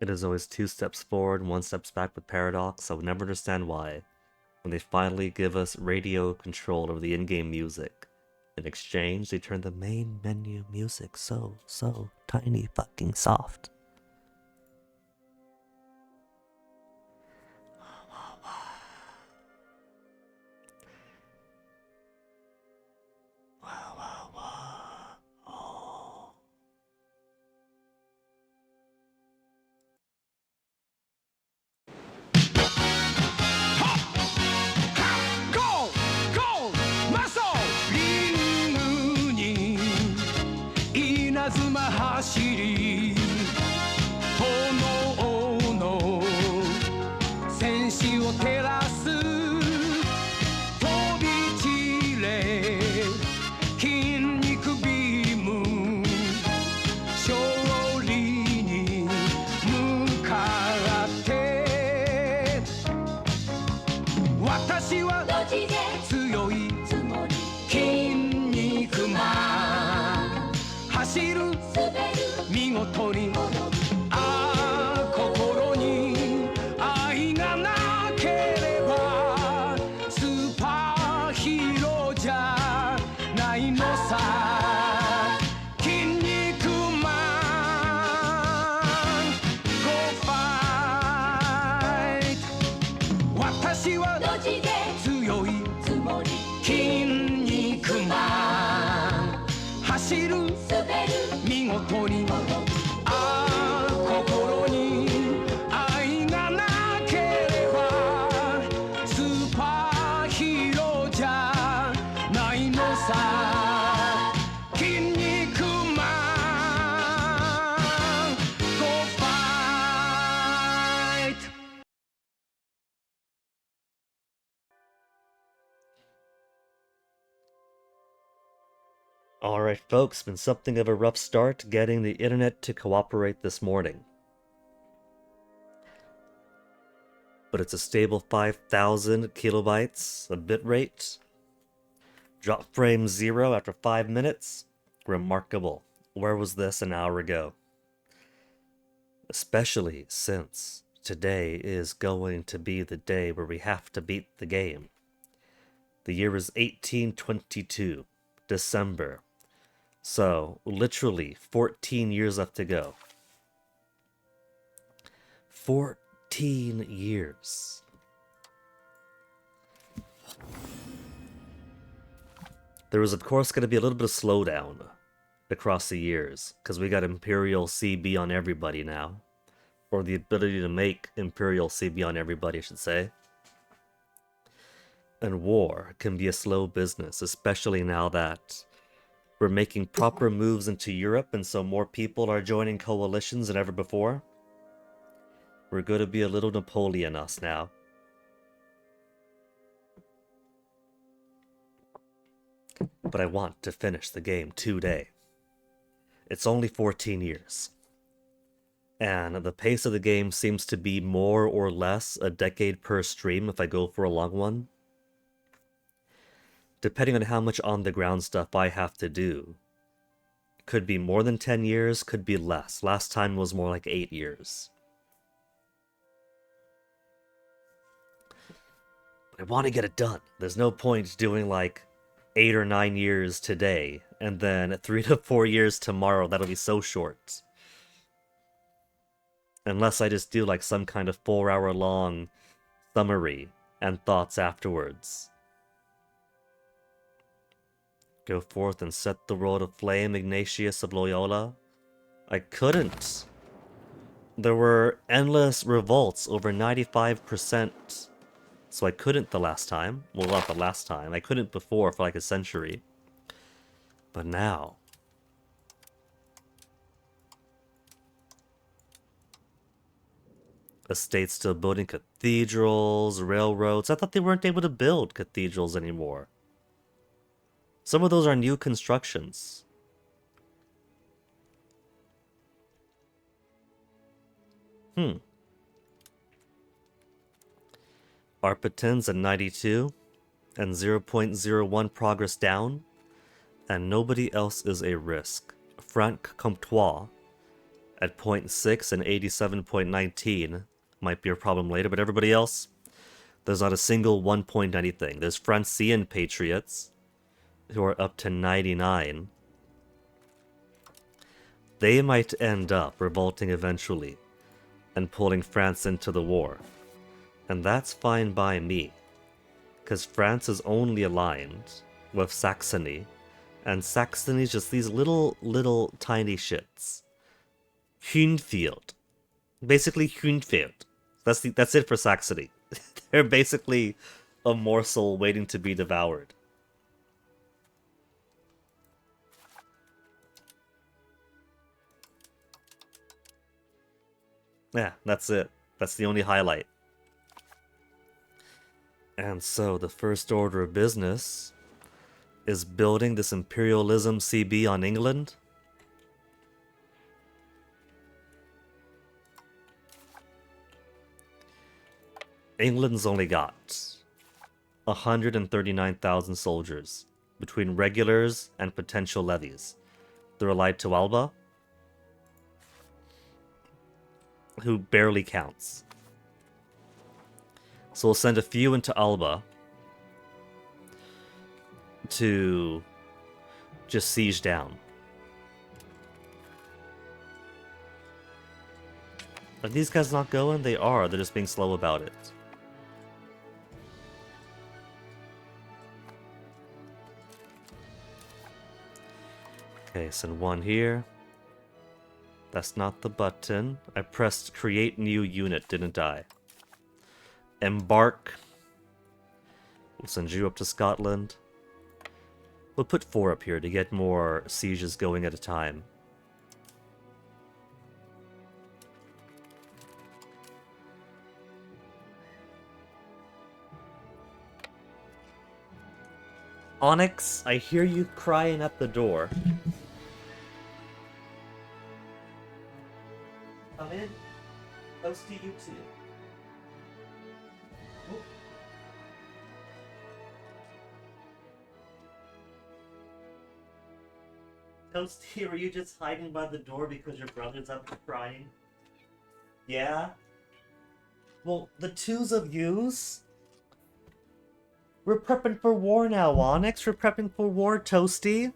It is always 2 steps forward and 1 step back with Paradox. I would never understand why. When they finally give us radio control over the in-game music. In exchange, they turn the main menu music so tiny fucking soft. Alright folks, been something of a rough start getting the internet to cooperate this morning. But it's a stable 5,000 kilobytes of bitrate. Drop frame 0 after 5 minutes. Remarkable. Where was this an hour ago? Especially since today is going to be the day where we have to beat the game. The year is 1822, December. So, literally 14 years left to go. 14 years. There was, of course, going to be a little bit of slowdown across the years, because we got Imperial CB on everybody now. Or the ability to make Imperial CB on everybody, I should say. And war can be a slow business, especially now that we're making proper moves into Europe, and so more people are joining coalitions than ever before. We're going to be a little Napoleon us now. But I want to finish the game today. It's only 14 years. And the pace of the game seems to be more or less a decade per stream if I go for a long one. Depending on how much on-the-ground stuff I have to do. Could be more than 10 years, could be less. Last time was more like 8 years. But I want to get it done. There's no point doing like 8 or 9 years today, and then 3 to 4 years tomorrow. That'll be so short. Unless I just do like some kind of 4-hour long summary and thoughts afterwards. Go forth and set the world aflame, Ignatius of Loyola. I couldn't. There were endless revolts, over 95%. So I couldn't the last time. Well, not the last time. I couldn't before for like a century. But now. A state's still building cathedrals, railroads. I thought they weren't able to build cathedrals anymore. Some of those are new constructions. Arpitins at 92, and 0.01 progress down, and nobody else is a risk. Franc Comtois at 0.6 and 87.19. Might be a problem later, but everybody else, there's not a single 1 point anything. There's Francian patriots who are up to 99. They might end up revolting eventually and pulling France into the war. And that's fine by me, because France is only aligned with Saxony, and Saxony's just these little tiny shits. Hünfield. Basically Hünfield. That's it for Saxony. They're basically a morsel waiting to be devoured. Yeah, that's it. That's the only highlight. And so the first order of business is building this Imperialism CB on England. England's only got 139,000 soldiers between regulars and potential levies. They're allied to Alba, who barely counts. So we'll send a few into Alba to just siege down. Are these guys not going? They are. They're just being slow about it. Okay, send one here. That's not the button. I pressed create new unit, didn't I? Embark. We'll send you up to Scotland. We'll put 4 up here to get more sieges going at a time. Onyx, I hear you crying at the door. Come in. Close to you too. Toasty, were you just hiding by the door because your brother's up crying? Yeah? Well, the twos of yous? We're prepping for war now, Onyx. We're prepping for war, Toasty.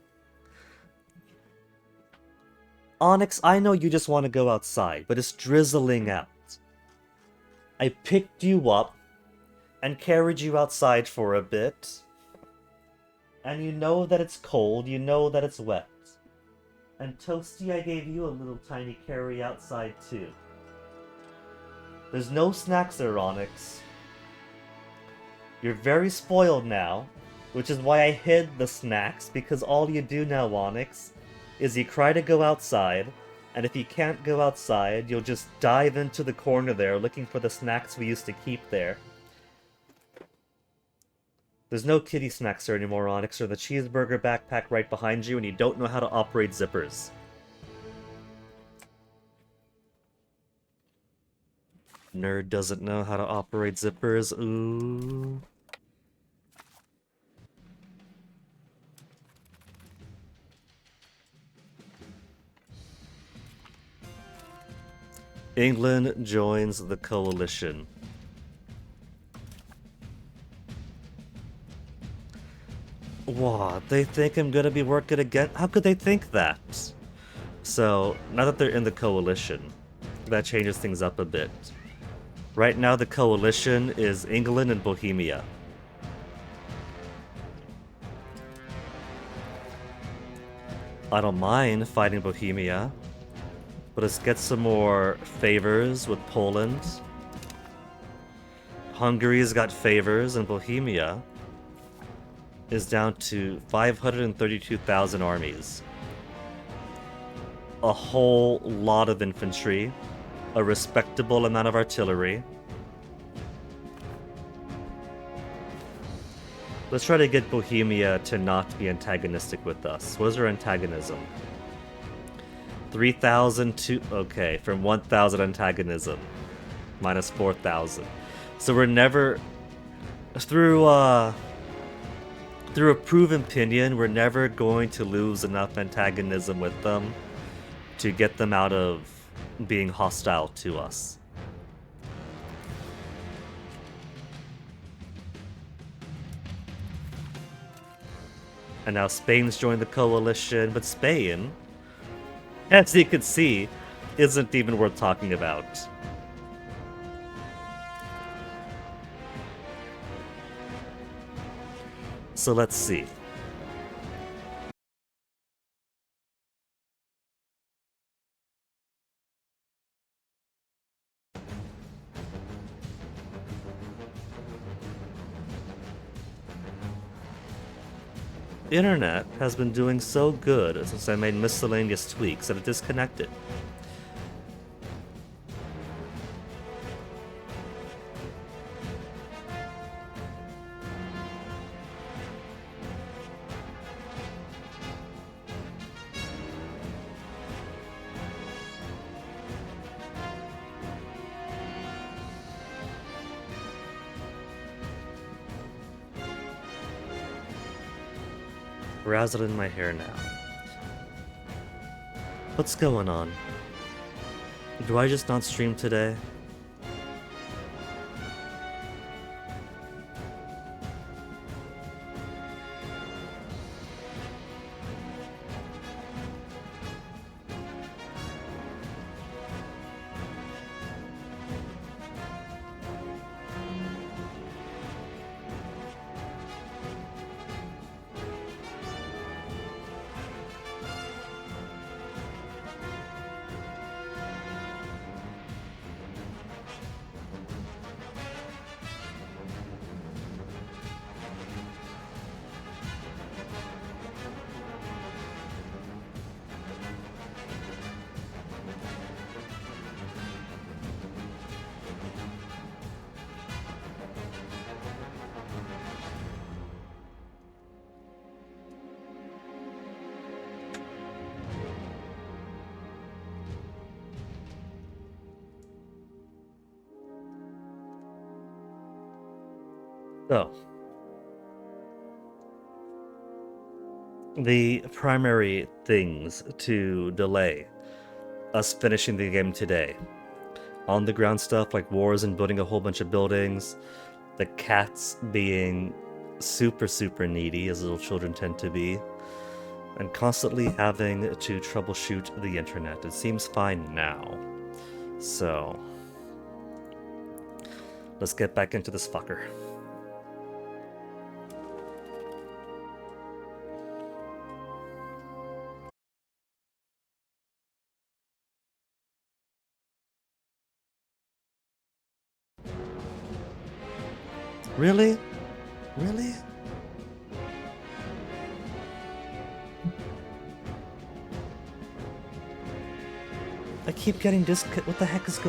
Onyx, I know you just want to go outside, but it's drizzling out. I picked you up and carried you outside for a bit. And you know that it's cold, you know that it's wet. And Toasty, I gave you a little tiny carry outside too. There's no snacks there, Onyx. You're very spoiled now, which is why I hid the snacks, because all you do now, Onyx, is you cry to go outside, and if you can't go outside, you'll just dive into the corner there looking for the snacks we used to keep there. There's no kitty snacks there anymore, Onyx, or the cheeseburger backpack right behind you, and you don't know how to operate zippers. Nerd doesn't know how to operate zippers, ooh. England joins the coalition. What? They think I'm gonna be working again? How could they think that? So, now that they're in the coalition, that changes things up a bit. Right now the coalition is England and Bohemia. I don't mind fighting Bohemia, but let's get some more favors with Poland. Hungary's got favors, and Bohemia is down to 532,000 armies. A whole lot of infantry, a respectable amount of artillery. Let's try to get Bohemia to not be antagonistic with us. What is her antagonism? 3,000 to... okay, from 1,000 antagonism. Minus 4,000. So we're never... Through a proven opinion, we're never going to lose enough antagonism with them to get them out of being hostile to us. And now Spain's joined the coalition, but Spain, as you can see, isn't even worth talking about. So let's see. Internet has been doing so good since I made miscellaneous tweaks that it disconnected. Razzle in my hair now. What's going on? Do I just not stream today? So, the primary things to delay us finishing the game today. On the ground stuff like wars and building a whole bunch of buildings, the cats being super needy, as little children tend to be, and constantly having to troubleshoot the internet. It seems fine now. So, let's get back into this fucker. Really? Really? I keep getting what the heck is going on?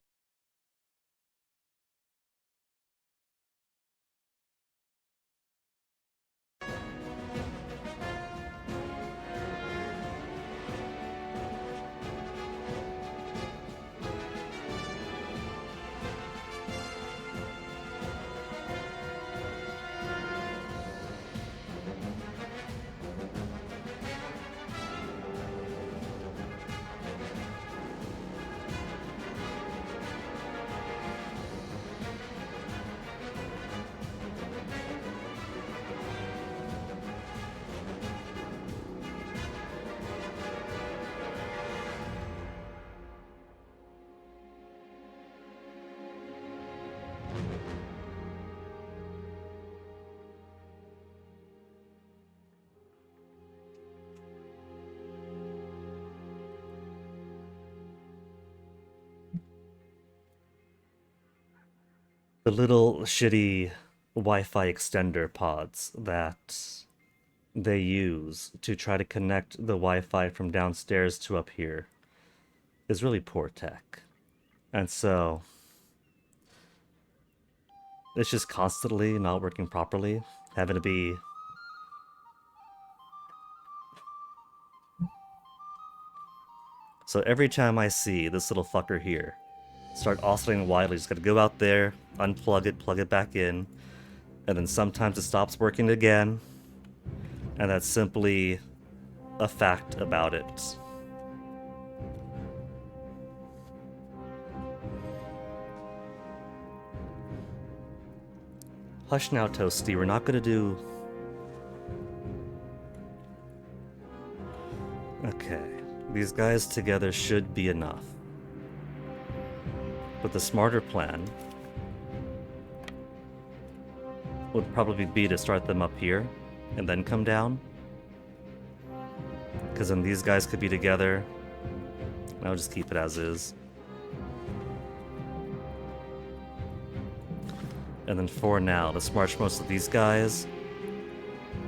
The little shitty Wi-Fi extender pods that they use to try to connect the Wi-Fi from downstairs to up here is really poor tech. And so it's just constantly not working properly, having to be... So every time I see this little fucker here start oscillating wildly, just gotta go out there, unplug it, plug it back in, and then sometimes it stops working again, and that's simply a fact about it. Hush now, Toasty. We're not gonna do... Okay. These guys together should be enough. But the smarter plan would probably be to start them up here and then come down. Because then these guys could be together. I'll just keep it as is. And then for now, let's march most of these guys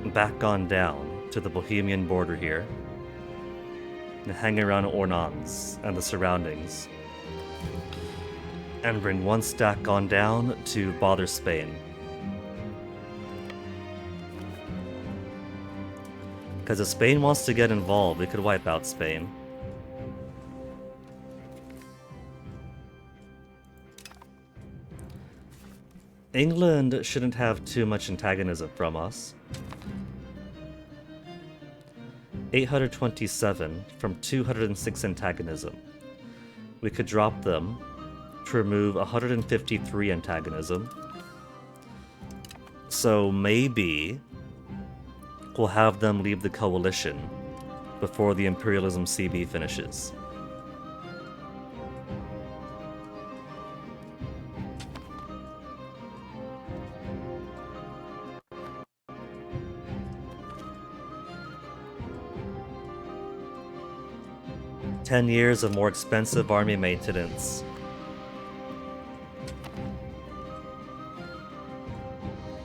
back on down to the Bohemian border here. And hang around Ornans and the surroundings. And bring one stack on down to bother Spain. Because if Spain wants to get involved, we could wipe out Spain. England shouldn't have too much antagonism from us. 827 from 206 antagonism. We could drop them to remove 153 antagonism. So maybe we'll have them leave the coalition before the Imperialism CB finishes. "10 years of more expensive army maintenance."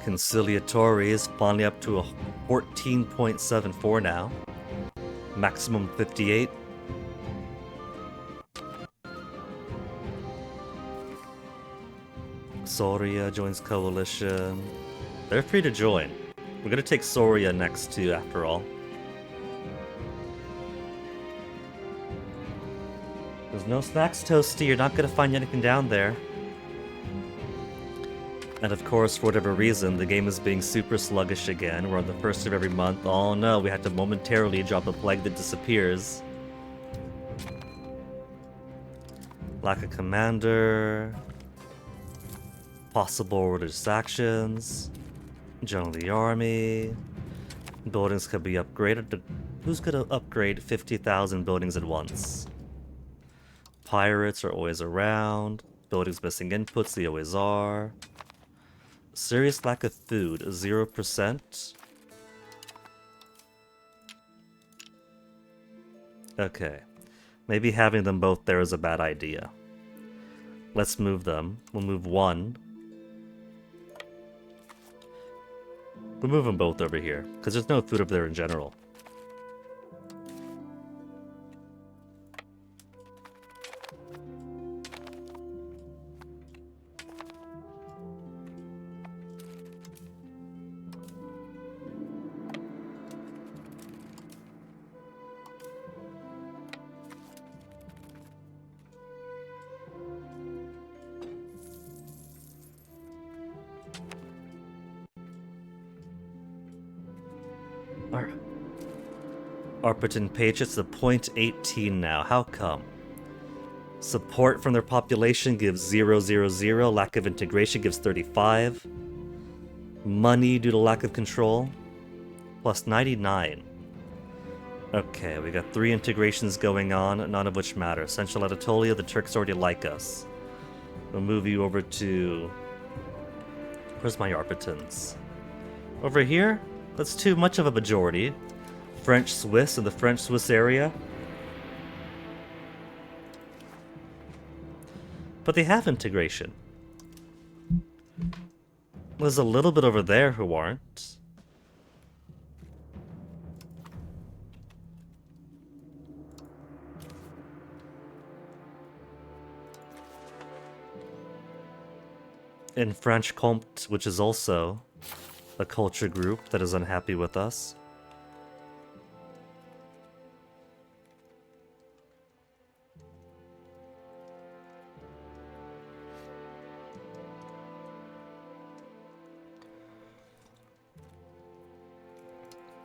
Conciliatory is finally up to a 14.74 now. Maximum 58. Soria joins coalition. They're free to join. We're gonna take Soria next too, after all. There's no snacks, Toasty. You're not gonna find anything down there. And of course, for whatever reason, the game is being super sluggish again. We're on the first of every month. Oh no, we had to momentarily drop a plague that disappears. Lack of commander. Possible religious actions. Join the army. Buildings could be upgraded. Who's gonna upgrade 50,000 buildings at once? Pirates are always around. Buildings missing inputs, they always are. Serious lack of food, 0%. Okay. Maybe having them both there is a bad idea. Let's move them. We'll move one. We'll move them both over here, because there's no food over there in general. Arpitan Patriots to .18 now. How come? Support from their population gives 000. Lack of integration gives 35. Money due to lack of control plus 99. Okay, we got 3 integrations going on, none of which matter. Central Anatolia, the Turks already like us. We'll move you over to... Where's my Arpitans? Over here? That's too much of a majority. French-Swiss in the French-Swiss area. But they have integration. There's a little bit over there who aren't. In French Comte, which is also a culture group that is unhappy with us.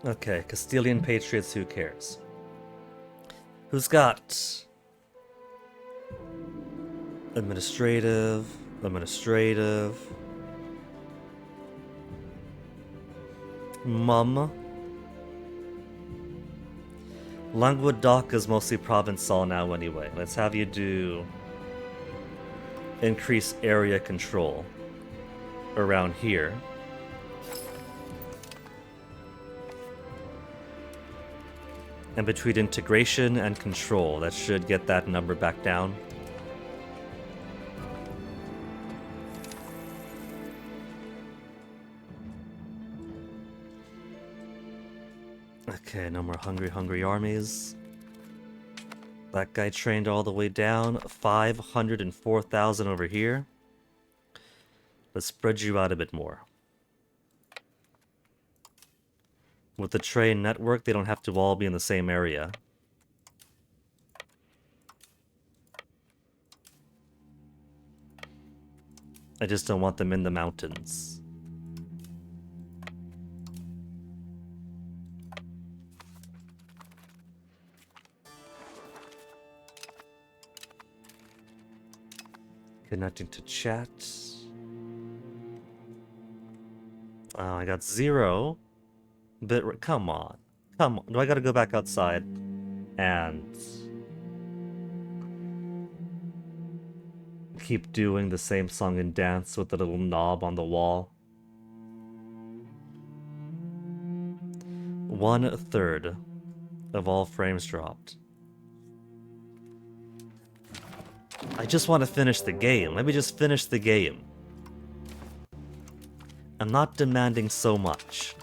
Okay, Castilian Patriots, who cares? Who's got administrative, Mum. Languedoc is mostly Provençal now anyway. Let's have you do increase area control around here. And between integration and control, that should get that number back down. Okay, no more hungry armies. That guy trained all the way down. 504,000 over here. Let's spread you out a bit more. With the train network, they don't have to all be in the same area. I just don't want them in the mountains. Connecting to chat. Oh, I got 0. But come on. Come on. Do I gotta go back outside? And keep doing the same song and dance with the little knob on the wall? 1/3 of all frames dropped. I just want to finish the game. Let me just finish the game. I'm not demanding so much.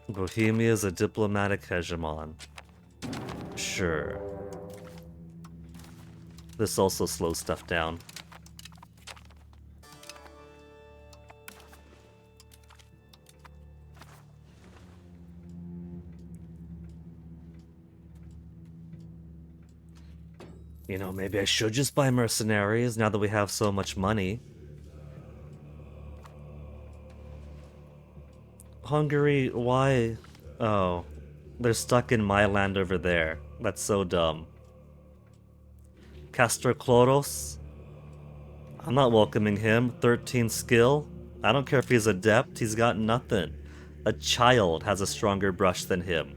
Bohemia is a diplomatic hegemon. Sure. This also slows stuff down. You know, maybe I should just buy mercenaries now that we have so much money. Hungary, why? Oh, they're stuck in my land over there. That's so dumb. Castor Chloros? I'm not welcoming him. 13 skill? I don't care if he's adept, he's got nothing. A child has a stronger brush than him.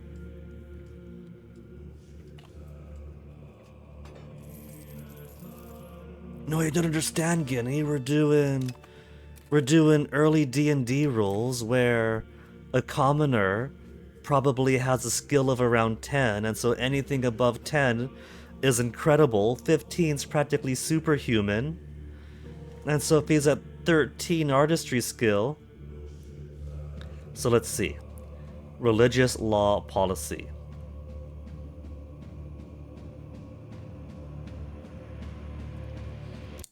No, you don't understand, Guinea. We're doing early D&D rules where a commoner probably has a skill of around 10, and so anything above 10 is incredible. 15's practically superhuman. And so if he's at 13 artistry skill... So let's see. Religious law policy.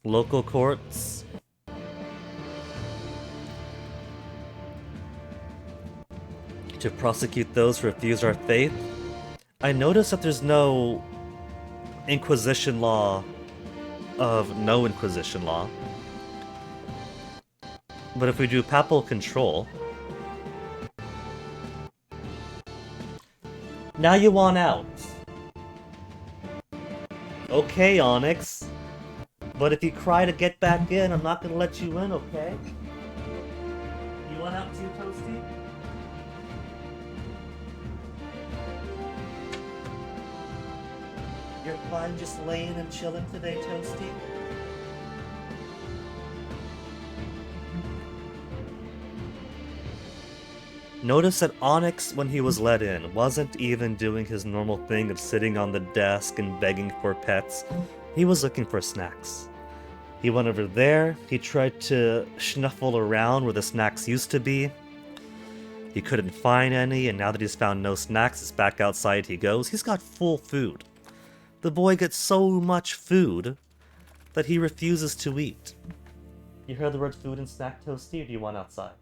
Local courts. To prosecute those who refuse our faith. I notice that there's no Inquisition law of no Inquisition law. But if we do papal control... Now you want out. Okay, Onyx. But if you cry to get back in, I'm not gonna let you in, okay? You want out too, Toasty? You're fine just laying and chilling today, Toasty? Notice that Onyx, when he was let in, wasn't even doing his normal thing of sitting on the desk and begging for pets. He was looking for snacks. He went over there, he tried to snuffle around where the snacks used to be. He couldn't find any, and now that he's found no snacks, it's back outside he goes. He's got full food. The boy gets so much food that he refuses to eat. You heard the word food and snack, Toasty, or do you want outside?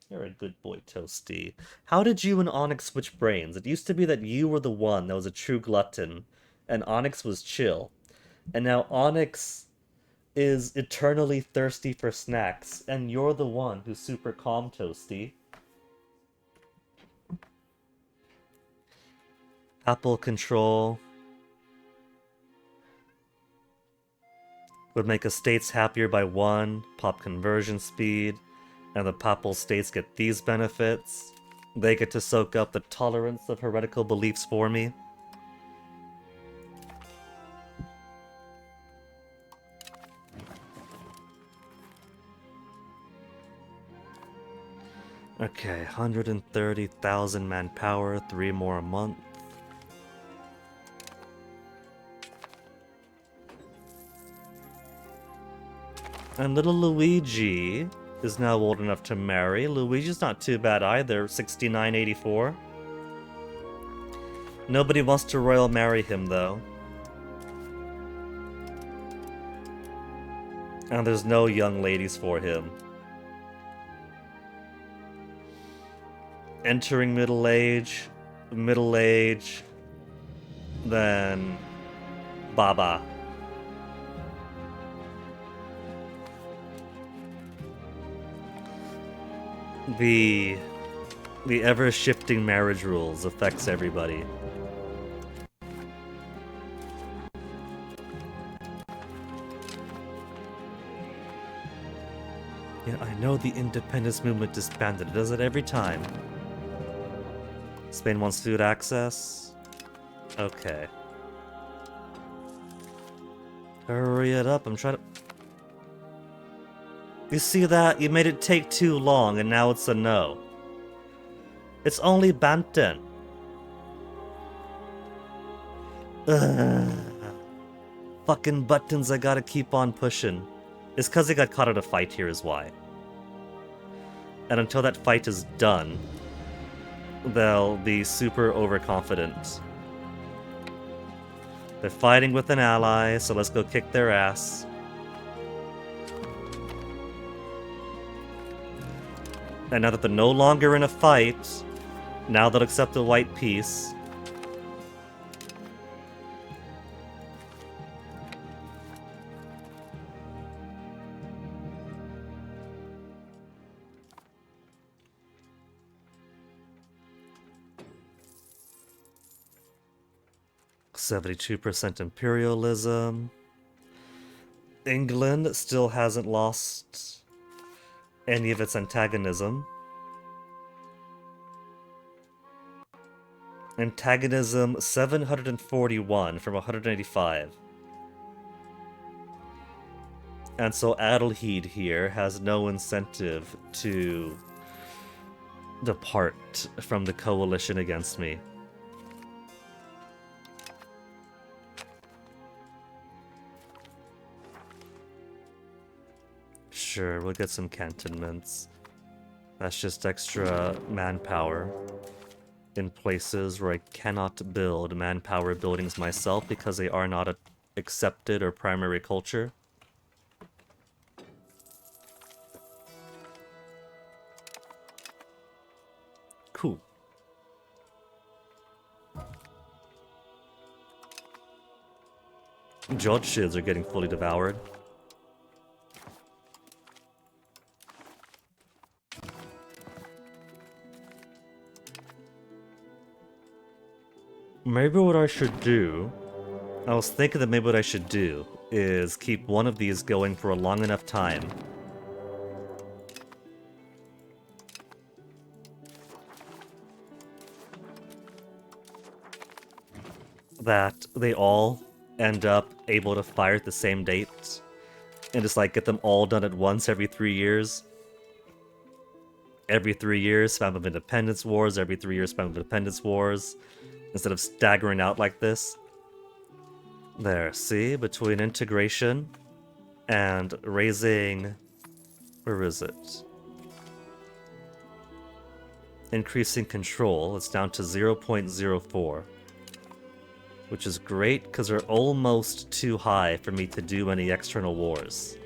You're a good boy, Toasty. How did you and Onyx switch brains? It used to be that you were the one that was a true glutton, and Onyx was chill. And now Onyx is eternally thirsty for snacks, and you're the one who's super calm, Toasty. Apple control would make estates happier by 1, pop conversion speed, and the papal states get these benefits. They get to soak up the tolerance of heretical beliefs for me. Okay, 130,000 manpower, 3 more a month. And little Luigi is now old enough to marry. Luigi's not too bad either, 6984. Nobody wants to royal marry him though. And there's no young ladies for him. Entering middle age, then Baba. The ever-shifting marriage rules affects everybody. Yeah, I know the independence movement disbanded. It does it every time. Spain wants food access. Okay. Hurry it up, I'm trying to... You see that? You made it take too long, and now it's a no. It's only Banten. Ugh. Fucking buttons I gotta keep on pushing. It's cause they got caught in a fight here is why. And until that fight is done, they'll be super overconfident. They're fighting with an ally, so let's go kick their ass. And now that they're no longer in a fight, now they'll accept a white peace. %72 imperialism. England still hasn't lost any of its antagonism. Antagonism 741 from 185. And so Adelheid here has no incentive to depart from the coalition against me. Sure, we'll get some cantonments. That's just extra manpower in places where I cannot build manpower buildings myself because they are not accepted or primary culture. Cool. Jod shids are getting fully devoured. Maybe what I should do... I was thinking that maybe what I should do is keep one of these going for a long enough time. That they all end up able to fire at the same date. And just like get them all done at once every 3 years. Every 3 years, spam of Independence Wars, every 3 years, spam of Independence Wars. Instead of staggering out like this. There, see? Between integration and raising... Where is it? Increasing control, it's down to 0.04. Which is great, because they're almost too high for me to do any external wars.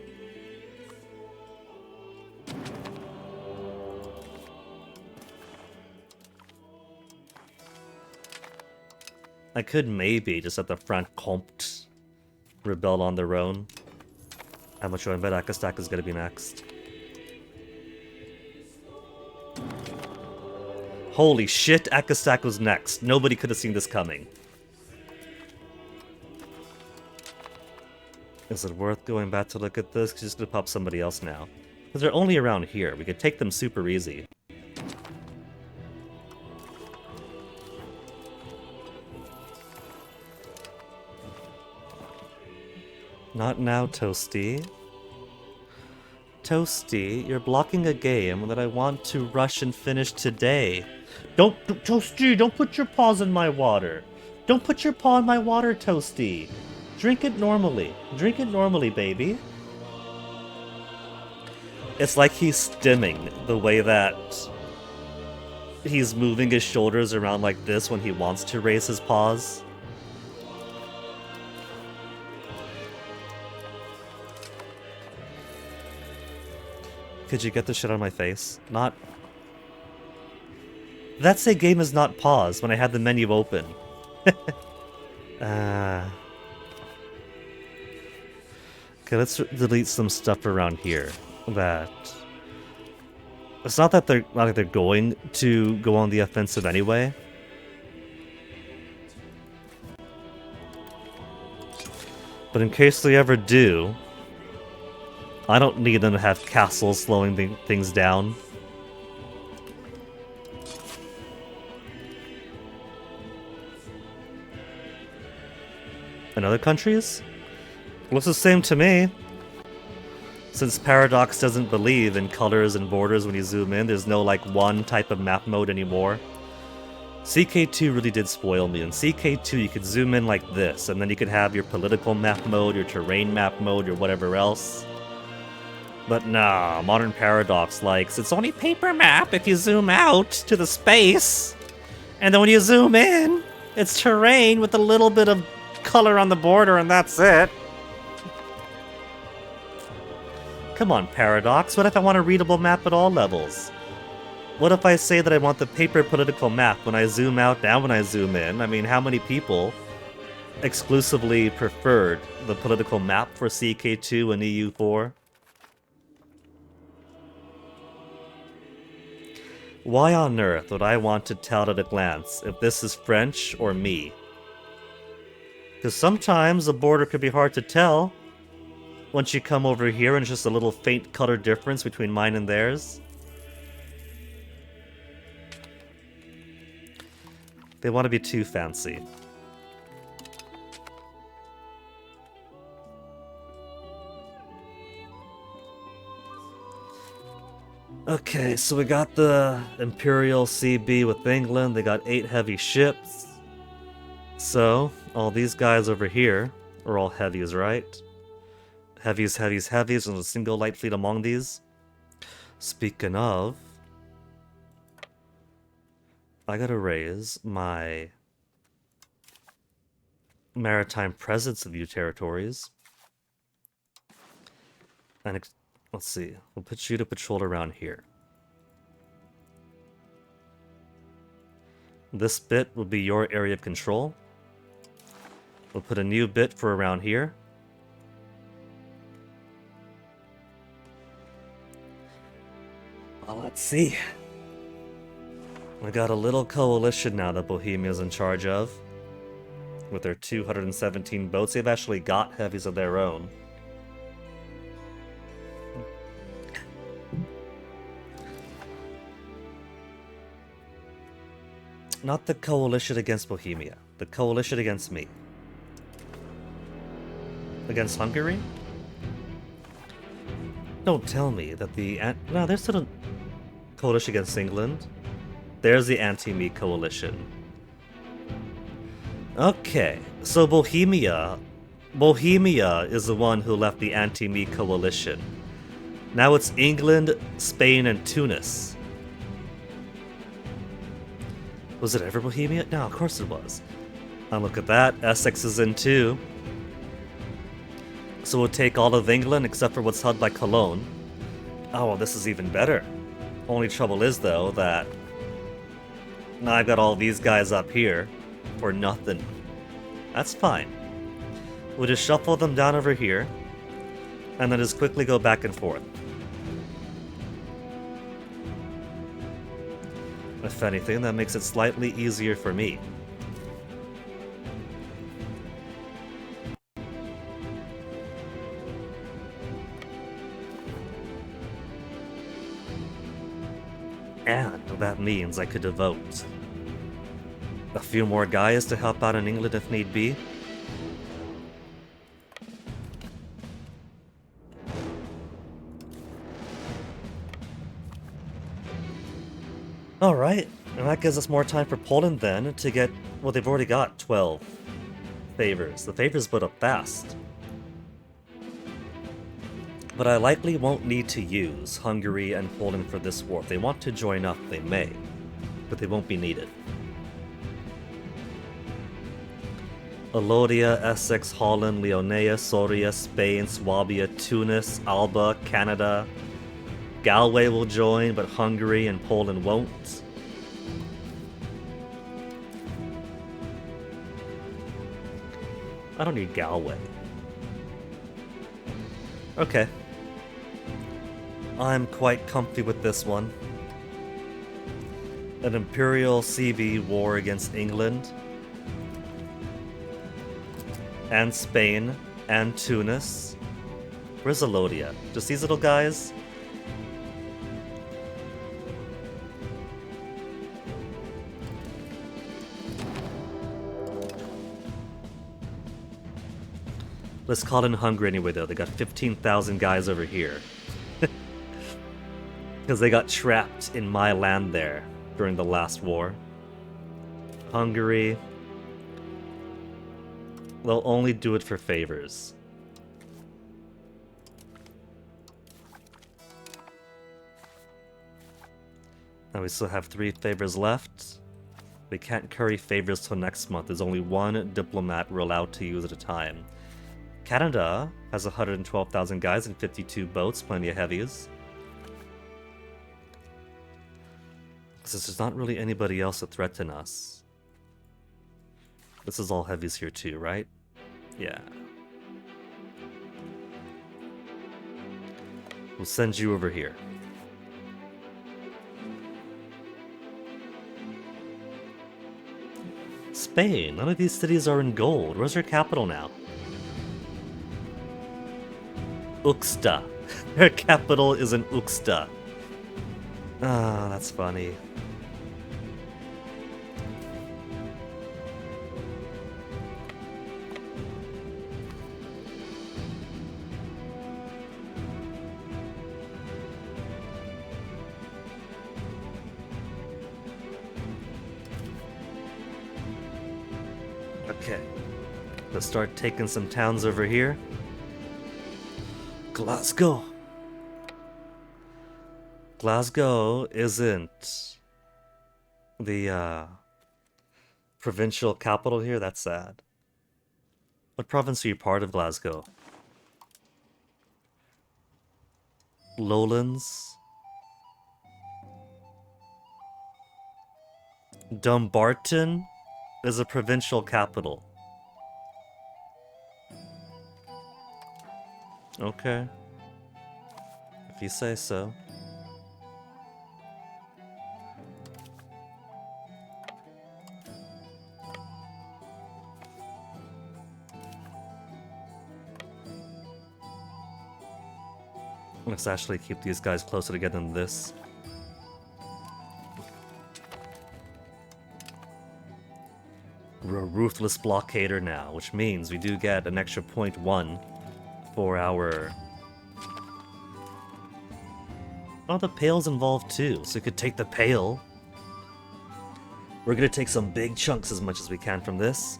I could maybe just let the Franc-Comte rebel on their own. I'm not sure when Akastak is gonna be next. Holy shit, Akastak was next. Nobody could have seen this coming. Is it worth going back to look at this? Cause just gonna pop somebody else now. Because they're only around here. We could take them super easy. Not now, Toasty. Toasty, you're blocking a game that I want to rush and finish today. Toasty, don't put your paws in my water. Don't put your paw in my water, Toasty. Drink it normally. Drink it normally, baby. It's like he's stimming the way that he's moving his shoulders around like this when he wants to raise his paws. Could you get the shit out of my face? Not... That say game is not paused when I had the menu open. Okay, let's delete some stuff around here. That... It's not that they're not like they're going to go on the offensive anyway. But in case they ever do, I don't need them to have castles slowing things down. In other countries? Well, it's the same to me. Since Paradox doesn't believe in colors and borders when you zoom in, there's no like one type of map mode anymore. CK2 really did spoil me. In CK2 you could zoom in like this, and then you could have your political map mode, your terrain map mode, or whatever else. But nah, Modern Paradox likes, it's only paper map if you zoom out to the space. And then when you zoom in, it's terrain with a little bit of color on the border and that's it. Come on, Paradox, what if I want a readable map at all levels? What if I say that I want the paper political map when I zoom out and when I zoom in? I mean, how many people exclusively preferred the political map for CK2 and EU4? Why on earth would I want to tell at a glance if this is French or me? Because sometimes the border could be hard to tell once you come over here and it's just a little faint color difference between mine and theirs. They want to be too fancy. Okay, so we got the Imperial CB with England. They got 8 heavy ships. So, all these guys over here are all heavies, right? Heavies, heavies, heavies, and a single light fleet among these. Speaking of, I gotta raise my maritime presence of you territories. And let's see, we'll put you to patrol around here. This bit will be your area of control. We'll put a new bit for around here. Well, let's see. We got a little coalition now that Bohemia's in charge of. With their 217 boats, they've actually got heavies of their own. Not the coalition against Bohemia. The coalition against me. Against Hungary? Don't tell me that the... No, there's still a coalition against England. There's the anti-me coalition. Okay, so Bohemia is the one who left the anti-me coalition. Now it's England, Spain, and Tunis. Was it ever Bohemia? No, of course it was. And look at that, Essex is in too. So we'll take all of England except for what's held by Cologne. Oh, well, this is even better. Only trouble is, though, that now I've got all these guys up here for nothing. That's fine. We'll just shuffle them down over here, and then just quickly go back and forth. If anything, that makes it slightly easier for me. And that means I could devote a few more guys to help out in England if need be. Alright, and that gives us more time for Poland then to get, well, they've already got 12 favors. The favors put up fast. But I likely won't need to use Hungary and Poland for this war. If they want to join up, they may, but they won't be needed. Alodia, Essex, Holland, Leonea, Soria, Spain, Swabia, Tunis, Alba, Canada. Galway will join, but Hungary and Poland won't. I don't need Galway. Okay. I'm quite comfy with this one. An Imperial CB war against England. And Spain. And Tunis. Where's Alodia? Just these little guys? Let's call in Hungary anyway, though. They got 15,000 guys over here. Because they got trapped in my land there during the last war. Hungary. They'll only do it for favors. Now we still have 3 favors left. We can't curry favors till next month. There's only 1 diplomat we're allowed to use at a time. Canada has 112,000 guys and 52 boats, plenty of heavies. Because there's not really anybody else to threaten us. This is all heavies here too, right? Yeah. We'll send you over here. Spain, none of these cities are in gold. Where's their capital now? Uxta. Their capital is in Uxta. Ah, that's funny. Okay. Let's start taking some towns over here. Glasgow. Glasgow isn't the provincial capital here. That's sad. What province are you part of, Glasgow? Lowlands? Dumbarton is a provincial capital. Okay. If you say so. Let's actually keep these guys closer together than this. We're a ruthless blockader now, which means we do get an extra 0.1 for our... Oh, the Pale's involved too, so we could take the Pale. We're gonna take some big chunks as much as we can from this.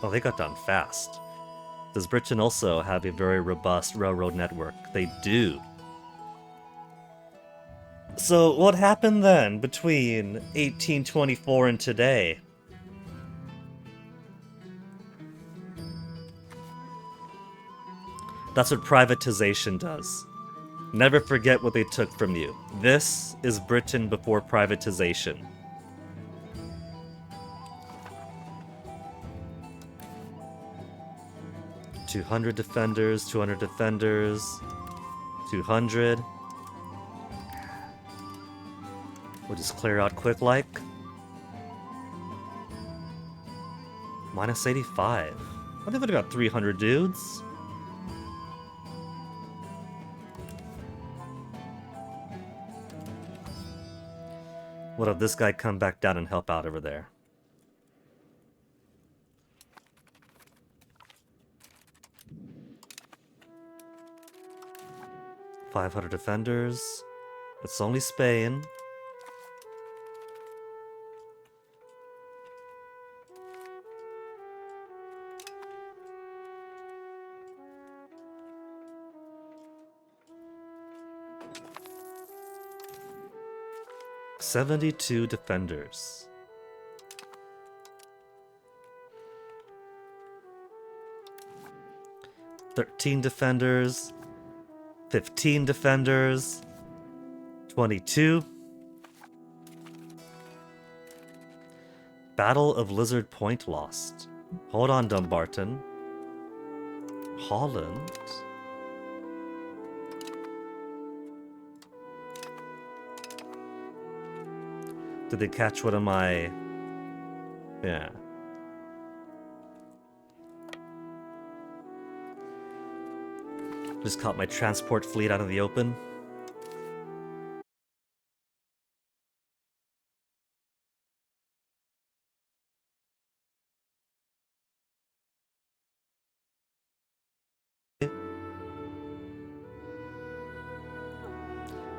Oh, they got done fast. Does Britain also have a very robust railroad network? They do. So, what happened then between 1824 and today? That's what privatization does. Never forget what they took from you. This is Britain before privatization. 200 defenders, 200 defenders, 200. We'll just clear out quick like. Minus 85. I think I've got 300 dudes. What if this guy come back down and help out over there? $500 defenders. It's only Spain. $72 defenders. $13 defenders. 15 defenders. 22. Battle of Lizard Point lost. Hold on, Dumbarton. Holland. Did they catch one of my... Yeah. Just caught my transport fleet out of the open.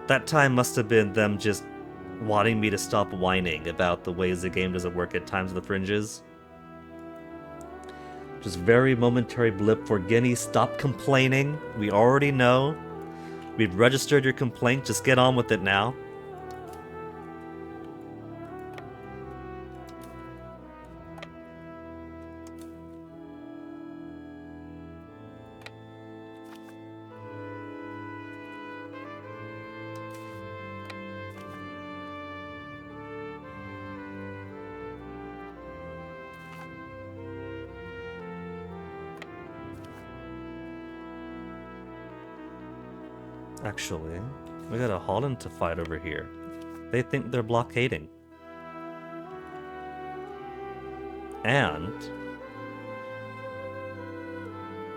That time must have been them just wanting me to stop whining about the ways the game doesn't work at times of the fringes. Just very momentary blip for Guinea. Stop complaining. We already know. We've registered your complaint. Just get on with it now. Actually, we got a Holland to fight over here. They think they're blockading. And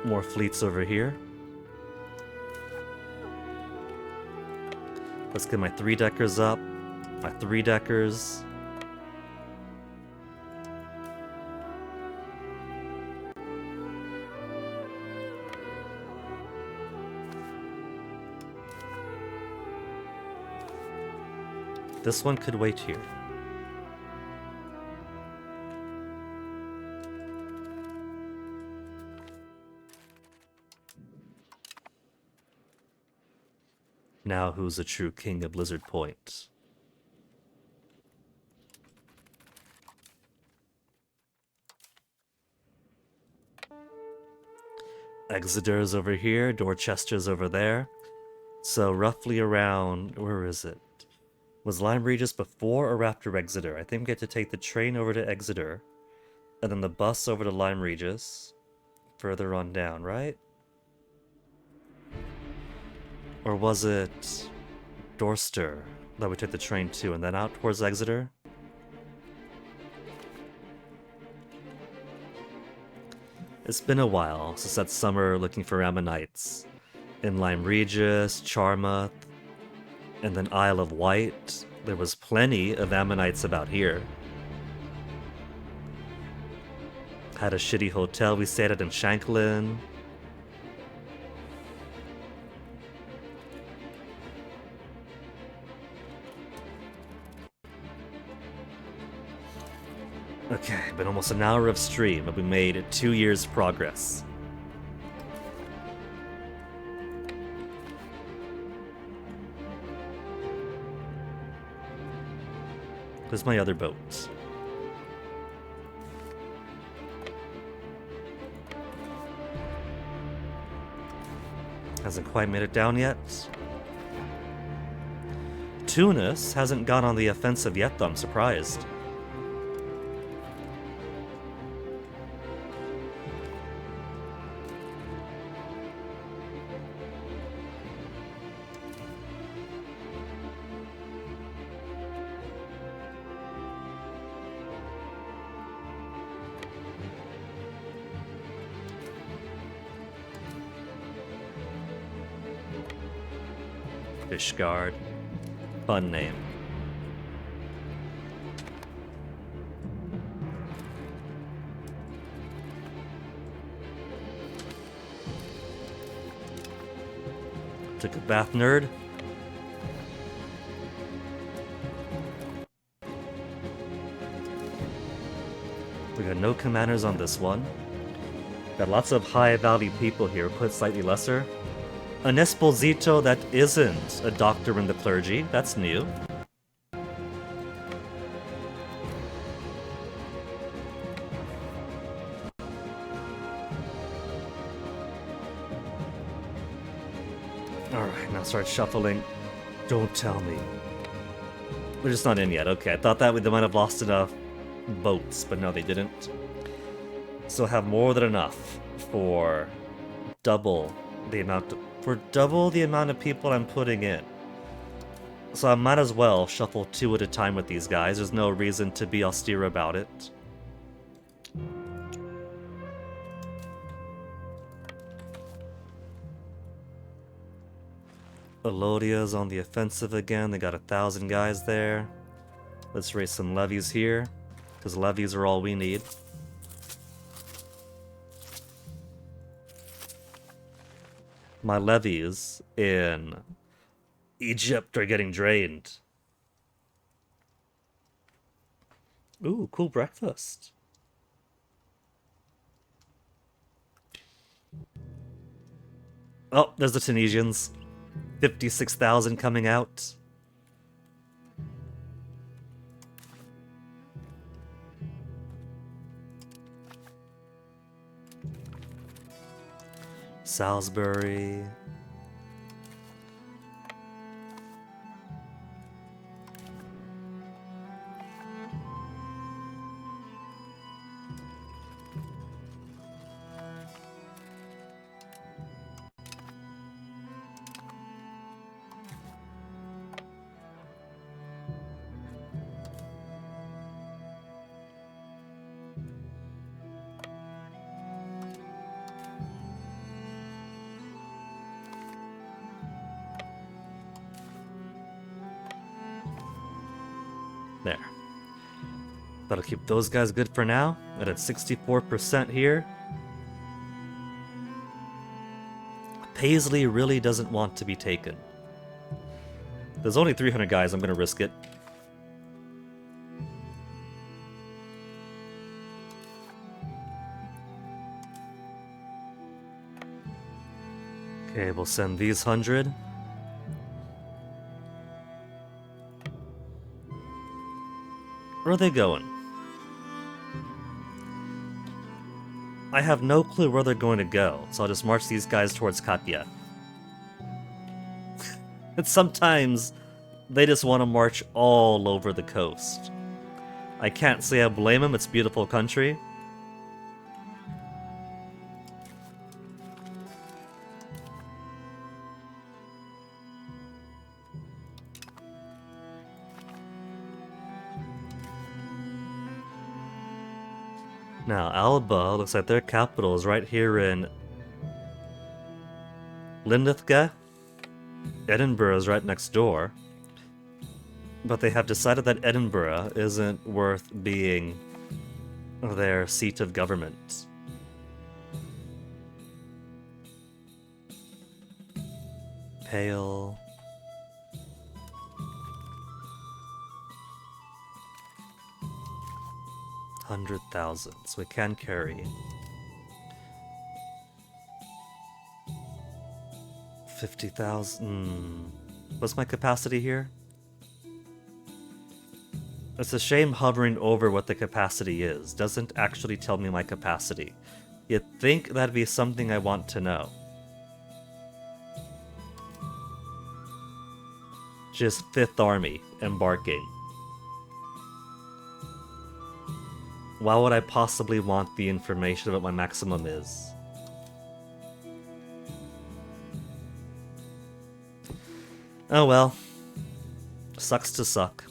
more fleets over here. Let's get my 3-deckers up. My 3-deckers. This one could wait here. Now who's the true king of Blizzard Point? Exeter's over here, Dorchester's over there. So roughly around, where is it? Was Lyme Regis before or after Exeter? I think we get to take the train over to Exeter, and then the bus over to Lyme Regis, further on down, right? Or was it Dorster that we took the train to, and then out towards Exeter? It's been a while since that summer looking for Ammonites in Lyme Regis, Charmouth, and then Isle of Wight. There was plenty of Ammonites about here. Had a shitty hotel we stayed at in Shanklin. Okay, been almost an hour of stream, but we made 2 years progress. There's my other boat. Hasn't quite made it down yet. Tunis hasn't gone on the offensive yet, though. I'm surprised. Fishguard. Fun name. Took a bath, nerd. We got no commanders on this one. Got lots of high-value people here, put slightly lesser. An Esposito that isn't a doctor in the clergy. That's new. Alright, now start shuffling. Don't tell me. They're just not in yet. Okay, I thought that they might have lost enough boats, but no, they didn't. So have more than enough for double the amount of people I'm putting in. So I might as well shuffle 2 at a time with these guys. There's no reason to be austere about it. Elodia's on the offensive again. They got 1,000 guys there. Let's raise some levies here, because levies are all we need. My levies in Egypt are getting drained. Ooh, cool breakfast. Oh, there's the Tunisians. 56,000 coming out. Salisbury. There. That'll keep those guys good for now. And at 64% here. Paisley really doesn't want to be taken. There's only 300 guys, I'm gonna risk it. Okay, we'll send these 100. Where are they going? I have no clue where they're going to go, so I'll just march these guys towards Katya. And sometimes they just want to march all over the coast. I can't say I blame them, it's a beautiful country. Now, Alba looks like their capital is right here in Linlithgow. Edinburgh is right next door. But they have decided that Edinburgh isn't worth being their seat of government. Pale. $100,000, so we can carry 50,000. What's my capacity here? It's a shame hovering over what the capacity is doesn't actually tell me my capacity. You'd think that'd be something I want to know. Just 5th Army embarking. Why would I possibly want the information about what my maximum is? Oh well. Sucks to suck.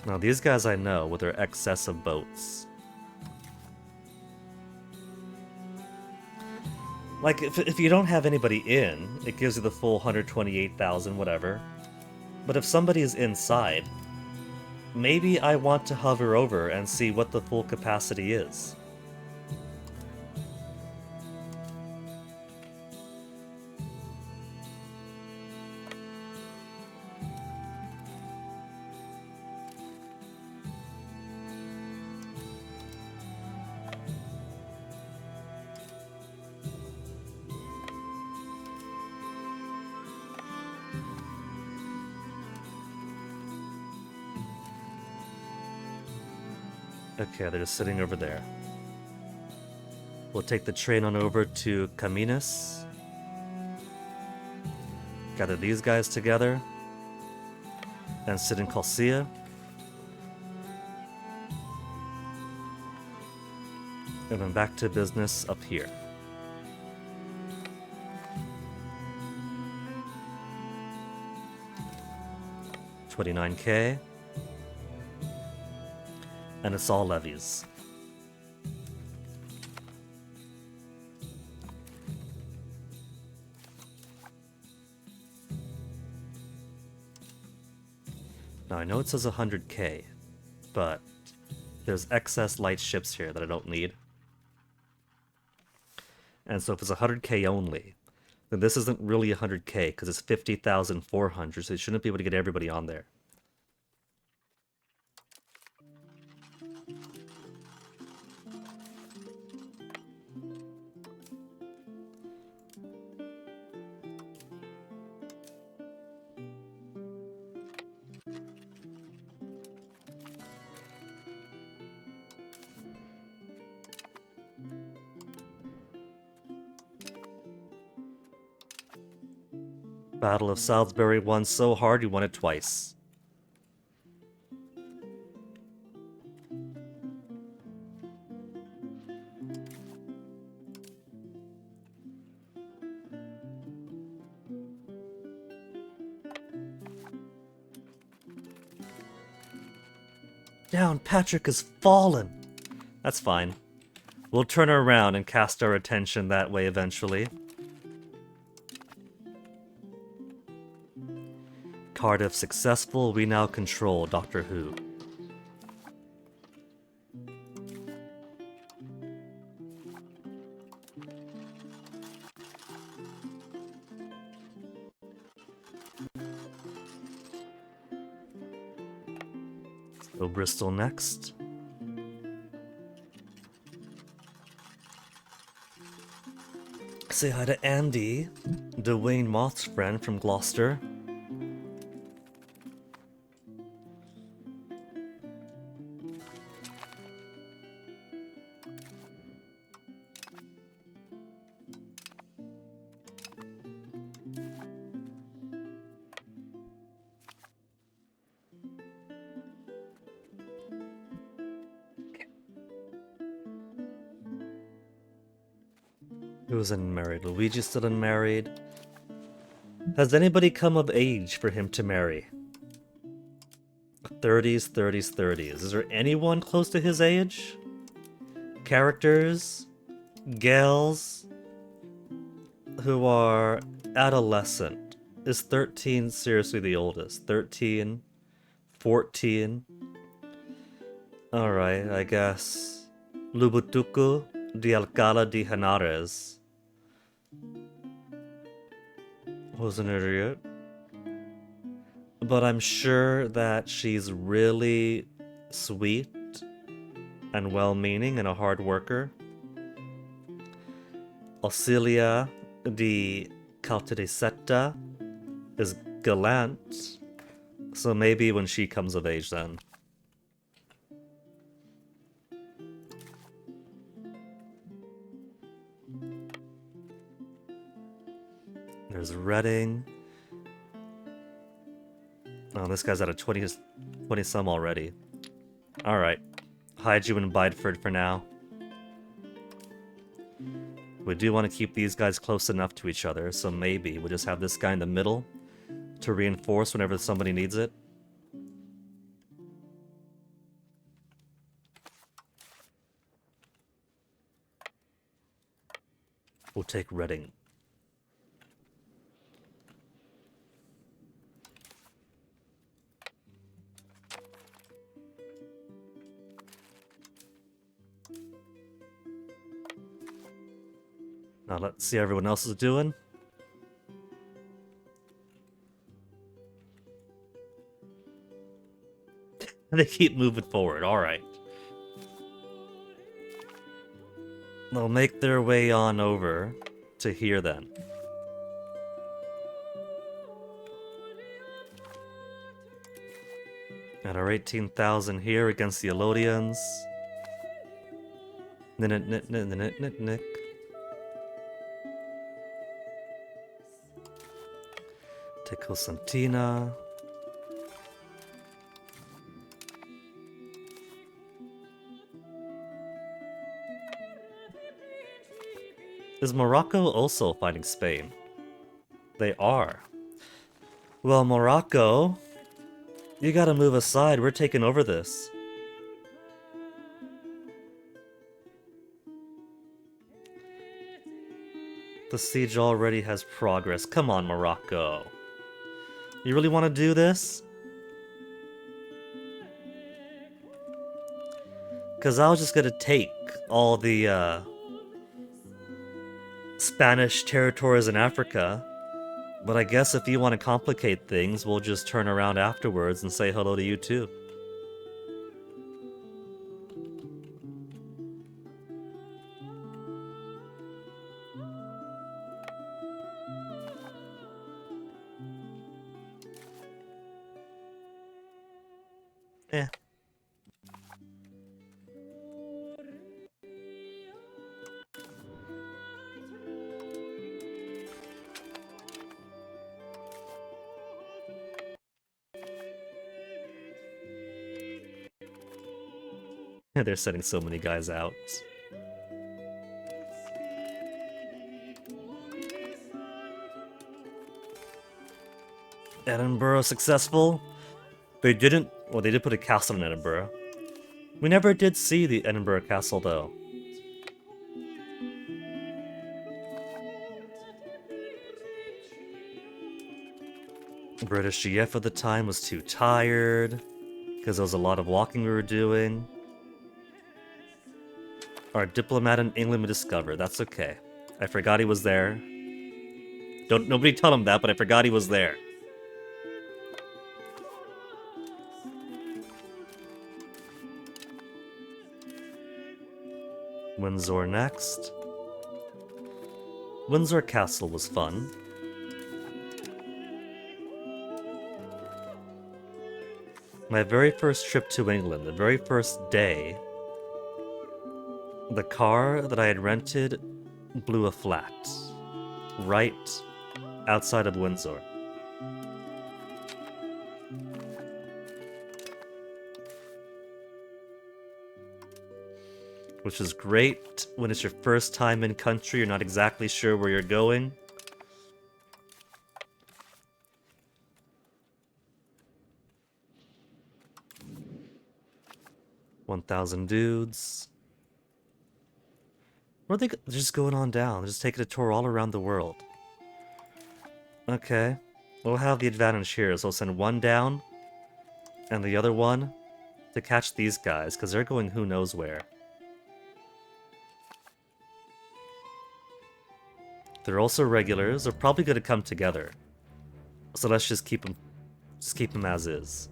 Now these guys I know with their excess of boats. Like, if you don't have anybody in, it gives you the full 128,000, whatever. But if somebody is inside, maybe I want to hover over and see what the full capacity is. Okay, they're just sitting over there. We'll take the train on over to Caminas. Gather these guys together. And sit in Colcia. And then back to business up here. $29K. And it's all levies. Now I know it says 100K, but there's excess light ships here that I don't need. And so if it's 100K only, then this isn't really 100K because it's 50,400, so you shouldn't be able to get everybody on there. Battle of Salisbury won so hard you won it twice. Down, Patrick has fallen. That's fine. We'll turn around and cast our attention that way eventually. Cardiff successful, we now control Doctor Who. So Bristol next. Say hi to Andy, Dwayne Moth's friend from Gloucester. Who's unmarried? Luigi's still unmarried. Has anybody come of age for him to marry? 30s, 30s, 30s. Is there anyone close to his age? Characters? Gals? Who are adolescent? Is 13 seriously the oldest? 13? 14? Alright, I guess. Lubutuku de Alcala de Henares was an idiot. But I'm sure that she's really sweet and well-meaning and a hard worker. Auxilia de Caltadesetta is gallant, so maybe when she comes of age then. There's Reading. Oh, this guy's at a 20 some already. Alright. Hide you in Bideford for now. We do want to keep these guys close enough to each other, so maybe we'll just have this guy in the middle to reinforce whenever somebody needs it. We'll take Reading. Now let's see how everyone else is doing. They keep moving forward, alright. They'll make their way on over to here then. At our 18,000 here against the Elodians. Nick. Take Constantina. Is Morocco also fighting Spain? They are. Well, Morocco, you gotta move aside. We're taking over this. The siege already has progress. Come on, Morocco. You really want to do this? Because I was just gonna take all the Spanish territories in Africa. But I guess if you want to complicate things, we'll just turn around afterwards and say hello to you too. Eh. They're sending so many guys out. Edinburgh successful? They didn't... Well, they did put a castle in Edinburgh. We never did see the Edinburgh castle, though. British GF at the time was too tired, because there was a lot of walking we were doing. Our diplomat in England we discovered. That's okay. I forgot he was there. Nobody tell him that, but I forgot he was there. Windsor next. Windsor Castle was fun. My very first trip to England, the very first day, the car that I had rented blew a flat. Right outside of Windsor. Which is great when it's your first time in country, you're not exactly sure where you're going. $1,000 dudes. Where are they just going on down? They're just taking a tour all around the world. Okay. We'll have the advantage here, so we'll send one down, and the other one to catch these guys, because they're going who knows where. They're also regulars. They're probably going to come together. So let's just keep them as is.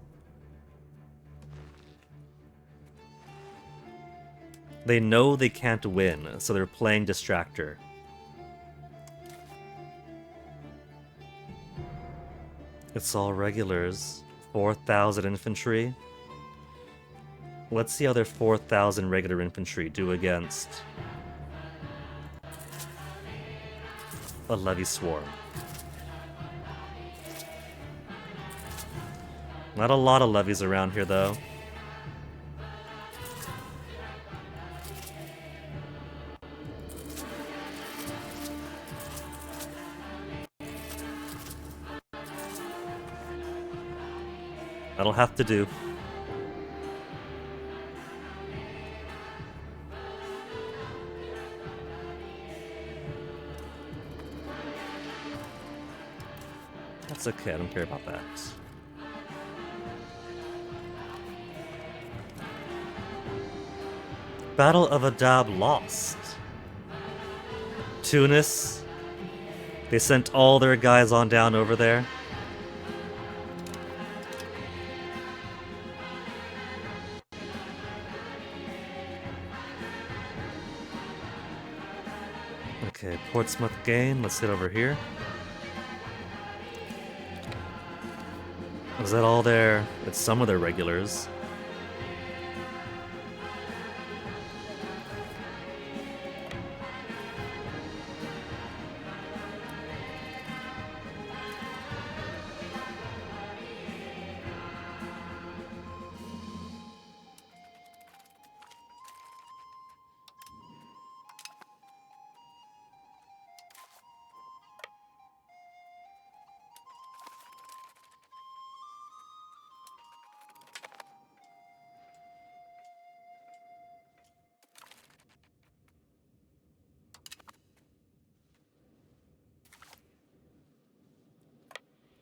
They know they can't win, so they're playing distractor. It's all regulars. 4,000 infantry. Let's see how their 4,000 regular infantry do against a levy swarm. Not a lot of levies around here, though. That'll have to do. That's okay, I don't care about that. Battle of Adab lost. Tunis. They sent all their guys on down over there. Okay, Portsmouth gain. Let's get over here. Is that all their... It's some of their regulars.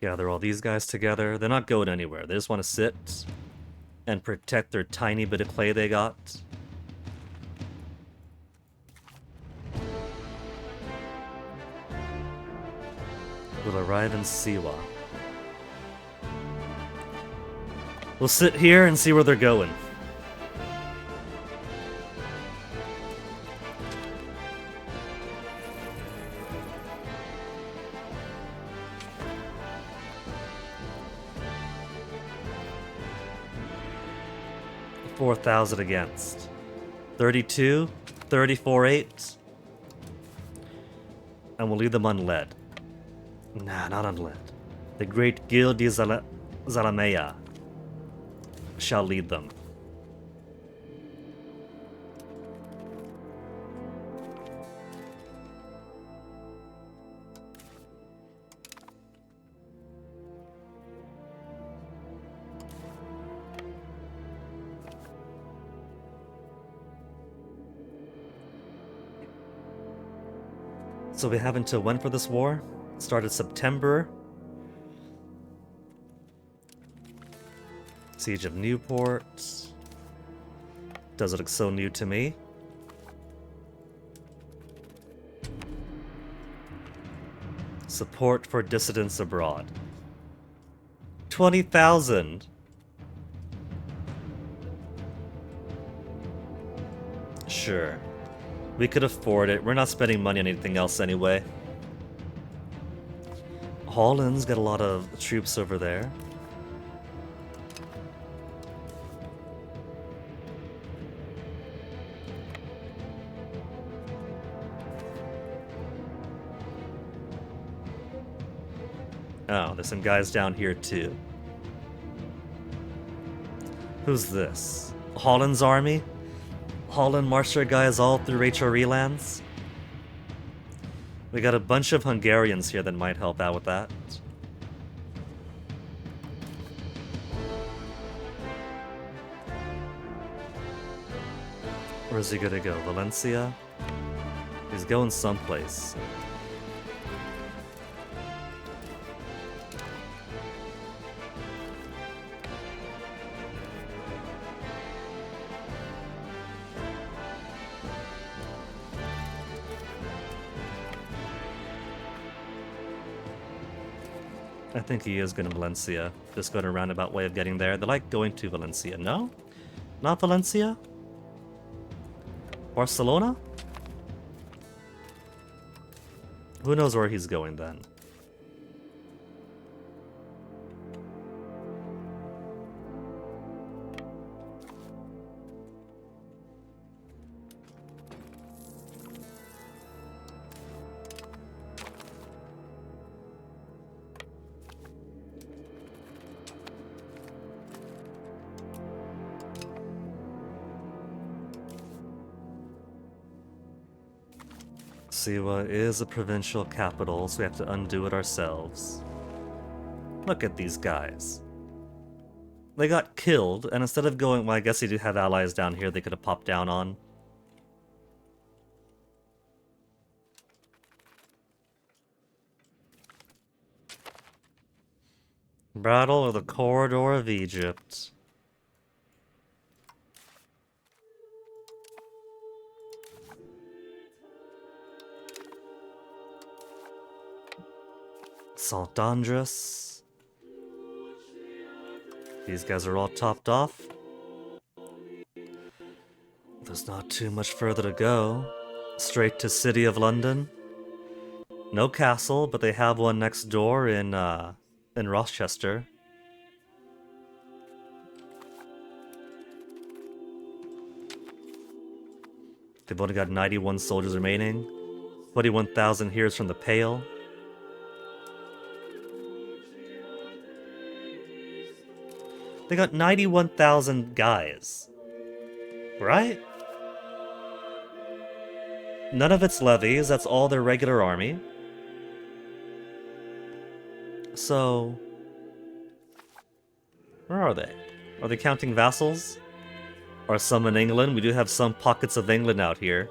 Gather all these guys together. They're not going anywhere. They just want to sit and protect their tiny bit of clay they got. We'll arrive in Siwa. We'll sit here and see where they're going. $4,000 against. 32, 34-8. And we'll leave them unled. Nah, not unled. The great Gil di Zalamea shall lead them. So we have until when for this war? Started September. Siege of Newport. Does it look so new to me? Support for dissidents abroad. 20,000. Sure. We could afford it. We're not spending money on anything else anyway. Holland's got a lot of troops over there. Oh, there's some guys down here too. Who's this? Holland's army? Holland marched their guys all through HRE lands? We got a bunch of Hungarians here that might help out with that. Where's he gonna go? Valencia? He's going someplace. I think he is going to Valencia. Just going a roundabout way of getting there. They like going to Valencia. No? Not Valencia? Barcelona? Who knows where he's going then? Siwa is a provincial capital, so we have to undo it ourselves. Look at these guys. They got killed, and instead of going... Well, I guess they do have allies down here they could have popped down on. Battle of the Corridor of Egypt. Saint Andres. These guys are all topped off. There's not too much further to go. Straight to City of London. No castle, but they have one next door in Rochester. They've only got 91 soldiers remaining. 21,000 here's from the Pale. They got 91,000 guys. Right? None of it's levies, that's all their regular army. So... where are they? Are they counting vassals? Are some in England? We do have some pockets of England out here.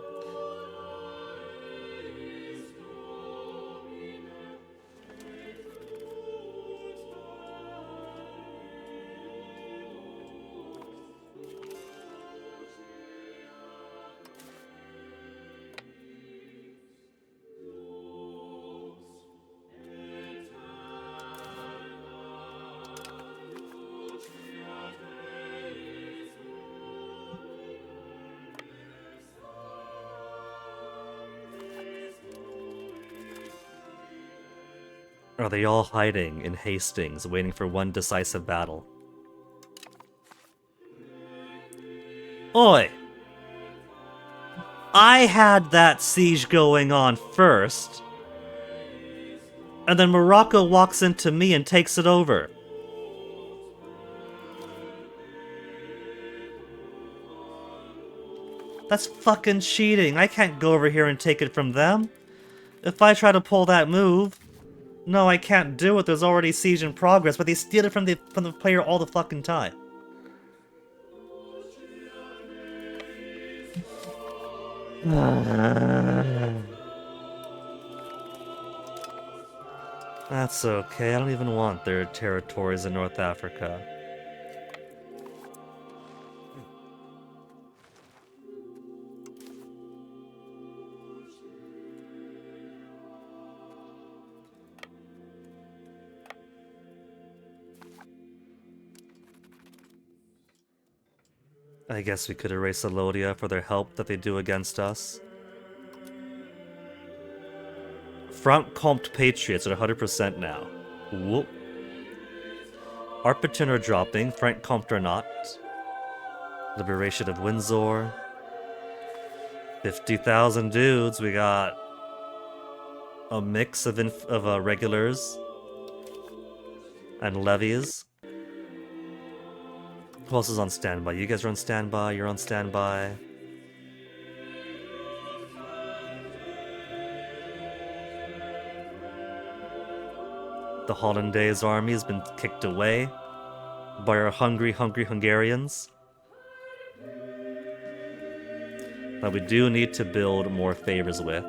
Are they all hiding in Hastings, waiting for one decisive battle? Oi! I had that siege going on first, and then Morocco walks into me and takes it over. That's fucking cheating. I can't go over here and take it from them. If I try to pull that move... no, I can't do it. There's already siege in progress, but they steal it from the player all the fucking time. That's okay. I don't even want their territories in North Africa. I guess we could erase Alodia for their help that they do against us. Franc-Comte Patriots are 100% now. Whoop. Arpiton are dropping, Franc-Comte are not. Liberation of Windsor. 50,000 dudes, we got a mix of regulars and levies. Who else is on standby? You guys are on standby, you're on standby. The Hollandaise army has been kicked away by our hungry Hungarians. That we do need to build more favors with.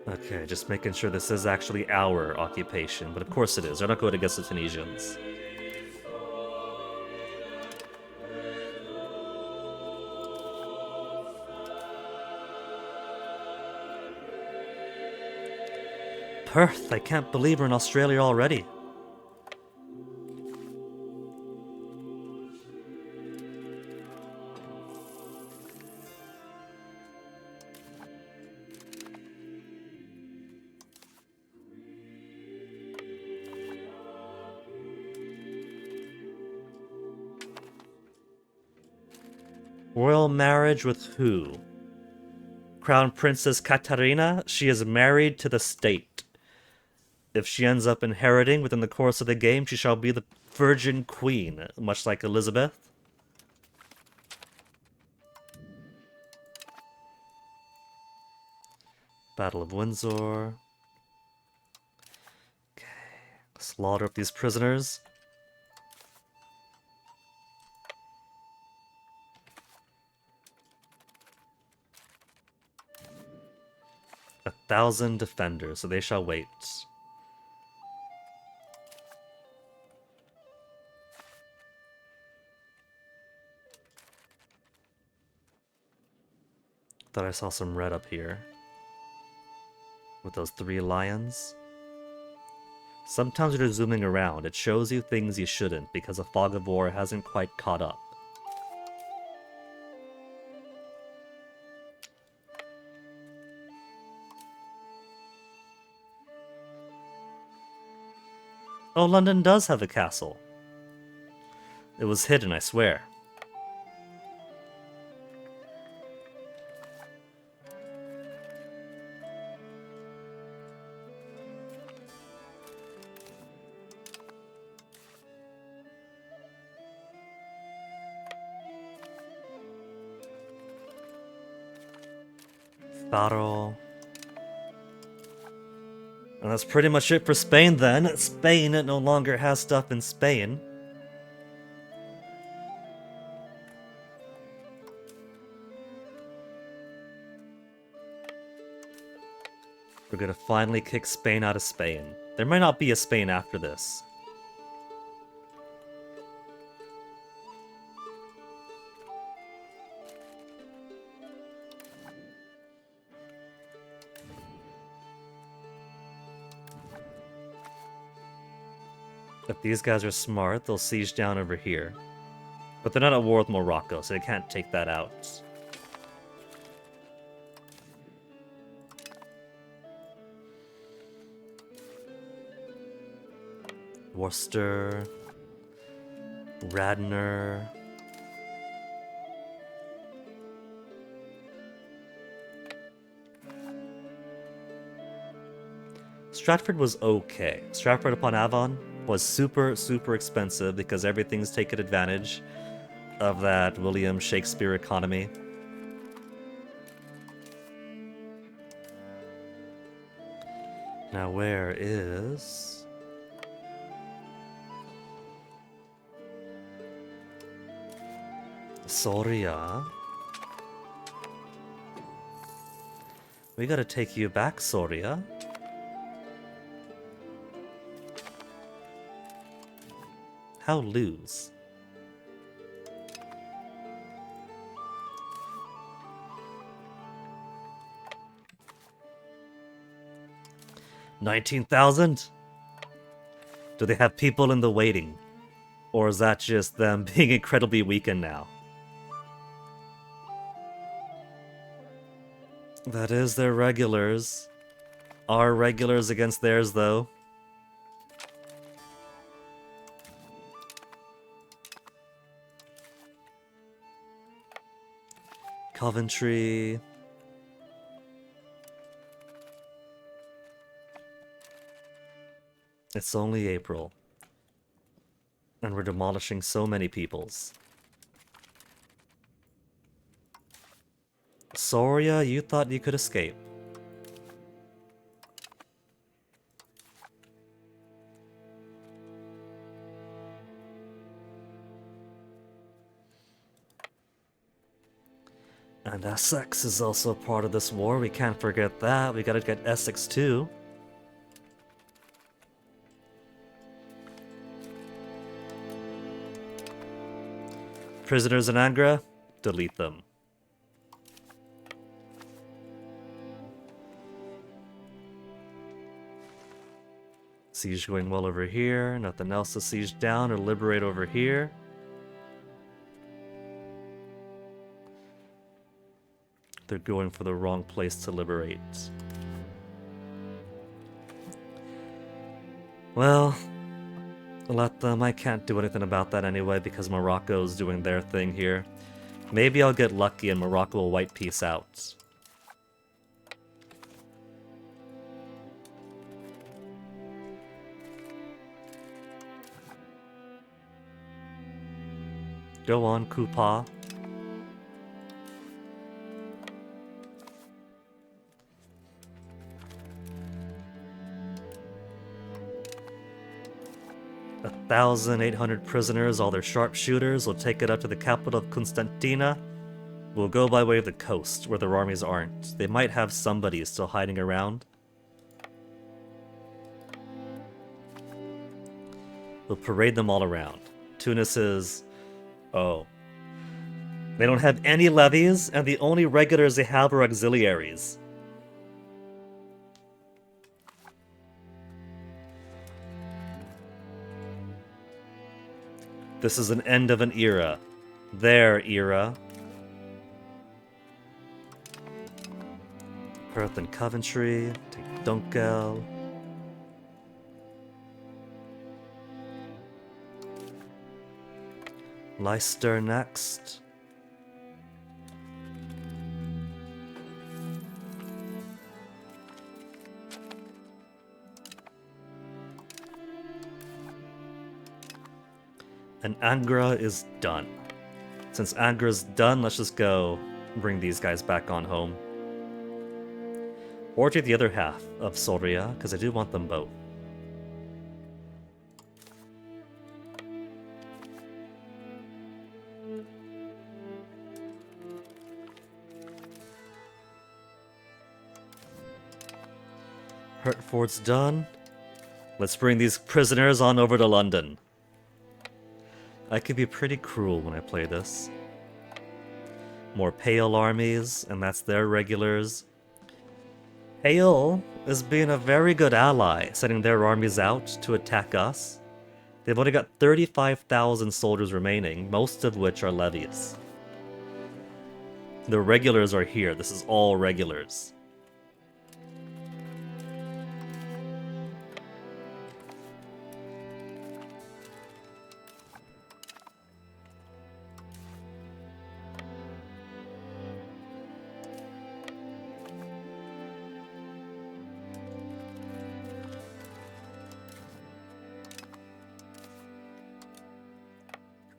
Okay, just making sure this is actually our occupation, but of course it is. They're not going against the Tunisians. Perth, I can't believe we're in Australia already. Royal marriage with who? Crown Princess Katarina? She is married to the state. If she ends up inheriting within the course of the game, she shall be the Virgin Queen, much like Elizabeth. Battle of Windsor. Okay, slaughter up these prisoners. 1,000 defenders, so they shall wait. Thought I saw some red up here. With those 3 lions. Sometimes when you're zooming around, it shows you things you shouldn't because the fog of war hasn't quite caught up. Oh, London does have a castle. It was hidden, I swear. Faro. And that's pretty much it for Spain then. Spain no longer has stuff in Spain. We're gonna finally kick Spain out of Spain. There might not be a Spain after this. If these guys are smart, they'll siege down over here. But they're not at war with Morocco, so they can't take that out. Worcester. Radnor. Stratford was okay. Stratford upon Avon was super, super expensive because everything's taken advantage of that William Shakespeare economy. Now where is... Soria? We gotta take you back, Soria. How lose? $19,000? Do they have people in the waiting? Or is that just them being incredibly weakened now? That is their regulars. Our regulars against theirs, though. Coventry. It's only April. And we're demolishing so many peoples. Soria, you thought you could escape. And Essex is also part of this war, we can't forget that. We gotta get Essex too. Prisoners in Angra? Delete them. Siege going well over here. Nothing else to siege down or liberate over here. They're going for the wrong place to liberate. Well, let them. I can't do anything about that anyway because Morocco's doing their thing here. Maybe I'll get lucky and Morocco will wipe peace out. Go on, Kupa. A 1,800 prisoners, all their sharpshooters, will take it up to the capital of Constantina. We'll go by way of the coast, where their armies aren't. They might have somebody still hiding around. We'll parade them all around. Tunis is... oh. They don't have any levies, and the only regulars they have are auxiliaries. This is an end of an era. Their era. Perth and Coventry. Take Dunkel. Leicester next. And Angra is done. Since Angra's done, let's just go bring these guys back on home. Or take the other half of Soria, because I do want them both. Hertford's done. Let's bring these prisoners on over to London. I could be pretty cruel when I play this. More Pale armies, and that's their regulars. Pale is being a very good ally, sending their armies out to attack us. They've only got 35,000 soldiers remaining, most of which are levies. The regulars are here. This is all regulars.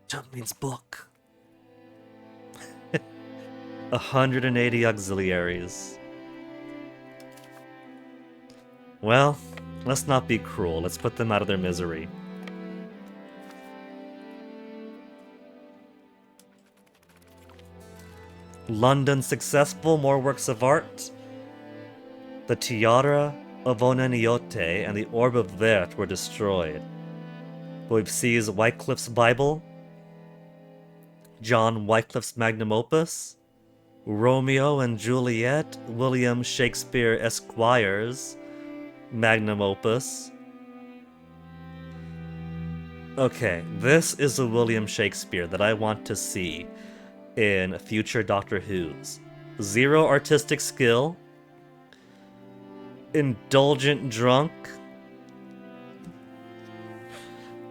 Jump means book. 180 auxiliaries. Well, let's not be cruel. Let's put them out of their misery. London successful, more works of art. The Tiara of Oneniote and the Orb of Vert were destroyed. We've seized Wycliffe's Bible, John Wycliffe's magnum opus, Romeo and Juliet, William Shakespeare Esquire's magnum opus. Okay, this is a William Shakespeare that I want to see in future Doctor Who's. Zero artistic skill, indulgent drunk,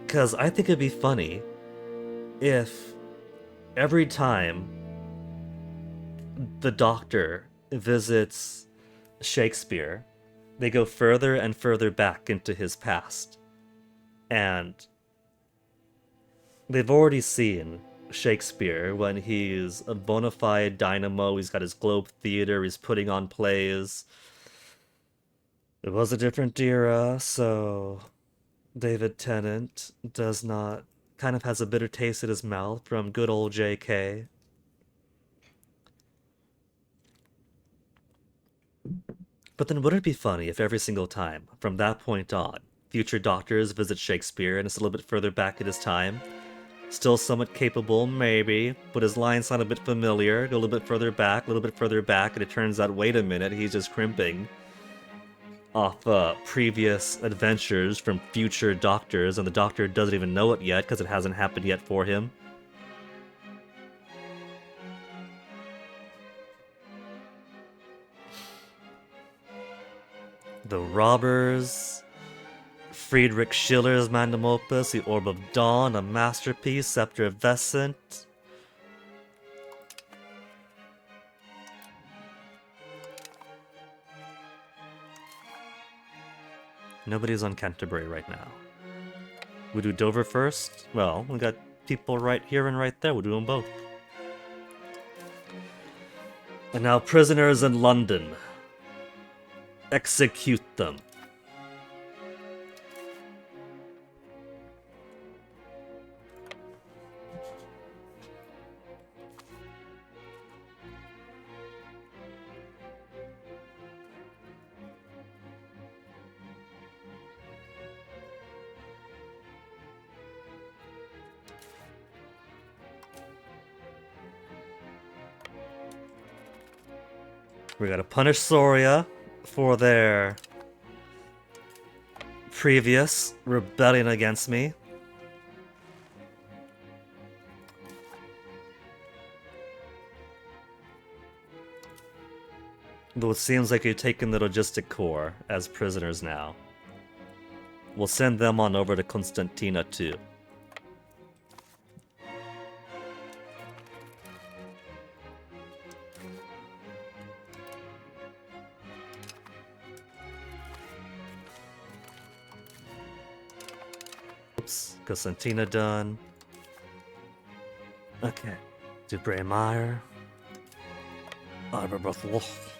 because I think it'd be funny if every time the Doctor visits Shakespeare, they go further and further back into his past. And they've already seen Shakespeare when he's a bona fide dynamo, he's got his Globe Theatre, he's putting on plays. It was a different era, so David Tennant kind of has a bitter taste in his mouth from good old JK. But then wouldn't it be funny if every single time, from that point on, future Doctors visit Shakespeare and it's a little bit further back in his time? Still somewhat capable, maybe, but his lines sound a bit familiar, go a little bit further back, and it turns out, wait a minute, he's just crimping off previous adventures from future Doctors, and the Doctor doesn't even know it yet because it hasn't happened yet for him. The Robbers, Friedrich Schiller's magnum opus, The Orb of Dawn, a masterpiece, Scepter of Vescent. Nobody's on Canterbury right now. We do Dover first? Well, we got people right here and right there. We'll do them both. And now prisoners in London. Execute them. We gotta punish Soria for their previous rebellion against me. Though it seems like you're taking the logistic core as prisoners now. We'll send them on over to Constantina too. Oops, Constantina done. Okay. Dubre Meyer. Wolf.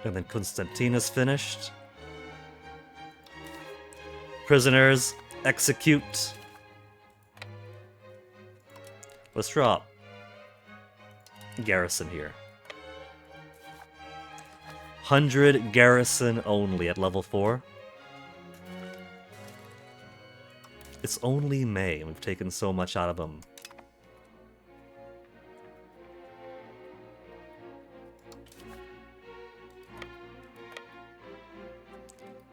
And then Constantina's finished. Prisoners, execute. Let's drop garrison here. 100 garrison only at level 4. It's only May, and we've taken so much out of them.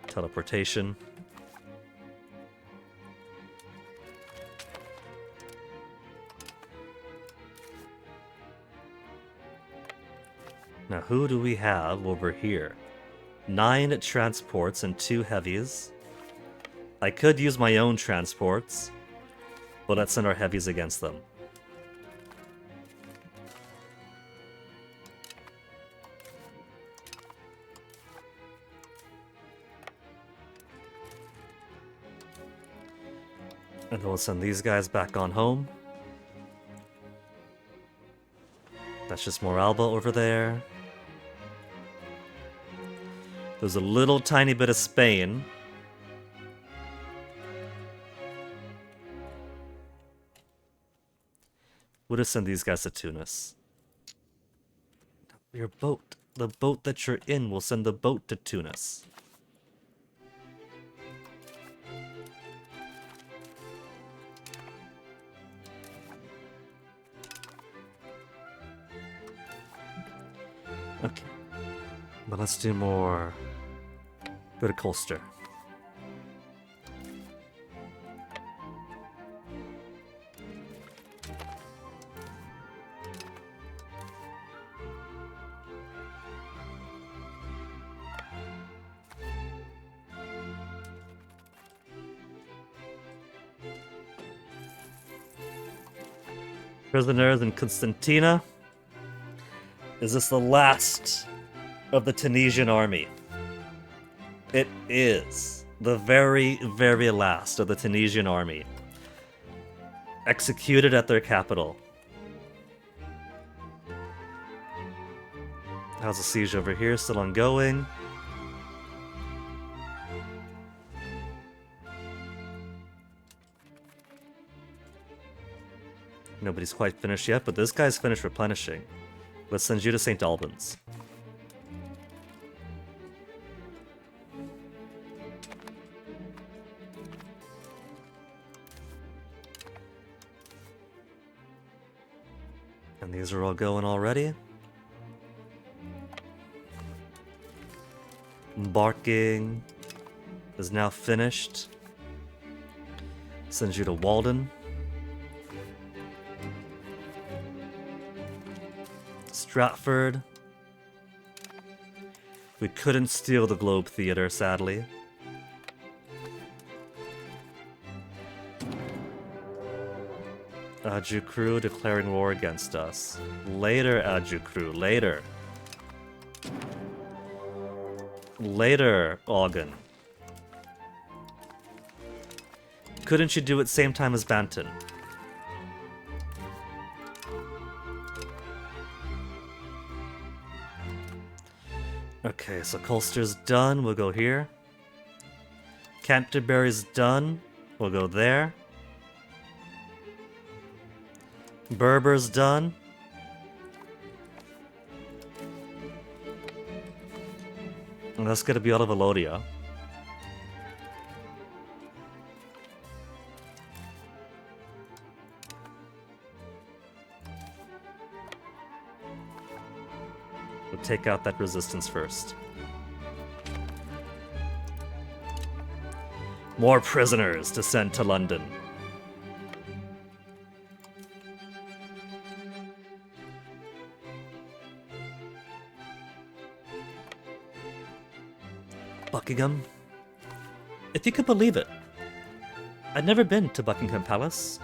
Teleportation. Now who do we have over here? 9 transports and 2 heavies. I could use my own transports, but let's send our heavies against them. And then we'll send these guys back on home. That's just Moralba over there. There's a little tiny bit of Spain. We'll just send these guys to Tunis. Your boat. The boat that you're in, we'll send the boat to Tunis. Okay. But let's do more. Go to Colster. Prisoners in Constantina. Is this the last of the Tunisian army? It is the very, very last of the Tunisian army. Executed at their capital. How's the siege over here? Still ongoing. Nobody's quite finished yet, but this guy's finished replenishing. Let's send you to St. Albans. And these are all going already. Embarking is now finished. Sends you to Walden. Stratford. We couldn't steal the Globe Theatre, sadly. Adjukru declaring war against us. Later, Adjukru, later. Later, Ogden. Couldn't you do it same time as Banton? Okay, so Colster's done, we'll go here. Canterbury's done, we'll go there. Berber's done. And that's gonna be out of Elodia. take out that resistance first. More prisoners to send to London. Buckingham? If you could believe it, I'd never been to Buckingham Palace.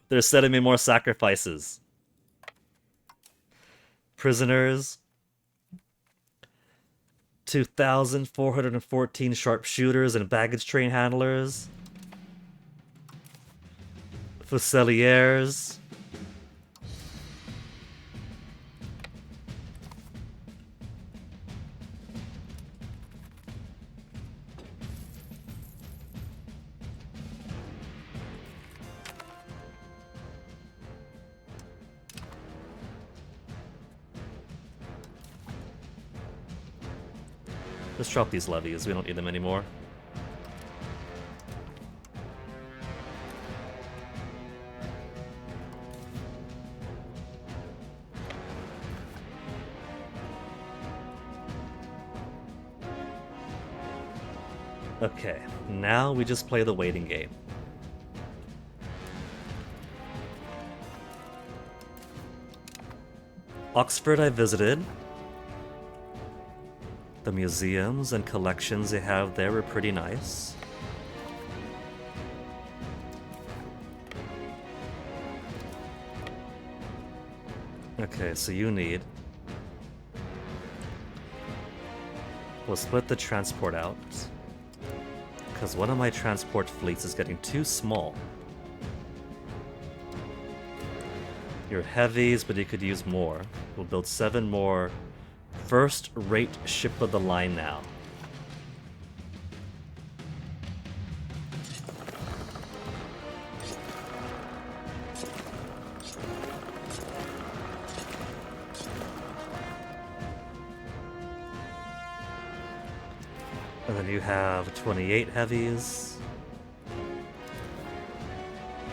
They're sending me more sacrifices. Prisoners. 2,414 sharpshooters and baggage train handlers. Fusiliers. Let's drop these levies, we don't need them anymore. Okay, now we just play the waiting game. Oxford I visited. The museums and collections they have there were pretty nice. Okay, so you need... We'll split the transport out. Because one of my transport fleets is getting too small. Your heavies, but you could use more. We'll build 7 more first-rate ship of the line now. And then you have 28 heavies.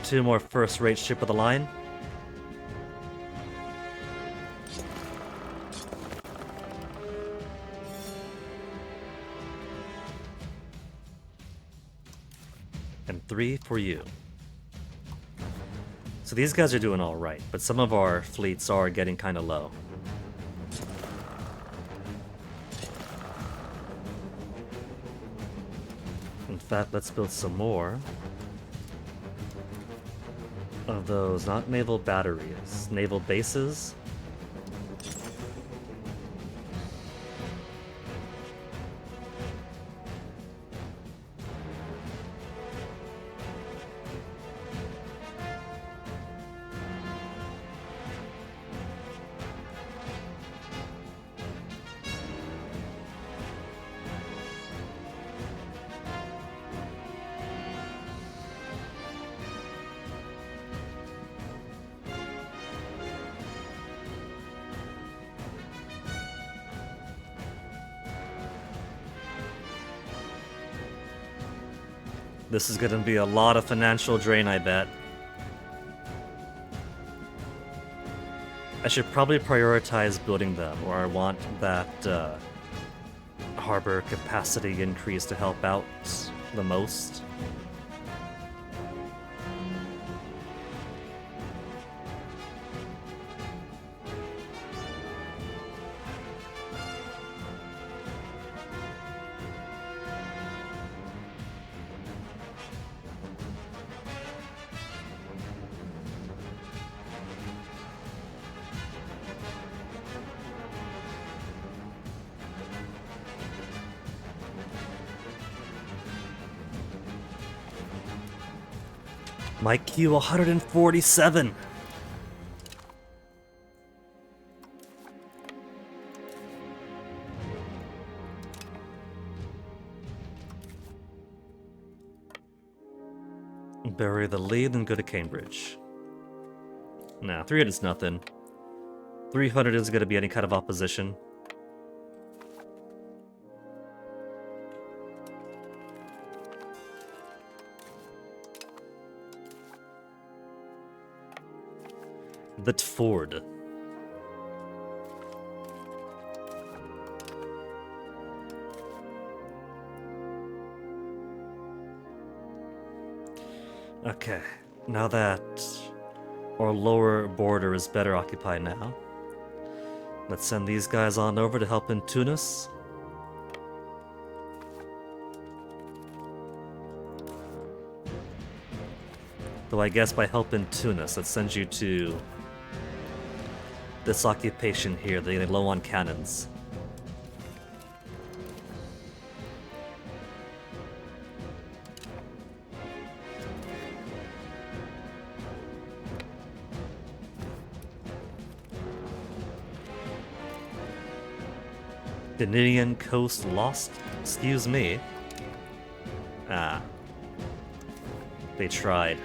2 more first-rate ship of the line. And 3 for you. So these guys are doing alright, but some of our fleets are getting kind of low. In fact, let's build some more of those, not naval batteries, naval bases. This is gonna be a lot of financial drain, I bet. I should probably prioritize building them, or I want that harbor capacity increase to help out the most. My Q 147. Bury the lead and go to Cambridge. Nah, 300 is nothing. 300 is going to be any kind of opposition. The Tford. Okay, now that our lower border is better occupied now, let's send these guys on over to help in Tunis. Though I guess by help in Tunis, that sends you to this occupation here. They're getting low on cannons. Canadian coast lost? Excuse me. Ah. They tried.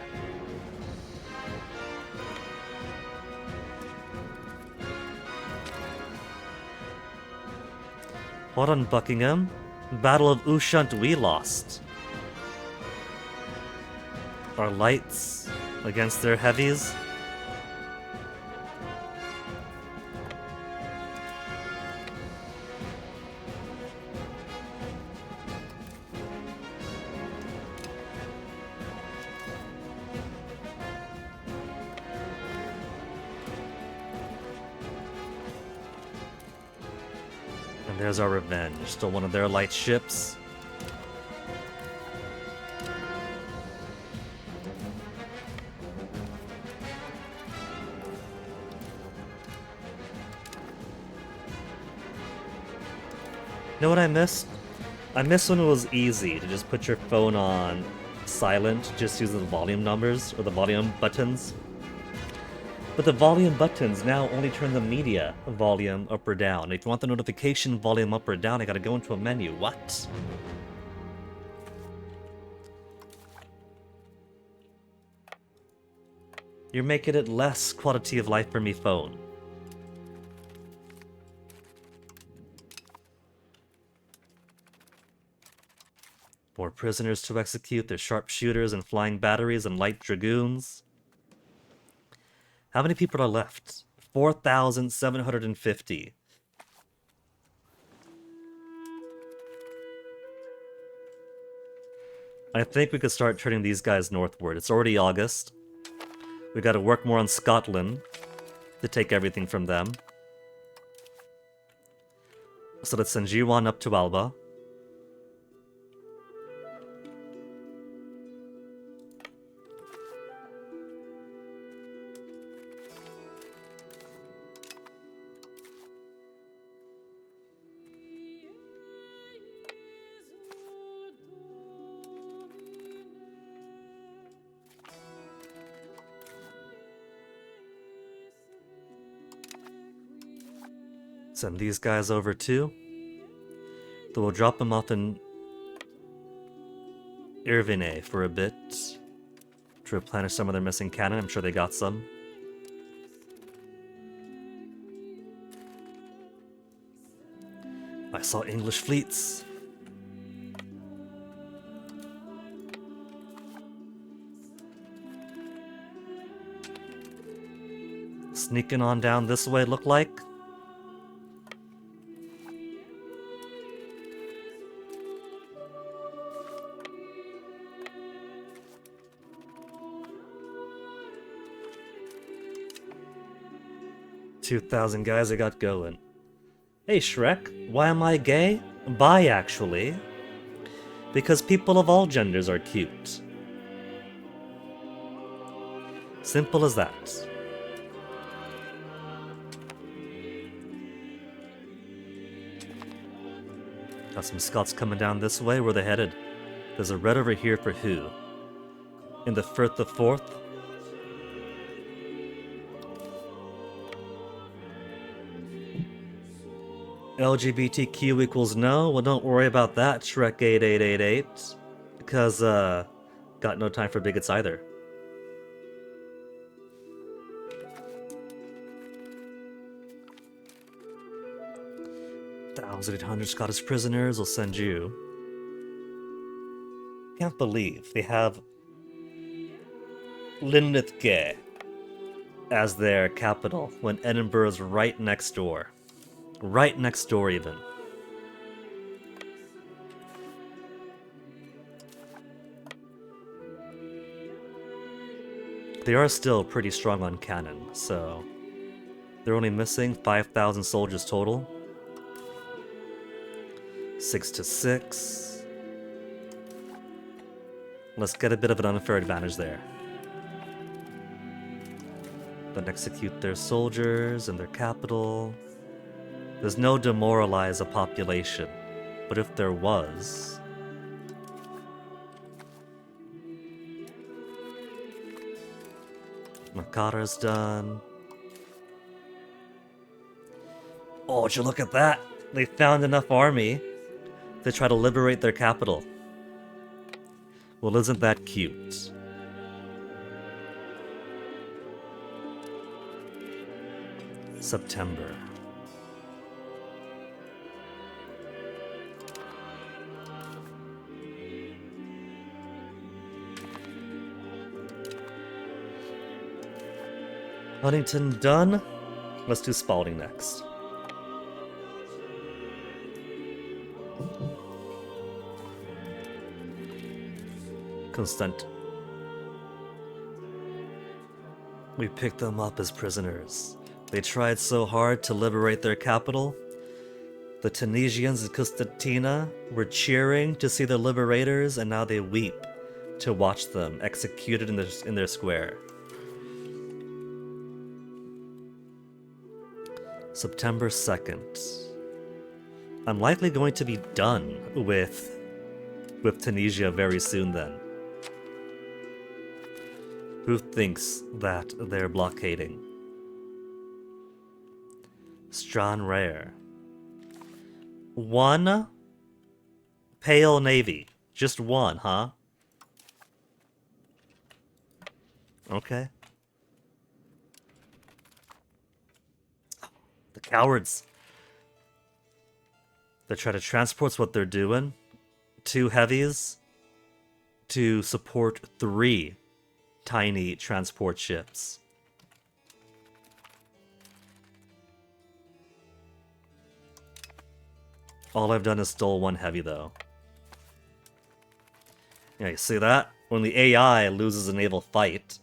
What on Buckingham? Battle of Ushant we lost. Our lights against their heavies? There's our revenge. Still one of their light ships. You know what I missed? I miss when it was easy to just put your phone on silent, just using the volume numbers or the volume buttons. But the volume buttons now only turn the media volume up or down. If you want the notification volume up or down, I gotta go into a menu. What? You're making it less quality of life for me phone. More prisoners to execute. There's sharpshooters and flying batteries and light dragoons. How many people are left? 4,750. I think we could start turning these guys northward. It's already August. We gotta work more on Scotland to take everything from them. So let's send Jiwan up to Alba. Send these guys over too. Then we'll drop them off in Irvine for a bit to replenish some of their missing cannon. I'm sure they got some. I saw English fleets. Sneaking on down this way, look like. $2,000 guys I got going. Hey Shrek, why am I gay? Bi, actually. Because people of all genders are cute. Simple as that. Got some Scots coming down this way. Where they headed? There's a red over here for who? In the Firth of Forth? LGBTQ equals no? Well, don't worry about that, Shrek8888. Because, got no time for bigots either. $1,800 Scottish prisoners will send you. Can't believe they have Linlithgay as their capital when Edinburgh is right next door. Right next door, even. They are still pretty strong on cannon, so they're only missing 5,000 soldiers total. 6 to 6. Let's get a bit of an unfair advantage there. Then execute their soldiers in their capital. There's no demoralize a population, but if there was... Makata's done. Oh, would you look at that? They found enough army to try to liberate their capital. Well, isn't that cute? September. Huntington done. Let's do Spalding next. Constant. We picked them up as prisoners. They tried so hard to liberate their capital. The Tunisians in Constantina were cheering to see their liberators, and now they weep to watch them executed in their square. September 2nd. I'm likely going to be done with Tunisia very soon then. Who thinks that they're blockading? Stranraer. One pale navy. Just one, huh? Okay. The cowards. They try to transport's what they're doing. 2 heavies to support 3 tiny transport ships. All I've done is stole 1 heavy, though. Yeah, you see that? When the AI loses a naval fight,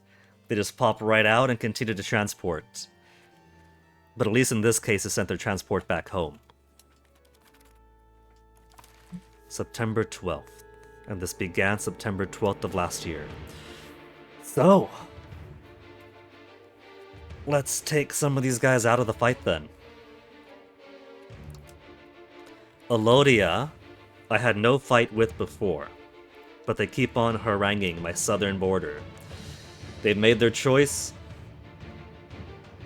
they just pop right out and continue to transport. But at least in this case, it sent their transport back home. September 12th. And this began September 12th of last year. So, let's take some of these guys out of the fight then. Alodia, I had no fight with before, but they keep on haranguing my southern border. They've made their choice.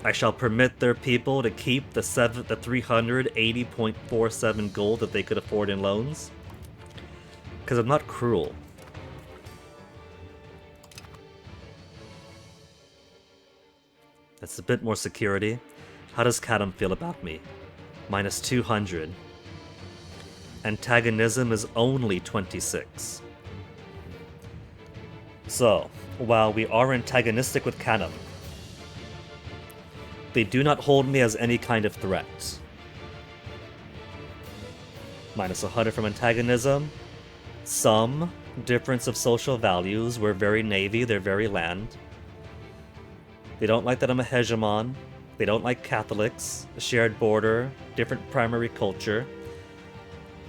I shall permit their people to keep the 380.47 gold that they could afford in loans. Because I'm not cruel. That's a bit more security. How does Kadam feel about me? Minus 200. Antagonism is only 26. So, while we are antagonistic with Kadam, they do not hold me as any kind of threat. Minus 100 from antagonism. Some difference of social values. We're very navy, they're very land. They don't like that I'm a hegemon. They don't like Catholics, a shared border, different primary culture.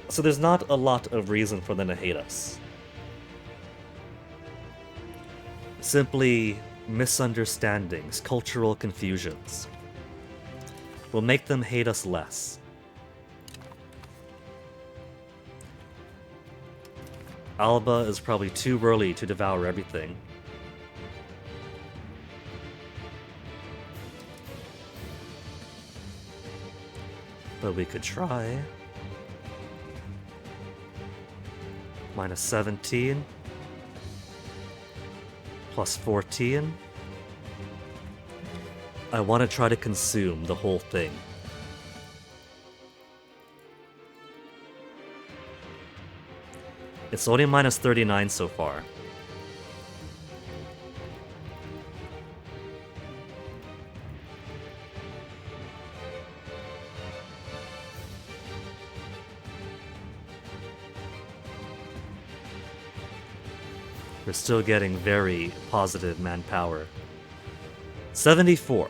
So there's not a lot of reason for them to hate us. Simply misunderstandings, cultural confusions will make them hate us less. Alba is probably too early to devour everything. But we could try. Minus 17. Plus 14. I want to try to consume the whole thing. It's only minus 39 so far. We're still getting very positive manpower. 74.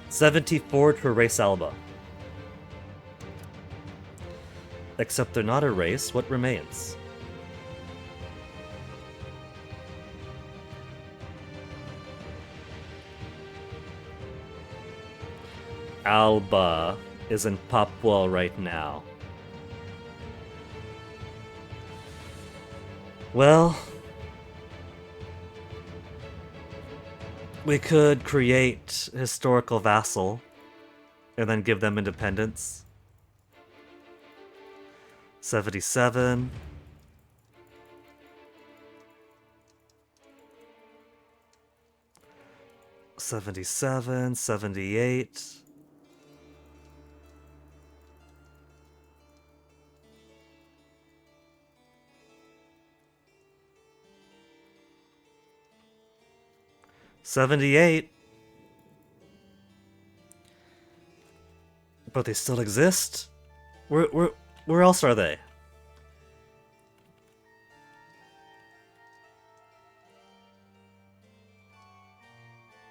74 to erase Alba. Except they're not a race, what remains? Alba is in Papua right now. Well, we could create historical vassal and then give them independence. 77. '77, 78. '78. But they still exist? Where else are they?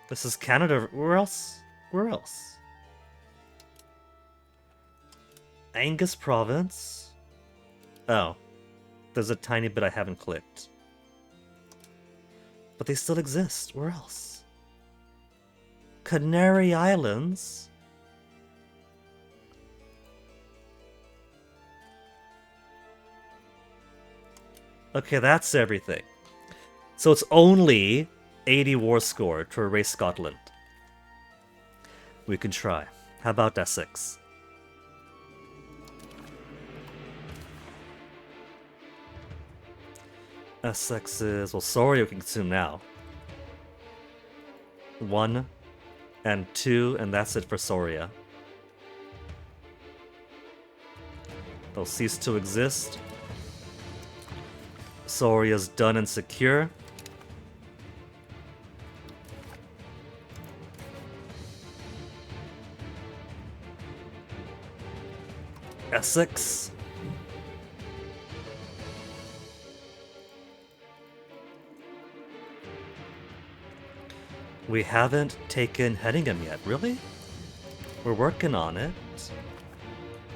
This is Canada. Where else? Where else? Angus Province? Oh. There's a tiny bit I haven't clicked. But they still exist. Where else? Canary Islands? Okay, that's everything. So it's only 80 war score to erase Scotland. We can try. How about Essex? Essex is... well, sorry, we can consume now. 1 and 2, and that's it for Soria. They'll cease to exist. Soria's done and secure. Essex. We haven't taken Hedingham yet, really? We're working on it.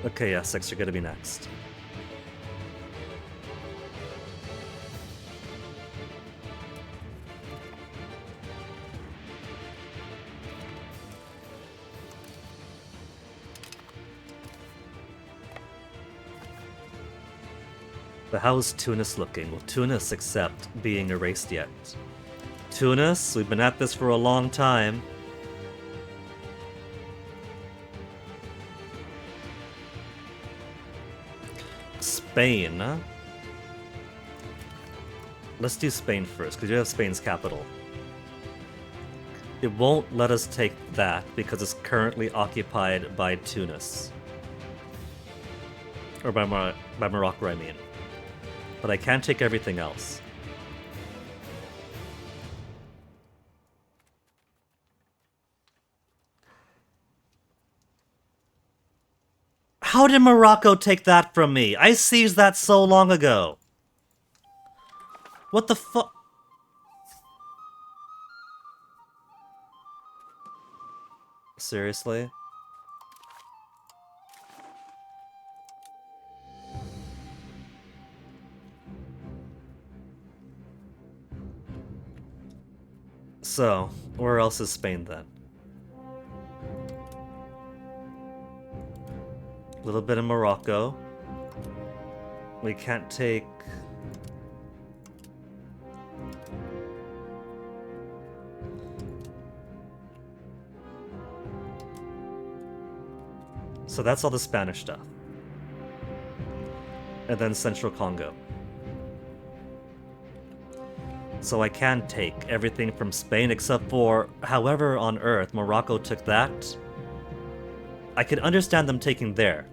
Okay, Essex, you're gonna be next. But how is Tunis looking? Will Tunis accept being erased yet? Tunis, we've been at this for a long time. Spain. Let's do Spain first, because you have Spain's capital. It won't let us take that, because it's currently occupied by Tunis. Or by Morocco, I mean. But I can take everything else. How did Morocco take that from me? I seized that so long ago. What the fuck? Seriously? So, where else is Spain then? A little bit of Morocco. We can't take... So that's all the Spanish stuff. And then Central Congo. So I can take everything from Spain except for however on earth Morocco took that. I could understand them taking there.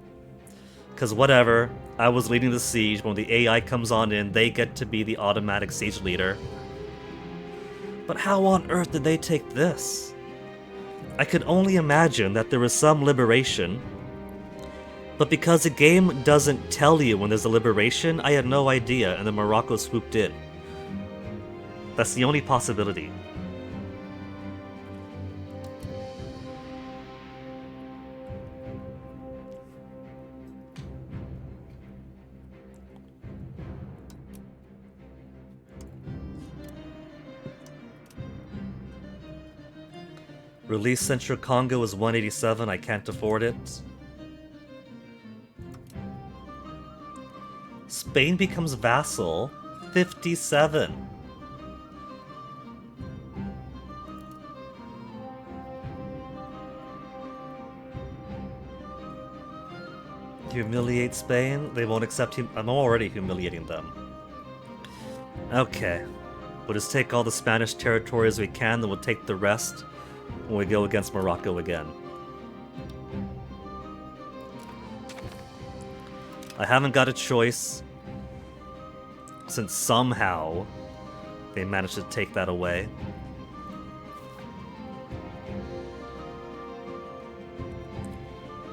Because whatever, I was leading the siege. When the AI comes on in, they get to be the automatic siege leader. But how on earth did they take this? I could only imagine that there was some liberation. But because the game doesn't tell you when there's a liberation, I had no idea, and then Morocco swooped in. That's the only possibility. Release Central Congo is 187, I can't afford it. Spain becomes vassal, 57. Humiliate Spain? They won't accept him. I'm already humiliating them. Okay. We'll just take all the Spanish territories we can, then we'll take the rest when we go against Morocco again. I haven't got a choice, since somehow they managed to take that away.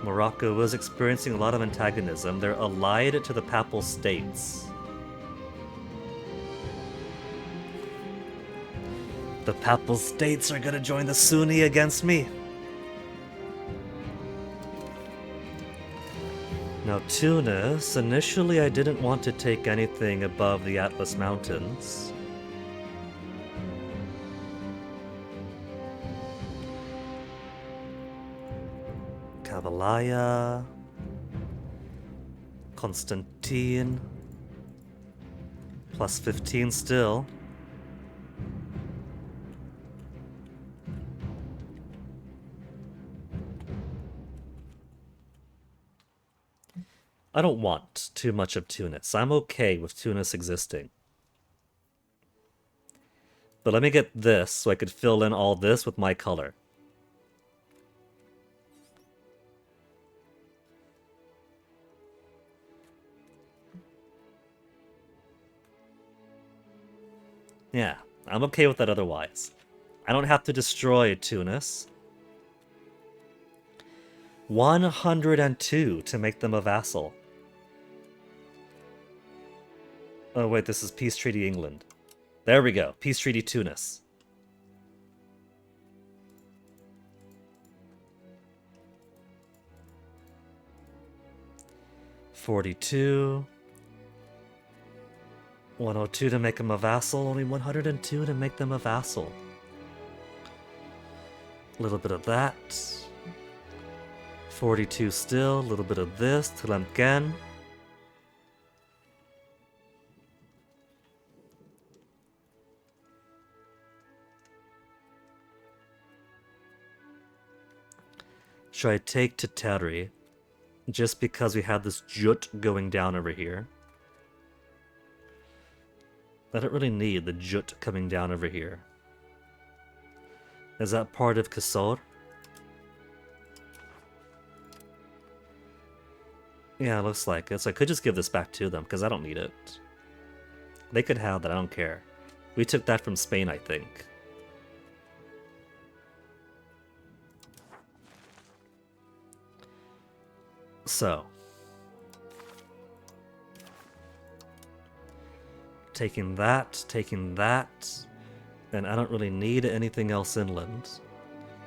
Morocco was experiencing a lot of antagonism. They're allied to the Papal States. The Papal States are gonna join the Sunni against me. Now Tunis, initially I didn't want to take anything above the Atlas Mountains. Kavalaya, Constantine, plus 15 still. I don't want too much of Tunis. I'm okay with Tunis existing. But let me get this so I could fill in all this with my color. Yeah, I'm okay with that otherwise. I don't have to destroy Tunis. 102 to make them a vassal. Oh wait, this is Peace Treaty England. There we go, Peace Treaty Tunis. $42. 102 to make them a vassal, only 102 to make them a vassal. A little bit of that. 42 still, a little bit of this, Tlemcen. Should I take Tatari? Just because we have this jut going down over here. I don't really need the jut coming down over here. Is that part of Kasor? Yeah, it looks like it. So I could just give this back to them, because I don't need it. They could have that, I don't care. We took that from Spain, I think. So. Taking that, and I don't really need anything else inland.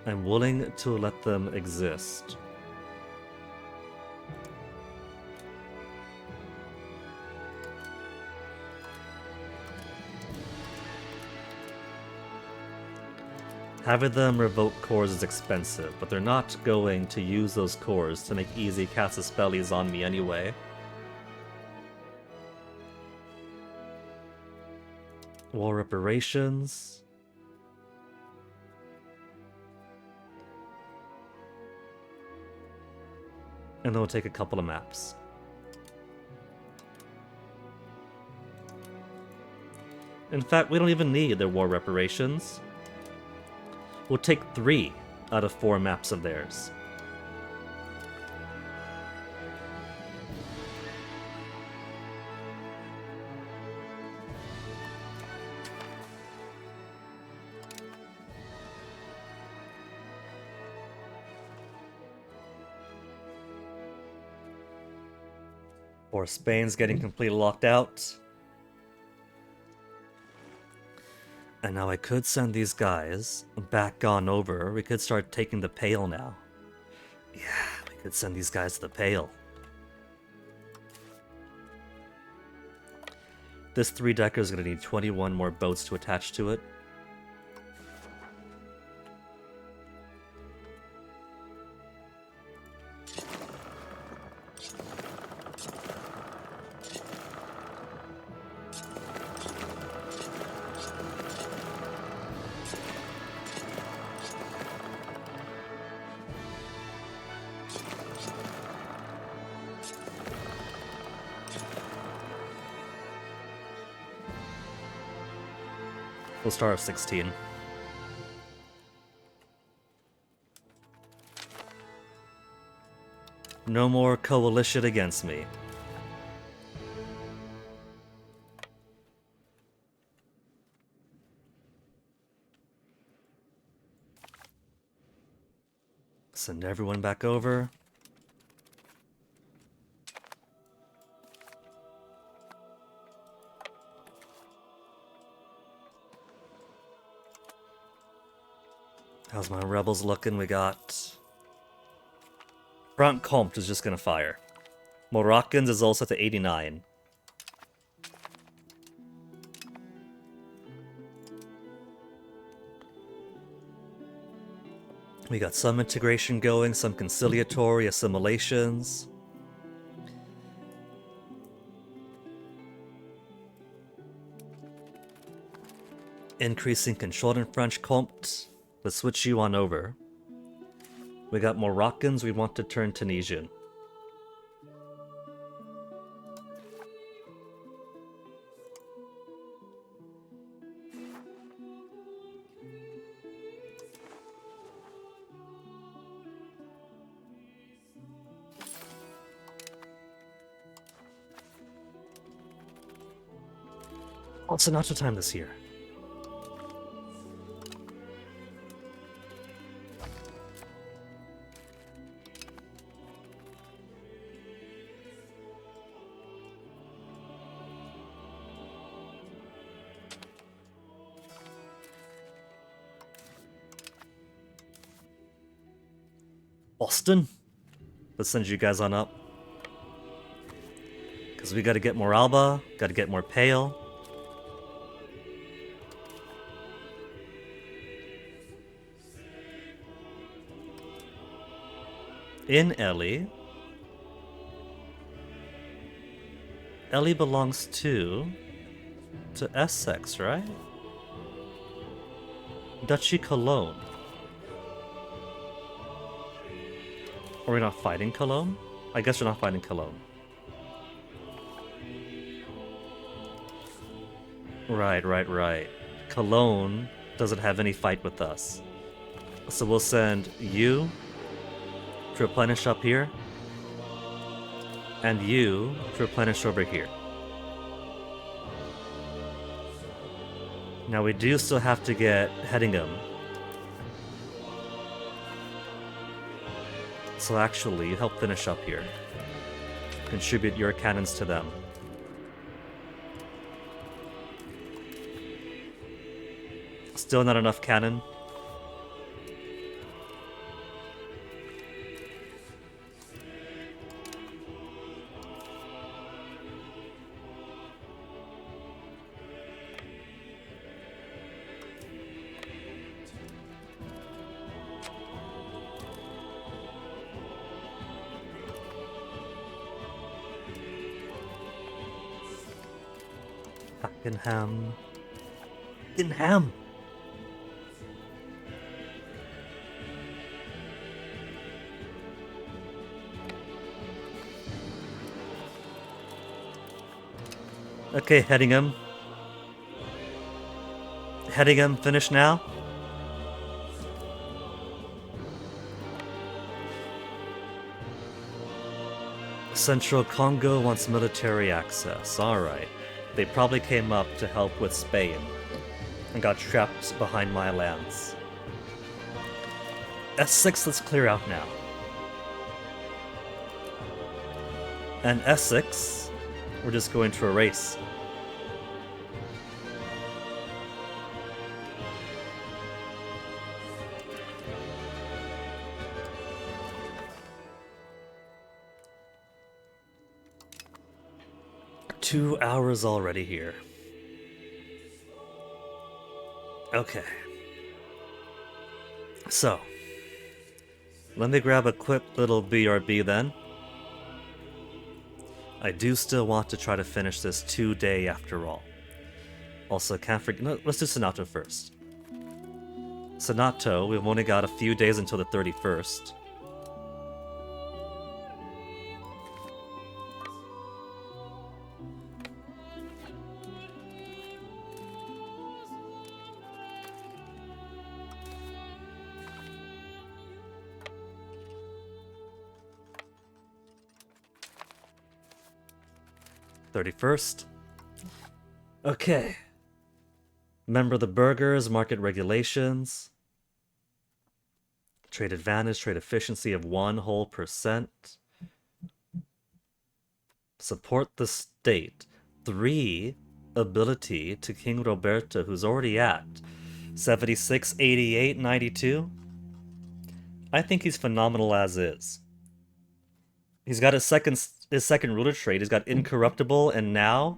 I'm willing to let them exist. Having them revoke cores is expensive, but they're not going to use those cores to make easy casus bellis on me anyway. War reparations. And then we'll take a couple of maps. In fact, we don't even need their war reparations. We'll take 3 out of 4 maps of theirs. Or Spain's getting completely locked out. And now I could send these guys back on over. We could start taking the Pale now. Yeah, we could send these guys to the Pale. This 3-decker is going to need 21 more boats to attach to it. We'll start with 16. No more coalition against me. Send everyone back over. How's my rebels looking? We got... Franc Comte is just gonna fire. Moroccans is also to 89. We got some integration going, some conciliatory assimilations. Increasing control in French Comte. Let's switch you on over. We got Moroccans, we want to turn Tunisian. Also not the time this year. Boston? Let's send you guys on up. Because we gotta get more Alba, gotta get more Pale. In Ellie. Ellie belongs to Essex, right? Duchy Cologne. Are we not fighting Cologne? I guess we're not fighting Cologne. Right. Cologne doesn't have any fight with us. So we'll send you to replenish up here. And you to replenish over here. Now we do still have to get Hedingham. So actually, you help finish up here. Contribute your cannons to them. Still not enough cannon. Buckingham. Okay, Hedingham. Hedingham, finish now. Central Congo wants military access. Alright. They probably came up to help with Spain and got trapped behind my lands. S6, let's clear out now. And Essex, we're just going to erase. 2 hours already here. Okay. So, let me grab a quick little BRB then. I do still want to try to finish this 2-day after all. Also, can't forget. No, let's do Sonato first. Sonato, we've only got a few days until the 31st. Okay. Remember the burgers, market regulations. Trade advantage, trade efficiency of 1%. Support the state. 3 ability to King Roberto, who's already at 76, 88, 92. I think he's phenomenal as is. He's got his second ruler trait. He's got incorruptible and now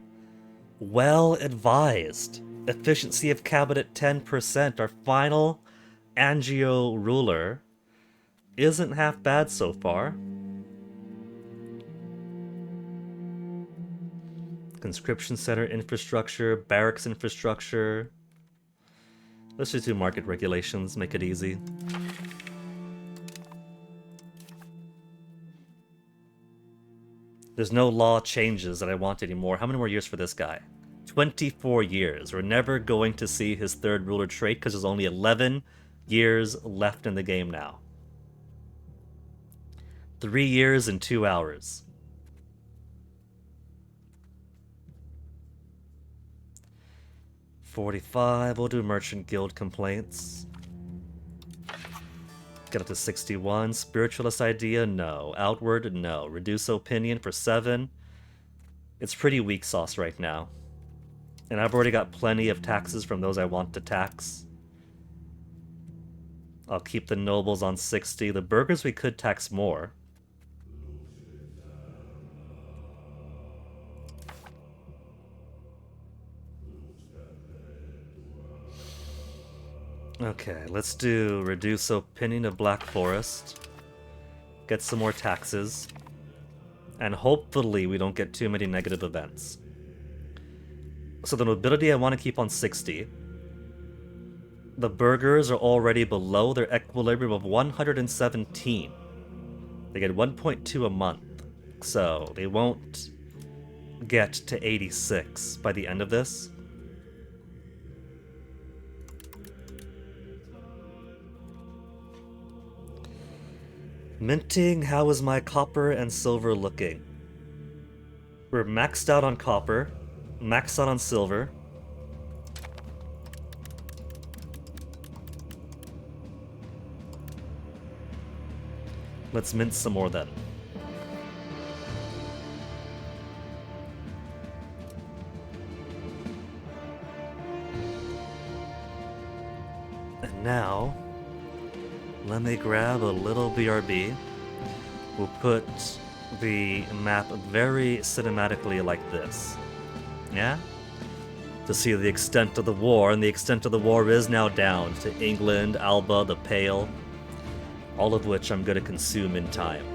well advised. Efficiency of cabinet 10%. Our final Angio ruler isn't half bad so far. Conscription center infrastructure, barracks infrastructure. Let's just do market regulations, make it easy. There's no law changes that I want anymore. How many more years for this guy? 24 years. We're never going to see his third ruler trait because there's only 11 years left in the game now. 3 years and 2 hours. $45. We'll do Merchant Guild complaints. Get up to 61. Spiritualist idea? No. Outward? No. Reduce opinion for 7. It's pretty weak sauce right now. And I've already got plenty of taxes from those I want to tax. I'll keep the nobles on 60. The burghers we could tax more. Okay, let's do reduce opinion of Black Forest. Get some more taxes. And hopefully we don't get too many negative events. So the nobility I want to keep on 60. The burghers are already below their equilibrium of 117. They get 1.2 a month. So they won't get to 86 by the end of this. Minting, how is my copper and silver looking? We're maxed out on copper, maxed out on silver. Let's mint some more then. And now, let me grab a little BRB. We'll put the map very cinematically like this. Yeah? To see the extent of the war, and the extent of the war is now down to England, Alba, the Pale, all of which I'm going to consume in time.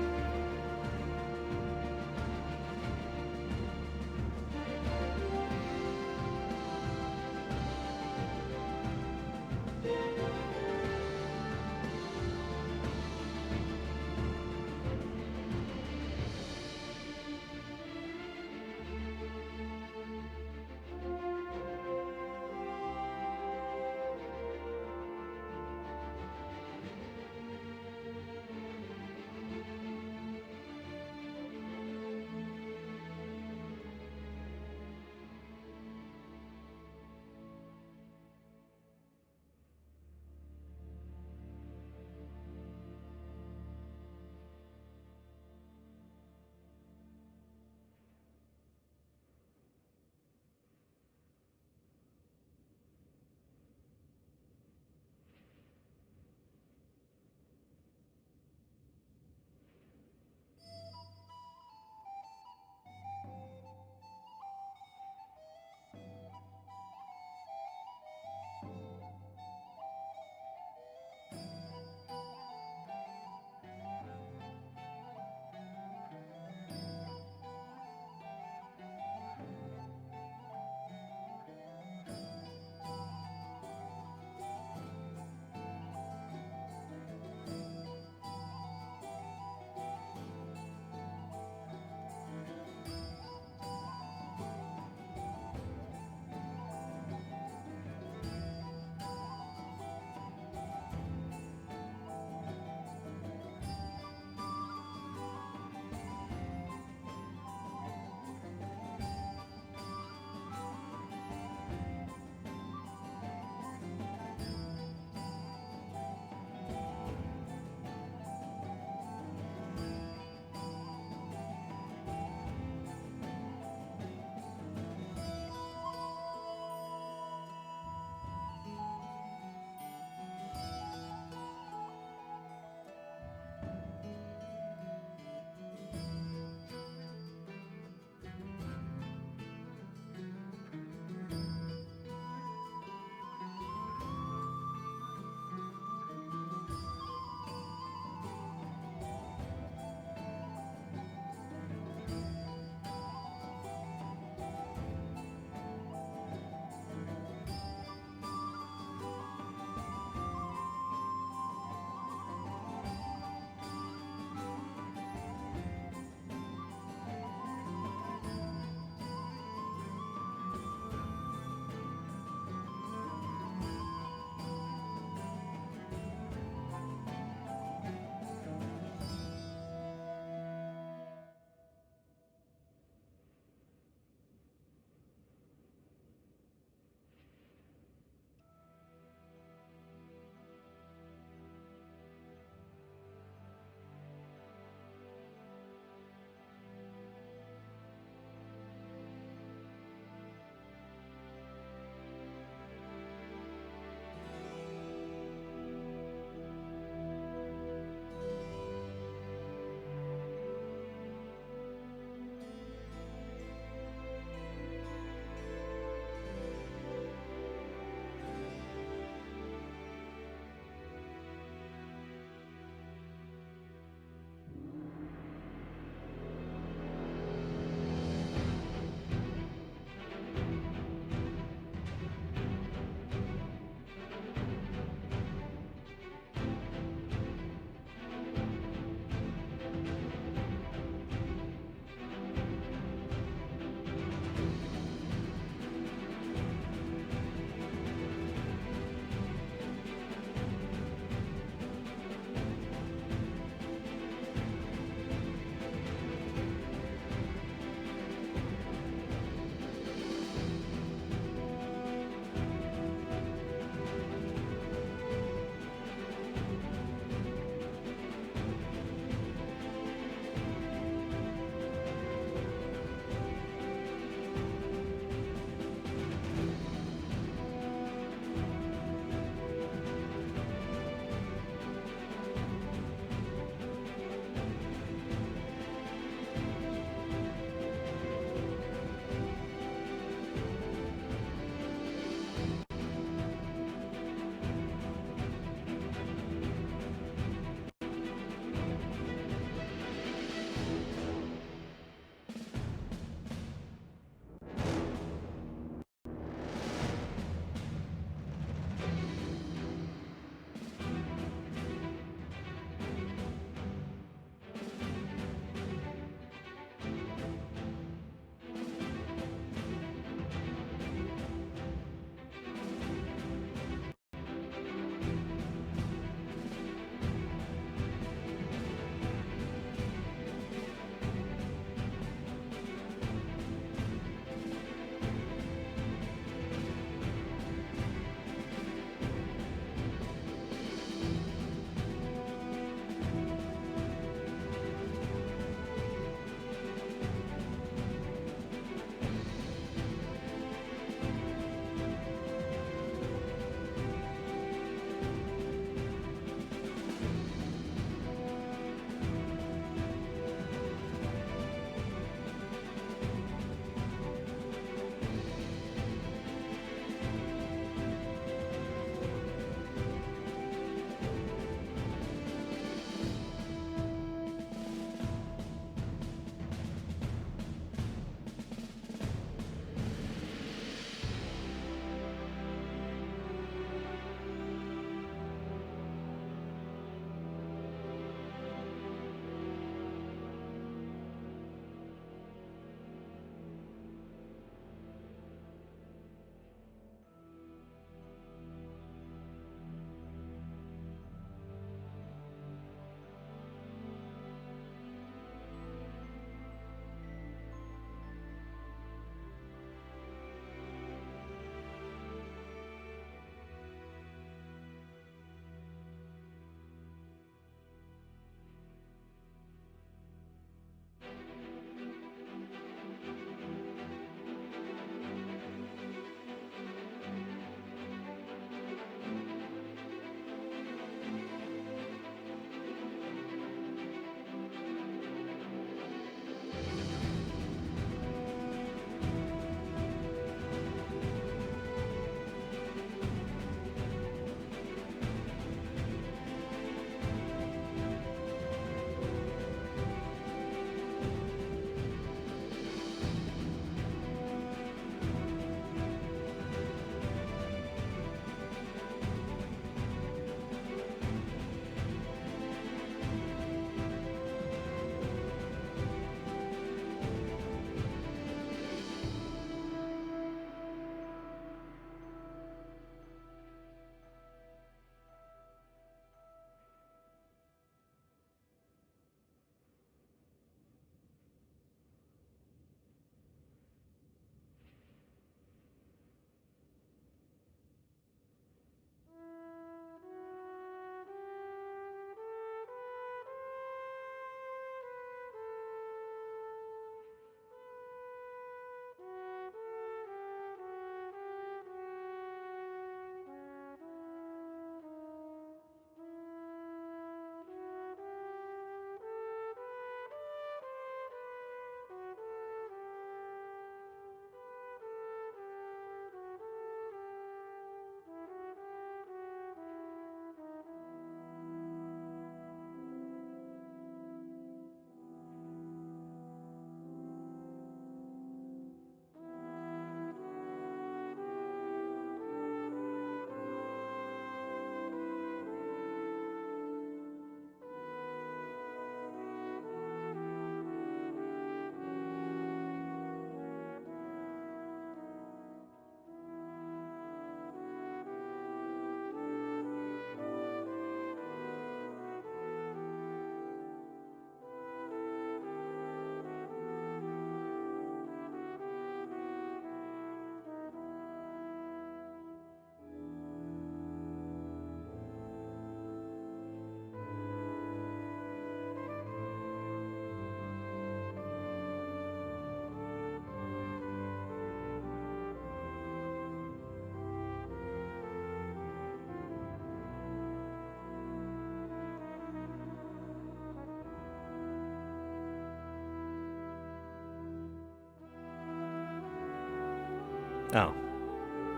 Oh.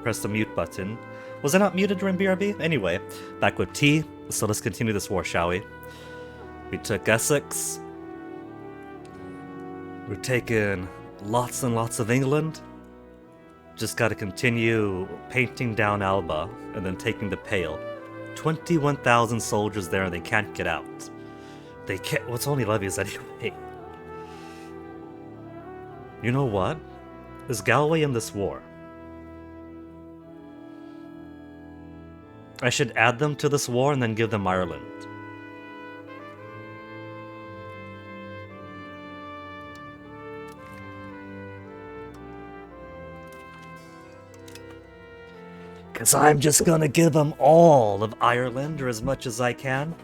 Press the mute button. Was I not muted during BRB? Anyway, back with T. So let's continue this war, shall we? We took Essex. We're taking lots and lots of England. Just gotta continue painting down Alba and then taking the Pale. 21,000 soldiers there and they can't get out. They can't. What's only levies anyway? You know what? Is Galway in this war? I should add them to this war and then give them Ireland. Because I'm just gonna give them all of Ireland, or as much as I can.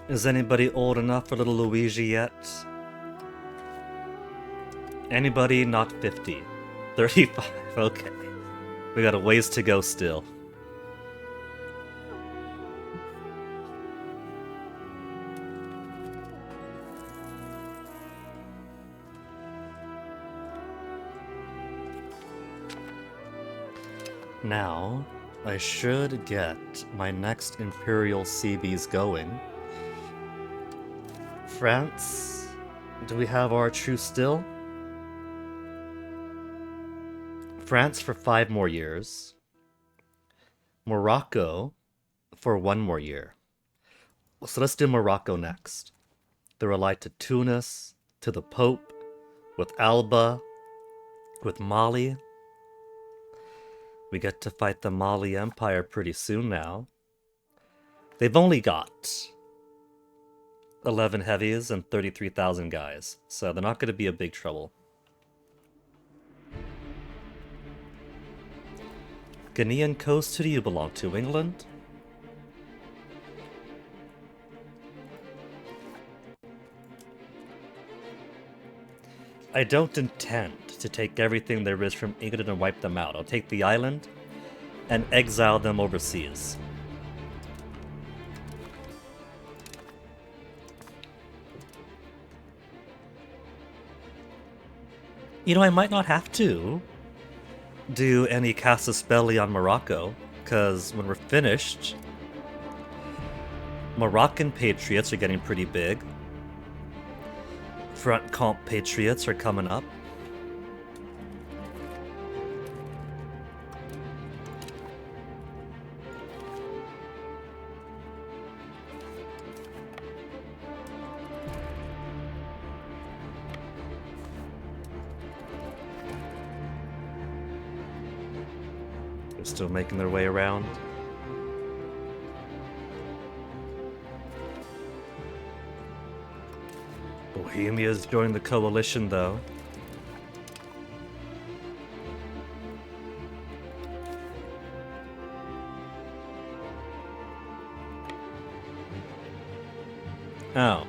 Is anybody old enough for little Luigi yet? Anybody not 50? 35, okay. We got a ways to go still. Now, I should get my next Imperial CBs going. France? Do we have our truce still? France for 5 more years. Morocco for 1 more year. So let's do Morocco next. They're allied to Tunis, to the Pope, with Alba, with Mali. We get to fight the Mali Empire pretty soon now. They've only got 11 heavies and 33,000 guys, so they're not going to be a big trouble. Ghanaian coast, who do you belong to? England? I don't intend to take everything there is from England and wipe them out. I'll take the island and exile them overseas. You know, I might not have to do any casus belli on Morocco, because when we're finished, Moroccan patriots are getting pretty big. Front comp patriots are coming up. They're still making their way around. Bohemia's joined the coalition, though. Oh,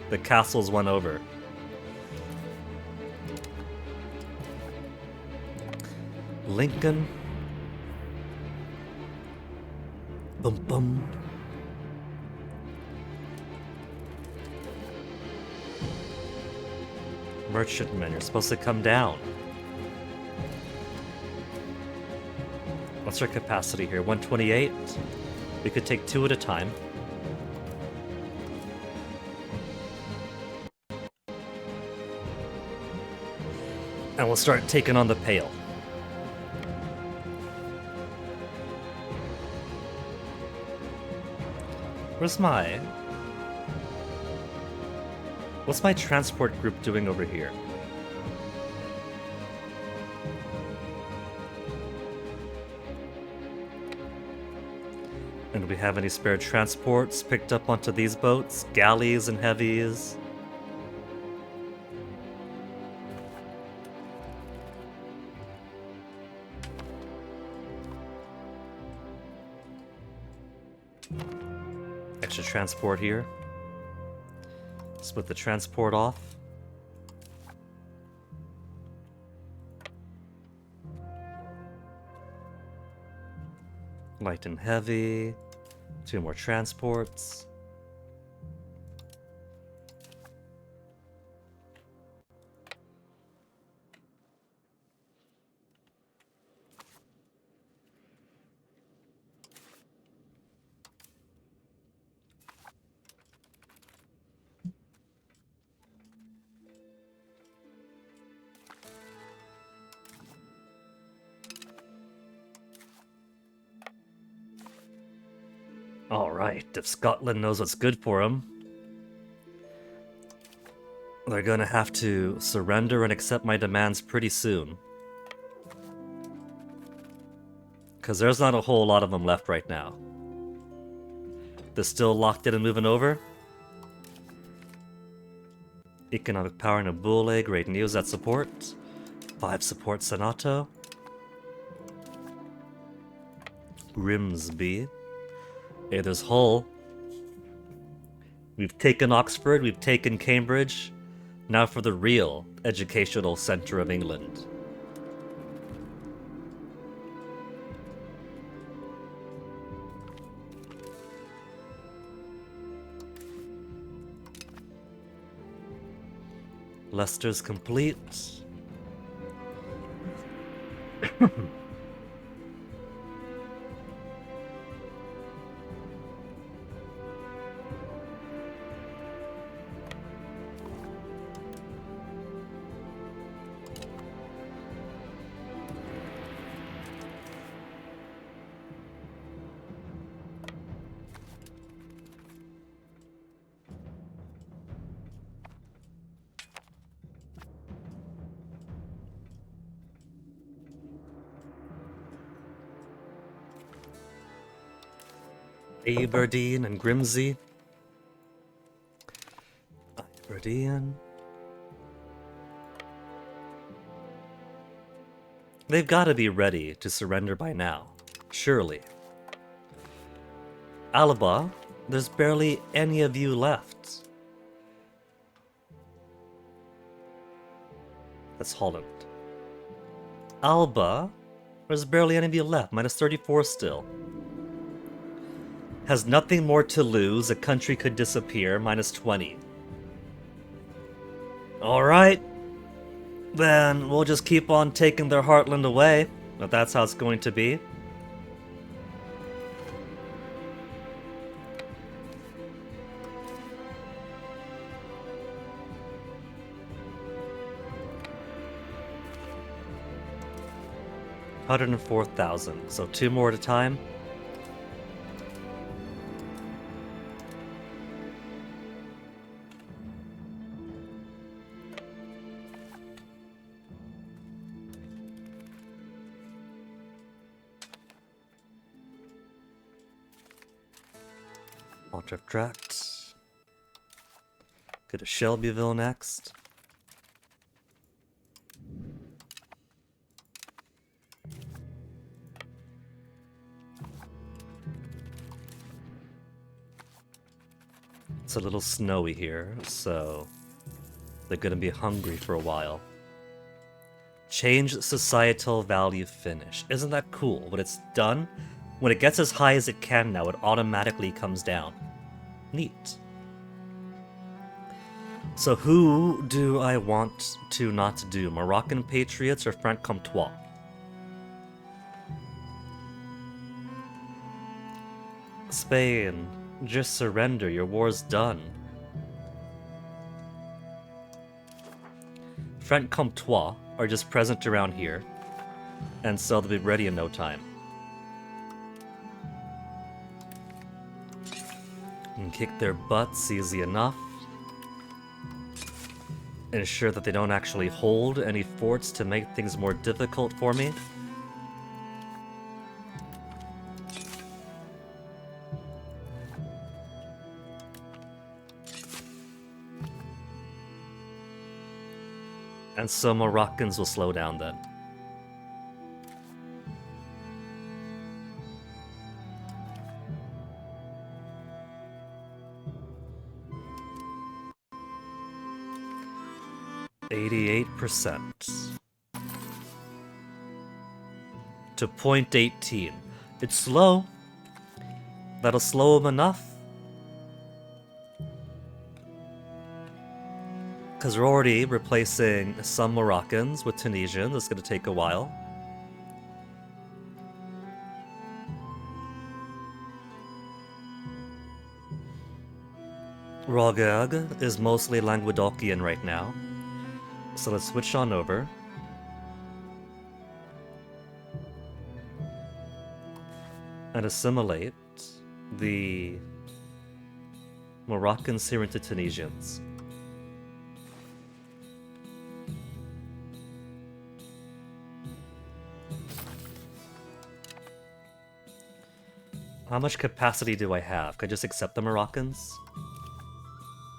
the castles won over. Lincoln. Bum bum. Merchantmen, you're supposed to come down. What's our capacity here? 128? We could take 2 at a time. And we'll start taking on the Pale. What's my transport group doing over here? And do we have any spare transports picked up onto these boats? Galleys and heavies? Extra transport here. Split the transport off. Light and heavy. 2 more transports. Alright, if Scotland knows what's good for them, they're gonna have to surrender and accept my demands pretty soon. Because there's not a whole lot of them left right now. They're still locked in and moving over. Economic power in Abule, great news, that support. 5 support Senato. Grimsby. Hey, there's Hull. We've taken Oxford, we've taken Cambridge. Now for the real educational centre of England. Leicester's complete. Aberdeen and Grimsby. Aberdeen. They've got to be ready to surrender by now, surely. Alaba, there's barely any of you left. That's Holland. Alba, there's barely any of you left, minus 34 still. Has nothing more to lose, a country could disappear, minus 20. Alright. Then we'll just keep on taking their heartland away, if that's how it's going to be. $104,000, so 2 more at a time. Drift Tract. Go to Shelbyville next. It's a little snowy here, so they're gonna be hungry for a while. Change societal value finish. Isn't that cool? When it's done, when it gets as high as it can now, it automatically comes down. Neat. So who do I want to not do? Moroccan Patriots or Franc-Comtois? Spain, just surrender, your war's done. Franc-Comtois are just present around here, and so they'll be ready in no time. And kick their butts easy enough. Ensure that they don't actually hold any forts to make things more difficult for me. And so Moroccans will slow down then. %88 to 0.18. It's slow. That'll slow them enough. Because we're already replacing some Moroccans with Tunisians. That's going to take a while. Rogag is mostly Languedocian right now. So let's switch on over. And assimilate the Moroccans here into Tunisians. How much capacity do I have? Could I just accept the Moroccans?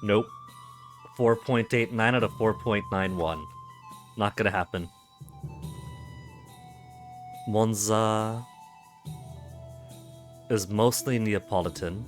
Nope. 4.89 out of 4.91. Not gonna happen. Monza is mostly Neapolitan.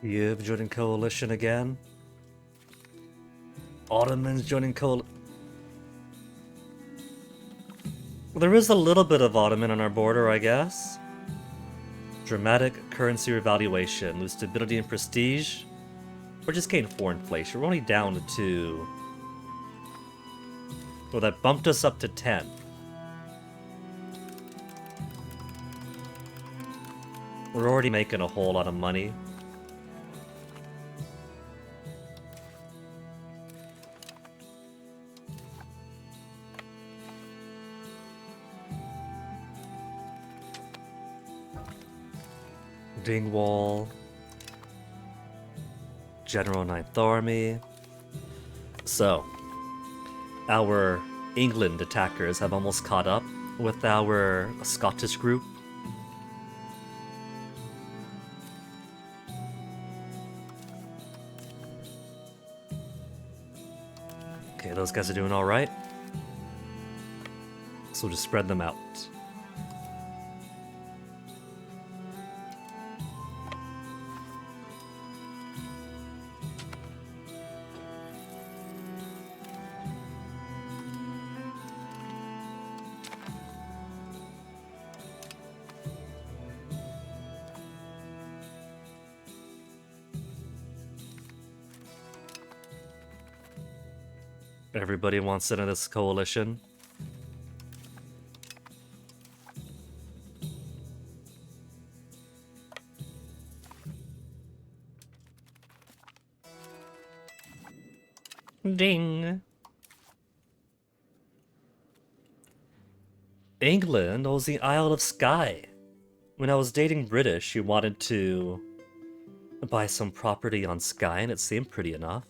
Kiev joining coalition again. Ottomans joining coalition. There is a little bit of Ottoman on our border, I guess. Dramatic currency revaluation. Lose stability and prestige. Or just gain 4 inflation. We're only down to 2. Well, that bumped us up to 10. We're already making a whole lot of money. Dingwall. General 9th Army. So, our England attackers have almost caught up with our Scottish group. Okay, those guys are doing alright. So we'll just spread them out. Everybody wants into this coalition. Ding! England owns the Isle of Skye. When I was dating British, she wanted to buy some property on Skye, and it seemed pretty enough.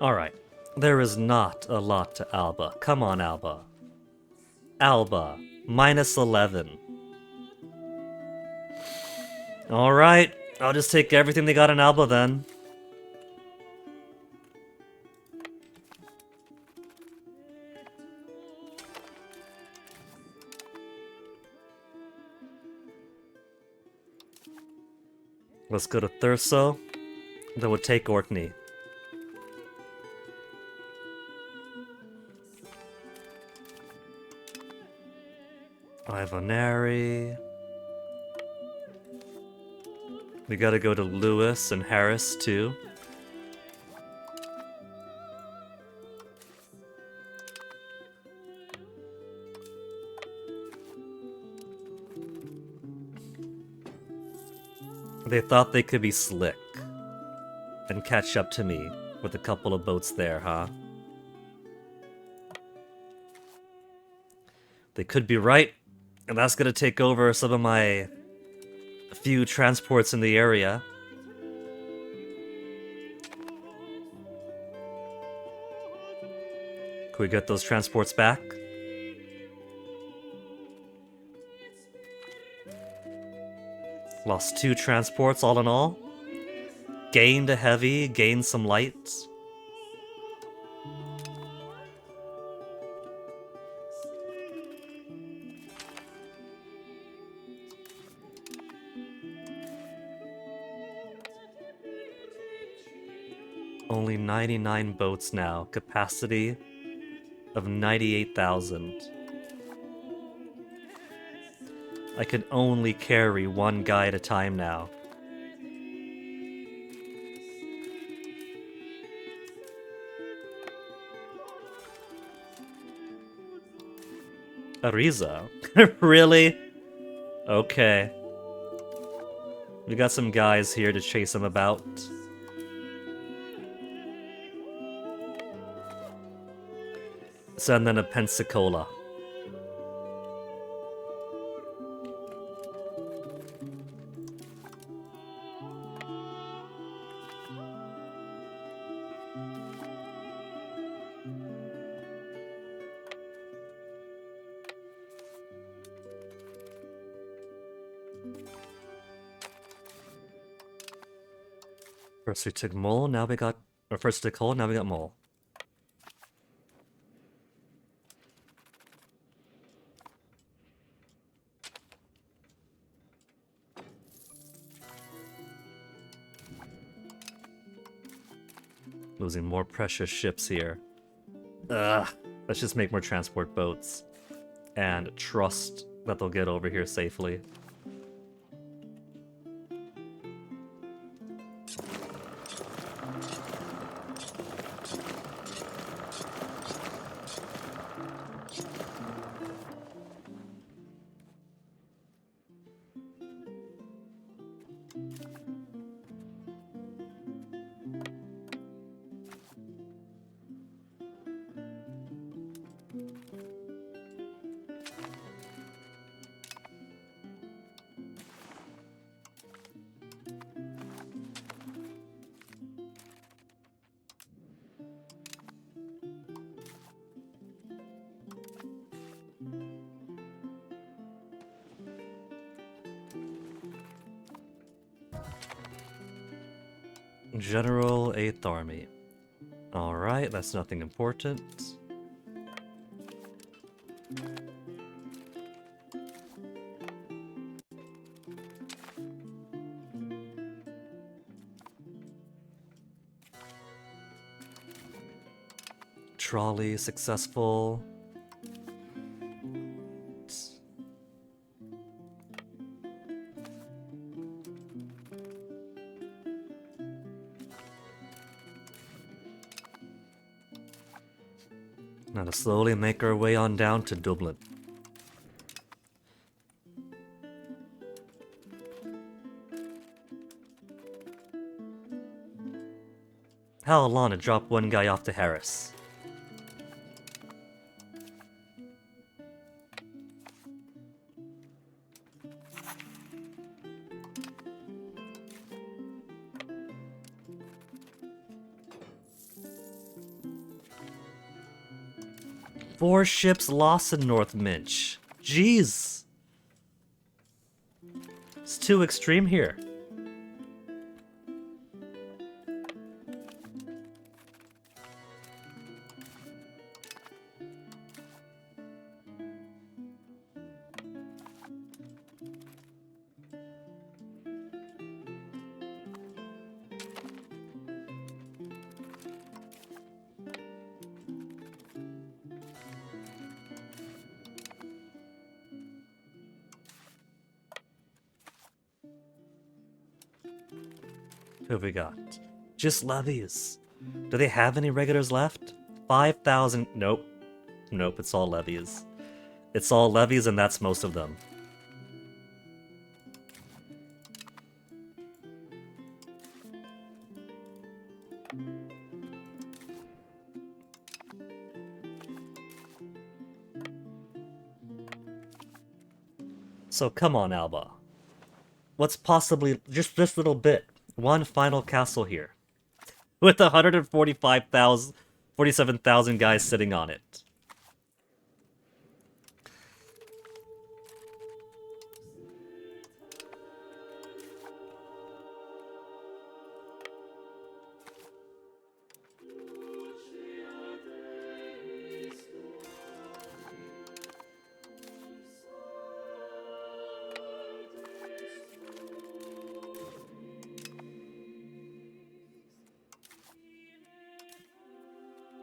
Alright, there is not a lot to Alba. Come on, Alba. Alba, minus 11. Alright, I'll just take everything they got in Alba then. Let's go to Thurso. Then we'll take Orkney. Ivonary. We gotta go to Lewis and Harris too. They thought they could be slick and catch up to me with a couple of boats there, huh? They could be right, and that's gonna take over some of my few transports in the area. Can we get those transports back? Lost 2 transports all in all. Gained a heavy, gained some light. Only 99 boats now. Capacity of 98,000. I can only carry one guy at a time now. Ariza? Really? Okay. We got some guys here to chase him about. Send in a Pensacola. First we took Mole, now we got... Or first we took Hole, now we got Mole. Losing more precious ships here. Ugh. Let's just make more transport boats. And trust that they'll get over here safely. General 8th Army. Alright, that's nothing important. Trolley successful. Now to slowly make our way on down to Dublin. How long to drop one guy off to Harris? Four ships lost in North Minch. Jeez. It's too extreme here. Who have we got? Just levies. Do they have any regulars left? 5,000. Nope. Nope, it's all levies. It's all levies, and that's most of them. So come on, Alba. What's possibly just this little bit? One final castle here. With 145,000, 47,000 guys sitting on it.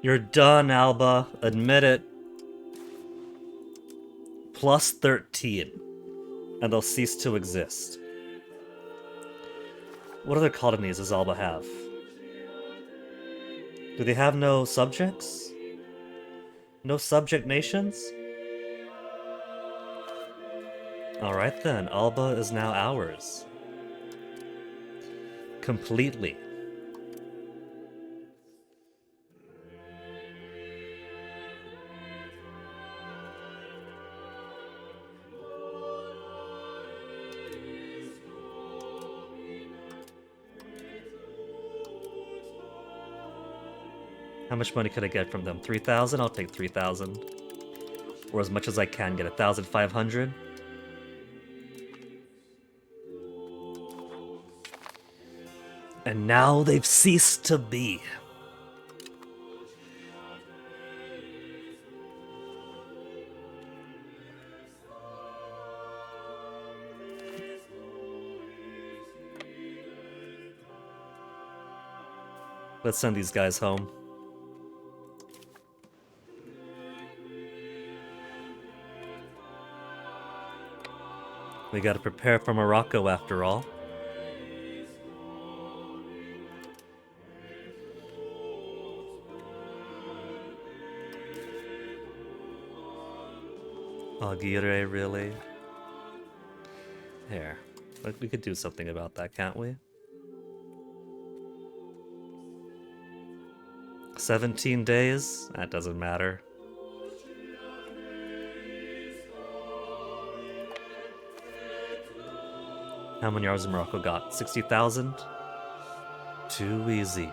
You're done, Alba. Admit it. Plus 13. And they'll cease to exist. What other colonies does Alba have? Do they have no subjects? No subject nations? Alright then, Alba is now ours. Completely. How much money could I get from them? 3,000? I'll take 3,000. Or as much as I can get, 1,500. And now they've ceased to be. Let's send these guys home. We gotta prepare for Morocco after all. Aguirre, really? Here. We could do something about that, can't we? 17 days? That doesn't matter. How many hours has Morocco got? 60,000? Too easy.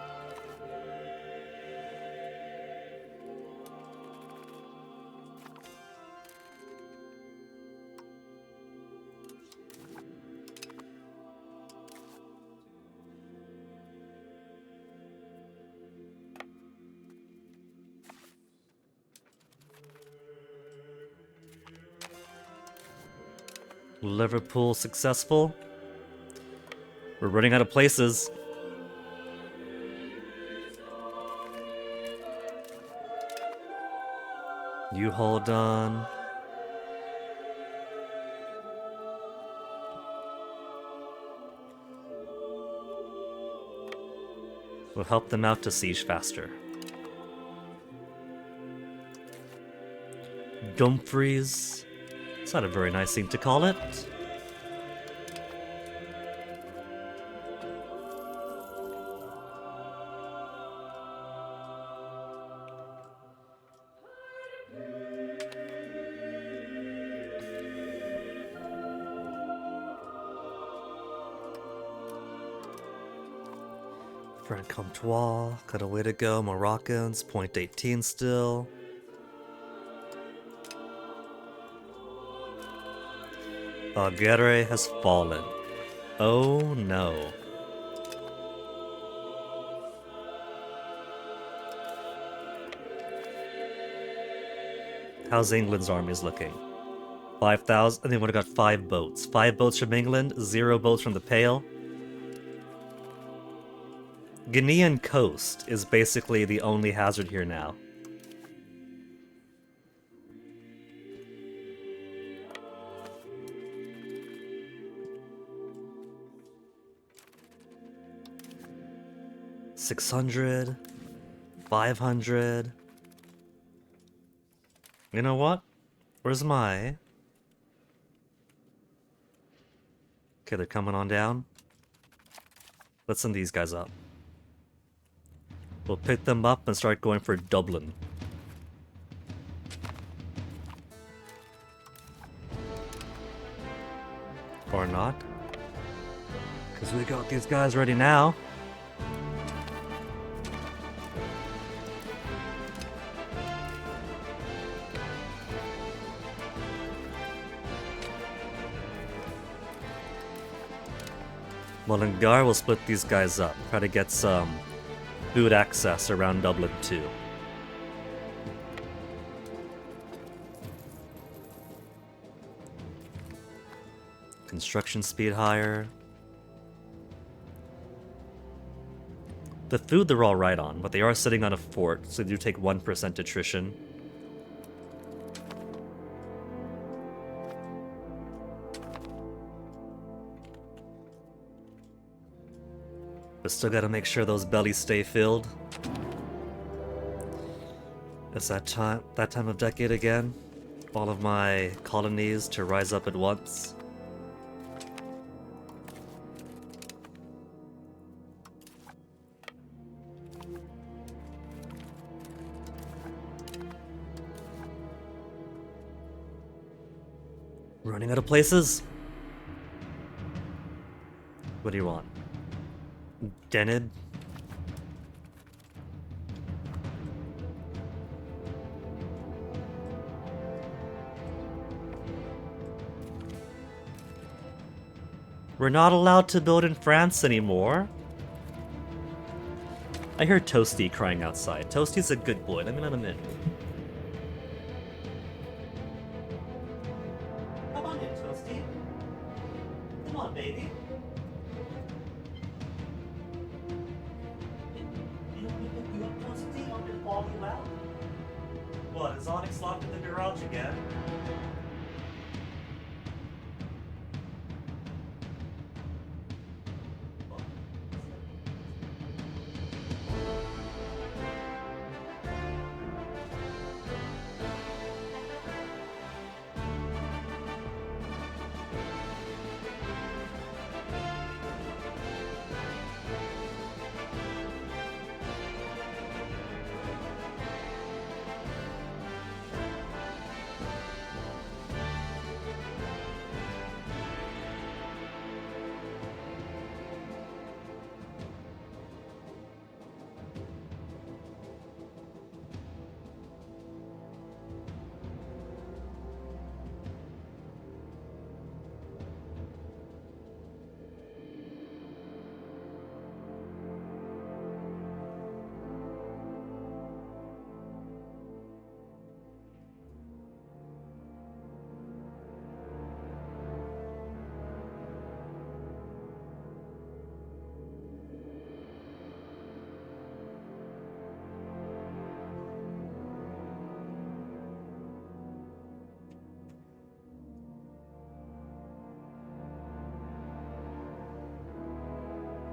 Liverpool successful. We're running out of places. You hold on. We'll help them out to siege faster. Dumfries. It's not a very nice thing to call it. Franc-Comtois, got a way to go. Moroccans, 0.18 still. Aguirre has fallen. Oh no. How's England's armies looking? 5,000? And they would have got 5 boats. 5 boats from England, 0 boats from the Pale. Guinean coast is basically the only hazard here now. $600, $500. You know what? Where's my... Okay, they're coming on down. Let's send these guys up. We'll pick them up and start going for Dublin. Or not. Because we got these guys ready now. Mullingar will split these guys up. Try to get some food access around Dublin too. Construction speed higher. The food they're alright on, but they are sitting on a fort, so they do take 1% attrition. But still gotta make sure those bellies stay filled. It's that time of decade again. All of my colonies to rise up at once. Running out of places? What do you want? Denid? We're not allowed to build in France anymore. I hear Toasty crying outside. Toasty's a good boy. Let me let him in. Come on in, Toasty. Come on, baby. You up, Toasty? I'm gonna call you out. What, is Onyx locked in the garage again?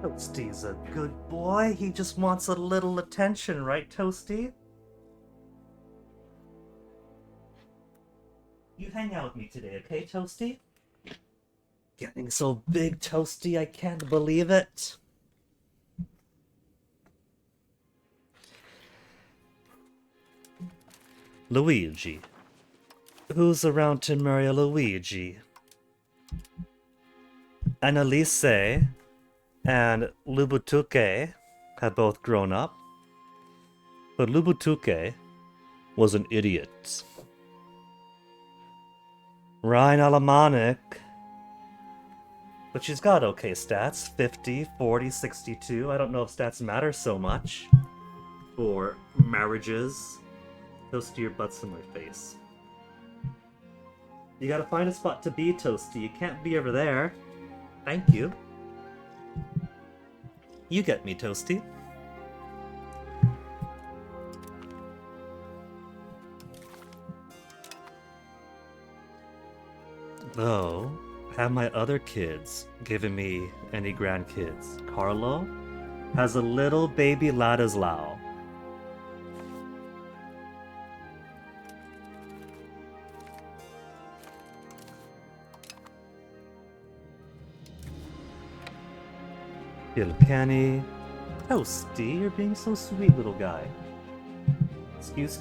Toasty's a good boy. He just wants a little attention, right, Toasty? You hang out with me today, okay, Toasty? Getting so big, Toasty, I can't believe it. Luigi. Who's around to marry Luigi? Annalise and Lubutuke have both grown up, but Lubutuke was an idiot. Ryan Alamanic, but she's got okay stats, 50, 40, 62. I don't know if stats matter so much for marriages. Toasty, your butt's in my face. You gotta find a spot to be, Toasty. You can't be over there. Thank you. You get me, Toasty. Though, have my other kids given me any grandkids? Carlo has a little baby Ladislao. Kilkenny. Toasty, you're being so sweet, little guy. Excuse.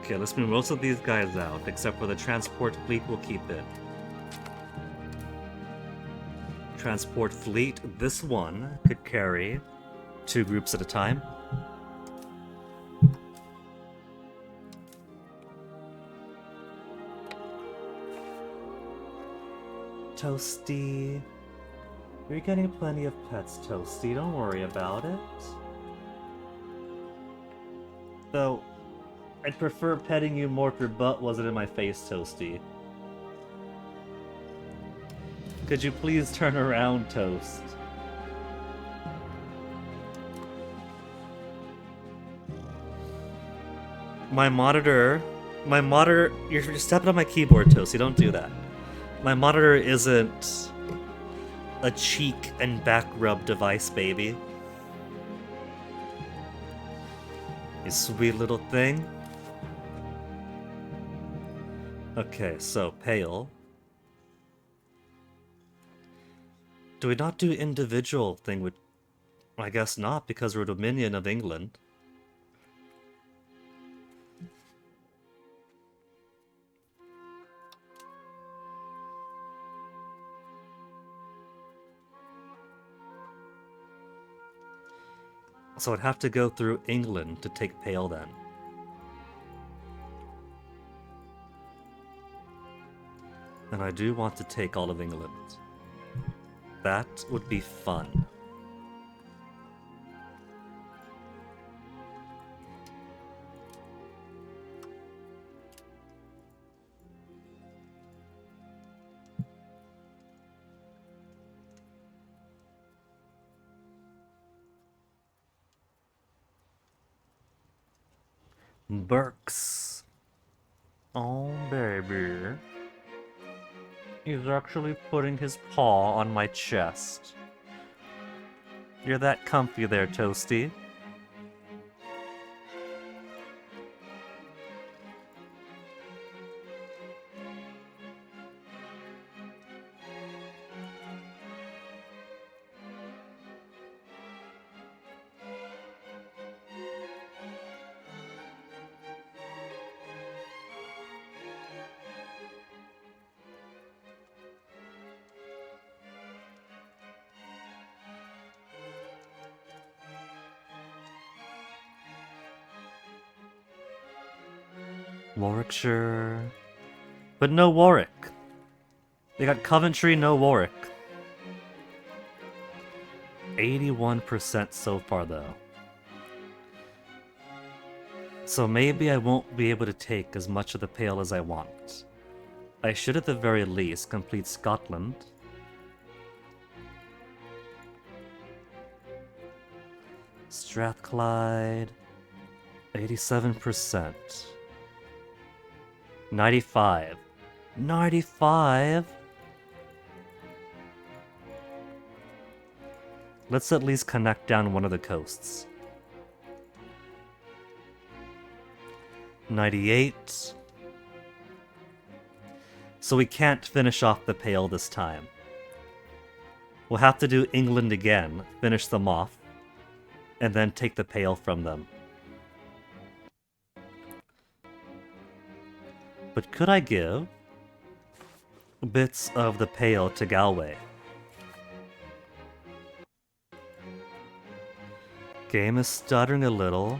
Okay, let's move most of these guys out, except for the transport fleet we'll keep it. Transport fleet, this one could carry 2 groups at a time. Toasty. You're getting plenty of pets, Toasty. Don't worry about it. Though, I'd prefer petting you more if your butt wasn't in my face, Toasty. Could you please turn around, Toast? My monitor, you're stepping on my keyboard, Toast. You don't do that. My monitor isn't a cheek and back rub device, baby. You sweet little thing. Okay, so pale. Do we not do individual thing with... I guess not, because we're a Dominion of England. So I'd have to go through England to take pale then. And I do want to take all of England. That would be fun. Burks. Oh, baby. He's actually putting his paw on my chest. You're that comfy there, Toasty. Warwickshire. But no Warwick. They got Coventry, no Warwick. 81% so far, though. So maybe I won't be able to take as much of the Pale as I want. I should at the very least complete Scotland. Strathclyde. 87%. 95. 95? Let's at least connect down one of the coasts. 98. So we can't finish off the Pale this time. We'll have to do England again, finish them off, and then take the Pale from them. But could I give bits of the Pale to Galway? Game is stuttering a little.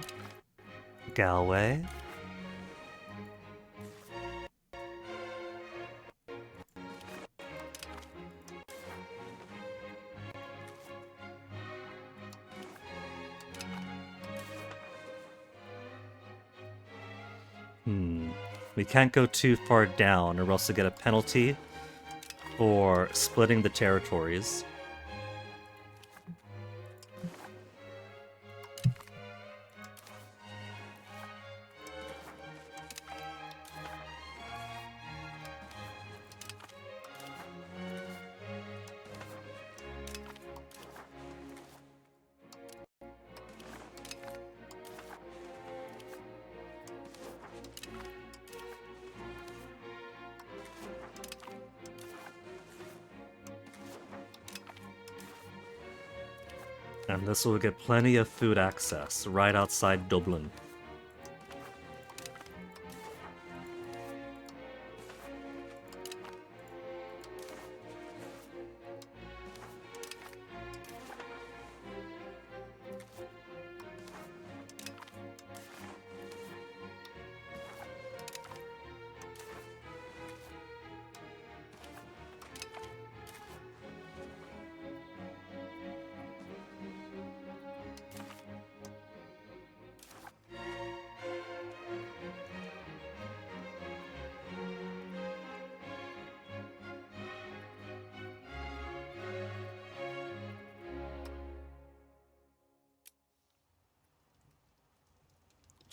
Galway. We can't go too far down or else we'll get a penalty for splitting the territories. And this will get plenty of food access right outside Dublin.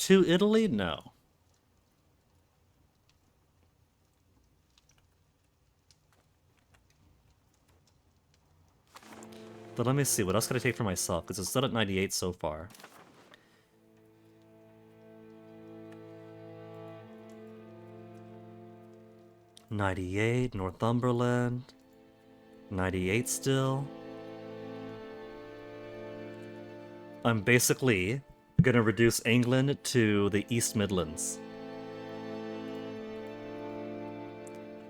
To Italy? No. But let me see, what else could I take for myself? Because it's still at 98 so far. '98, Northumberland. 98 still. I'm basically gonna reduce England to the East Midlands.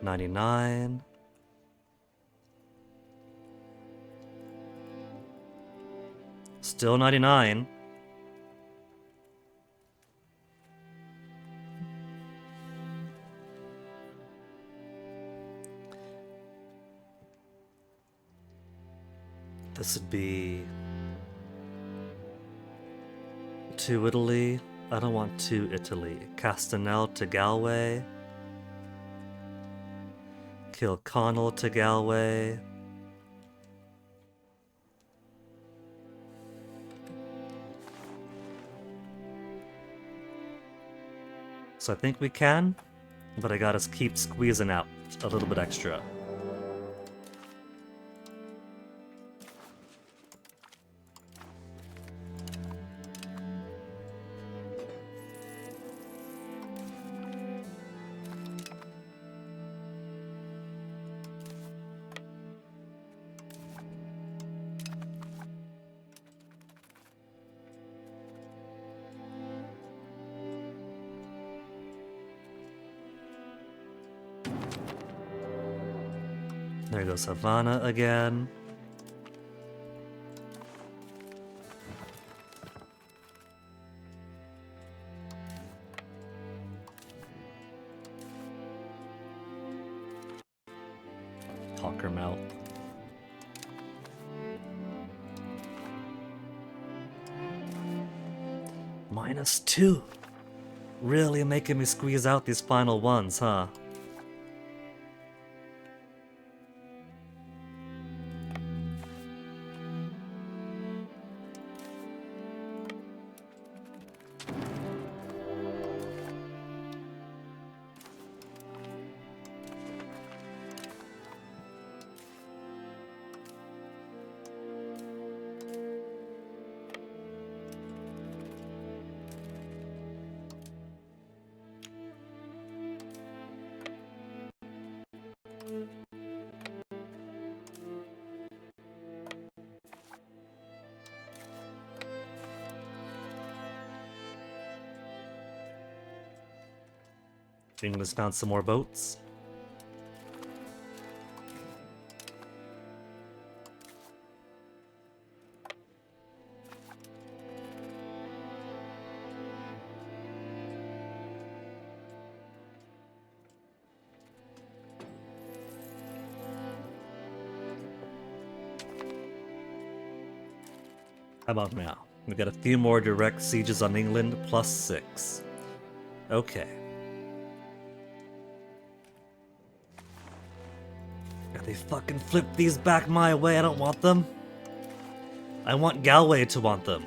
99. Still 99. This would be to Italy. I don't want to Italy. Castanel to Galway. Kilconnell to Galway. So I think we can, but I gotta keep squeezing out a little bit extra. There goes Havana again. Cockermouth. -2. Really making me squeeze out these final ones, huh? England's found some more boats. How about now? We've got a few more direct sieges on England, +6. Okay. They fucking flipped these back my way. I don't want them. I want Galway to want them.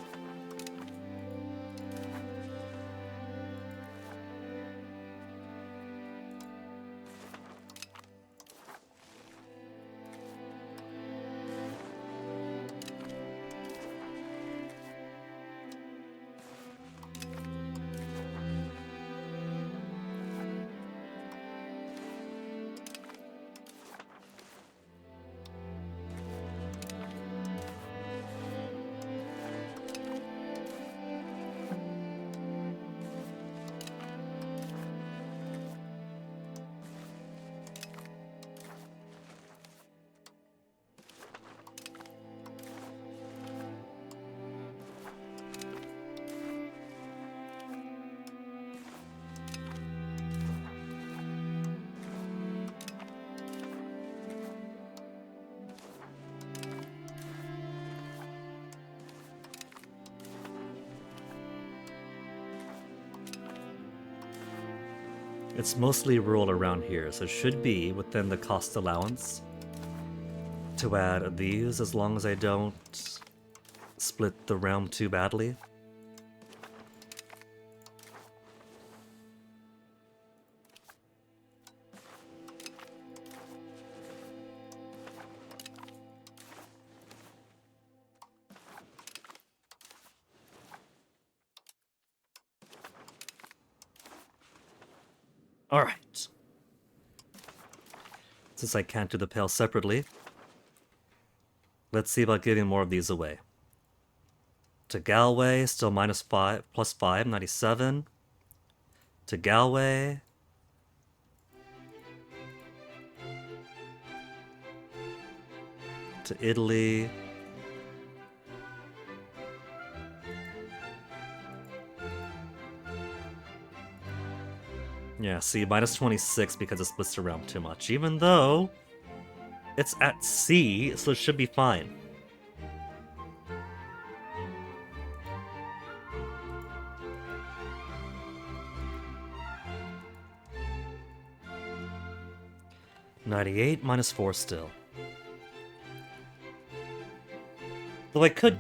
It's mostly rural around here, so it should be within the cost allowance to add these as long as I don't split the realm too badly. Alright. Since I can't do the Pale separately, let's see about giving more of these away. To Galway, still -5, +5, 97. To Galway. To Italy. Yeah, see, -26 because it splits around too much, even though it's at sea, so it should be fine. -98, -4 still. Though I could,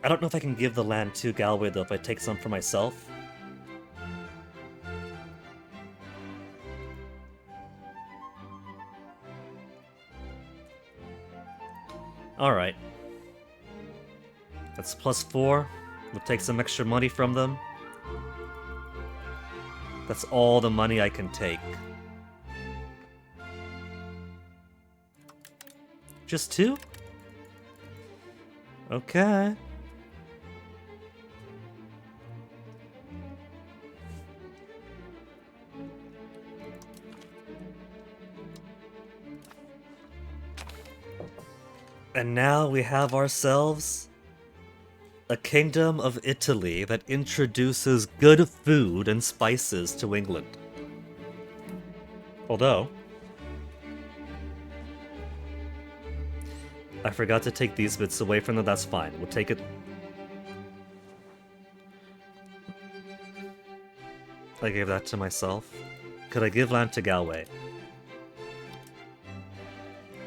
I don't know if I can give the land to Galway though if I take some for myself. Alright. That's +4. We'll take some extra money from them. That's all the money I can take. Just 2? Okay. And now we have ourselves a kingdom of Italy that introduces good food and spices to England. Although, I forgot to take these bits away from them, that's fine. We'll take it. I gave that to myself. Could I give land to Galway?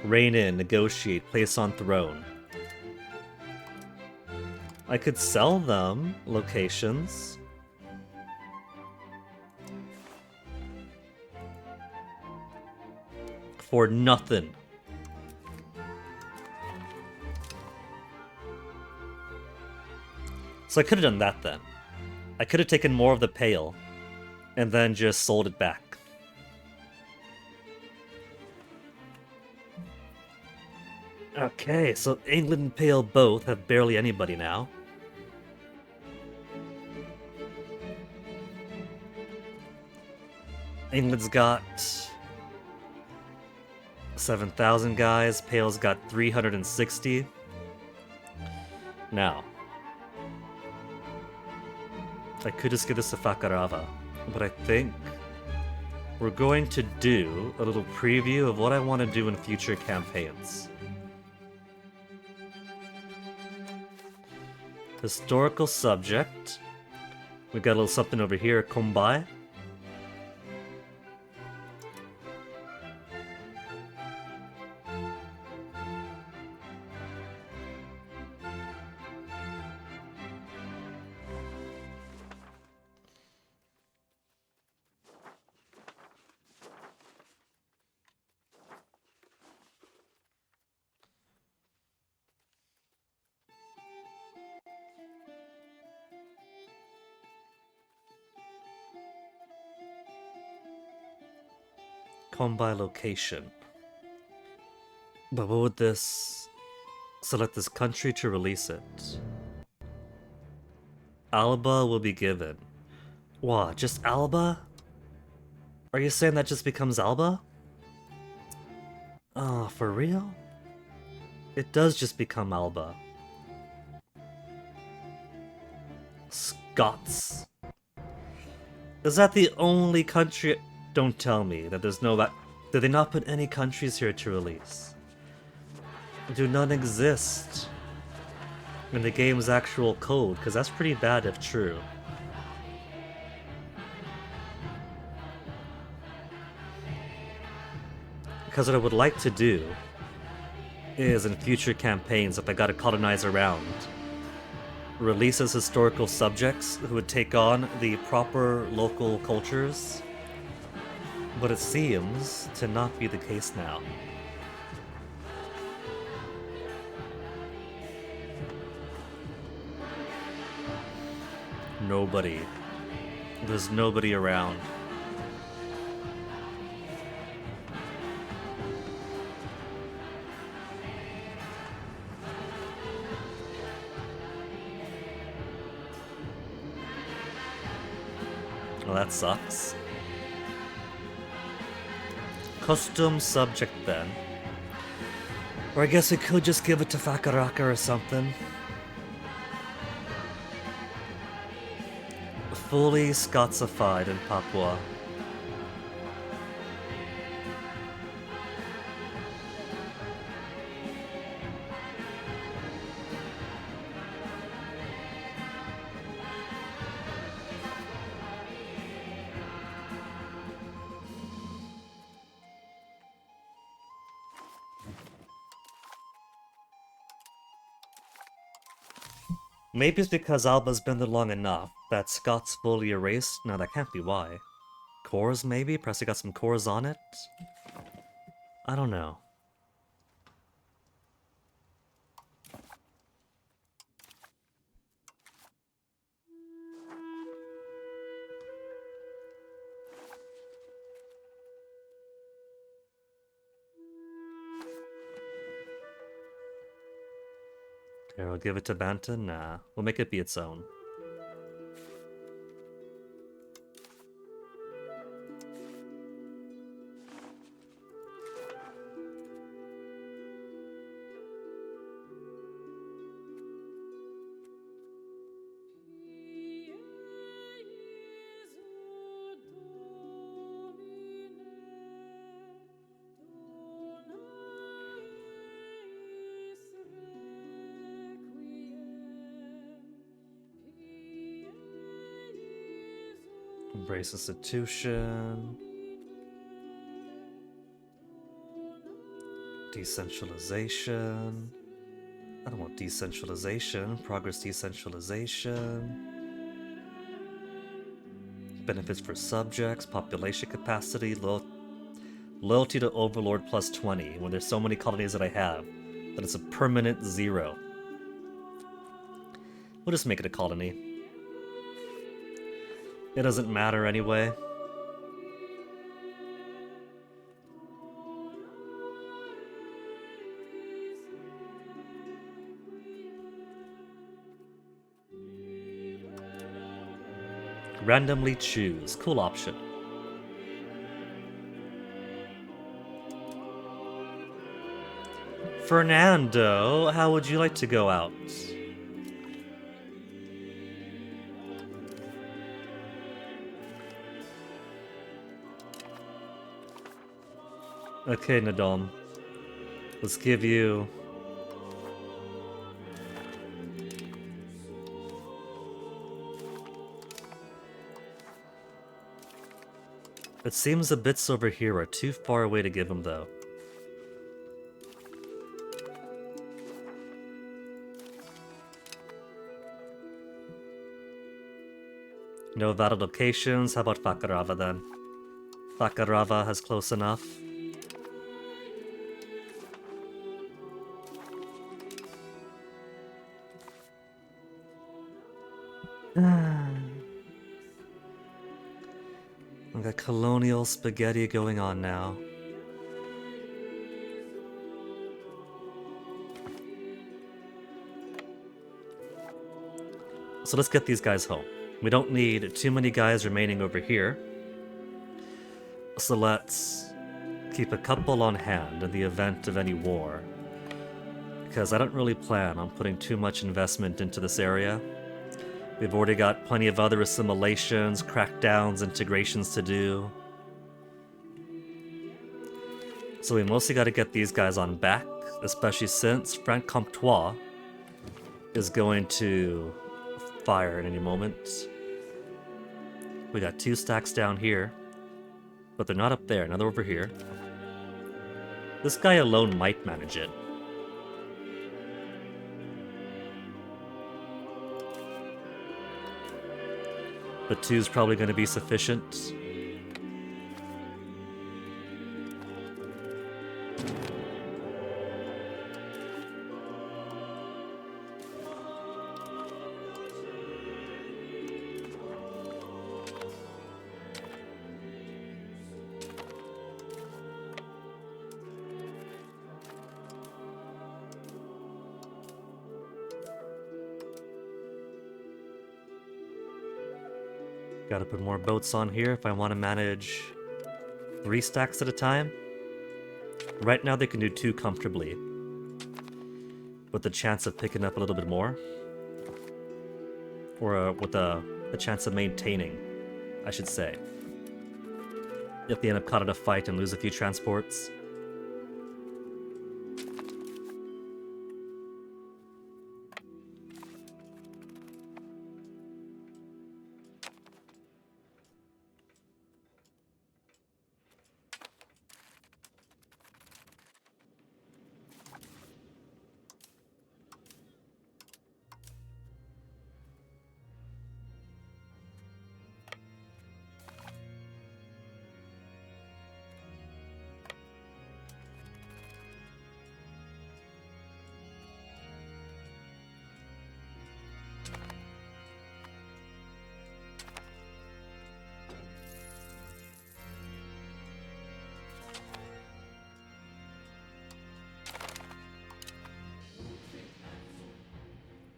Reign in, negotiate, place on throne. I could sell them locations. For nothing. So I could have done that then. I could have taken more of the Pale and then just sold it back. Okay, so England and Pale both have barely anybody now. England's got 7,000 guys, Pale's got 360. Now, I could just give this to Fakarava, but I think we're going to do a little preview of what I want to do in future campaigns. Historical subject. We got a little something over here, Kombai. Kombai location. But what would this... Select this country to release it. Alba will be given. What, just Alba? Are you saying that just becomes Alba? Oh, for real? It does just become Alba. Scots. Is that the only country... Don't tell me that there's no... Did they not put any countries here to release? Do none exist in the game's actual code? Because that's pretty bad if true. Because what I would like to do is in future campaigns, if I gotta colonize around, release as historical subjects who would take on the proper local cultures. But it seems to not be the case now. Nobody. There's nobody around. Well, that sucks. Custom subject then. Or I guess we could just give it to Fakaraka or something. Fully Scotsified in Papua. Maybe it's because Alba's been there long enough that Scott's fully erased. No, that can't be why. Cores, maybe? Perhaps we got some cores on it? I don't know. Here, we'll give it to Banta? Nah, we'll make it be its own. Embrace institution. Decentralization. I don't want decentralization. Progress decentralization. Benefits for subjects, population capacity, loyalty to Overlord plus 20. When there's so many colonies that I have, that it's a permanent 0. We'll just make it a colony. It doesn't matter anyway. Randomly choose. Cool option. Fernando, how would you like to go out? Okay, Nadom. Let's give you... It seems the bits over here are too far away to give him, though. No valid locations. How about Fakarava then? Fakarava has close enough. We got colonial spaghetti going on now. So let's get these guys home. We don't need too many guys remaining over here. So let's keep a couple on hand in the event of any war. Because I don't really plan on putting too much investment into this area. We've already got plenty of other assimilations, crackdowns, integrations to do. So we mostly got to get these guys on back, especially since Franc-Comtois is going to fire at any moment. We got 2 stacks down here, but they're not up there. Now they're over here. This guy alone might manage it. But 2's probably going to be sufficient. Gotta put more boats on here if I want to manage 3 stacks at a time. Right now they can do 2 comfortably, with the chance of picking up a little bit more. Or with a chance of maintaining, I should say. If they end up caught in a fight and lose a few transports.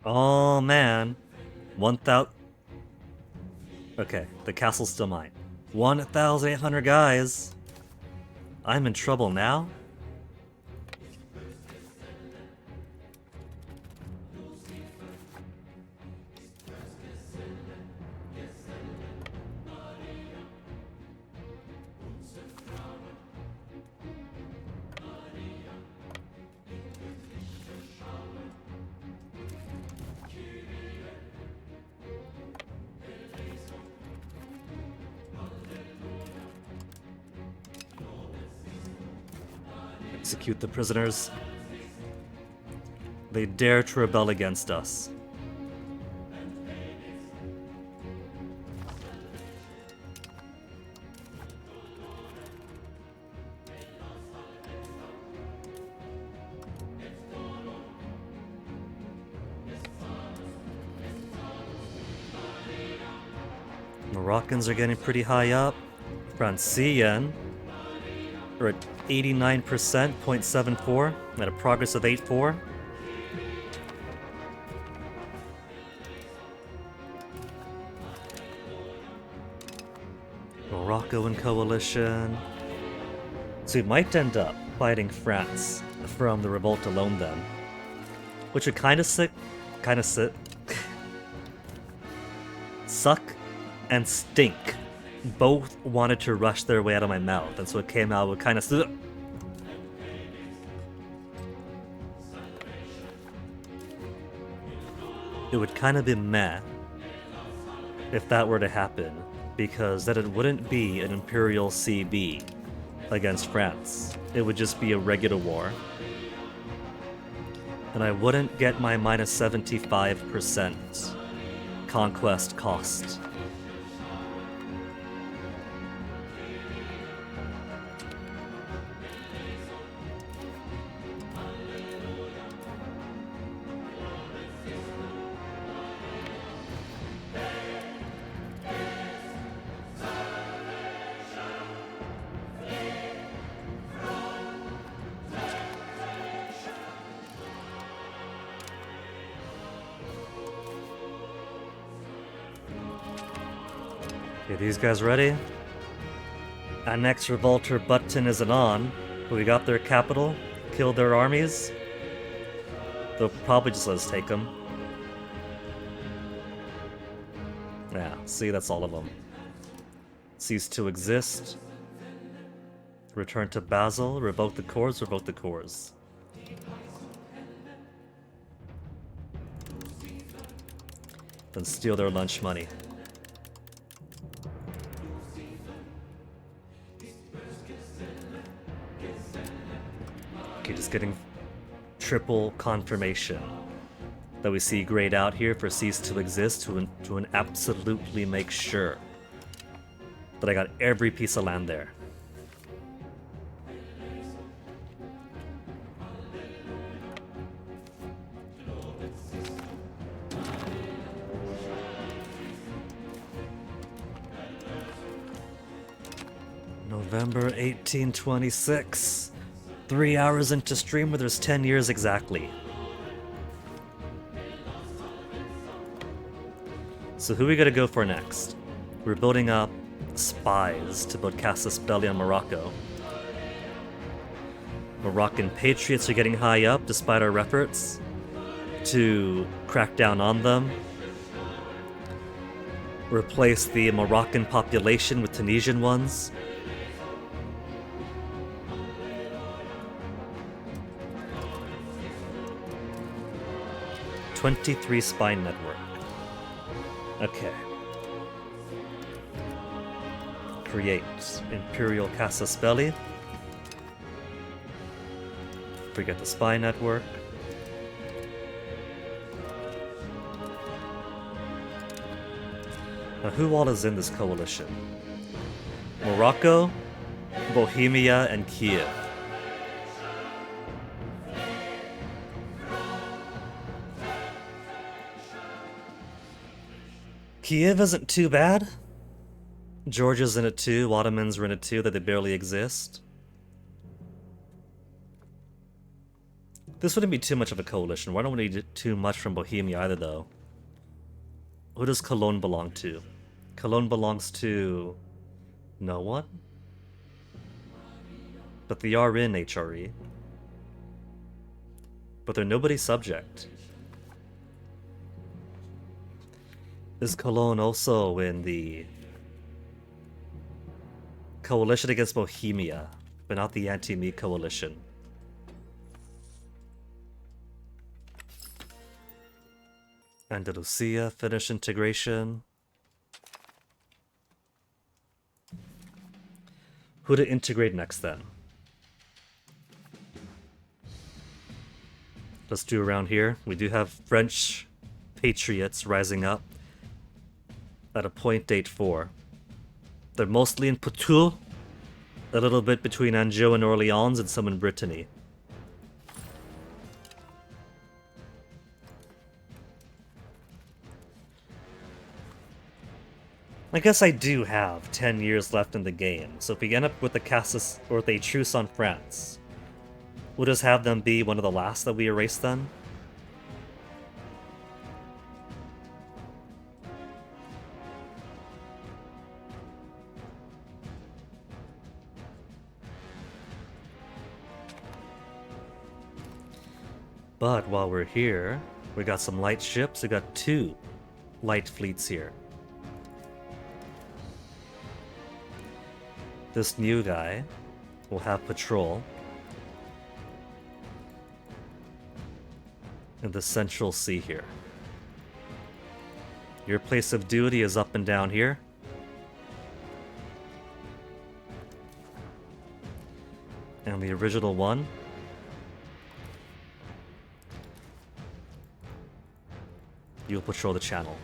Oh man. 1,000. Okay, the castle's still mine. 1,800 guys. I'm in trouble now? Execute the prisoners. They dare to rebel against us. Moroccans are getting pretty high up. Francian are at 89%, 0.74, at a progress of 8.4. Morocco in coalition. So we might end up fighting France from the revolt alone then. Which would kind of suck and stink. Both wanted to rush their way out of my mouth, and so it came out with kind of it would kind of be meh if that were to happen, because then it wouldn't be an Imperial CB against France. It would just be a regular war. And I wouldn't get my minus 75% conquest cost. Okay, these guys ready? Annex Revolter button isn't on, but we got their capital, killed their armies. They'll probably just let us take them. Yeah, see, that's all of them. Cease to exist. Return to Basel, revoke the cores, revoke the cores. Then steal their lunch money. Okay, just getting triple confirmation that we see grayed out here for cease to exist to absolutely make sure that I got every piece of land there. November 1826. 3 hours into stream where there's 10 years exactly. So who are we gonna go for next? We're building up spies to build Casus Belli on Morocco. Moroccan patriots are getting high up despite our efforts to crack down on them. Replace the Moroccan population with Tunisian ones. "23 spy network." Okay. Create Imperial Casus Belli. Forget the spy network. Now, who all is in this coalition? Morocco, Bohemia, and Kiev. Kiev isn't too bad. Georgia's in it too, Ottomans are in it too, that they barely exist. This wouldn't be too much of a coalition. Why don't we need too much from Bohemia either, though? Who does Cologne belong to? Cologne belongs to... no one? But they are in HRE. But they're nobody's subject. Is Cologne also in the coalition against Bohemia, but not the anti-me coalition? Andalusia, Finnish integration. Who to integrate next then? Let's do around here. We do have French patriots rising up at a 0.84. They're mostly in Poitou, a little bit between Anjou and Orleans, and some in Brittany. I guess I do have 10 years left in the game, so if we end up with a Casus or with a truce on France, we'll just have them be one of the last that we erase then? But while we're here, we got some light ships. We got 2 light fleets here. This new guy will have patrol in the Central Sea here. Your place of duty is up and down here. And the original one you'll patrol the channel.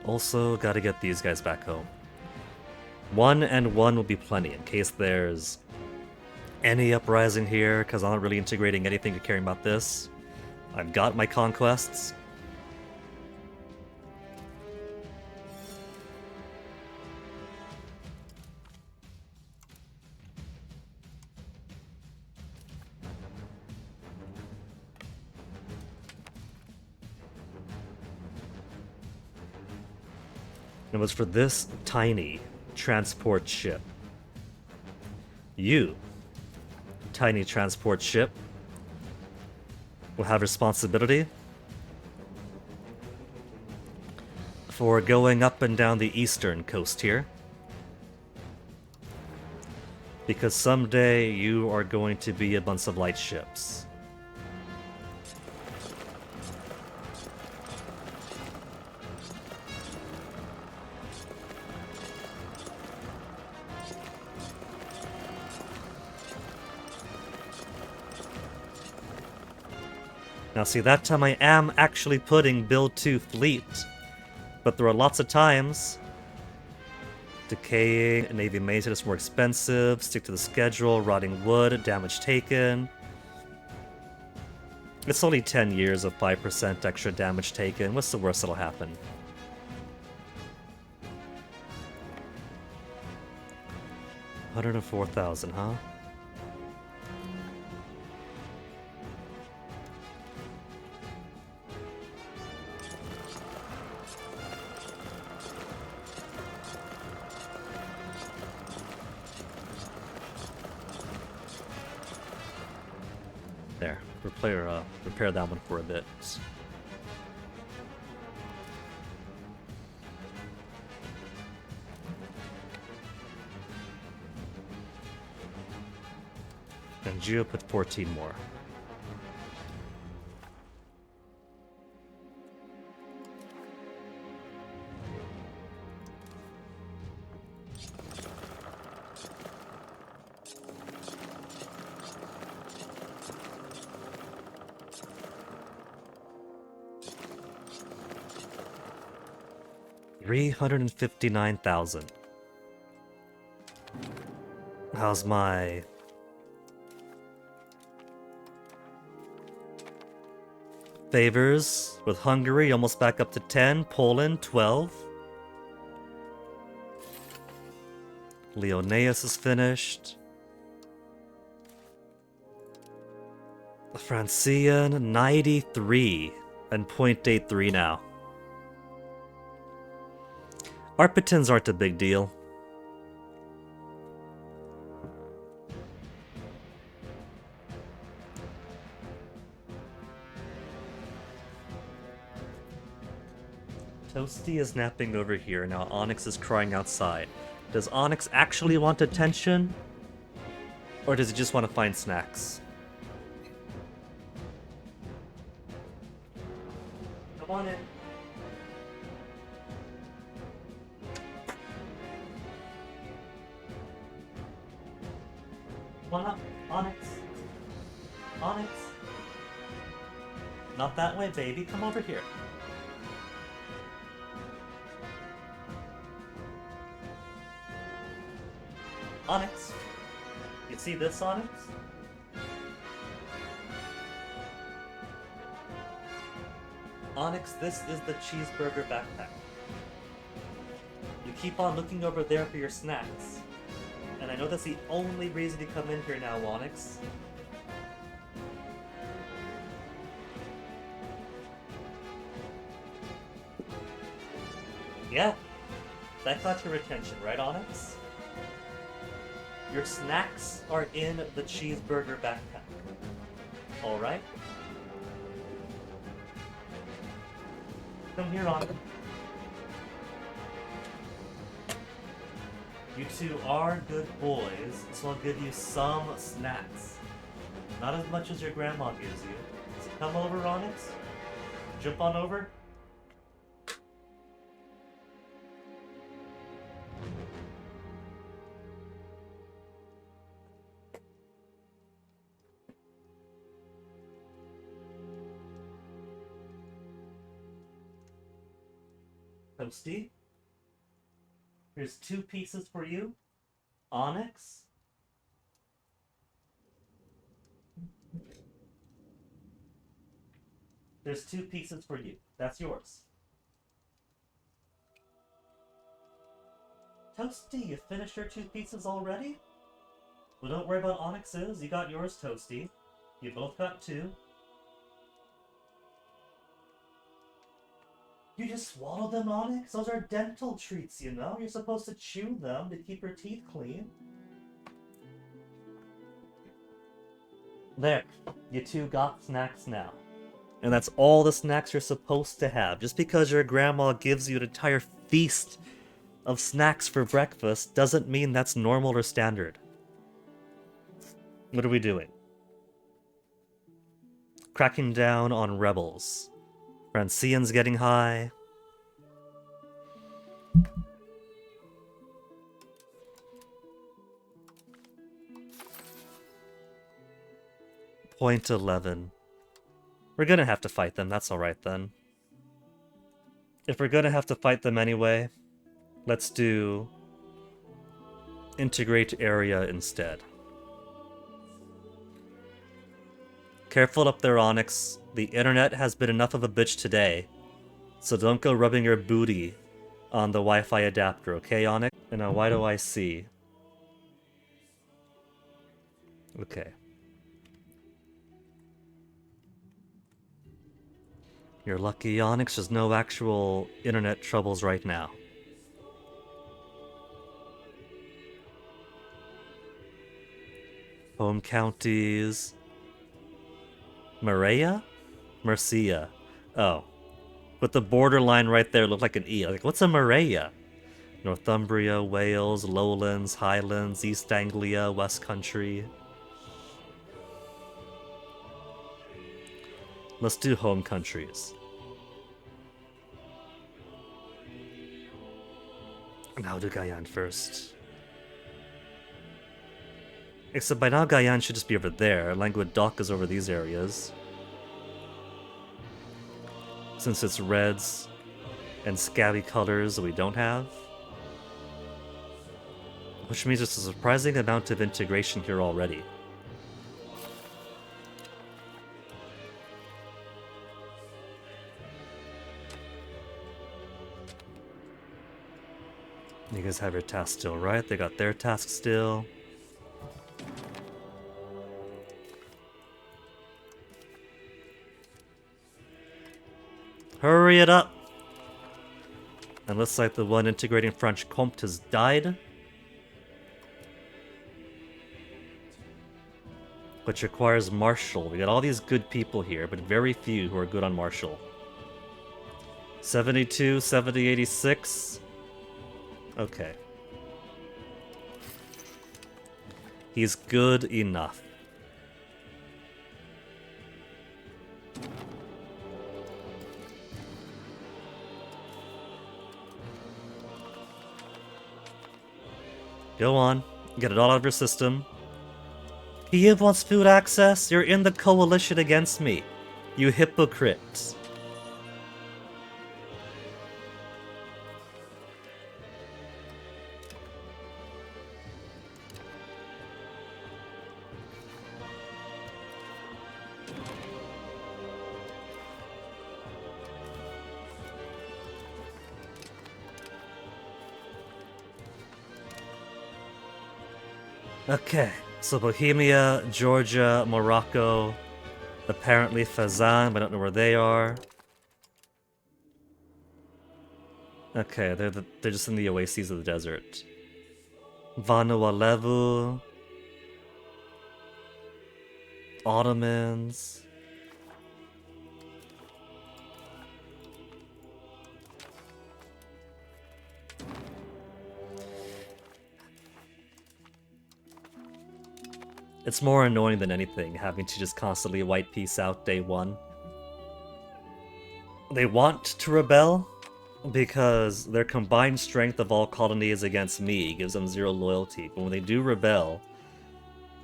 Also, gotta get these guys back home. 1 and 1 will be plenty in case there's any uprising here, because I'm not really integrating anything to caring about this. I've got my conquests. It was for this tiny transport ship. You, tiny transport ship, will have responsibility for going up and down the eastern coast here. Because someday you are going to be a bunch of light ships. Now see, that time I am actually putting build 2 fleet, but there are lots of times decaying, navy maintenance more expensive, stick to the schedule, rotting wood, damage taken. It's only 10 years of 5% extra damage taken. What's the worst that'll happen? 104,000, huh? There. Repair that one for a bit. And Geo put 14 more. $359,000. How's my favors with Hungary? Almost back up to 10. Poland 12. Leonaeus is finished. Francian 93 and 0.83 now. Arpitins aren't a big deal. Toasty is napping over here, now Onyx is crying outside. Does Onyx actually want attention? Or does he just want to find snacks? Come on in. Come on up, Onyx. Onyx. Not that way, baby. Come over here. Onyx. You see this, Onyx? Onyx, this is the cheeseburger backpack. You keep on looking over there for your snacks. And I know that's the only reason you come in here now, Onyx. Yeah, that got your attention, right, Onyx? Your snacks are in the cheeseburger backpack. Alright? Come here, Onyx. You two are good boys, so I'll give you some snacks. Not as much as your grandma gives you. So come over, Onyx. Jump on over. Toasty. Here's 2 pieces for you. Onyx. There's 2 pieces for you. That's yours. Toasty, you finished your 2 pieces already? Well, don't worry about Onyx's. You got yours, Toasty. You both got 2. You just swallow them, Onyx? Those are dental treats, you know? You're supposed to chew them to keep your teeth clean. There. You 2 got snacks now. And that's all the snacks you're supposed to have. Just because your grandma gives you an entire feast of snacks for breakfast doesn't mean that's normal or standard. What are we doing? Cracking down on rebels. Francian's getting high. Point 11. We're gonna have to fight them, that's alright then. If we're gonna have to fight them anyway, let's do integrate area instead. Careful up there, Onyx. The internet has been enough of a bitch today, so don't go rubbing your booty on the Wi-Fi adapter, okay, Onyx? And now why do I see Okay. You're lucky, Onyx. There's no actual internet troubles right now. Home counties. Maria? Murcia. Oh. But the borderline right there looked like an E. Like, what's a Maria? Northumbria, Wales, Lowlands, Highlands, East Anglia, West Country. Let's do home countries. And I'll do Guyane first. Except by now Guyane should just be over there. Languedoc is over these areas. Since it's reds and scabby colors that we don't have. Which means there's a surprising amount of integration here already. You guys have your task still, right? They got their task still. Hurry it up! And looks like the one integrating French Comte has died. Which requires Marshall. We got all these good people here, but very few who are good on Marshall. 72, 70, 86. Okay. He's good enough. Go on. Get it all out of your system. Kiev wants food access? You're in the coalition against me. You hypocrites. Okay, so Bohemia, Georgia, Morocco, apparently Fazan, but I don't know where they are. Okay, they're just in the oases of the desert. Vanuatu, Ottomans. It's more annoying than anything, having to just constantly white peace out day one. They want to rebel, because their combined strength of all colonies against me gives them 0 loyalty. But when they do rebel,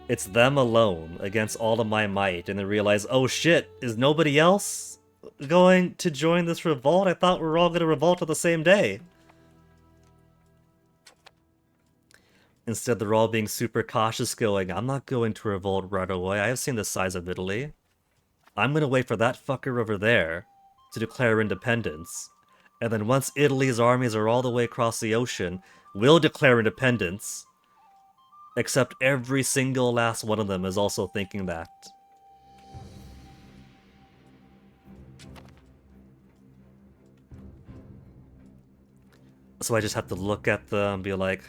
it's them alone against all of my might, and they realize, oh shit, is nobody else going to join this revolt? I thought we were all going to revolt on the same day. Instead, they're all being super cautious, going, I'm not going to revolt right away. I have seen the size of Italy. I'm going to wait for that fucker over there to declare independence. And then once Italy's armies are all the way across the ocean, we'll declare independence. Except every single last one of them is also thinking that. So I just have to look at them and be like,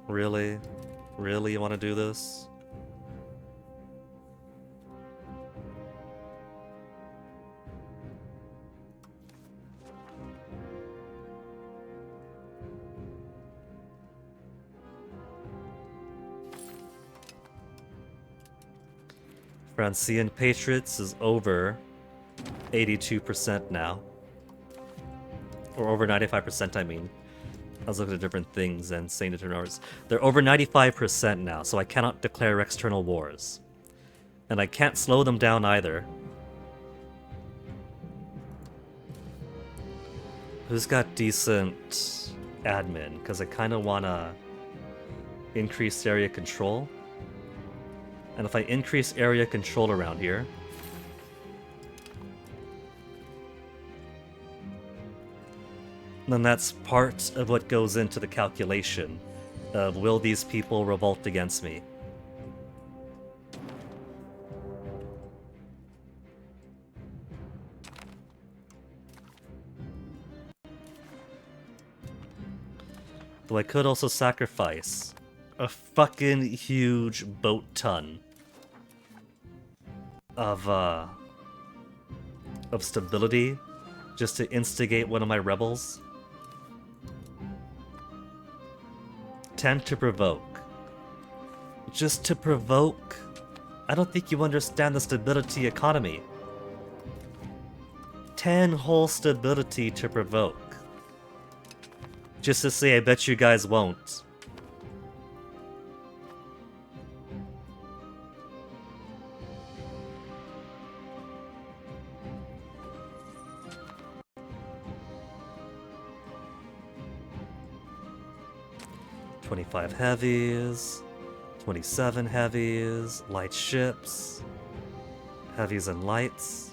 really? Really, you want to do this? Francian Patriots is over 82% now. Or over 95%, I mean. I was looking at different things and saying different numbers. They're over 95% now, so I cannot declare external wars. And I can't slow them down either. Who's got decent admin? Because I kind of want to increase area control. And if I increase area control around here, then that's part of what goes into the calculation of will these people revolt against me. Though I could also sacrifice a fucking huge boat ton of stability just to instigate one of my rebels. 10 to provoke. Just to provoke? I don't think you understand the stability economy. 10 whole stability to provoke. Just to say, I bet you guys won't. "25 heavies, 27 heavies, light ships, heavies and lights."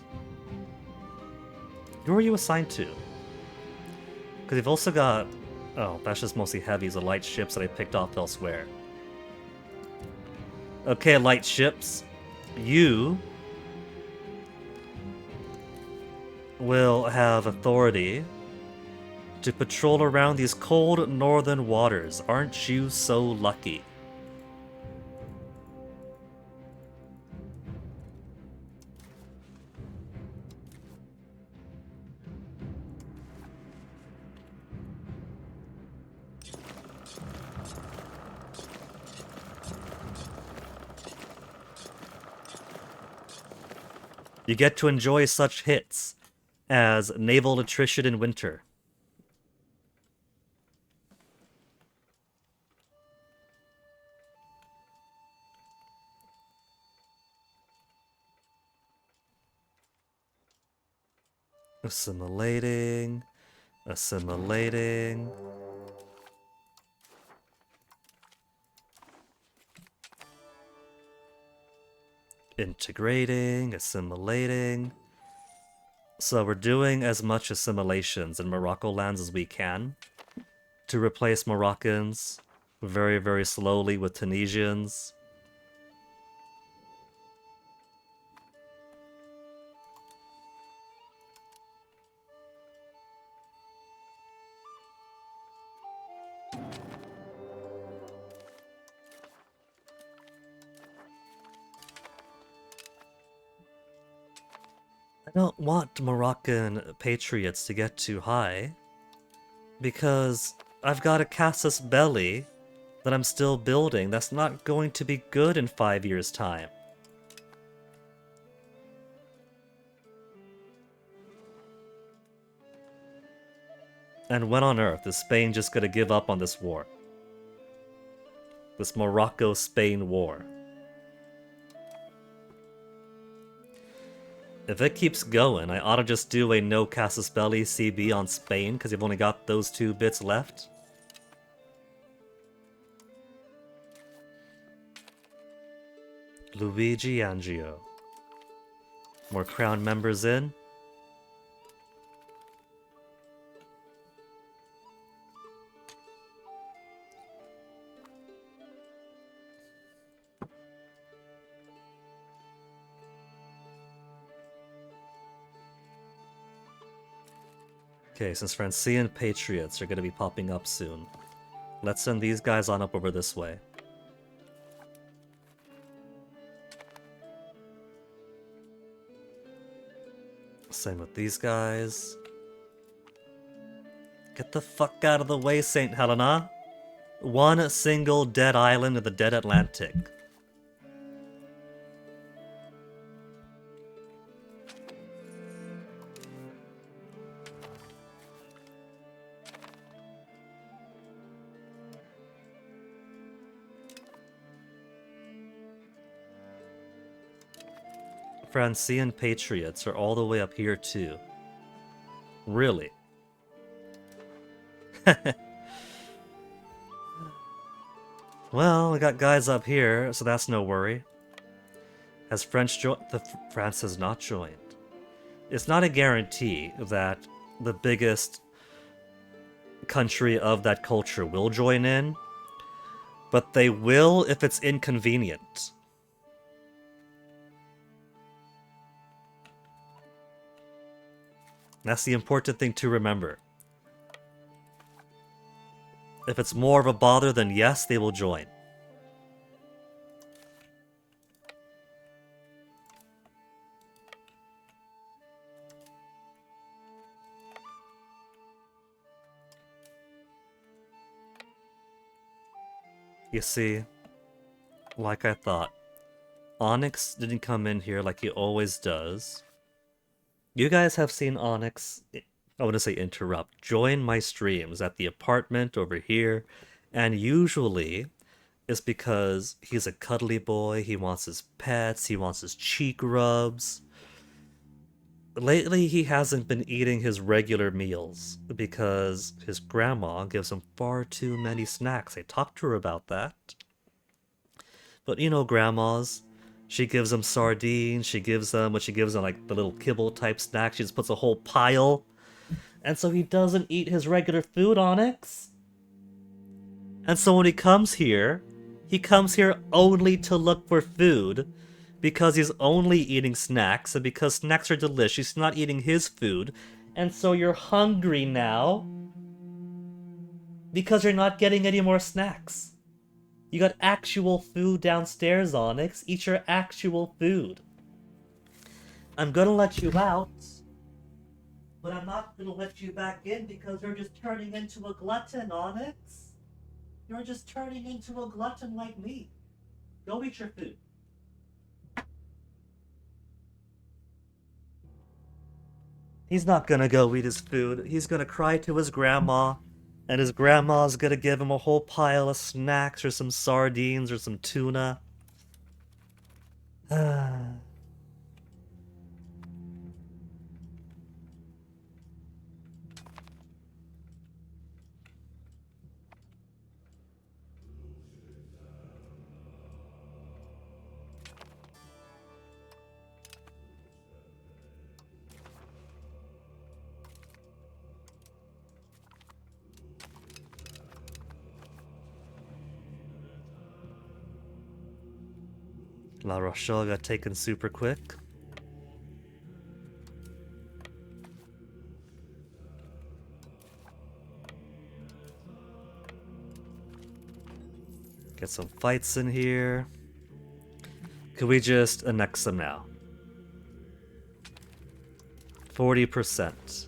Who are you assigned to? Because you've also got... Oh, that's just mostly heavies and light ships that I picked off elsewhere. Okay, light ships. You will have authority to patrol around these cold northern waters. Aren't you so lucky? You get to enjoy such hits as naval attrition in winter. Assimilating. Assimilating. Integrating. Assimilating. So we're doing as much assimilations in Morocco lands as we can to replace Moroccans very, very slowly with Tunisians. I don't want Moroccan patriots to get too high, because I've got a casus belli that I'm still building that's not going to be good in 5 years' time. And when on earth is Spain just gonna give up on this war? This Morocco-Spain war. If it keeps going, I ought to just do a no casus belli CB on Spain, because you've only got those 2 bits left. Luigi Angio. More crown members in. Okay, since Francian Patriots are going to be popping up soon, let's send these guys on up over this way. Same with these guys. Get the fuck out of the way, St. Helena! One single dead island in the dead Atlantic. Francian Patriots are all the way up here too. Really? Well, we got guys up here, so that's no worry. Has France has not joined. It's not a guarantee that the biggest country of that culture will join in, but they will if it's inconvenient. That's the important thing to remember. If it's more of a bother, then yes, they will join. You see, like I thought, Onyx didn't come in here like he always does. You guys have seen Onyx, I want to say interrupt, join my streams at the apartment over here, and usually it's because he's a cuddly boy, he wants his pets, he wants his cheek rubs. Lately, he hasn't been eating his regular meals because his grandma gives him far too many snacks. I talked to her about that. But you know, grandmas, she gives him sardines, she gives him, what she gives him, like the little kibble type snack, she just puts a whole pile. And so he doesn't eat his regular food, Onyx. And so when he comes here only to look for food because he's only eating snacks, and because snacks are delicious, he's not eating his food. And so you're hungry now because you're not getting any more snacks. You got actual food downstairs, Onyx. Eat your actual food. I'm gonna let you out, but I'm not gonna let you back in because you're just turning into a glutton, Onyx. You're just turning into a glutton like me. Go eat your food. He's not gonna go eat his food. He's gonna cry to his grandma, and his grandma's gonna give him a whole pile of snacks or some sardines or some tuna. La Rochelle got taken super quick. Get some fights in here. Could we just annex them now? 40%.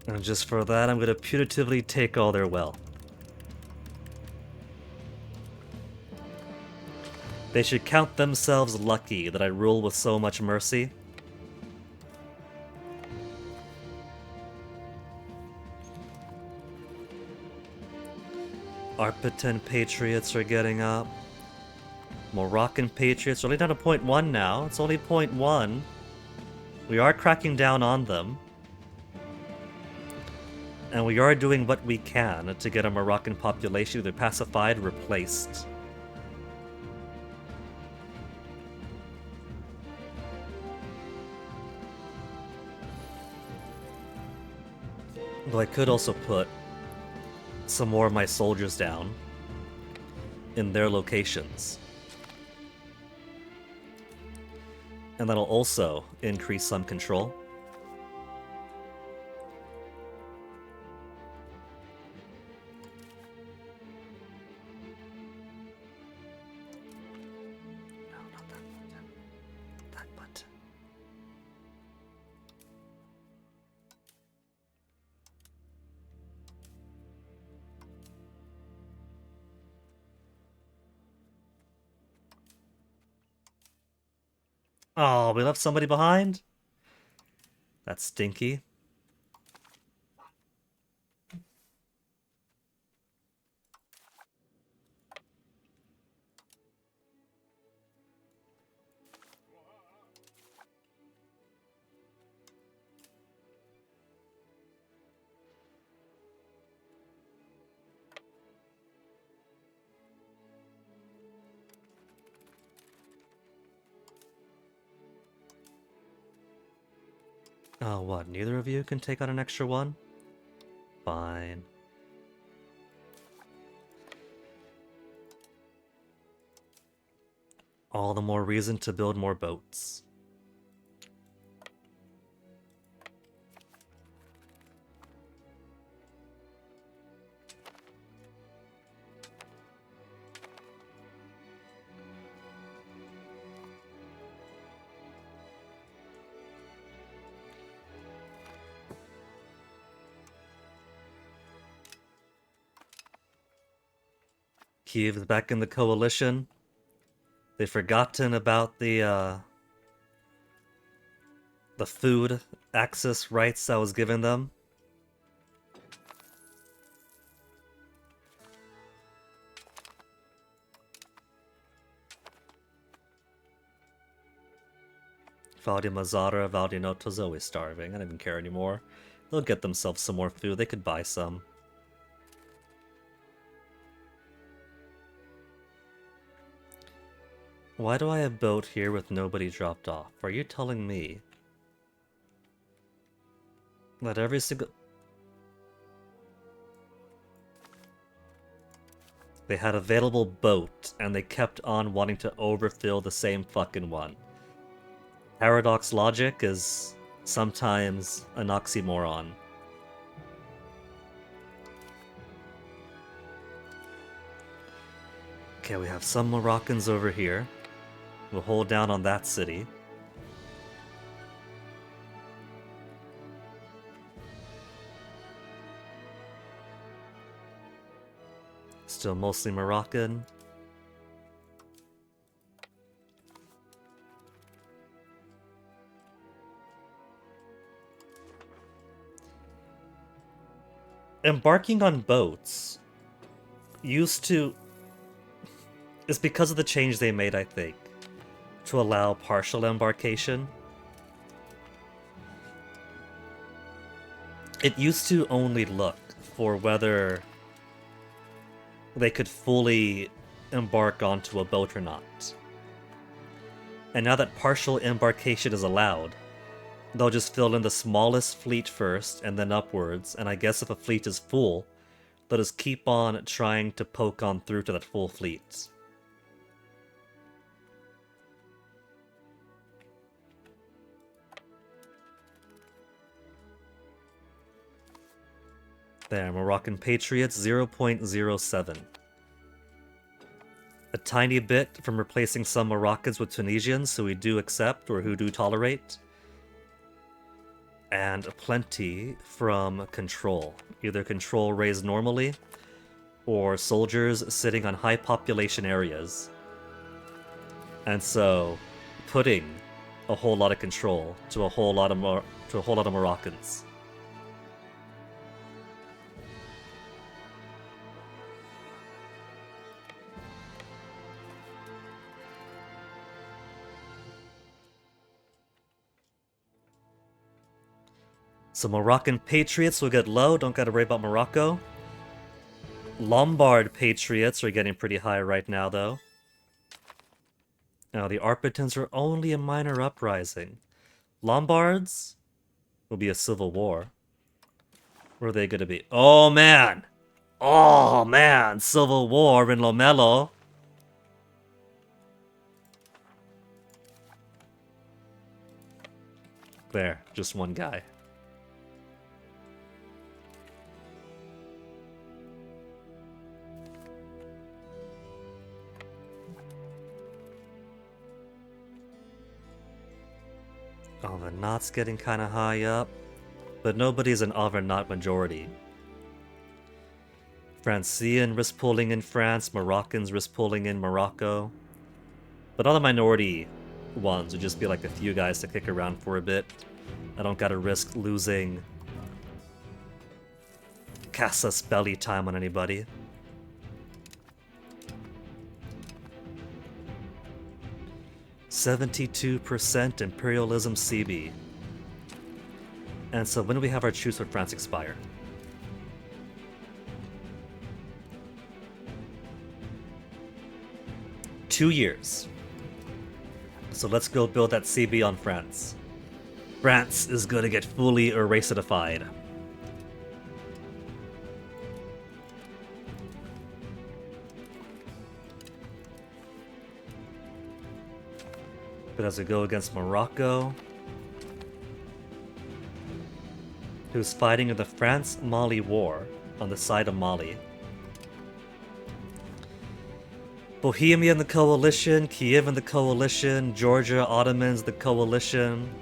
And just for that, I'm gonna punitively take all their wealth. They should count themselves lucky that I rule with so much mercy. Arpitan Patriots are getting up. Moroccan Patriots are only down to 0.1 now. It's only 0.1. We are cracking down on them. And we are doing what we can to get a Moroccan population either pacified or replaced. Though I could also put some more of my soldiers down in their locations. And that'll also increase some control. No, not that button. That button. Oh, we left somebody behind? That's stinky. Oh, what? Neither of you can take on an extra one? Fine. All the more reason to build more boats. Kiev is back in the coalition. They've forgotten about the food access rights that was given them. Valdemazara, Valdenoto's always starving. I don't even care anymore. They'll get themselves some more food. They could buy some. Why do I have a boat here with nobody dropped off? Are you telling me that every single... They had available boat, and they kept on wanting to overfill the same fucking one. Paradox logic is sometimes an oxymoron. Okay, we have some Moroccans over here. We'll hold down on that city. Still mostly Moroccan. Embarking on boats used to... is because of the change they made, I think, to allow partial embarkation. It used to only look for whether they could fully embark onto a boat or not. And now that partial embarkation is allowed, they'll just fill in the smallest fleet first and then upwards, and I guess if a fleet is full, they'll just keep on trying to poke on through to that full fleet. There, Moroccan Patriots 0.07. A tiny bit from replacing some Moroccans with Tunisians who we do accept or who do tolerate. And plenty from control. Either control raised normally, or soldiers sitting on high population areas. And so, putting a whole lot of control to a whole lot of Moroccans. So Moroccan Patriots will get low, don't gotta worry about Morocco. Lombard Patriots are getting pretty high right now, though. Now, the Arpitans are only a minor uprising. Lombards will be a civil war. Where are they gonna be? Oh, man! Oh, man! Civil war in Lomelo. There, just one guy. Avenat's getting kind of high up, but nobody's an Avenat majority. Francian risk pulling in France, Moroccans risk pulling in Morocco. But all the minority ones would just be like a few guys to kick around for a bit. I don't gotta risk losing Casus Belli time on anybody. %72% Imperialism CB. And so when do we have our truce with France expire? Two years. So let's go build that CB on France. France is gonna get fully erasedified. But as we go against Morocco, who's fighting in the France-Mali war on the side of Mali. Bohemia in the coalition, Kiev in the coalition, Georgia, Ottomans the coalition.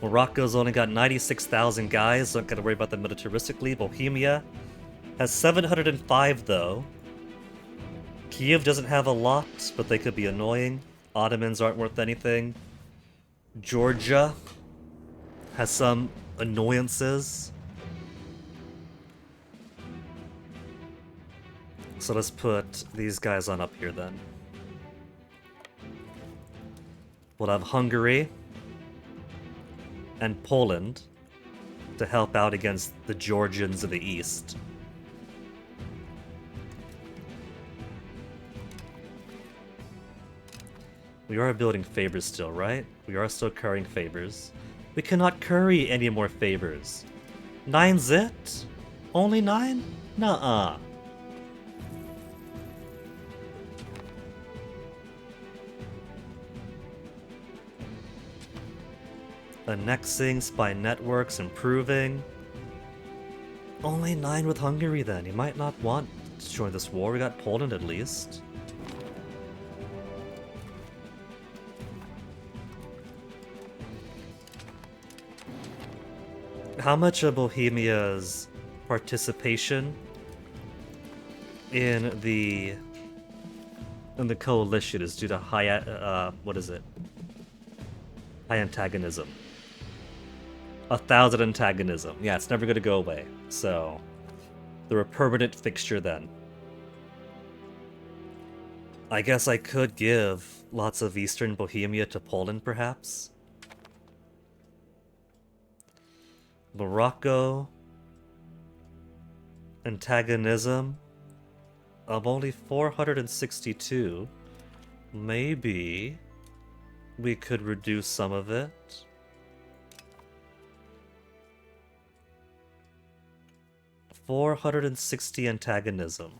Morocco's only got 96,000 guys, so don't gotta worry about them militaristically. Bohemia has 705 though. Kiev doesn't have a lot, but they could be annoying. Ottomans aren't worth anything. Georgia has some annoyances. So let's put these guys on up here then. We'll have Hungary and Poland to help out against the Georgians of the East. We are building favors still, right? We are still currying favors. We cannot curry any more favors. 9's it? Only 9? Nuh-uh. Annexing, spy networks, improving. Only 9 with Hungary then. You might not want to join this war. We got Poland at least. How much of Bohemia's participation in the coalition is due to high what is it? High antagonism. 1,000 antagonism. Yeah, it's never gonna go away. So they're a permanent fixture then. I guess I could give lots of Eastern Bohemia to Poland, perhaps. Morocco. Antagonism of only 462. Maybe we could reduce some of it. $460 antagonism.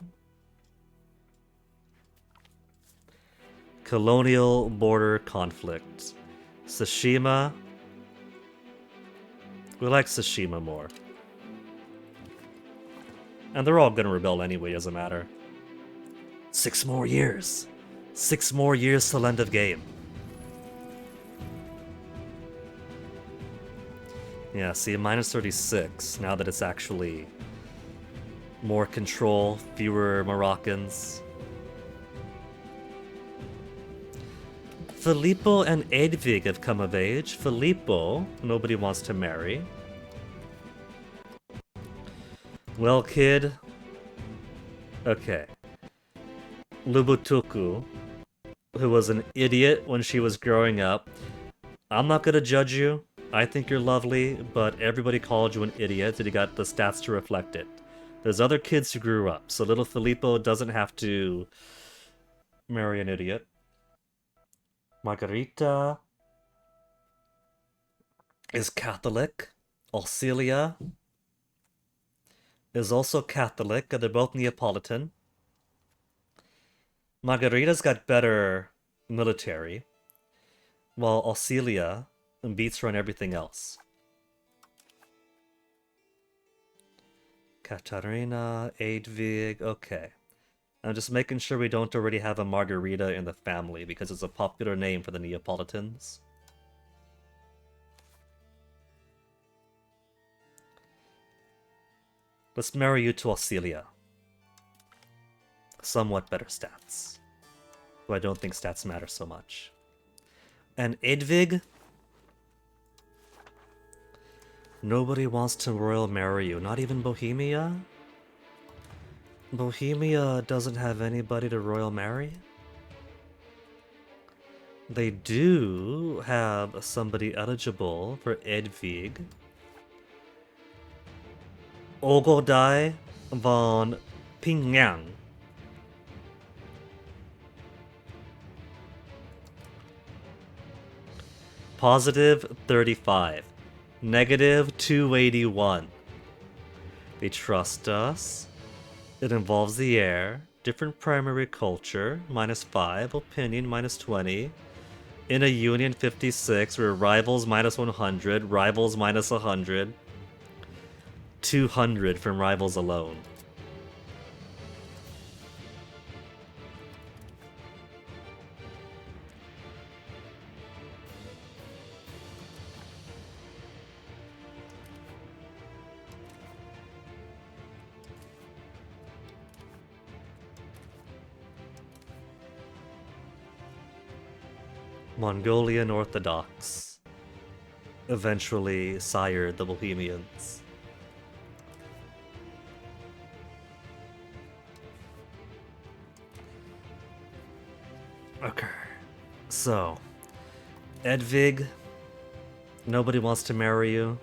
Colonial border conflict. Tsushima. We like Tsushima more. And they're all gonna rebel anyway, doesn't matter. 6 more years. 6 more years till end of game. Yeah, see, minus 36, now that it's actually more control, fewer Moroccans. Filippo and Edvig have come of age. Filippo, nobody wants to marry. Well, kid. Okay. Lubutuku, who was an idiot when she was growing up. I'm not gonna judge you. I think you're lovely, but everybody called you an idiot and you got the stats to reflect it. There's other kids who grew up, so little Filippo doesn't have to marry an idiot. Margarita is Catholic. Alcilia is also Catholic, and they're both Neapolitan. Margarita's got better military, while Alcilia beats her on everything else. Katarina, Edvig, okay. I'm just making sure we don't already have a Margarita in the family, because it's a popular name for the Neapolitans. Let's marry you to Alcilia. Somewhat better stats. Though I don't think stats matter so much. And Edvig? Nobody wants to royal marry you, not even Bohemia? Bohemia doesn't have anybody to royal marry? They do have somebody eligible for Edvig. Ogodai von Pingyang. Positive 35. Negative 281. They trust us. It involves the air. Different primary culture. -5. Opinion. -20. In a Union 56, we're rivals minus 100, rivals minus 100, 200 from rivals alone. Mongolian Orthodox eventually sired the Bohemians. Okay, so Edvig, nobody wants to marry you.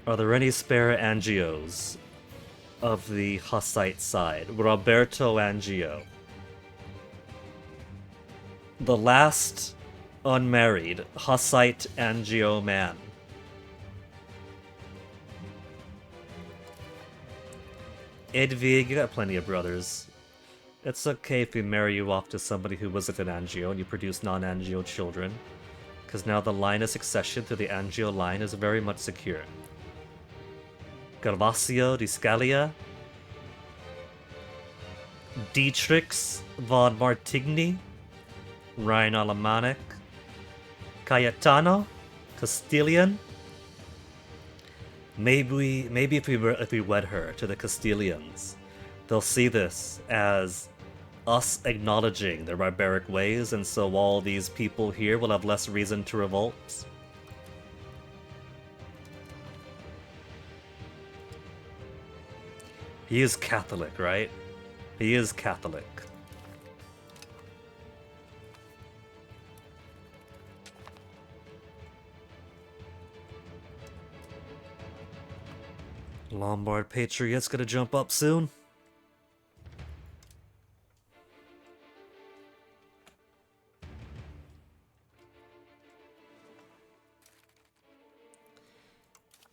Are there any spare Angios of the Hussite side? Roberto Angio. The last unmarried Hussite Angio man. Edvig, you got plenty of brothers. It's okay if we marry you off to somebody who wasn't an Angio and you produce non-Angio children, because now the line of succession through the Angio line is very much secure. Gervasio di Scaglia, Dietrich von Martigny, Rhine Alemannic, Cayetano, Castilian. Maybe if we wed her to the Castilians, they'll see this as us acknowledging their barbaric ways, and so all these people here will have less reason to revolt. He is Catholic, right? He is Catholic. Lombard Patriots gonna jump up soon.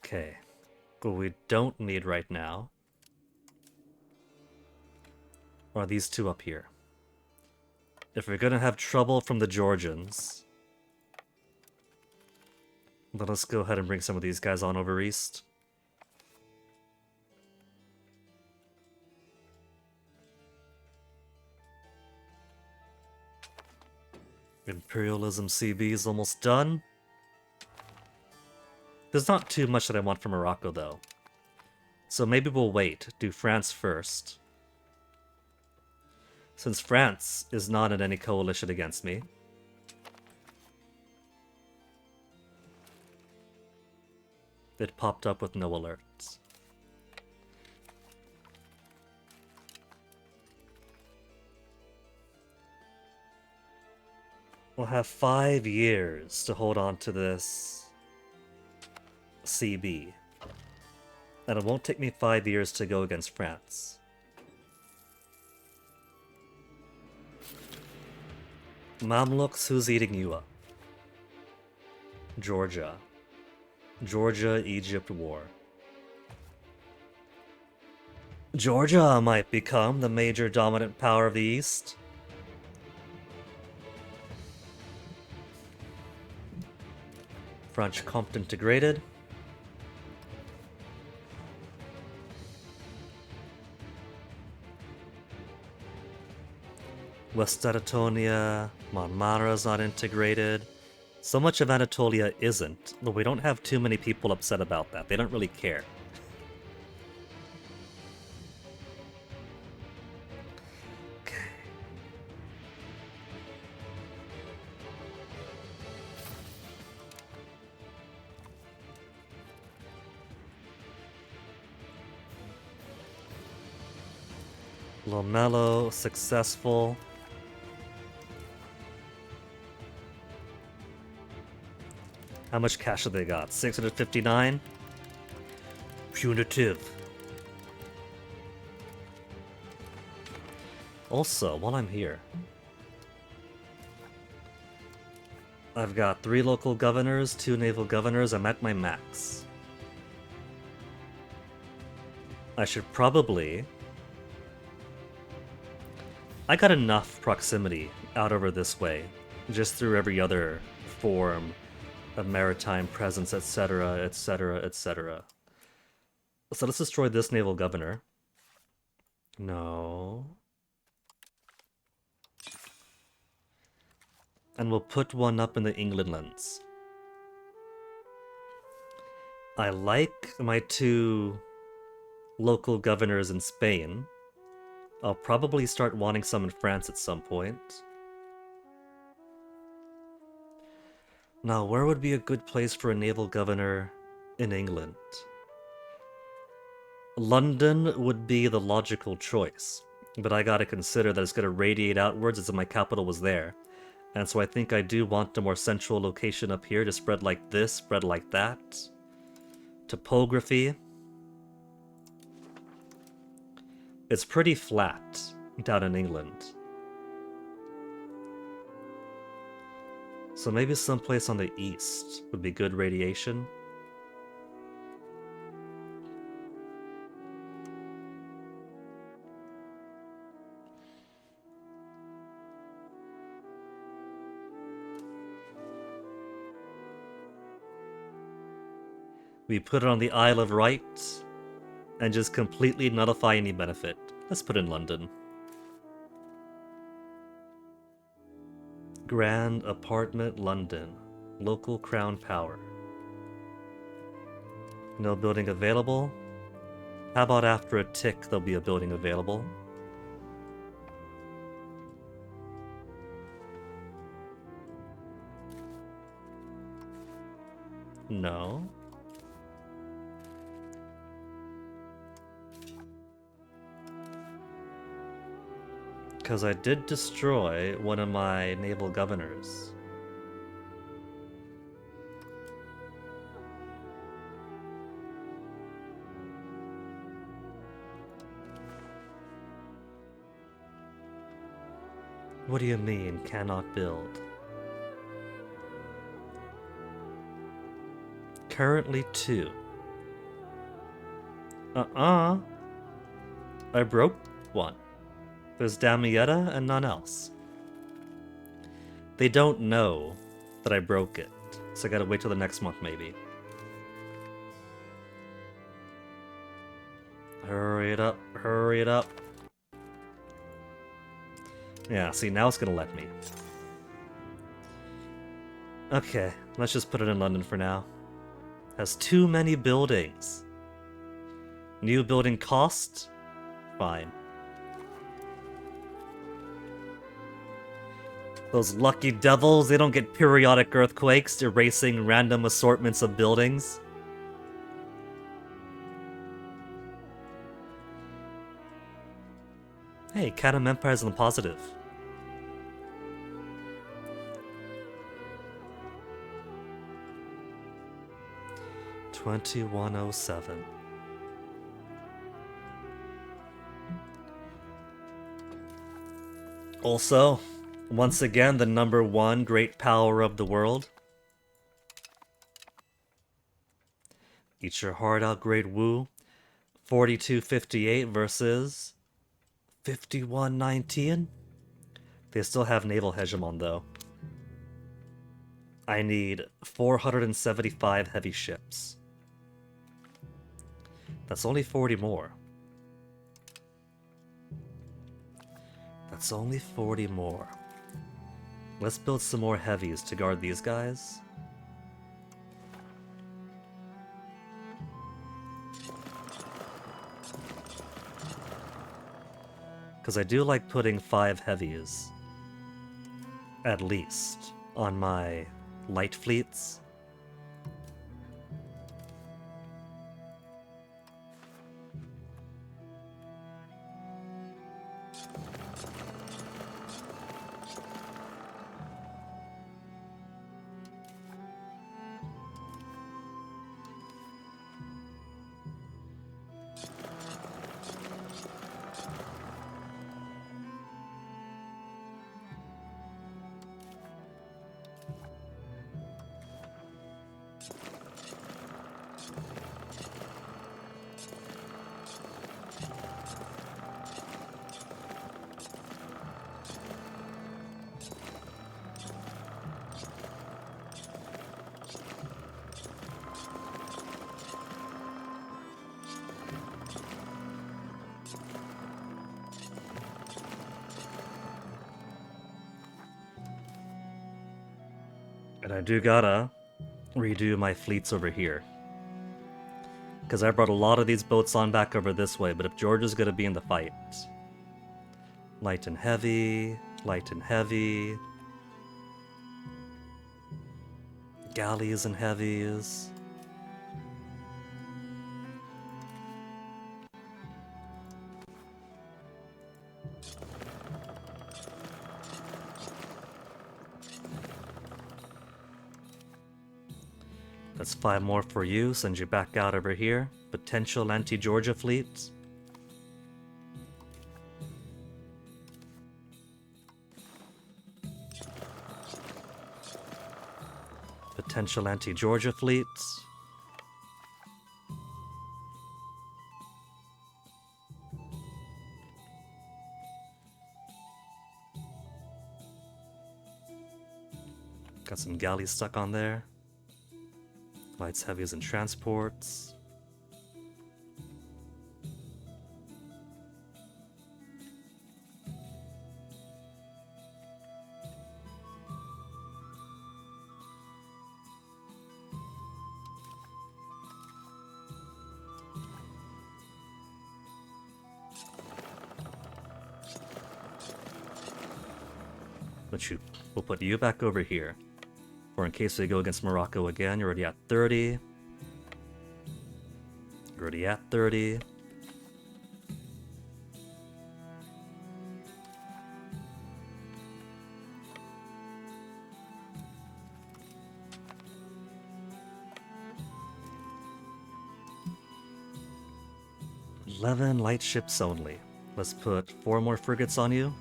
Okay. What we don't need right now are these two up here. If we're gonna have trouble from the Georgians, let us go ahead and bring some of these guys on over east. Imperialism CB is almost done. There's not too much that I want from Morocco, though. So maybe we'll wait, do France first. Since France is not in any coalition against me. It popped up with no alerts. We'll have 5 years to hold on to this CB. And it won't take me 5 years to go against France. Mamluks, who's eating you up? Georgia. Georgia-Egypt war. Georgia might become the major dominant power of the East. French Comte integrated. West Anatolia, Marmara's not integrated. So much of Anatolia isn't, but we don't have too many people upset about that. They don't really care. Okay. Lomello, successful. How much cash have they got? 659? Punitive. Also, while I'm here, I've got 3 local governors, 2 naval governors. I'm at my max. I should probably I got enough proximity out over this way, just through every other form of maritime presence, etc., etc., etc. So let's destroy this naval governor. No. And we'll put one up in the England lens. I like my 2 local governors in Spain. I'll probably start wanting some in France at some point. Now, where would be a good place for a naval governor in England? London would be the logical choice, but I gotta consider that it's gonna radiate outwards as if my capital was there. And so I think I do want a more central location up here to spread like this, spread like that. Topography. It's pretty flat down in England. So maybe someplace on the east would be good radiation. We put it on the Isle of Wight and just completely nullify any benefit. Let's put it in London. Grand Apartment, London. Local Crown Power. No building available. How about after a tick there'll be a building available? No. Because I did destroy one of my naval governors. What do you mean, cannot build? Currently 2. I broke 1. There's Damietta and none else. They don't know that I broke it, so I gotta wait till the next month maybe. Hurry it up, hurry it up. Yeah, see, now it's gonna let me. Okay, let's just put it in London for now. Has too many buildings. New building cost? Fine. Those lucky devils, they don't get periodic earthquakes erasing random assortments of buildings. Hey, Chatham Empire's in the positive. $2107. Also, once again, the #1 great power of the world. Eat your heart out, Great Wu. 4258 versus 5119. They still have naval hegemon though. I need 475 heavy ships. That's only 40 more. That's only 40 more. Let's build some more heavies to guard these guys. Because I do like putting 5 heavies, at least, on my light fleets. And I do gotta redo my fleets over here. Because I brought a lot of these boats on back over this way, but if Georgia's gonna be in the fight. Light and heavy, light and heavy. Galleys and heavies. That's 5 more for you, send you back out over here. Potential anti-Georgia fleet. Potential anti-Georgia fleet. Got some galleys stuck on there. Lights, heavies, and transports. We'll put you back over here. Or in case we go against Morocco again, you're already at 30. You're already at 30. "11 light ships only." Let's put 4 more frigates on you.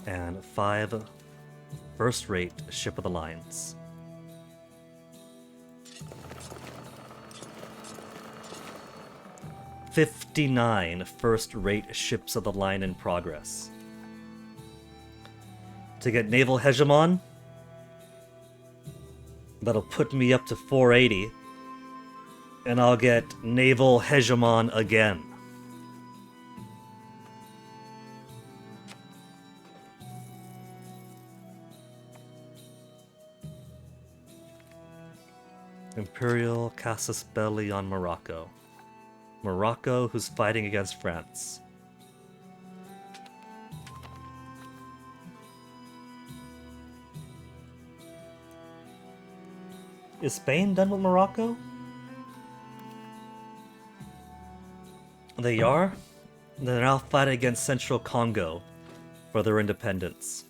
And 5 first-rate ship of the lines. "59 first-rate ships of the line in progress. To get naval hegemon, that'll put me up to 480. And I'll get naval hegemon again. Imperial casus belli on Morocco. Morocco, who's fighting against France. Is Spain done with Morocco? They are? They're now fighting against Central Congo for their independence.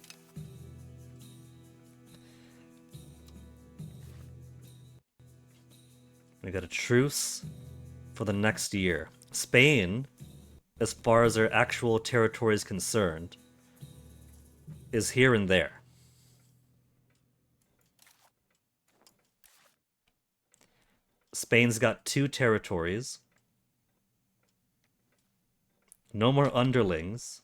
We got a truce for the next year. Spain, as far as their actual territory is concerned, is here and there. Spain's got 2 territories. No more underlings.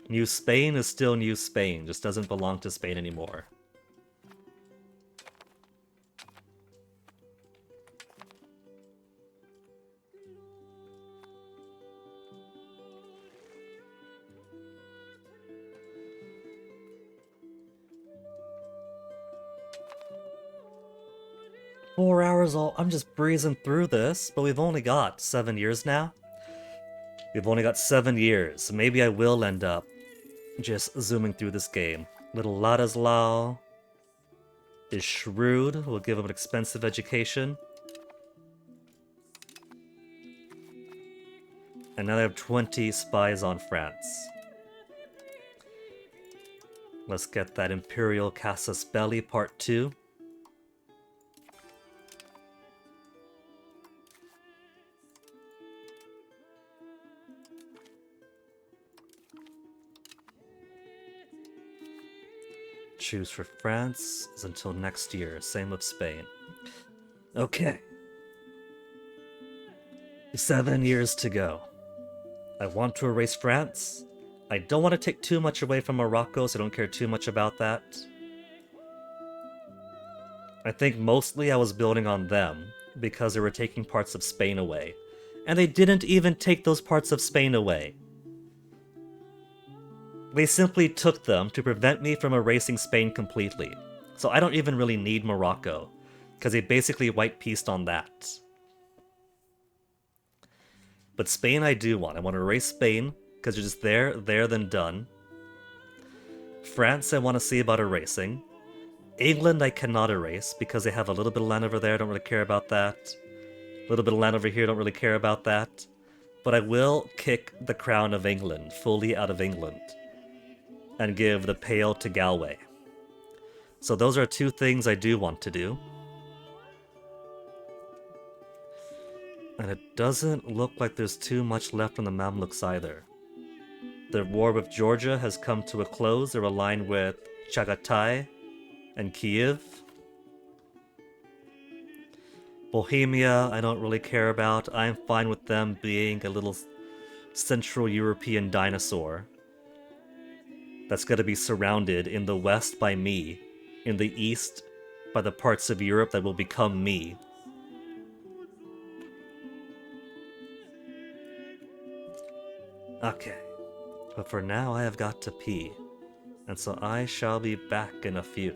New Spain is still New Spain, just doesn't belong to Spain anymore. "4 hours all. I'm just breezing through this, but we've only got 7 years now. We've only got 7 years. Maybe I will end up just zooming through this game. Little Ladislao is shrewd. We'll give him an expensive education. And now they have 20 spies on France. Let's get that Imperial Casus Belli Part 2. Choose for France is until next year. Same with Spain. Okay. 7 years to go. I want to erase France. I don't want to take too much away from Morocco, so I don't care too much about that. I think mostly I was building on them, because they were taking parts of Spain away. And they didn't even take those parts of Spain away. They simply took them to prevent me from erasing Spain completely. So I don't even really need Morocco, because they basically white pieced on that. But Spain I do want. I want to erase Spain, because you're just there, then done. France I want to see about erasing. England I cannot erase, because they have a little bit of land over there, don't really care about that. A little bit of land over here, don't really care about that. But I will kick the crown of England fully out of England and give the Pale to Galway. So those are two things I do want to do. And it doesn't look like there's too much left on the Mamluks either. The war with Georgia has come to a close. They're aligned with Chagatai and Kiev. Bohemia, I don't really care about. I'm fine with them being a little Central European dinosaur that's going to be surrounded in the west by me, in the east by the parts of Europe that will become me. Okay, but for now I have got to pee, and so I shall be back in a few.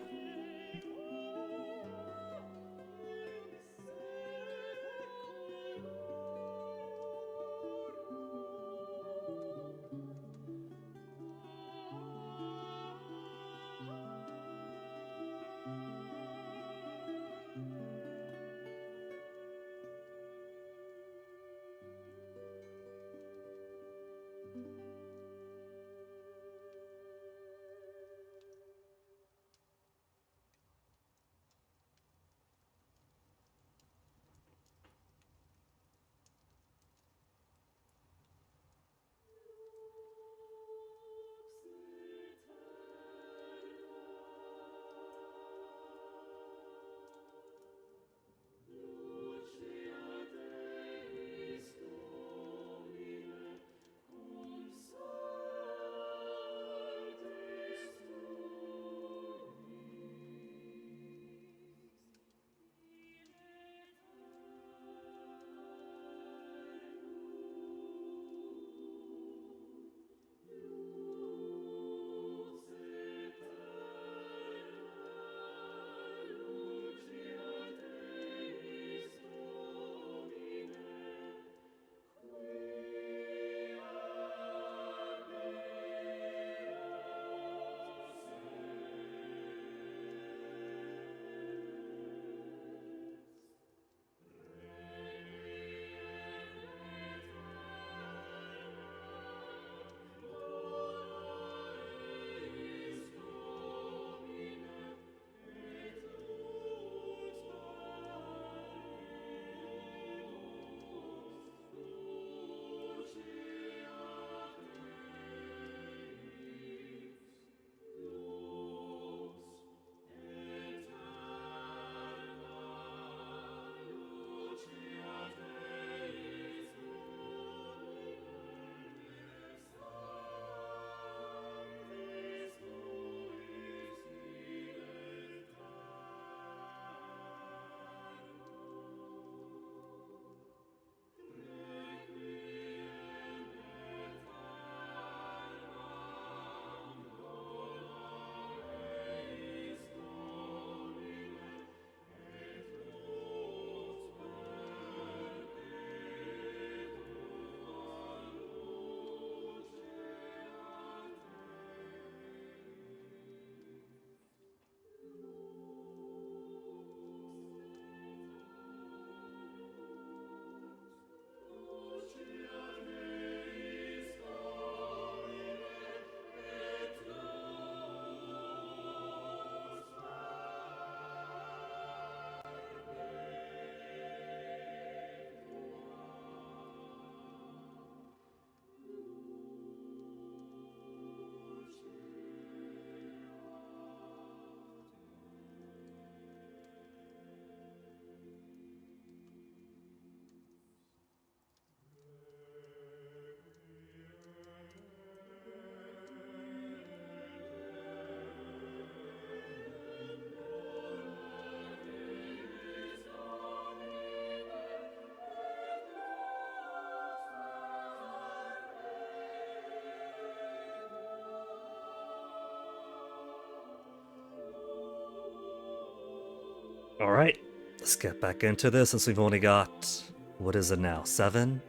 Alright, let's get back into this since we've only got... What is it now? 7?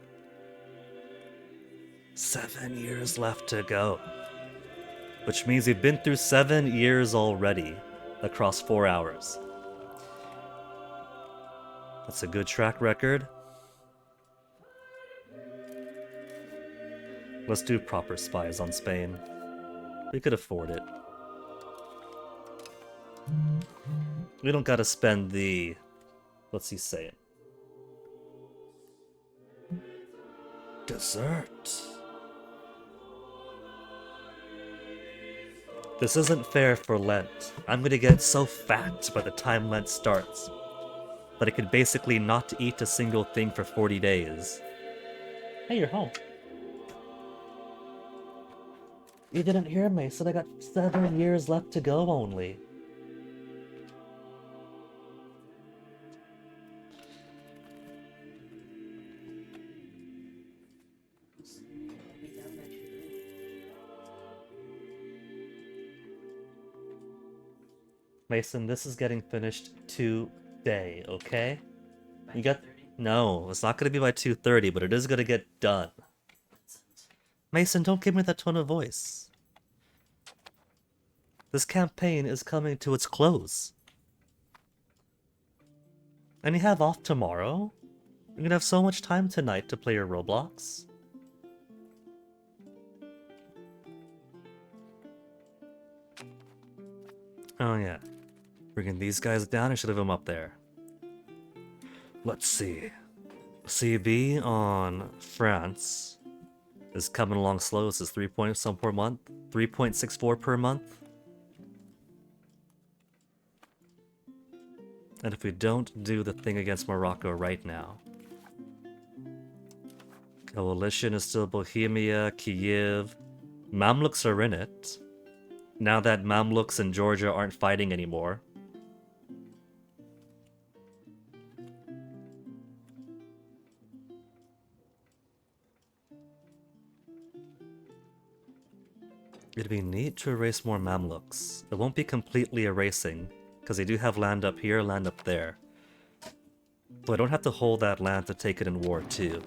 7 years left to go. Which means we've been through 7 years already, across 4 hours. That's a good track record. Let's do proper spies on Spain. We could afford it. We don't gotta spend the... What's he saying? Dessert. This isn't fair for Lent. I'm gonna get so fat by the time Lent starts that I could basically not eat a single thing for 40 days. Hey, you're home. You didn't hear me, so I got 7 years left to go only. Mason, this is getting finished today, okay? You got... No, it's not gonna be by 2:30, but it is gonna get done. Mason, don't give me that tone of voice. This campaign is coming to its close. And you have off tomorrow? You're gonna have so much time tonight to play your Roblox. Oh yeah. Bringing these guys down, I should have them up there. Let's see. CB on France is coming along slow. This is 3 point some per month. 3.64 per month. And if we don't do the thing against Morocco right now... Coalition is still Bohemia, Kiev. Mamluks are in it. Now that Mamluks and Georgia aren't fighting anymore. It'd be neat to erase more Mamluks. It won't be completely erasing, because they do have land up here, land up there. So I don't have to hold that land to take it in war too.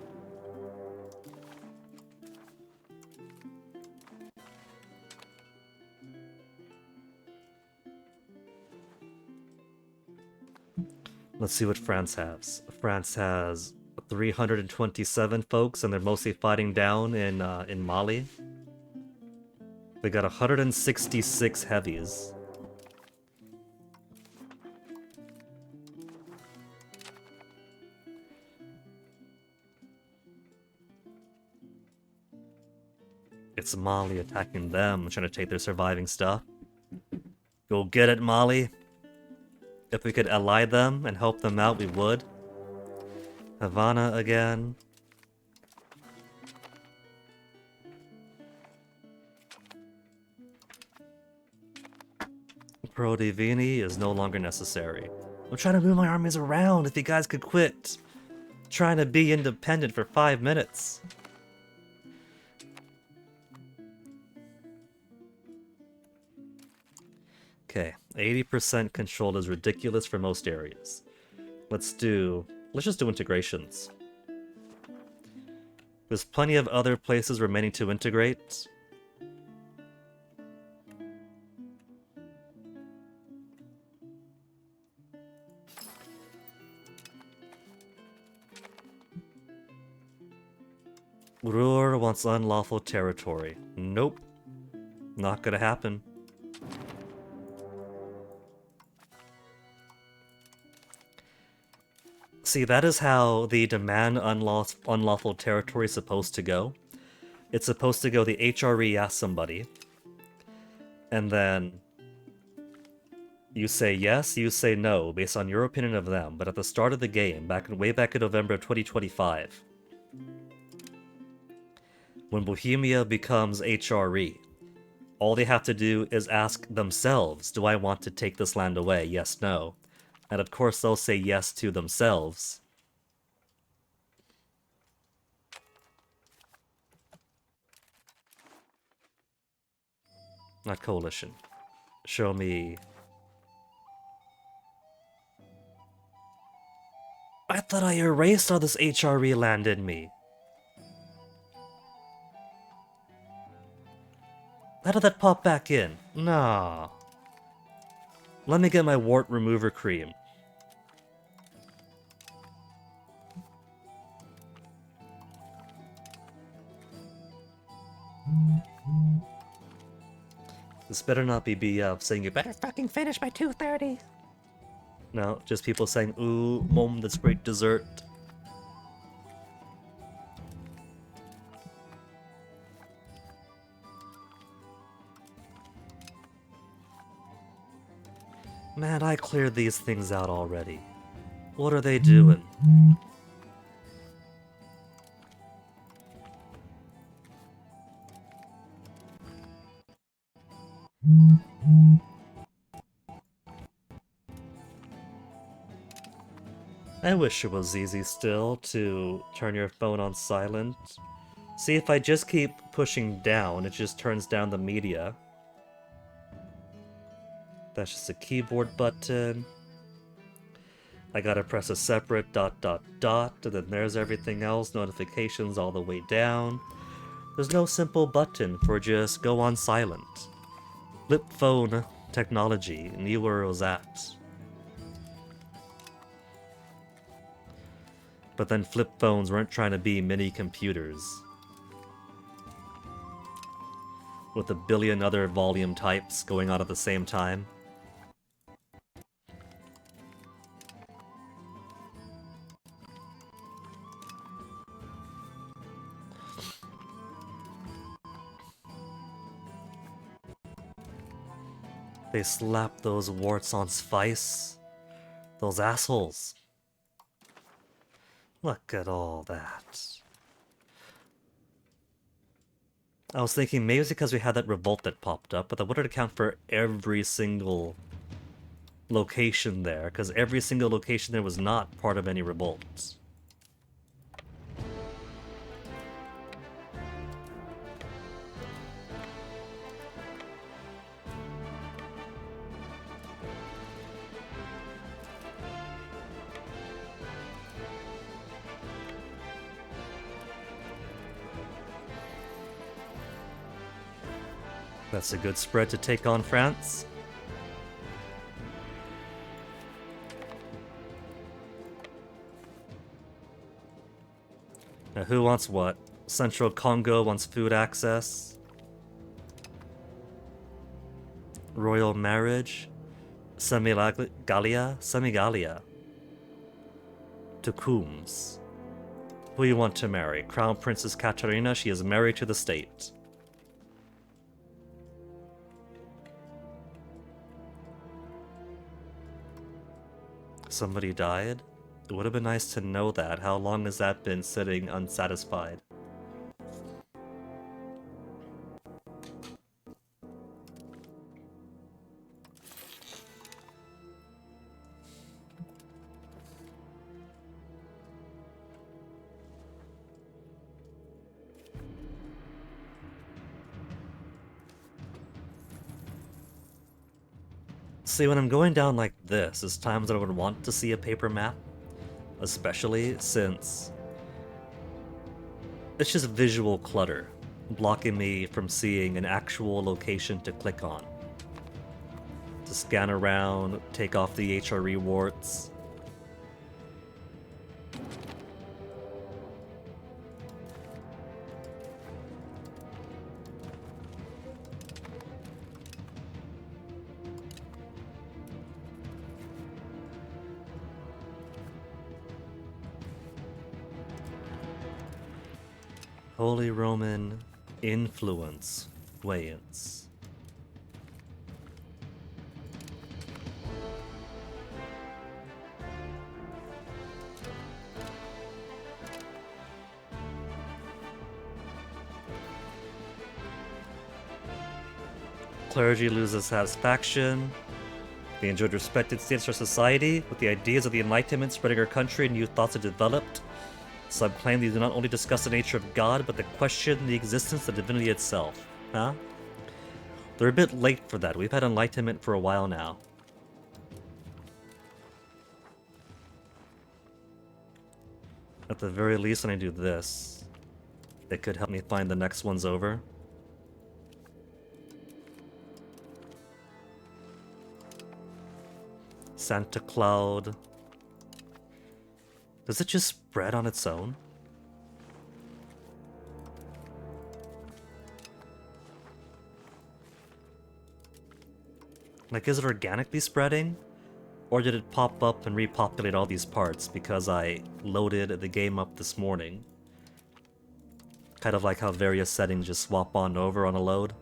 Let's see what France has. France has 327 folks, and they're mostly fighting down in Mali. They got 166 heavies. It's Mali attacking them, trying to take their surviving stuff. Go get it, Mali. If we could ally them and help them out, we would. Havana again. Pro Divini is no longer necessary. I'm trying to move my armies around. If you guys could quit trying to be independent for 5 minutes. Okay, 80% controlled is ridiculous for most areas. Let's just do integrations. There's plenty of other places remaining to integrate. Ruhr wants unlawful territory. Nope. Not gonna happen. See, that is how the demand unlawful territory is supposed to go. It's supposed to go the HRE asks somebody, and then you say yes, you say no, based on your opinion of them. But at the start of the game, way back in November of 2025, when Bohemia becomes HRE, all they have to do is ask themselves, do I want to take this land away? Yes, no. And of course they'll say yes to themselves. Not coalition. Show me... I thought I erased all this HRE land in me. How did that pop back in? Nah. Let me get my wart remover cream. This better not be BF saying you better fucking finish by 2:30. No, just people saying, ooh, mom, that's great dessert. Man, I cleared these things out already. What are they doing? I wish it was easy still to turn your phone on silent. See, if I just keep pushing down, it just turns down the media. That's just a keyboard button. I gotta press a separate ... and then there's everything else, notifications all the way down. There's no simple button for just go on silent. Flip phone technology, knew where it was at. But then flip phones weren't trying to be mini computers. With a billion other volume types going on at the same time. They slapped those warts on Spice. Those assholes. Look at all that. I was thinking maybe it's because we had that revolt that popped up, but that wouldn't account for every single location there, because every single location there was not part of any revolts. That's a good spread to take on France. Now who wants what? Central Congo wants food access. Royal marriage. Semigalia? Semigalia. Tucums. Who you want to marry? Crown Princess Katarina, she is married to the state. Somebody died? It would have been nice to know that. How long has that been sitting unsatisfied? See, when I'm going down like this, there's times that I would want to see a paper map. Especially since it's just visual clutter, blocking me from seeing an actual location to click on. To scan around, take off the HRE warts. Holy Roman influence weights. Clergy loses satisfaction. They enjoyed respected status or society, with the ideas of the Enlightenment spreading our country and new thoughts are developed. Some claim these do not only discuss the nature of God, but they question the existence of divinity itself. Huh? They're a bit late for that. We've had Enlightenment for a while now. At the very least, when I do this, it could help me find the next ones over. Santa Cloud. Does it just spread on its own? Like, is it organically spreading? Or did it pop up and repopulate all these parts because I loaded the game up this morning? Kind of like how various settings just swap on over on a load.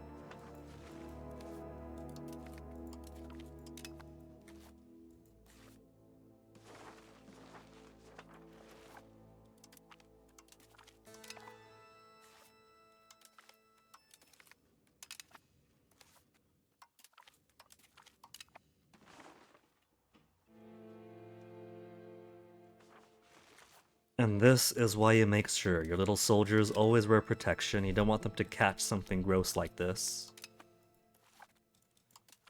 And this is why you make sure your little soldiers always wear protection. You don't want them to catch something gross like this.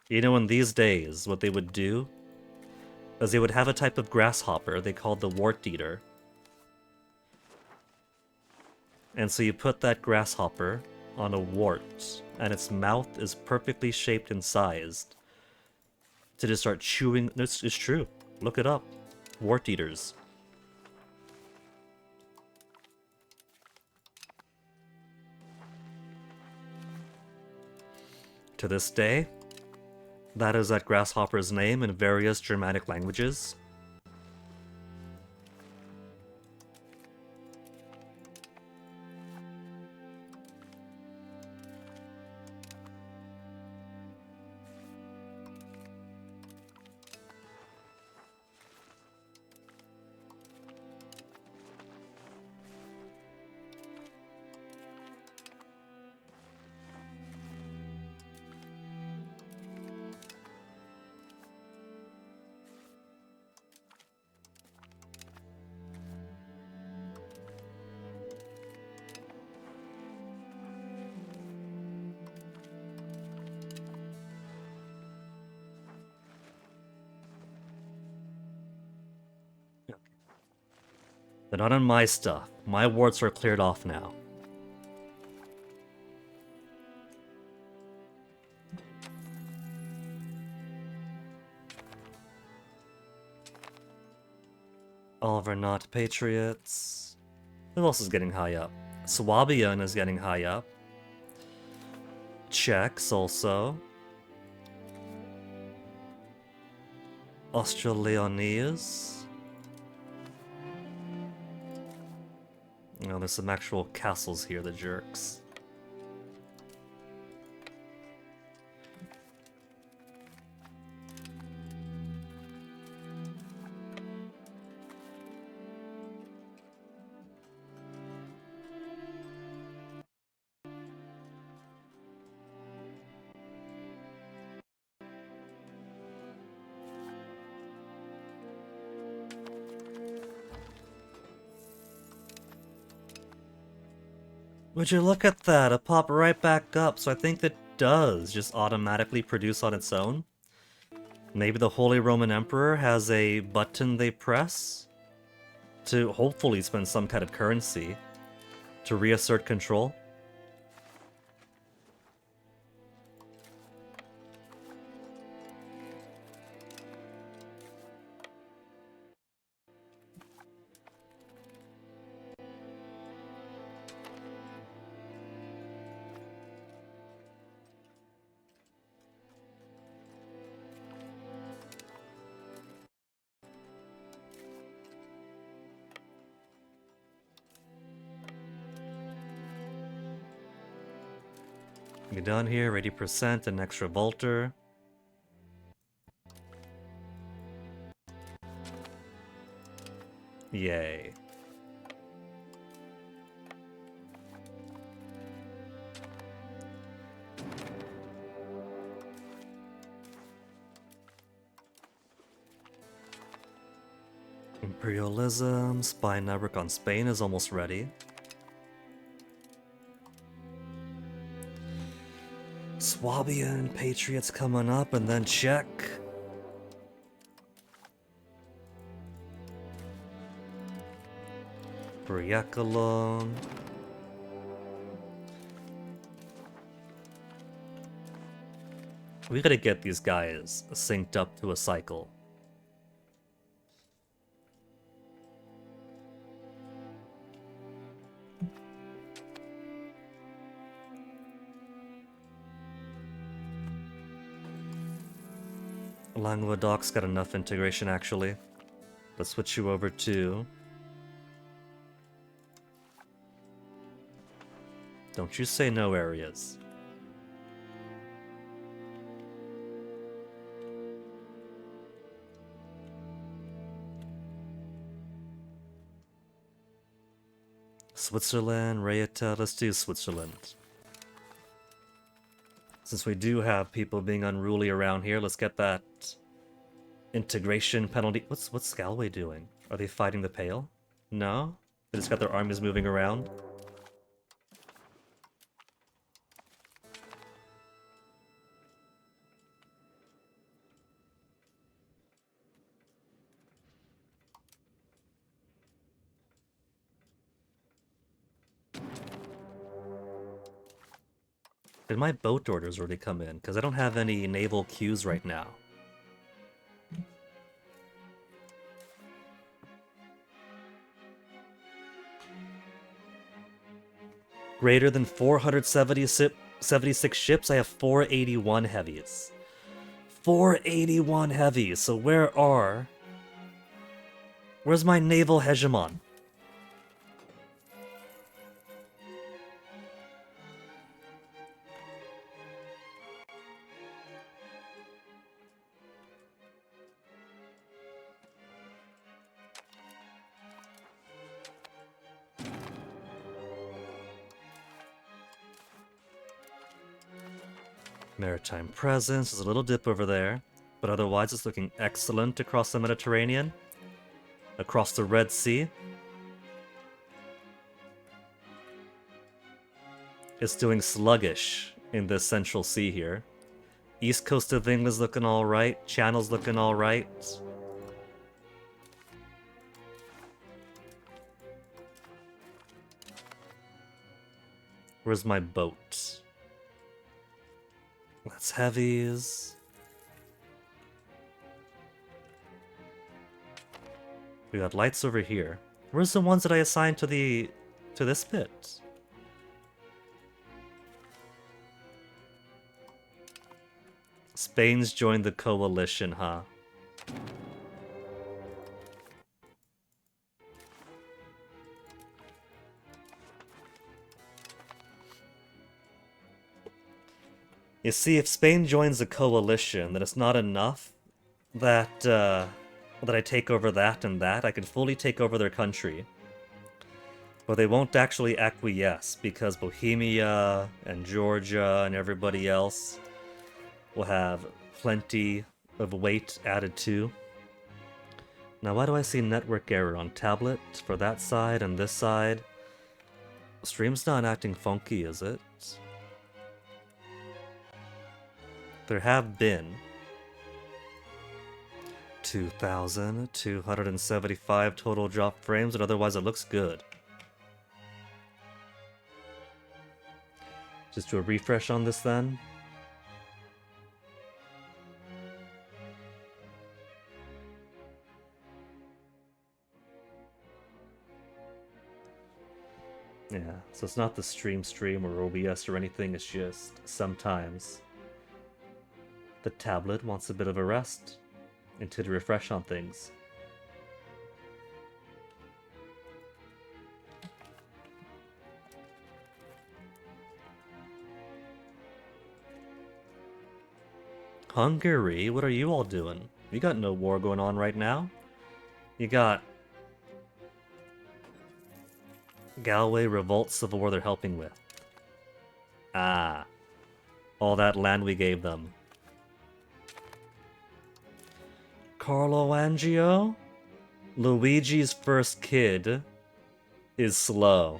You know, in these days, what they would do is they would have a type of grasshopper they called the wart eater. And so you put that grasshopper on a wart, and its mouth is perfectly shaped and sized to just start chewing. It's true. Look it up. Wart eaters. To this day, that is that grasshopper's name in various Germanic languages. They're not on my stuff. My warts are cleared off now. Oliver not patriots. Who else is getting high up? Swabian is getting high up. Czechs also. Australeonese. Oh, there's some actual castles here, the jerks. Would you look at that? It popped right back up, so I think it does just automatically produce on its own. Maybe the Holy Roman Emperor has a button they press to hopefully spend some kind of currency to reassert control. Get down here, 80%, an extra Volter. Yay. Imperialism, spy network on Spain is almost ready. Swabian, Patriots coming up, and then Czech. Briacolone. We gotta get these guys synced up to a cycle. Languedoc's got enough integration, actually. Let's switch you over to... Don't you say no areas. Switzerland, Rayeta, let's do Switzerland. Since we do have people being unruly around here, let's get that integration penalty. What's Galway doing? Are they fighting the Pale? No? They just got their armies moving around? Did my boat orders already come in? Because I don't have any naval queues right now. Greater than 476 ships, I have 481 heavies. 481 heavies, so where's my naval hegemon? Maritime presence, there's a little dip over there, but otherwise it's looking excellent across the Mediterranean, across the Red Sea. It's doing sluggish in the Central Sea here. East coast of England's looking alright, Channel's looking alright. Where's my boat? That's heavies. We got lights over here. Where's the ones that I assigned to this bit? Spain's joined the coalition, huh? You see, if Spain joins the coalition, then it's not enough that I take over that and that. I can fully take over their country. But they won't actually acquiesce, because Bohemia and Georgia and everybody else will have plenty of weight added to. Now, why do I see network error on tablet for that side and this side? Stream's not acting funky, is it? There have been 2,275 total drop frames, and otherwise it looks good. Just do a refresh on this then. Yeah, so it's not the stream or OBS or anything, it's just sometimes the tablet wants a bit of a rest and to refresh on things. Hungary? What are you all doing? You got no war going on right now. You got Galway Revolt Civil War they're helping with. Ah. All that land we gave them. Carlo Angio? Luigi's first kid is slow.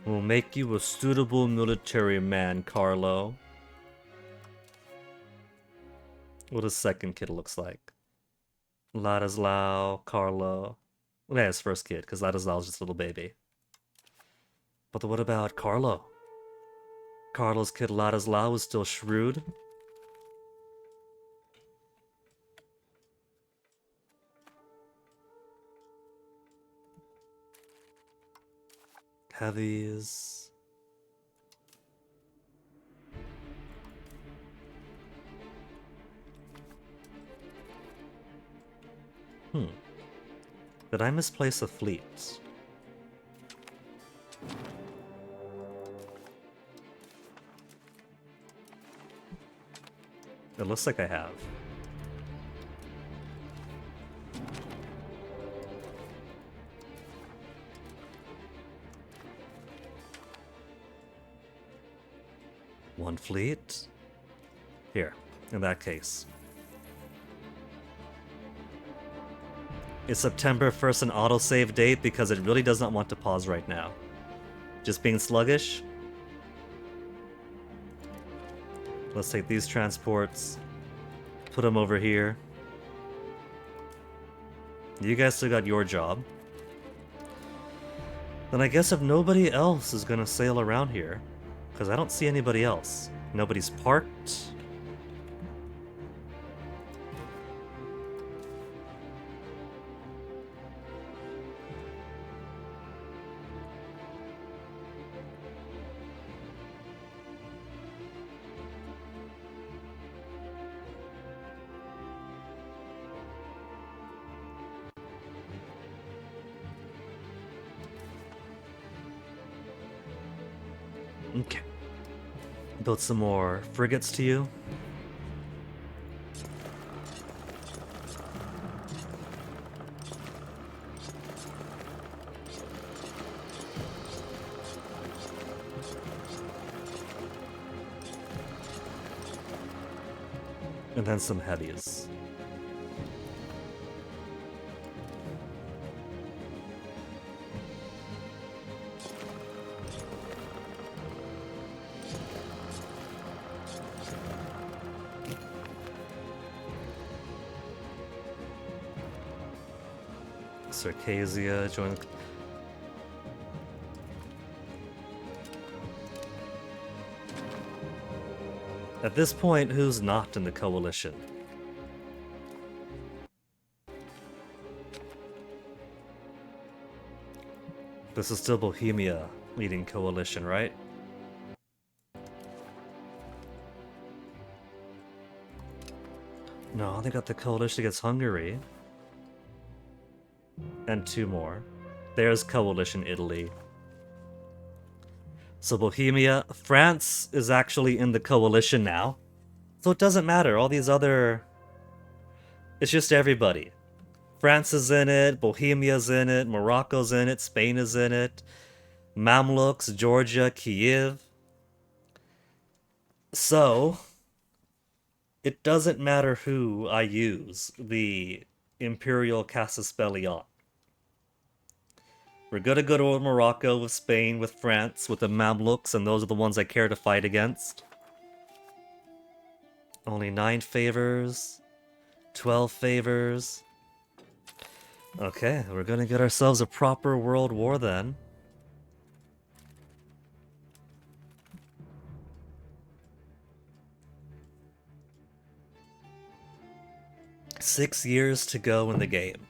Will make you a suitable military man, Carlo. What a second kid looks like. Ladislao, Carlo. Yeah, his first kid, because Ladislao's just a little baby. But what about Carlo? Carlo's kid Ladislao is still shrewd. Heavies. Did I misplace a fleet? It looks like I have. One fleet? Here, in that case. Is September 1st an autosave date because it really does not want to pause right now? Just being sluggish? Let's take these transports, put them over here. You guys still got your job. Then I guess if nobody else is gonna sail around here, because I don't see anybody else. Nobody's parked. Okay. Build some more frigates to you. And then some heavies. Circassia, join. At this point, who's not in the coalition? This is still Bohemia leading coalition, right? No, they got the coalition against Hungary. And two more. There's coalition Italy. So Bohemia, France is actually in the coalition now. So it doesn't matter, all these other... It's just everybody. France is in it, Bohemia's in it, Morocco's in it, Spain is in it, Mamluks, Georgia, Kiev. So, it doesn't matter who I use the Imperial Casus Belli on. We're gonna go to Morocco with Spain, with France, with the Mamluks, and those are the ones I care to fight against. Only 9 favors, 12 favors. Okay, we're gonna get ourselves a proper world war then. Six years to go in the game.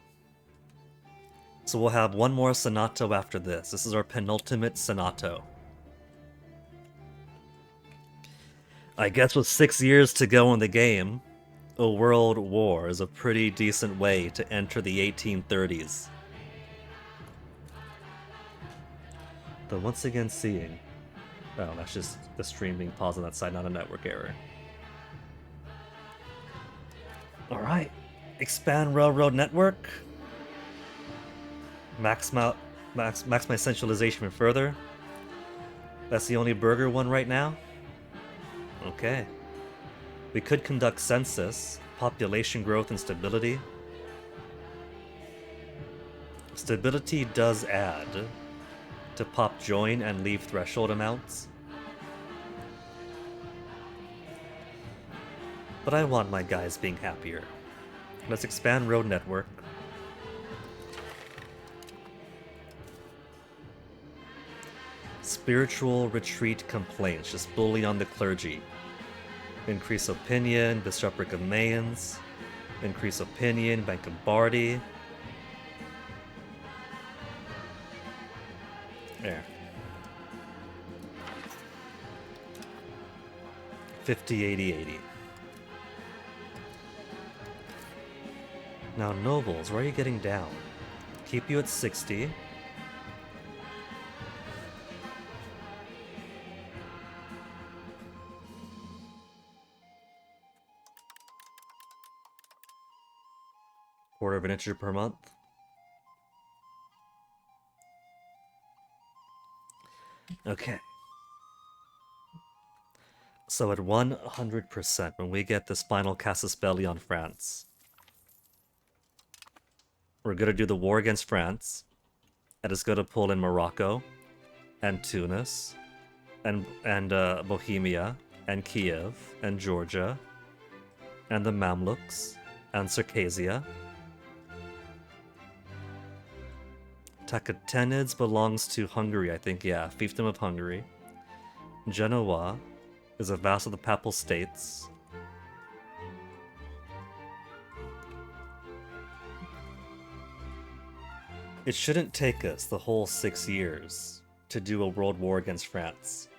So we'll have one more Senato after this. This is our penultimate Senato. I guess with 6 years to go in the game, a world war is a pretty decent way to enter the 1830s. Though once again seeing... Oh, that's just the stream being paused on that side, not a network error. Alright. Expand railroad network. Max my centralization even further. That's the only burger one right now? Okay. We could conduct census, population growth, and stability. Stability does add to pop join and leave threshold amounts. But I want my guys being happier. Let's expand road network. Spiritual retreat complaints. Just bully on the clergy. Increase opinion. Bishopric of Mayence. Increase opinion. Bank of Bardi. There. 50, 80, 80. Now, nobles, where are you getting down? Keep you at 60. Quarter of an inch per month. Okay. So at 100%, when we get this final casus belli on France, we're gonna do the war against France, and it's gonna pull in Morocco, and Tunis, and Bohemia, and Kiev, and Georgia, and the Mamluks, and Circassia. Takatenids belongs to Hungary, I think, yeah, Fiefdom of Hungary. Genoa is a vassal of the Papal States. It shouldn't take us the whole 6 years to do a world war against France.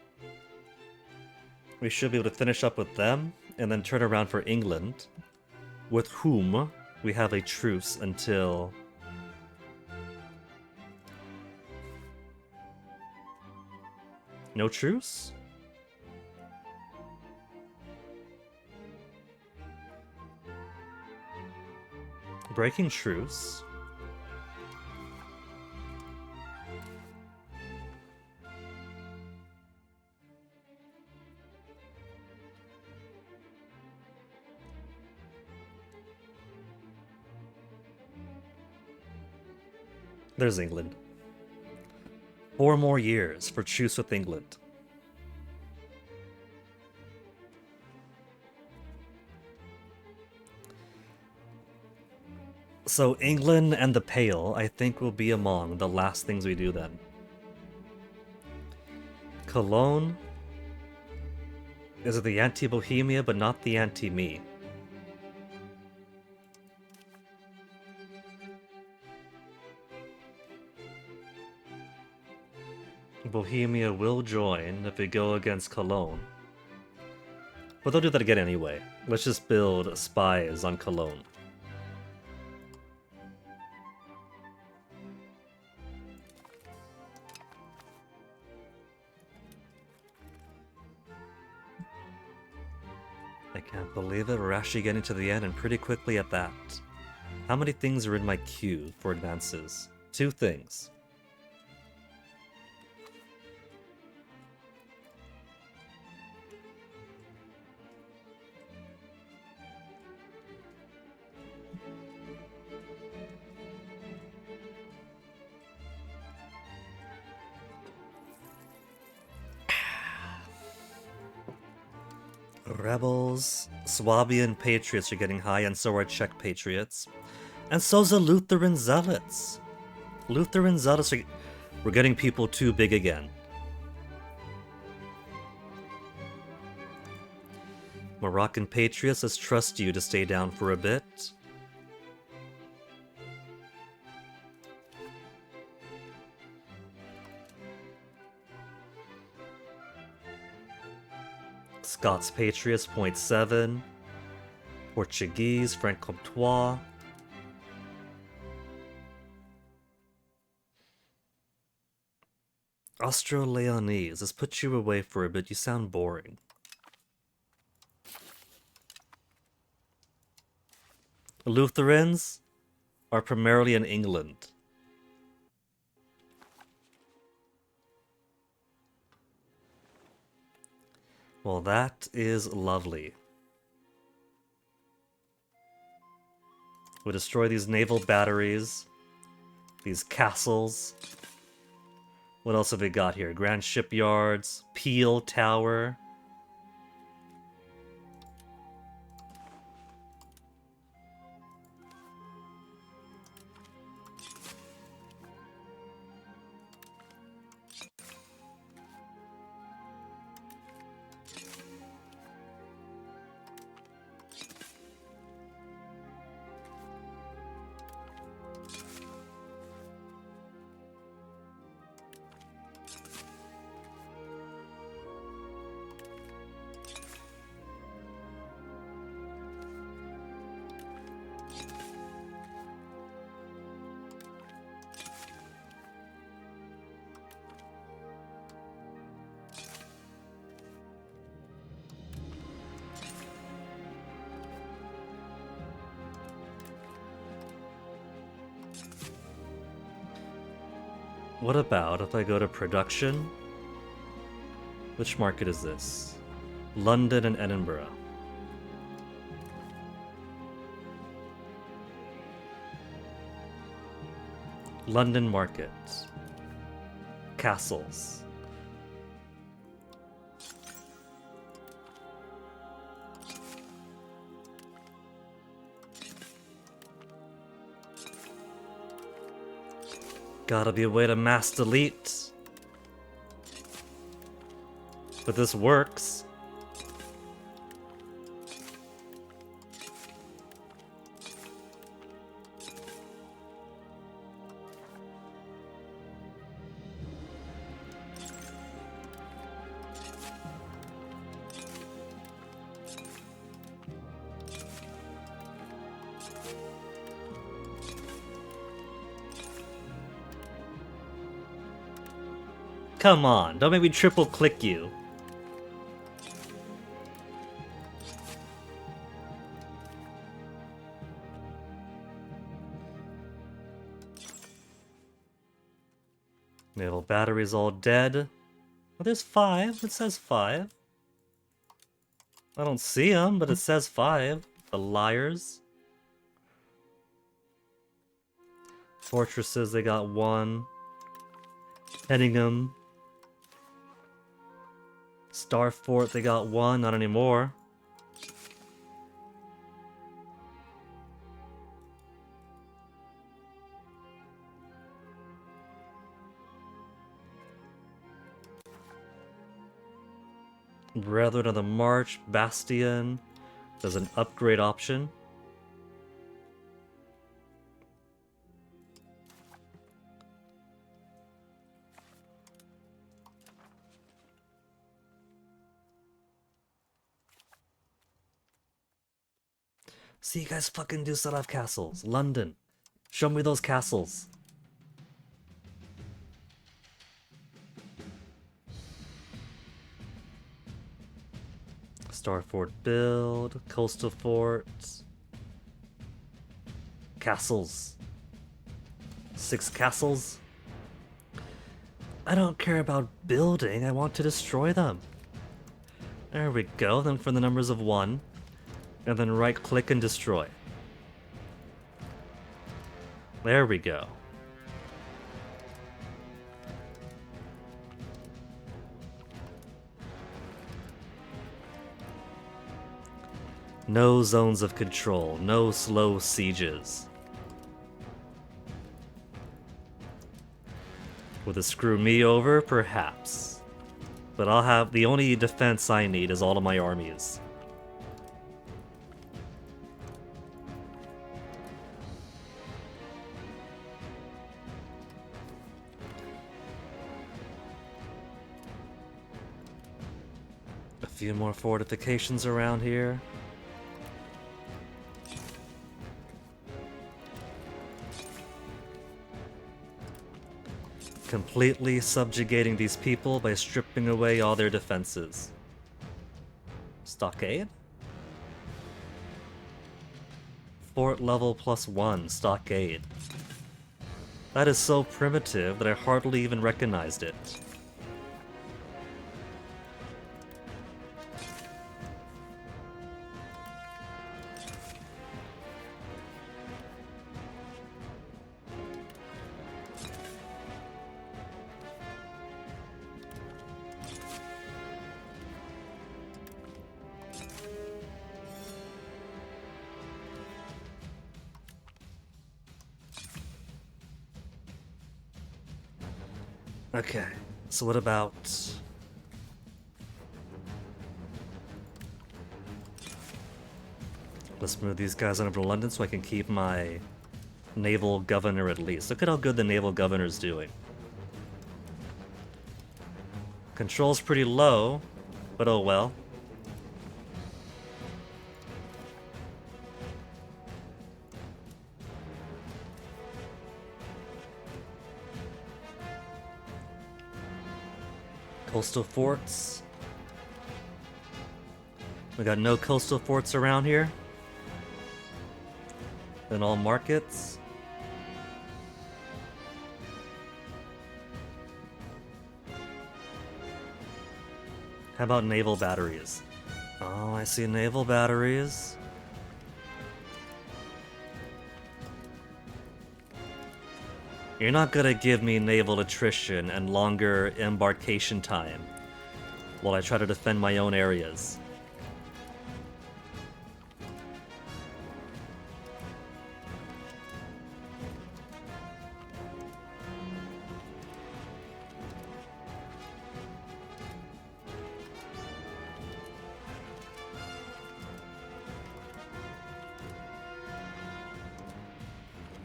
We should be able to finish up with them, and then turn around for England, with whom we have a truce until... No truce? Breaking truce? There's England. 4 more years for truce with England. So England and the Pale, I think, will be among the last things we do then. Cologne is the anti-Bohemia, but not the anti-me. Bohemia will join if we go against Cologne. But they'll do that again anyway. Let's just build spies on Cologne. I can't believe it, we're actually getting to the end and pretty quickly at that. How many things are in my queue for advances? 2 things. Rebels, Swabian patriots are getting high, and so are Czech patriots. And so's the Lutheran zealots. Lutheran zealots are... We're getting people too big again. Moroccan patriots, let's trust you to stay down for a bit. Scots patriots, 0.7. Portuguese, Franc-Comtois. Austro-Leonese, let's put you away for a bit, you sound boring. Lutherans are primarily in England. Well, that is lovely. We destroy these naval batteries, these castles. What else have we got here? Grand shipyards, Peel Tower. What about if I go to production? Which market is this? London and Edinburgh. London market. Castles. Gotta be a way to mass delete. But this works. Come on, don't make me triple click you. Naval battery's all dead. Oh, there's 5. It says 5. I don't see them, but it says 5. The liars. Fortresses, they got 1. Hedingham. Starfort, they got 1. Not anymore. Brethren of the March, Bastion. There's an upgrade option. See, you guys fucking do still have castles. London. Show me those castles. Starfort build, coastal forts, castles. 6 castles. I don't care about building, I want to destroy them. There we go, then for the numbers of 1, and then right click and destroy. There we go. No zones of control, no slow sieges. Will this screw me over? Perhaps. But I'll have the only defense I need is all of my armies. A few more fortifications around here. Completely subjugating these people by stripping away all their defenses. Stockade? Fort level +1 stockade. That is so primitive that I hardly even recognized it. Okay, so what about... Let's move these guys on over to London so I can keep my naval governor at least. Look at how good the naval governor's doing. Control's pretty low, but oh well. Coastal forts. We got no coastal forts around here. In all markets. How about naval batteries? Oh, I see naval batteries. You're not gonna give me naval attrition and longer embarkation time while I try to defend my own areas.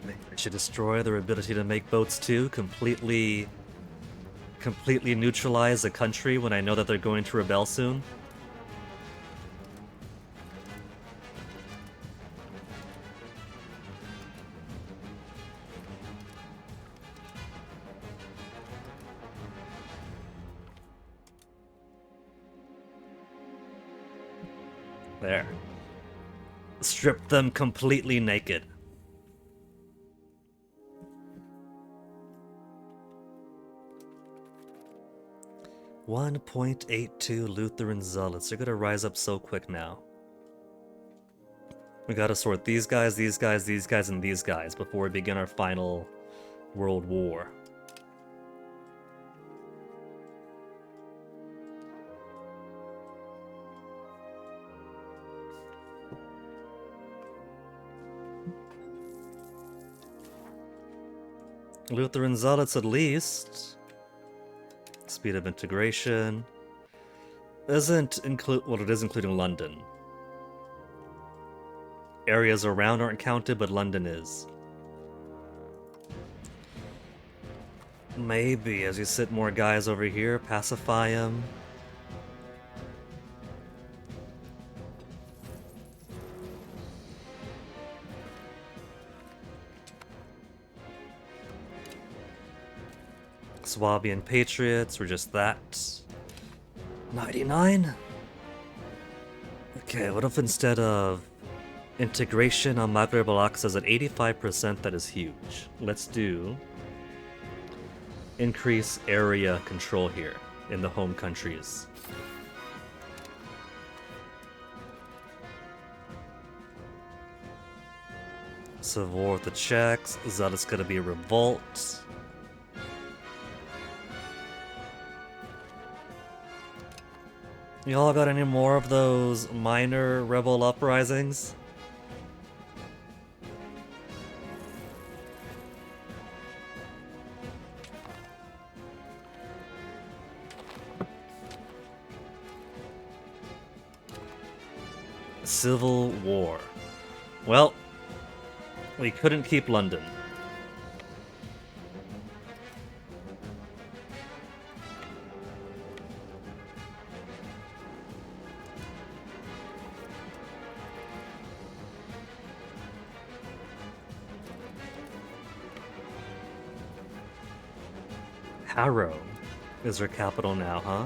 Maybe I should destroy their ability to make boats too, completely neutralize a country when I know that they're going to rebel soon. There. Strip them completely naked. .82 Lutheran Zealots. They're gonna rise up so quick now. We gotta sort these guys, these guys, these guys, and these guys before we begin our final World War. Lutheran Zealots at least. Speed of integration. Doesn't include, well, it is including London. Areas around aren't counted, but London is. Maybe, as you sit more guys over here, pacify them. Swabian Patriots, or just that. 99? Okay, what if instead of integration on Maghreb al-Aqsa is at 85%? That is huge. Let's do increase area control here in the home countries. Civil war with the Czechs. Is that it's gonna be a revolt? Y'all got any more of those minor rebel uprisings? Civil War. Well, we couldn't keep London. Harrow is her capital now, huh?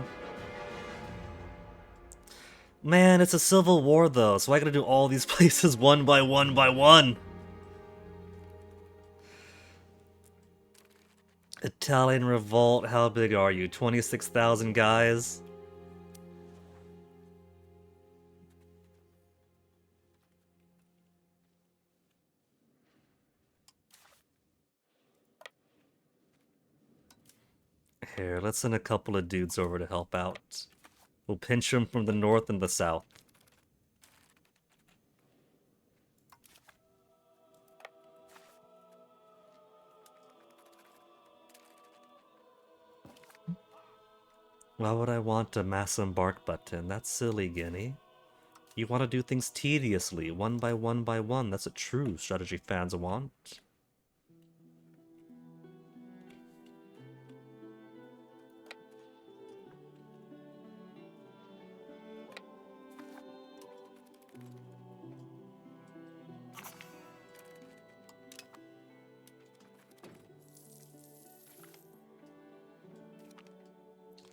Man, it's a civil war though, so I gotta do all these places one by one by one. Italian revolt, how big are you? 26,000 guys? Here, let's send a couple of dudes over to help out. We'll pinch them from the north and the south. Why would I want a mass embark button? That's silly, Guinea. You want to do things tediously, one by one by one. That's what true strategy fans want.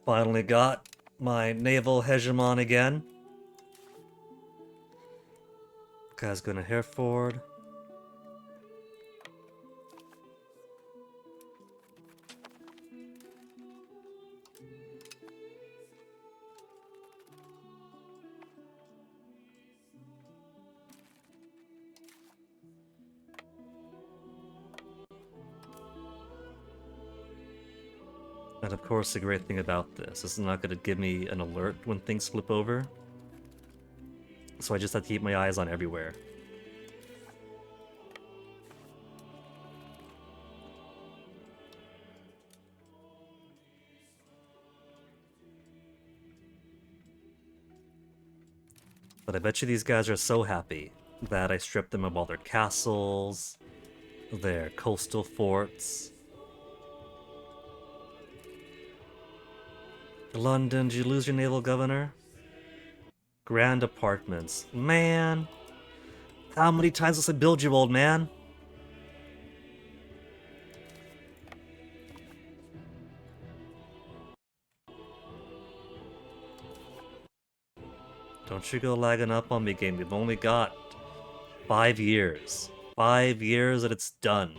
Finally got my naval hegemon again. Guy's gonna Hereford. And of course, the great thing about this is not going to give me an alert when things flip over. So I just have to keep my eyes on everywhere. But I bet you these guys are so happy that I stripped them of all their castles, their coastal forts. London, did you lose your naval governor? Grand apartments. Man! How many times must I build you, old man? Don't you go lagging up on me, game. We've only got 5 years. 5 years and it's done.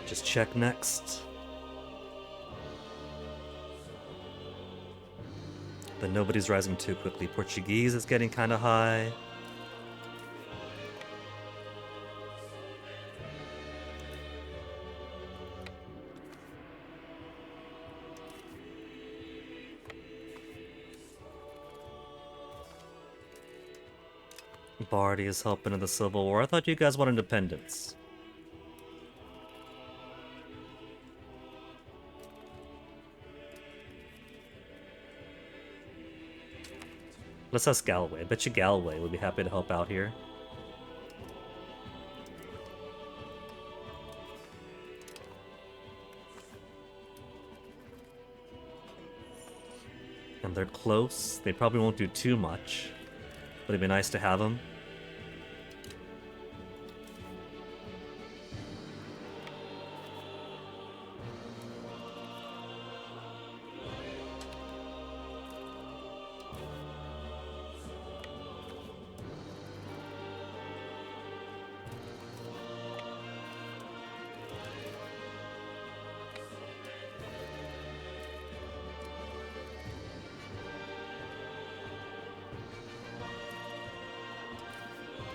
Just check next. But nobody's rising too quickly. Portuguese is getting kind of high. Bardi is helping in the Civil War. I thought you guys want independence. Let's ask Galloway. I bet you Galloway would be happy to help out here. And they're close. They probably won't do too much, but it'd be nice to have them.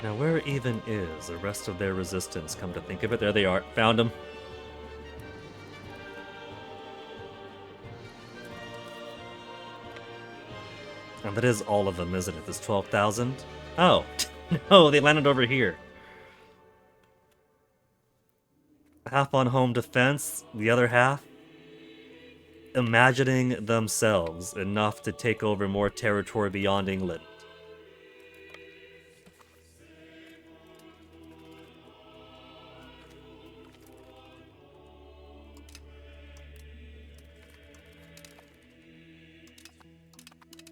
Now where even is the rest of their resistance, come to think of it? There they are. Found them. And that is all of them, isn't it? There's 12,000? Oh, no, they landed over here. Half on home defense, the other half imagining themselves enough to take over more territory beyond England.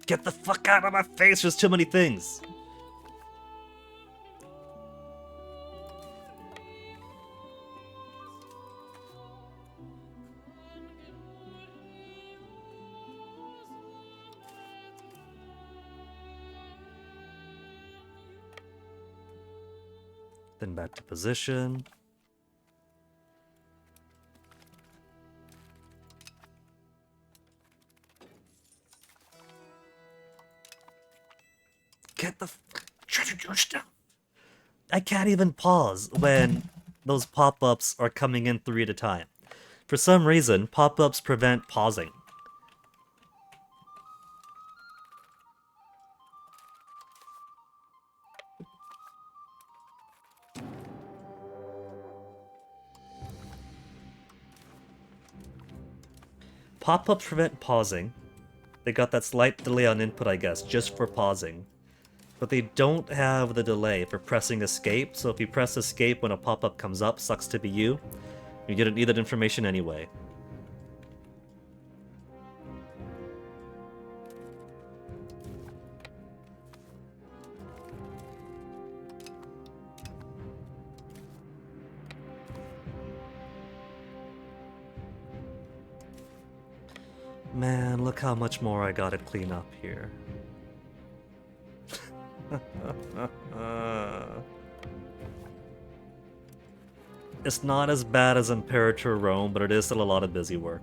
Get the fuck out of my face, there's too many things! Then back to position. Get the stuff. I can't even pause when those pop-ups are coming in 3 at a time. For some reason, pop-ups prevent pausing. Pop-ups prevent pausing. They got that slight delay on input, I guess, just for pausing. But they don't have the delay for pressing escape, so if you press escape when a pop-up comes up, sucks to be you. You didn't need that information anyway. Man, look how much more I gotta clean up here. It's not as bad as Imperator Rome, but it is still a lot of busy work.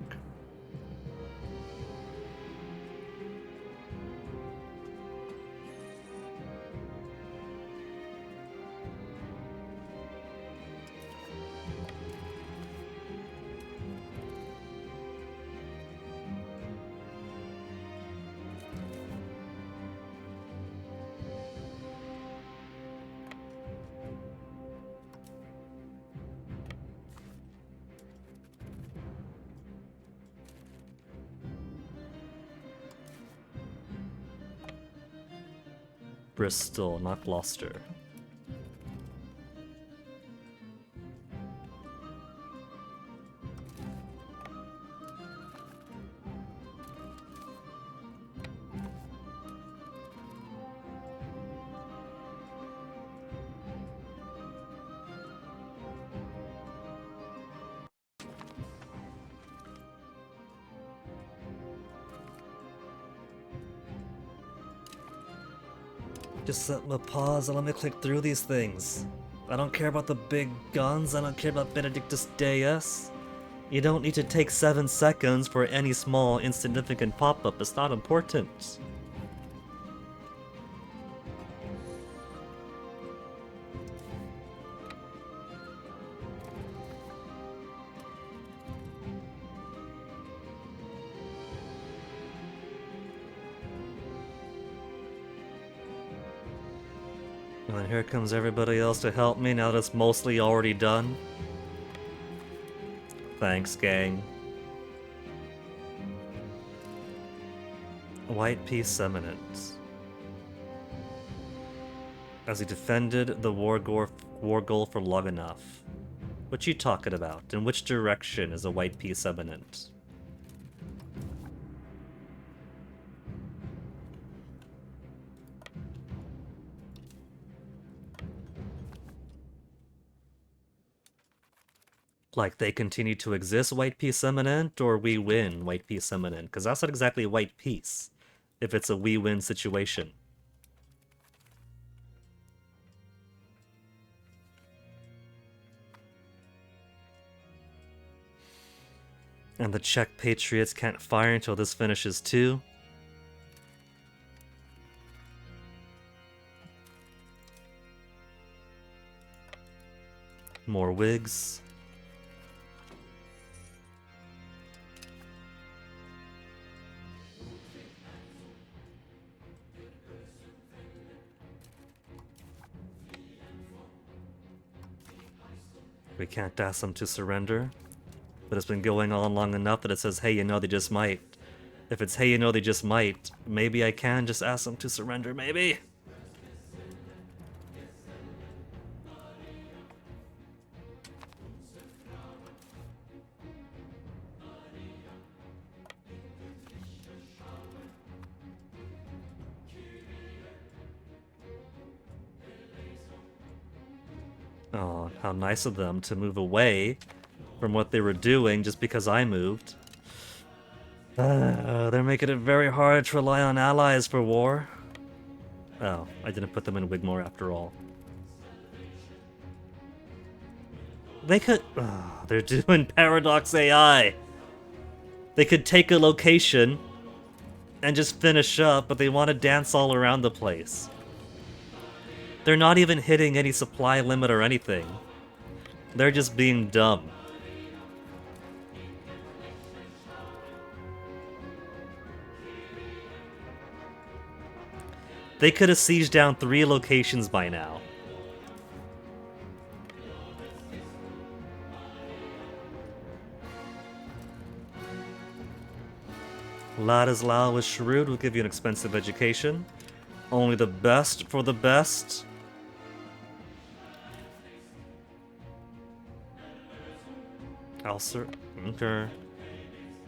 Bristol, not Gloucester. Just let me pause and let me click through these things. I don't care about the big guns, I don't care about Benedictus Deus. You don't need to take 7 seconds for any small, insignificant pop-up, it's not important. And then here comes everybody else to help me now that it's mostly already done. Thanks, gang. White Peace Eminent. As he defended the war goal for long enough. What you talking about? In which direction is a White Peace Eminent? Like, they continue to exist, White Peace Eminent, or we win, White Peace Eminent? Because that's not exactly White Peace, if it's a we-win situation. And the Czech Patriots can't fire until this finishes too. More Whigs. We can't ask them to surrender. But it's been going on long enough that it says, hey, you know, they just might. If it's, hey, you know, they just might, maybe I can just ask them to surrender, maybe? Oh, how nice of them to move away from what they were doing just because I moved. They're making it very hard to rely on allies for war. Oh, I didn't put them in Wigmore after all. They could... they're doing Paradox AI. They could take a location and just finish up, but they want to dance all around the place. They're not even hitting any supply limit or anything. They're just being dumb. They could have sieged down 3 locations by now. Ladislao with Shrewd will give you an expensive education. Only the best for the best. Alcer, okay.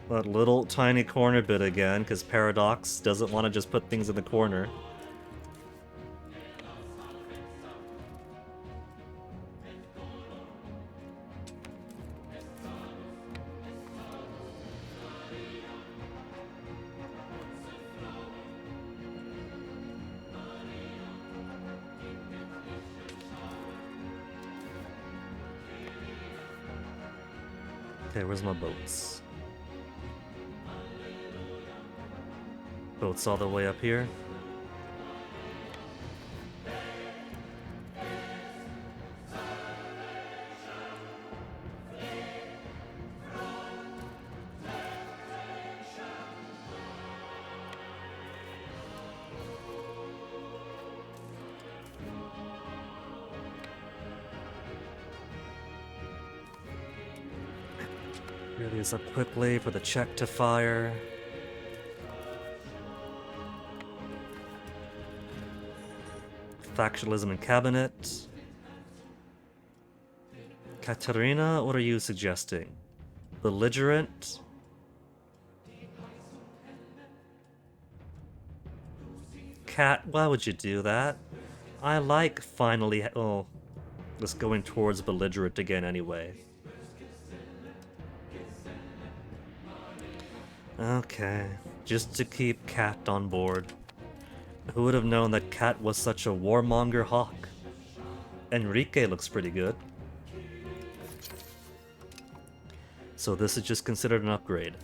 That little tiny corner bit again, because Paradox doesn't want to just put things in the corner. Okay, where's my boats? Boats all the way up here. Gear these up quickly for the check to fire. Factionalism in cabinet. Katerina, what are you suggesting? Belligerent? Cat, why would you do that? I like finally. Oh, just going towards belligerent again anyway. Okay, just to keep Cat on board. Who would have known that Cat was such a warmonger hawk? Enrique looks pretty good. So this is just considered an upgrade.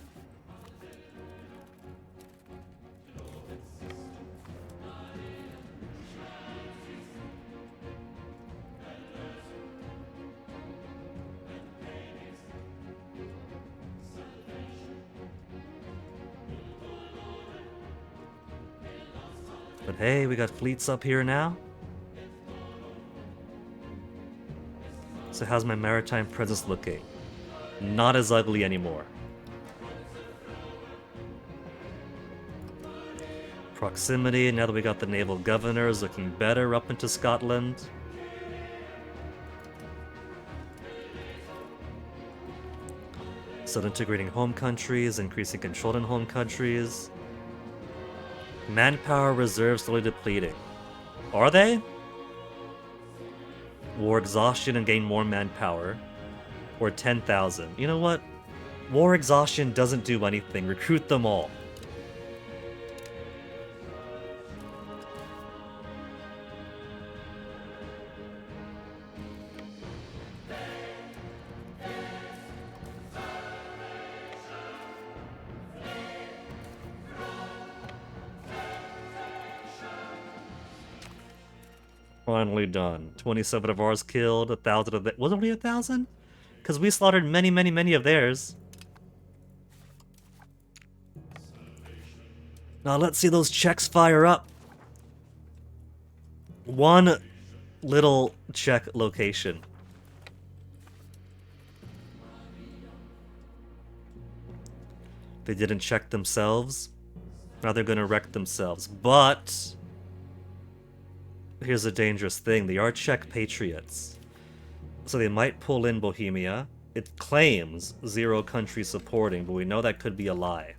But hey, we got fleets up here now. So how's my maritime presence looking? Not as ugly anymore. Proximity, now that we got the naval governors looking better up into Scotland. So integrating home countries, increasing control in home countries. Manpower reserves slowly depleting. Are they? War exhaustion and gain more manpower. Or 10,000. You know what? War exhaustion doesn't do anything. Recruit them all. Finally done. 27 of ours killed, 1,000 of them. Was it only 1,000? Because we slaughtered many, many, many of theirs. Now let's see those checks fire up. One little check location. They didn't check themselves. Now they're gonna wreck themselves. But here's a dangerous thing. They are Czech patriots. So they might pull in Bohemia. It claims 0 countries supporting, but we know that could be a lie.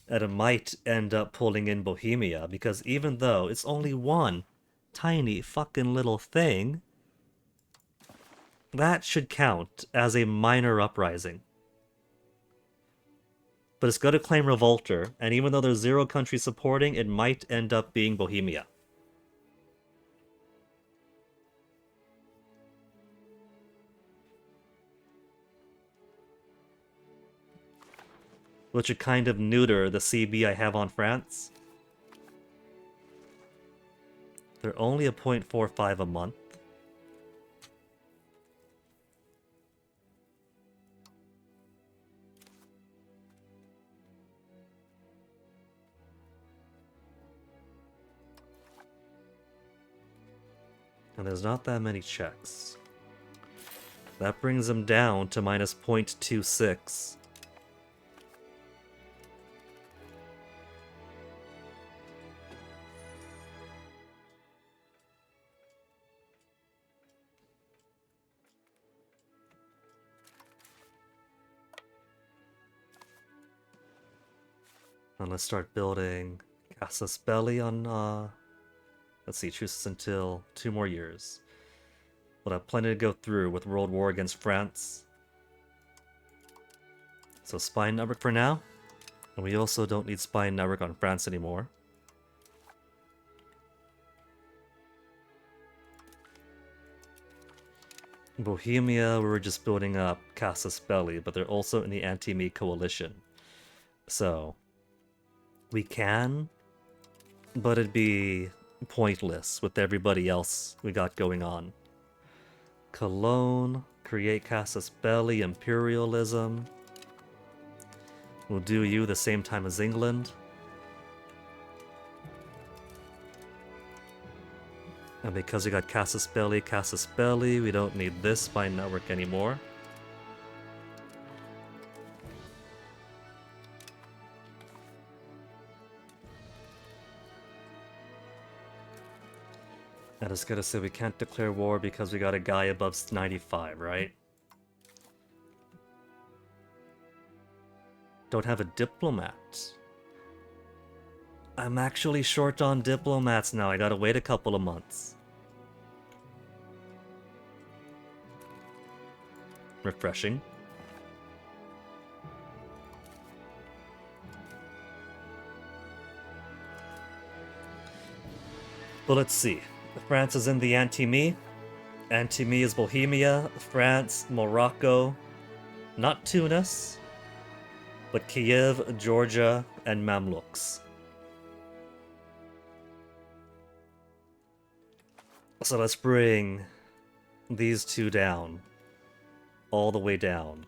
And it might end up pulling in Bohemia, because even though it's only one tiny fucking little thing, that should count as a minor uprising. But it's going to claim Revolter, and even though there's 0 countries supporting, it might end up being Bohemia. Which would kind of neuter the CB I have on France. They're only a 0.45 a month. And there's not that many checks. That brings them down to minus 0.26. And let's start building Casus Belli on, let's see, truces until 2 more years. We'll have plenty to go through with World War against France. So spy network for now. And we also don't need spy network on France anymore. Bohemia, we were just building up Casus Belli, but they're also in the anti-me coalition. So, we can, but it'd be pointless with everybody else we got going on. Cologne, create Casus Belli, imperialism. We'll do you the same time as England. And because we got Casus Belli, we don't need this spine network anymore. I just gotta say we can't declare war because we got a guy above 95, right? Don't have a diplomat. I'm actually short on diplomats now. I gotta wait a couple of months. Refreshing. But let's see. France is in the anti-me. Anti-me is Bohemia, France, Morocco, not Tunis, but Kiev, Georgia, and Mamluks. So let's bring these two down. All the way down.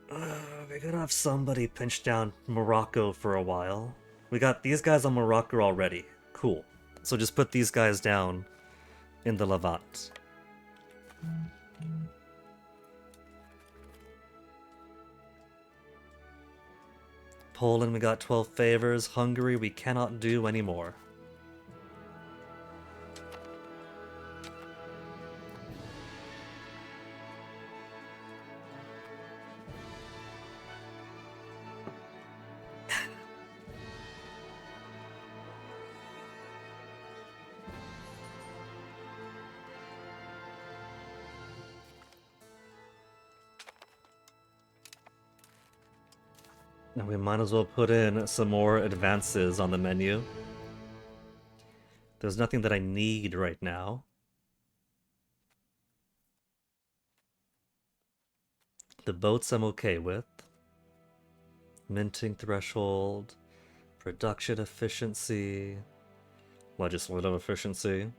We're gonna have somebody pinch down Morocco for a while. We got these guys on Morocco already. Cool. So just put these guys down in the Levant. Poland, we got 12 favors. Hungary, we cannot do anymore. And we might as well put in some more advances on the menu. There's nothing that I need right now. The boats I'm okay with. Minting threshold. Production efficiency. Legislative efficiency.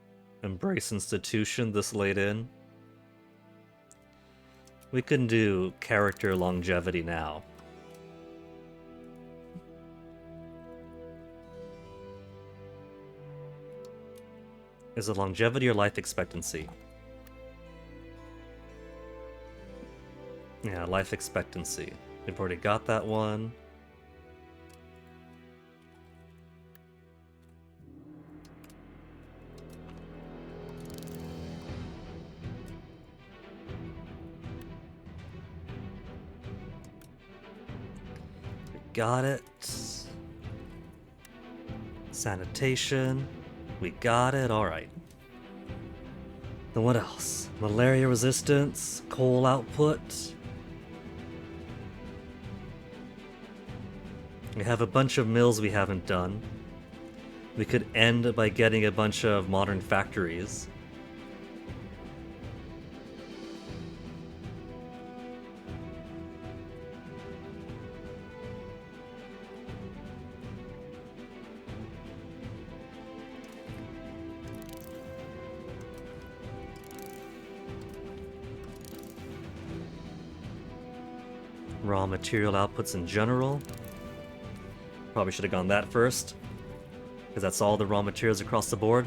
Embrace institution this late in. We can do character longevity now. Is it longevity or life expectancy? Yeah, life expectancy. We've already got that one. We got it. Sanitation. We got it, alright. Then what else? Malaria resistance, coal output. We have a bunch of mills we haven't done. We could end by getting a bunch of modern factories. Raw material outputs in general. Probably should have gone that first, because that's all the raw materials across the board.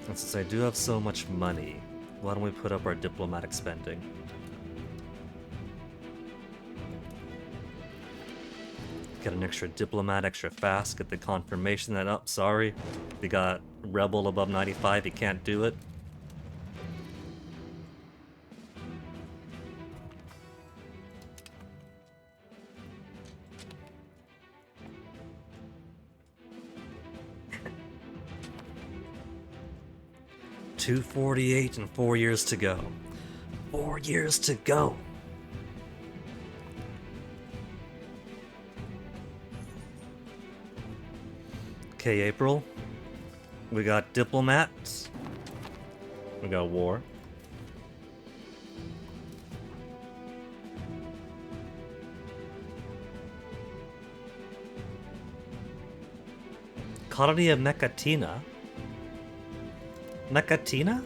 And since I do have so much money, why don't we put up our diplomatic spending? Get an extra diplomat extra fast, get the confirmation that, oh, sorry, we got rebel above 95, you can't do it. $248 and 4 years to go. 4 years to go. Okay, April. We got diplomats. We got war. Colony of Mekatina? Mekatina?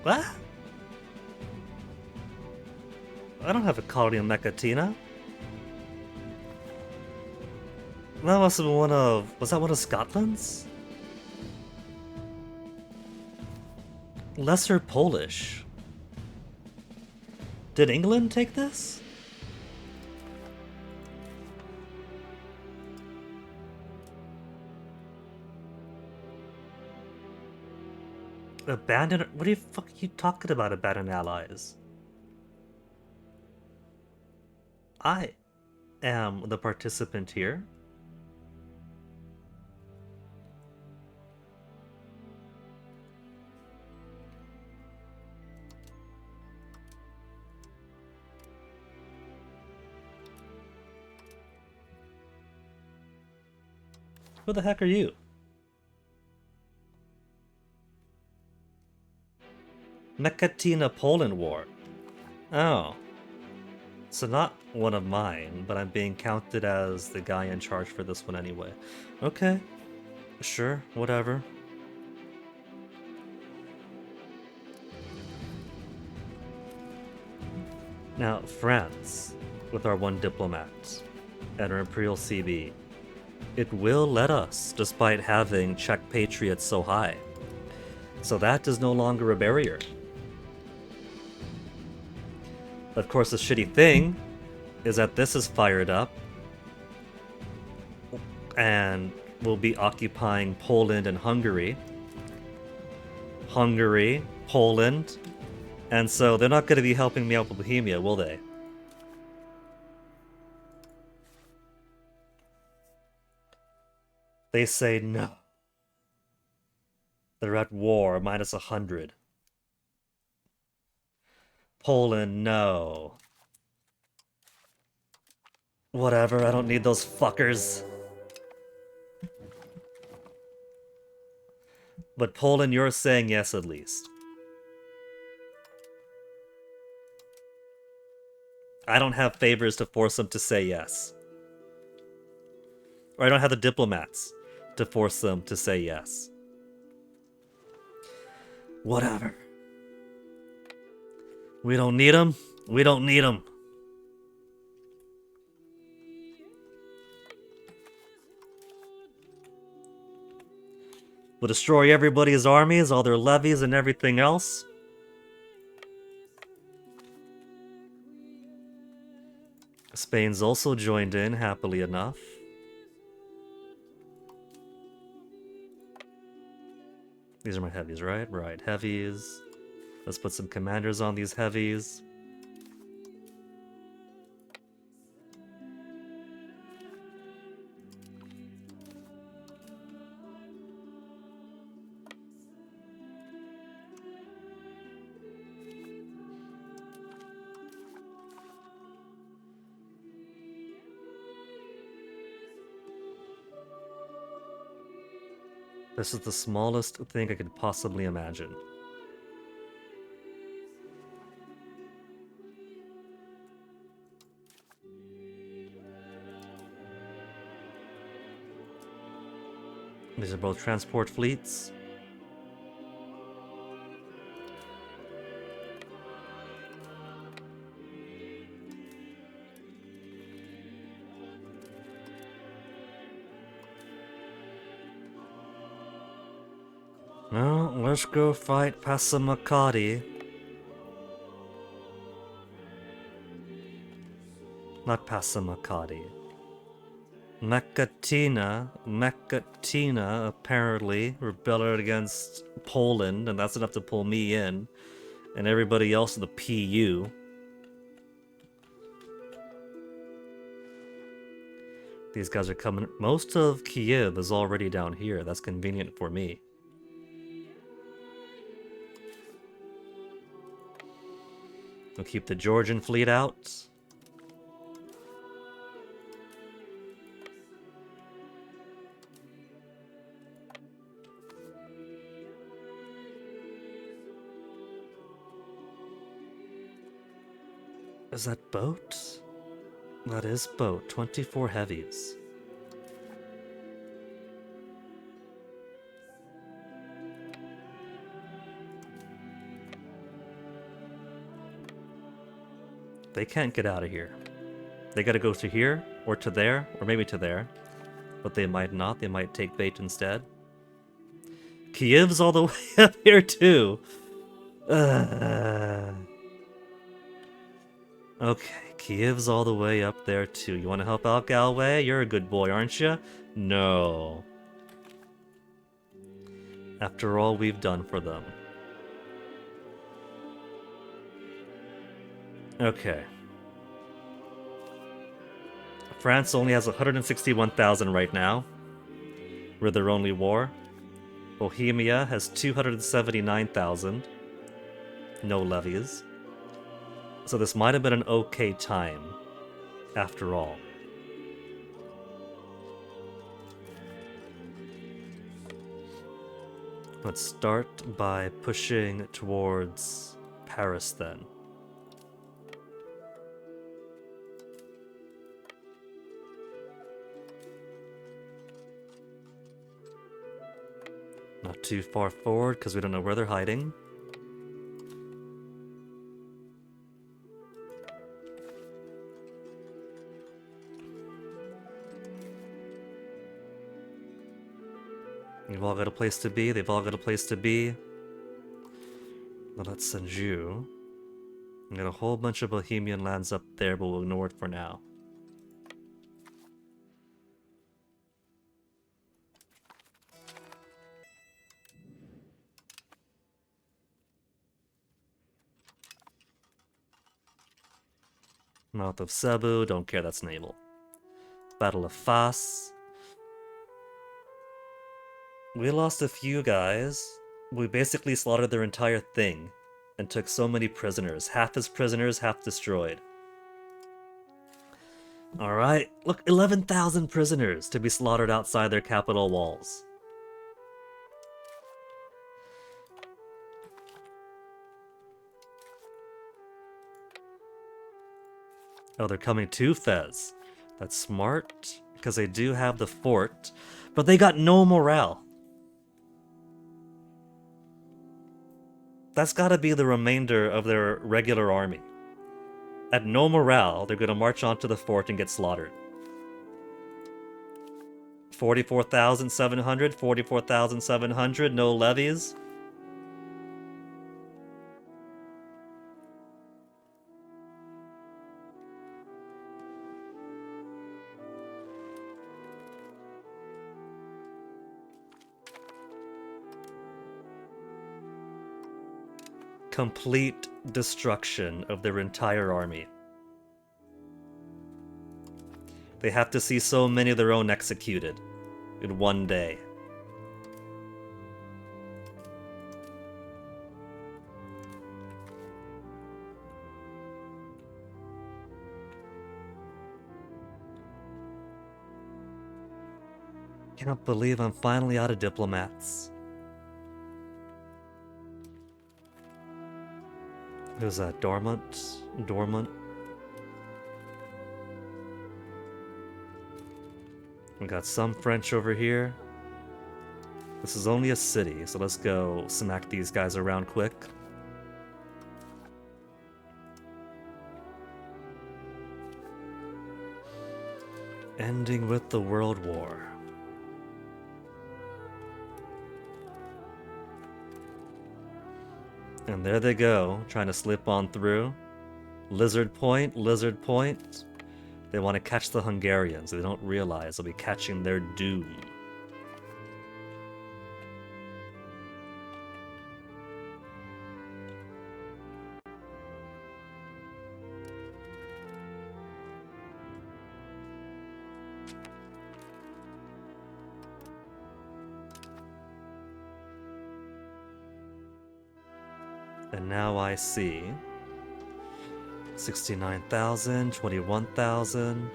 What? I don't have a colony of Mekatina. That must have been one of... Was that one of Scotland's? Lesser Polish. Did England take this? Abandoned? What the fuck are you talking about, abandoned allies? I am the participant here. Who the heck are you? Mekatina Poland War. Oh. So not one of mine, but I'm being counted as the guy in charge for this one anyway. Okay. Sure, whatever. Now, France, with our one diplomat, and our Imperial CB, it will let us, despite having Czech patriots so high. So that is no longer a barrier. Of course, the shitty thing is that this is fired up and will be occupying Poland and Hungary. Hungary, Poland, and so they're not going to be helping me out with Bohemia, will they? They say no. They're at war, minus 100. Poland, no. Whatever, I don't need those fuckers. But Poland, you're saying yes at least. I don't have favors to force them to say yes. Or I don't have the diplomats to force them to say yes. Whatever. We don't need them. We don't need them. We'll destroy everybody's armies, all their levies and everything else. Spain's also joined in, happily enough. These are my heavies, right? Right, heavies. Let's put some commanders on these heavies. This is the smallest thing I could possibly imagine. These are both transport fleets. Well, let's go fight Passamaquoddy. Not Passamaquoddy. Mekatina apparently rebelled against Poland, and that's enough to pull me in, and everybody else in the PU. These guys are coming. Most of Kiev is already down here. That's convenient for me. We'll keep the Georgian fleet out. Is that boat? That is boat. 24 heavies. They can't get out of here. They gotta go to here, or to there, or maybe to there. But they might not. They might take bait instead. Kiev's all the way up here too. Okay, Kiev's all the way up there too. You want to help out Galway? You're a good boy, aren't you? No. After all we've done for them. Okay. France only has 161,000 right now. We're their only war. Bohemia has 279,000. No levies. So this might have been an okay time, after all. Let's start by pushing towards Paris then. Not too far forward because we don't know where they're hiding. You've all got a place to be, they've all got a place to be. Well, let's send you. We got a whole bunch of Bohemian lands up there, but we'll ignore it for now. Mouth of Cebu, don't care, that's naval. Battle of Fas. We lost a few guys. We basically slaughtered their entire thing and took so many prisoners. Half as prisoners, half destroyed. Alright, look, 11,000 prisoners to be slaughtered outside their capital walls. Oh, they're coming to Fez. That's smart, because they do have the fort, but they got no morale. That's gotta be the remainder of their regular army. At no morale, they're gonna march onto the fort and get slaughtered. 44,700, 44,700, no levies. Complete destruction of their entire army. They have to see so many of their own executed in one day. Can't believe I'm finally out of diplomats. Who's that? Dormant? Dormant? We got some French over here. This is only a city, so let's go smack these guys around quick. Ending with the World War. And there they go, trying to slip on through. Lizard Point, Lizard Point. They want to catch the Hungarians. They don't realize they'll be catching their doom. And now I see 69,000, 21,000.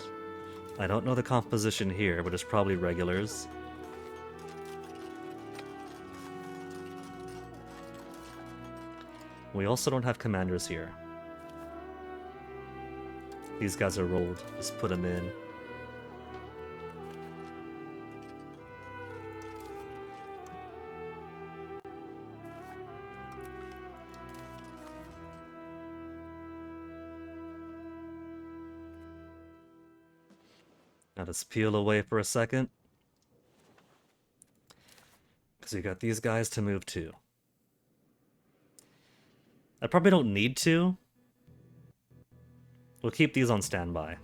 I don't know the composition here, but it's probably regulars. We also don't have commanders here. These guys are rolled. Just put them in. Now just peel away for a second. Because we got these guys to move to. I probably don't need to. We'll keep these on standby.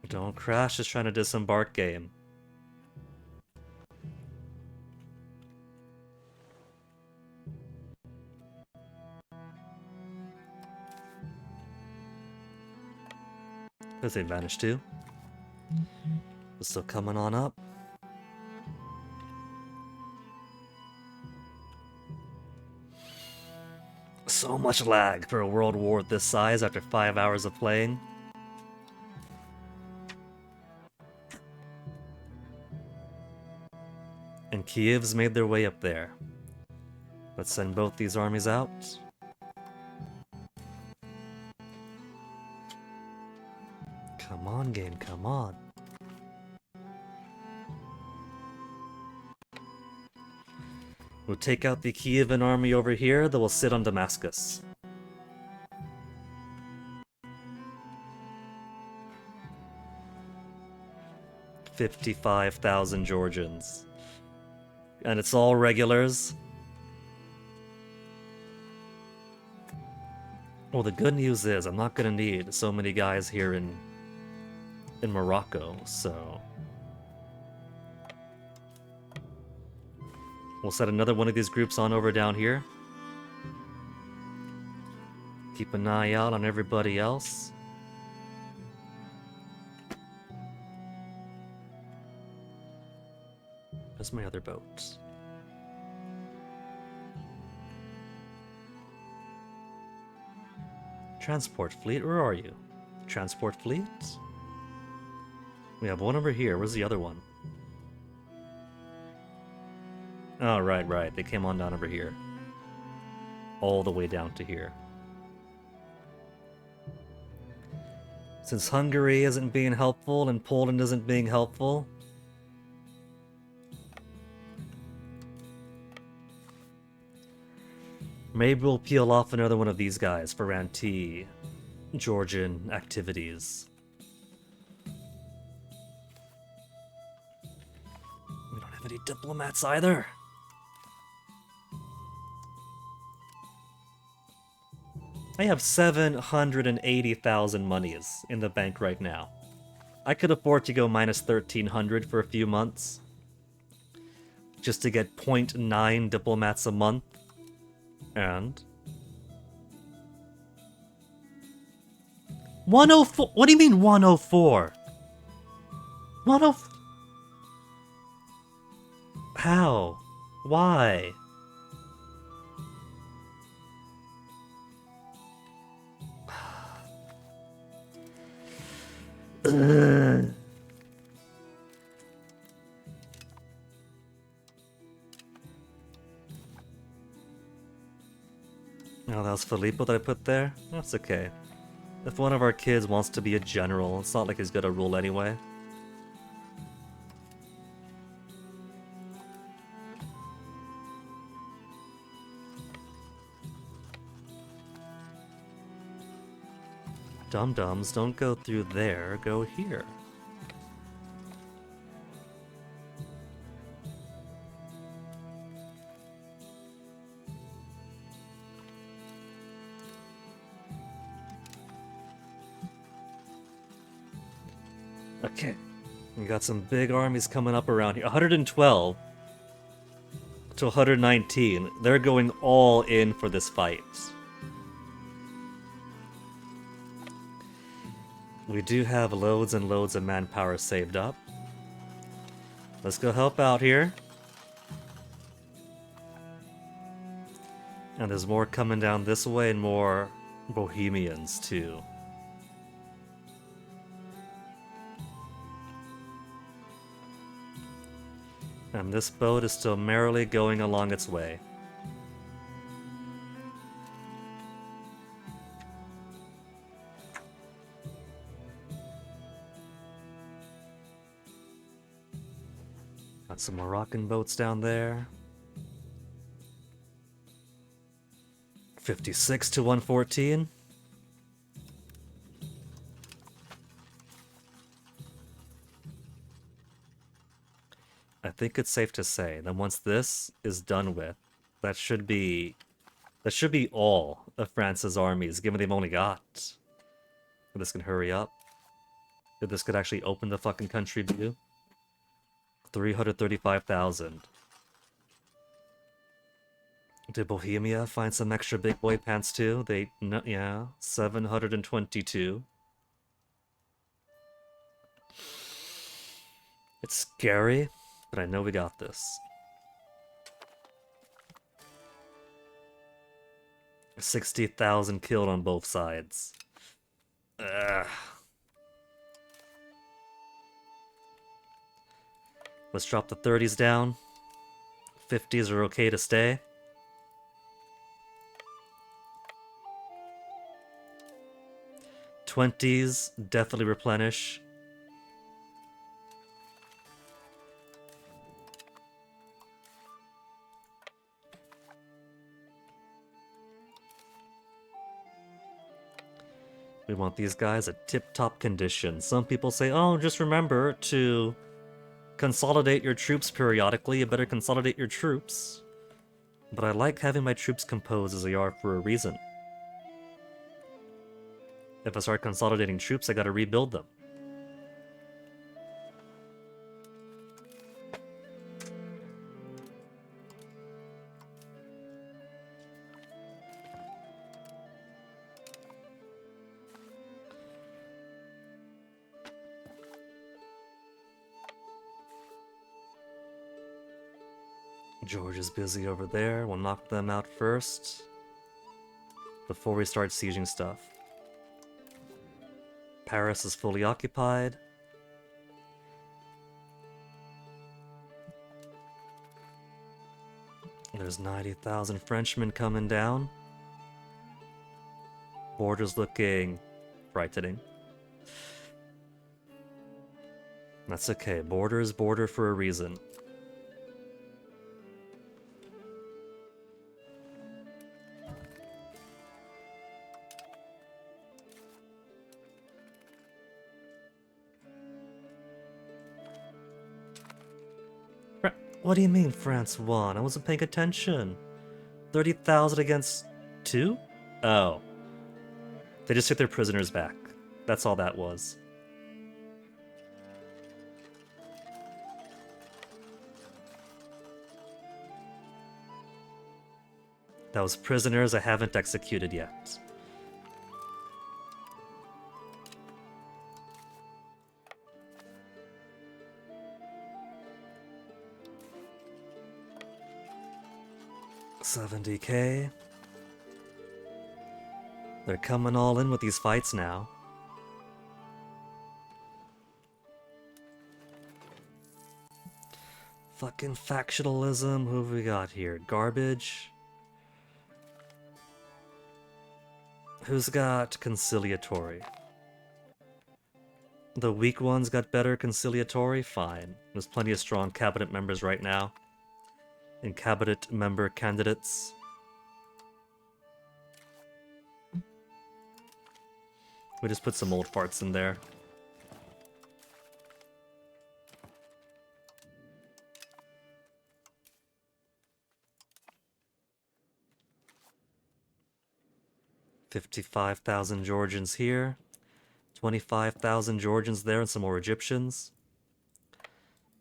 Don't crash, just trying to disembark game. There's advantage too. We're still coming on up. So much lag for a world war this size after 5 hours of playing. And Kiev's made their way up there. Let's send both these armies out. Come on, game, come on. We'll take out the Kievan army over here that will sit on Damascus. $55,000 Georgians. And it's all regulars. Well, the good news is I'm not gonna need so many guys here in Morocco, so... We'll set another one of these groups on over down here. Keep an eye out on everybody else. Where's my other boats? Transport fleet, where are you? Transport fleet? We have one over here, where's the other one? Oh, right. They came on down over here. All the way down to here. Since Hungary isn't being helpful and Poland isn't being helpful... maybe we'll peel off another one of these guys for anti-Georgian activities. We don't have any diplomats either. I have 780,000 monies in the bank right now. I could afford to go minus 1,300 for a few months. Just to get 0.9 diplomats a month. And... 104? What do you mean 104? 104? How? Why? Ugh. Oh, that was Filippo that I put there? That's okay. If one of our kids wants to be a general, it's not like he's gonna rule anyway. Dum-dums, don't go through there, go here. Okay, we got some big armies coming up around here. 112 to 119. They're going all in for this fight. We do have loads and loads of manpower saved up. Let's go help out here. And there's more coming down this way and more Bohemians too. And this boat is still merrily going along its way. Got some Moroccan boats down there. 56 to 114. I think it's safe to say that once this is done with, that should be all of France's armies, given they've only got. If this can hurry up. If this could actually open the fucking country view. 335,000. Did Bohemia find some extra big boy pants too? Yeah, 722. It's scary, but I know we got this. 60,000 killed on both sides. Ugh. Let's drop the 30s down. 50s are okay to stay. '20s definitely replenish. We want these guys at tip-top condition. Some people say, oh, just remember to consolidate your troops periodically. You better consolidate your troops. But I like having my troops composed as they are for a reason. If I start consolidating troops, I gotta rebuild them. George is busy over there. We'll knock them out first before we start sieging stuff. Paris is fully occupied. There's 90,000 Frenchmen coming down. Border's looking frightening. That's okay. Border is border for a reason. What do you mean France won? I wasn't paying attention. 30,000 against 2? Oh. They just took their prisoners back. That's all that was. That was prisoners I haven't executed yet. $70K. They're coming all in with these fights now. Fucking factionalism. Who have we got here? Garbage. Who's got conciliatory? The weak ones got better conciliatory? Fine. There's plenty of strong cabinet members right now. And cabinet member candidates. We just put some old farts in there. $55,000 Georgians here. 25,000 Georgians there and some more Egyptians.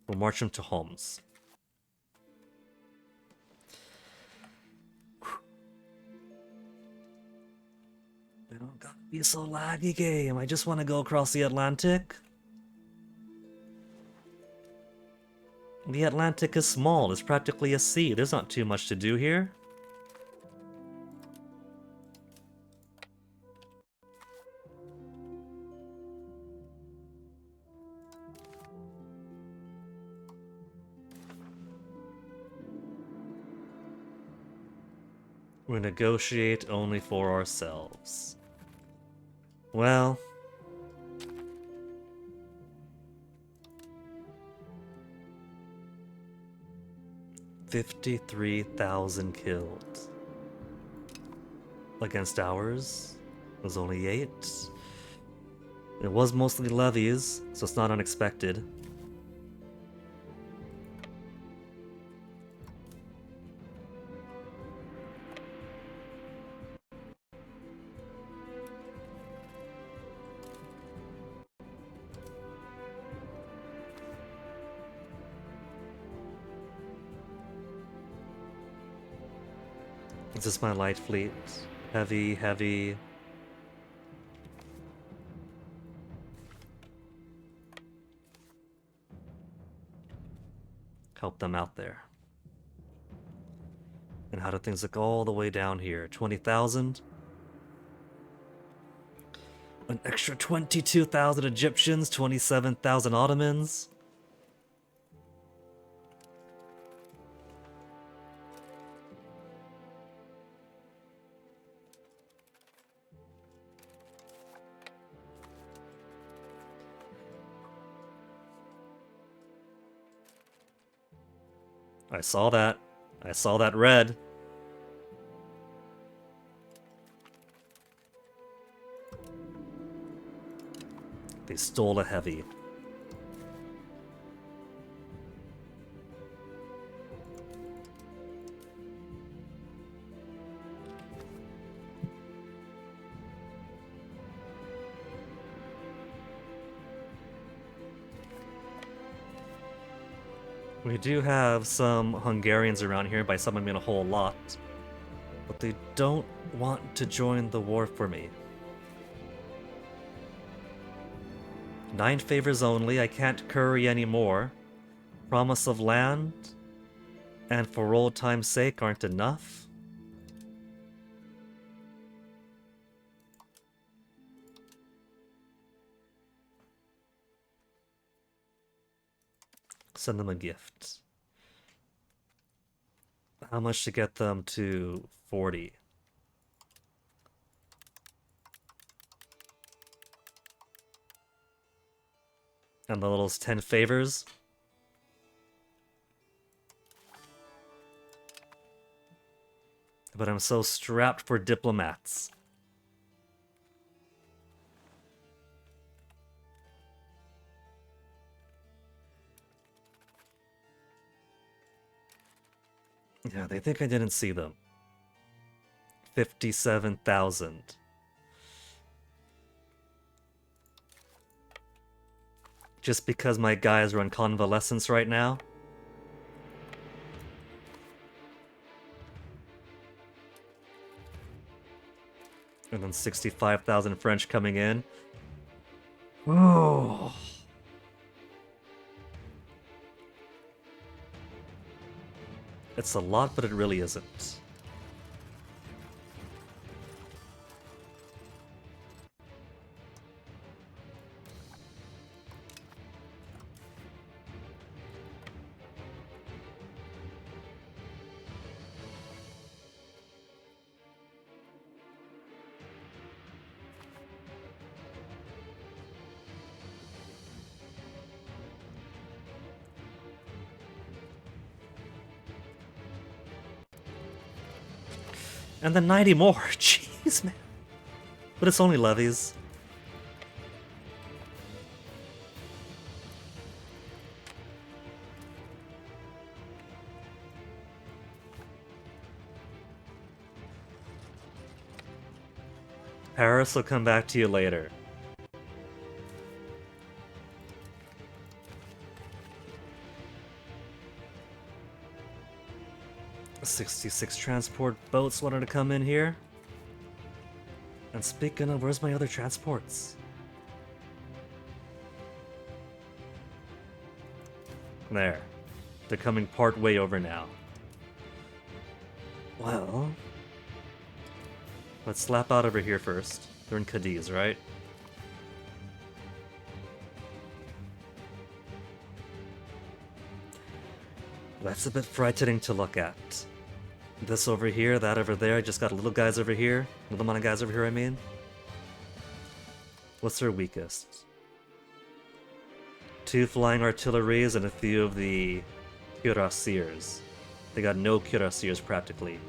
We'll march them to Homs. They don't gotta be so laggy game. I just want to go across the Atlantic. The Atlantic is small. It's practically a sea. There's not too much to do here. We negotiate only for ourselves. Well... 53,000 killed. Against ours, it was only 8. It was mostly levies, so it's not unexpected. Is this my light fleet? Heavy, heavy. Help them out there. And how do things look all the way down here? 20,000? An extra 22,000 Egyptians, 27,000 Ottomans? I saw that. I saw that red. They stole a heavy. We do have some Hungarians around here, by some I mean a whole lot. But they don't want to join the war for me. 9 favors only, I can't curry anymore. Promise of land and for old time's sake aren't enough. Send them a gift. How much to get them to 40? And the little 10 favors. But I'm so strapped for diplomats. Yeah, they think I didn't see them. 57,000. Just because my guys are on convalescence right now? And then 65,000 French coming in. Oh. It's a lot, but it really isn't. And then 90 more. Jeez, man. But it's only levies. Paris will come back to you later. "66 transport boats wanted to come in here. And speaking of, where's my other transports? There. They're coming part way over now. Well... let's slap out over here first. They're in Cadiz, right? That's a bit frightening to look at. This over here, that over there. I just got little guys over here. Little amount of guys over here, I mean. What's their weakest? 2 flying artilleries and a few of the cuirassiers. They got no cuirassiers practically.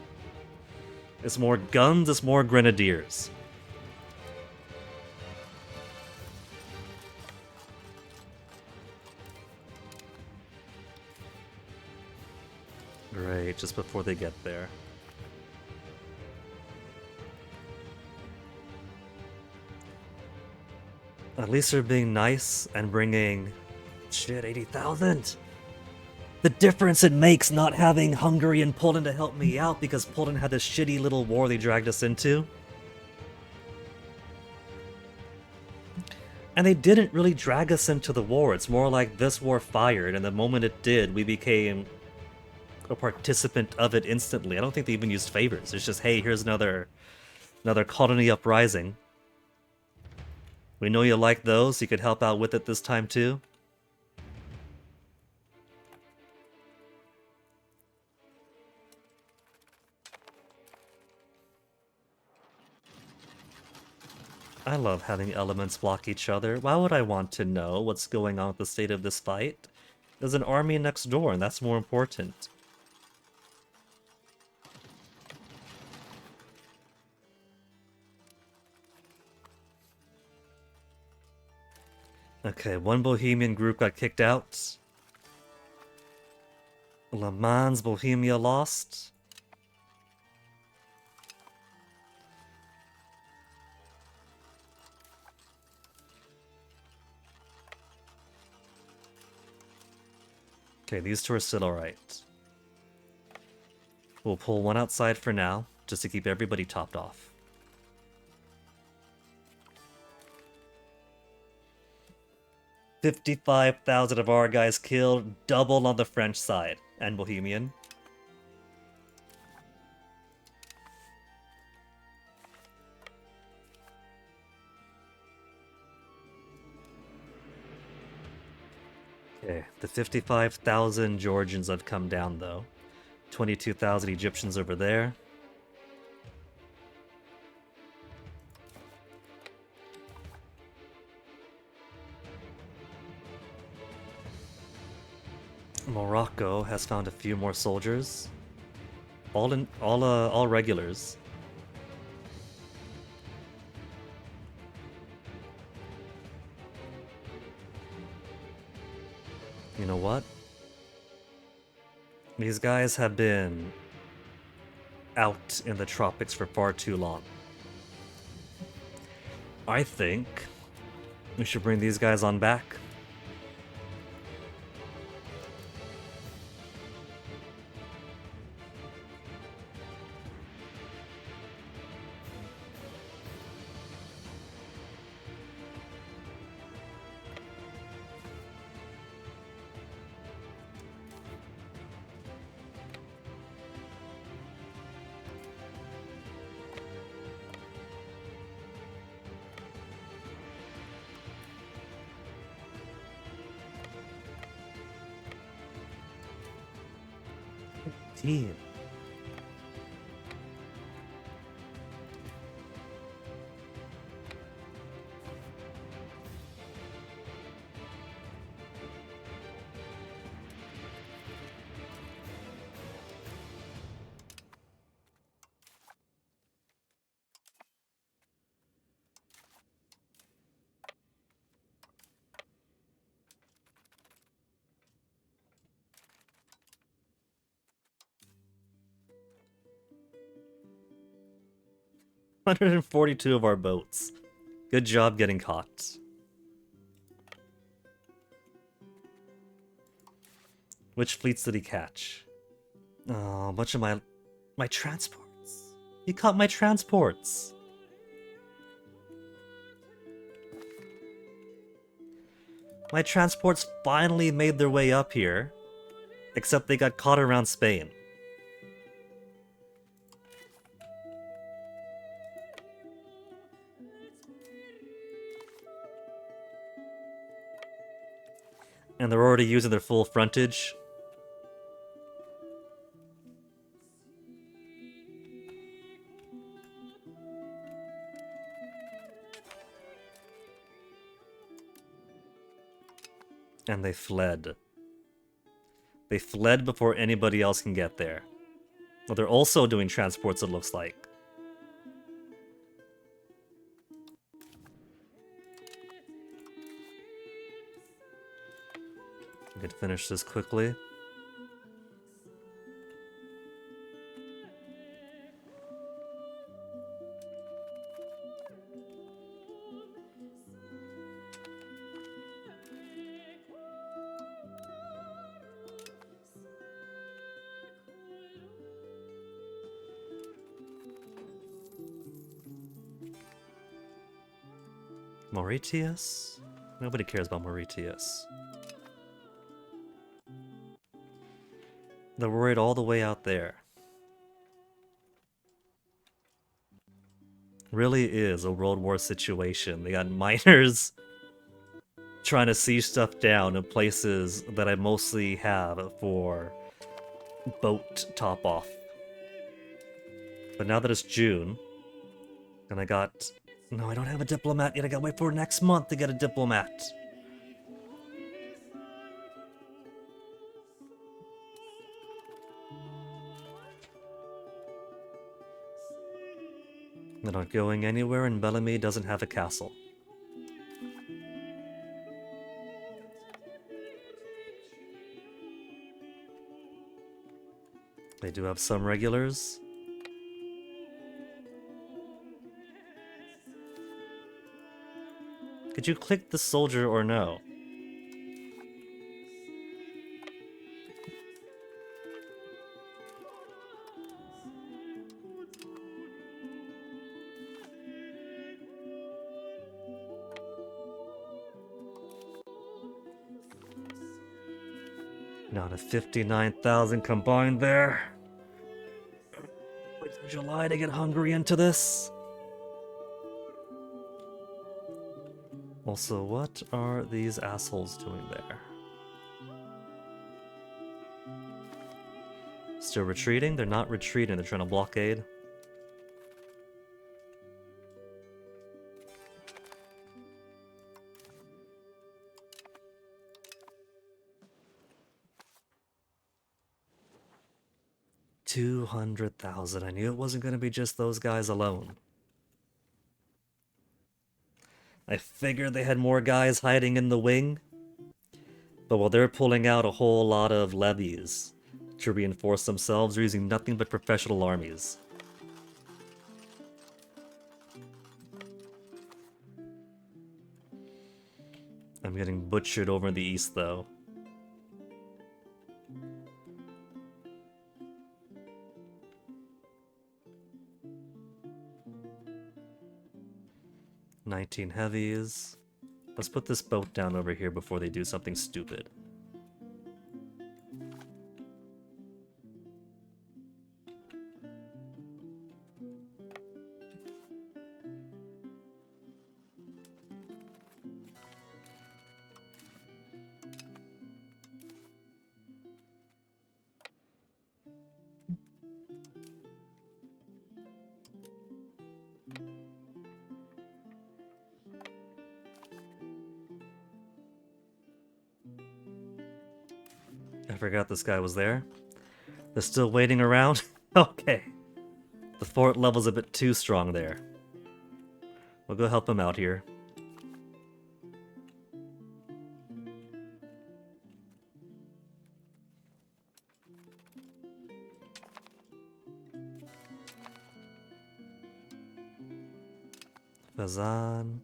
It's more guns, it's more grenadiers. Great, just before they get there. At least they're being nice and bringing... Shit, 80,000! The difference it makes not having Hungary and Poland to help me out because Poland had this shitty little war they dragged us into. And they didn't really drag us into the war. It's more like this war fired, and the moment it did, we became a participant of it instantly. I don't think they even used favors. It's just, hey, here's another colony uprising. We know you like those, so you could help out with it this time too. I love having elements block each other. Why would I want to know what's going on with the state of this fight? There's an army next door, and that's more important. Okay, one Bohemian group got kicked out. Le Mans Bohemia lost. Okay, these two are still alright. We'll pull one outside for now, just to keep everybody topped off. $55,000 of our guys killed, double on the French side, and Bohemian. Okay, the 55,000 Georgians have come down though. 22,000 Egyptians over there. Morocco has found a few more soldiers. All regulars. You know what? These guys have been out in the tropics for far too long. I think we should bring these guys on back. Team. $142 of our boats. Good job getting caught. Which fleets did he catch? Oh, a bunch of my transports. He caught my transports. My transports finally made their way up here, except they got caught around Spain. And they're already using their full frontage. And they fled. They fled before anybody else can get there. Well, they're also doing transports, it looks like. We could finish this quickly. Mauritius? Nobody cares about Mauritius. They're worried all the way out there. Really is a World War situation. They got miners trying to siege stuff down in places that I mostly have for boat top off. But now that it's June, and I got... No, I don't have a diplomat yet. I gotta wait for next month to get a diplomat. They're not going anywhere, and Bellamy doesn't have a castle. They do have some regulars. Could you click the soldier or no? Down to 59,000 combined there. Wait till July to get Hungary into this. Also, what are these assholes doing there? Still retreating? They're not retreating, they're trying to blockade. $200,000. I knew it wasn't going to be just those guys alone. I figured they had more guys hiding in the wing. But while they're pulling out a whole lot of levies to reinforce themselves, they're using nothing but professional armies. I'm getting butchered over in the east, though. $19 heavies. Let's put this boat down over here before they do something stupid. I forgot this guy was there. They're still waiting around? Okay. The fort level's a bit too strong there. We'll go help him out here. Fazan.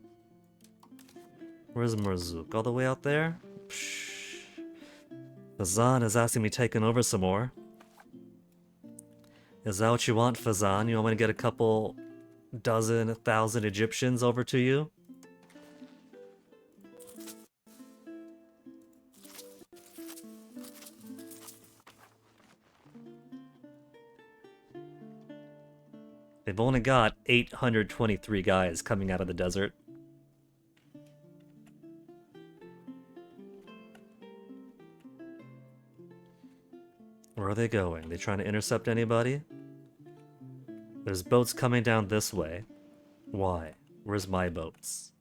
Where's Marzouk? All the way out there? Psh. Fazan is asking me taking over some more. Is that what you want, Fazan? You want me to get a couple dozen, 1,000 Egyptians over to you? They've only got 823 guys coming out of the desert. Where are they going? They trying to intercept anybody? There's boats coming down this way. Why? Where's my boats?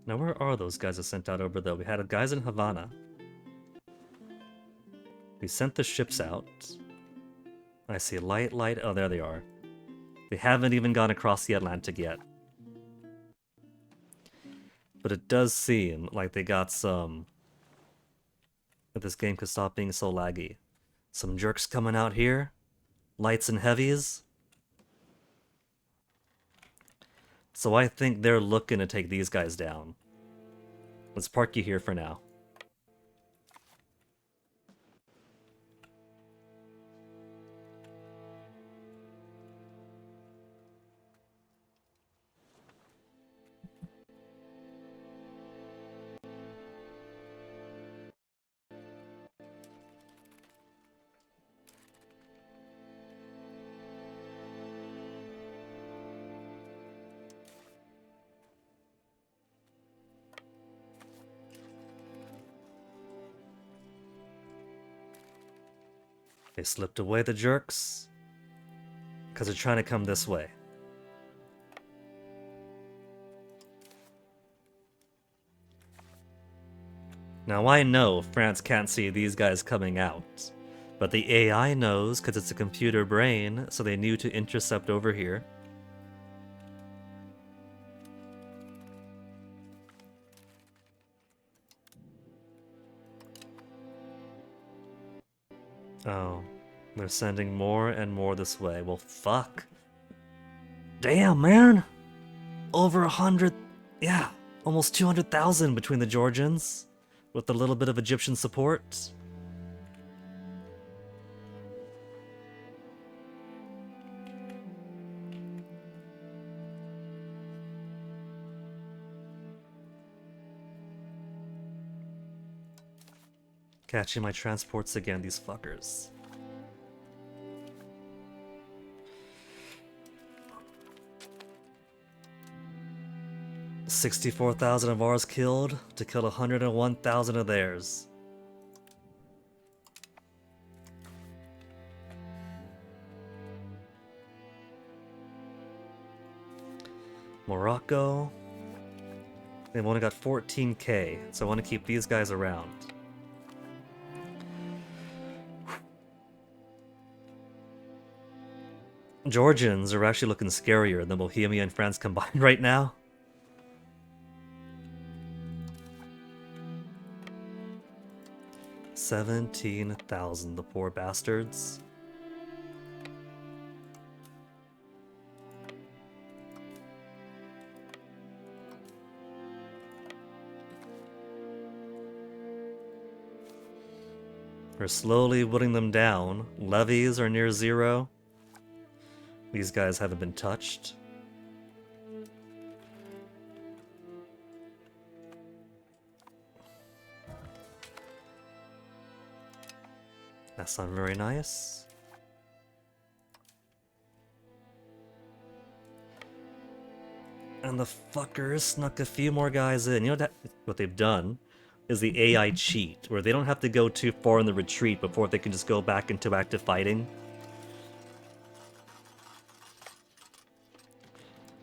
Now where are those guys I sent out over there? We had guys in Havana. We sent the ships out. I see light. Oh, there they are. They haven't even gone across the Atlantic yet. But it does seem like they got some... If this game could stop being so laggy. Some jerks coming out here. Lights and heavies. So I think they're looking to take these guys down. Let's park you here for now. They slipped away, the jerks. Because they're trying to come this way. Now I know France can't see these guys coming out. But the AI knows because it's a computer brain, so they knew to intercept over here. Oh, they're sending more and more this way. Well, fuck. Damn, man! Over 100... Yeah, almost 200,000 between the Georgians, with a little bit of Egyptian support. Catching my transports again, these fuckers. $64,000 of ours killed to kill 101,000 of theirs. Morocco. They've only got 14k, so I want to keep these guys around. Georgians are actually looking scarier than Bohemia and France combined right now. $17,000, the poor bastards. We're slowly putting them down. Levies are near zero. These guys haven't been touched. That's not very nice. And the fuckers snuck a few more guys in. You know what they've done is the AI cheat, where they don't have to go too far in the retreat before they can just go back into active fighting.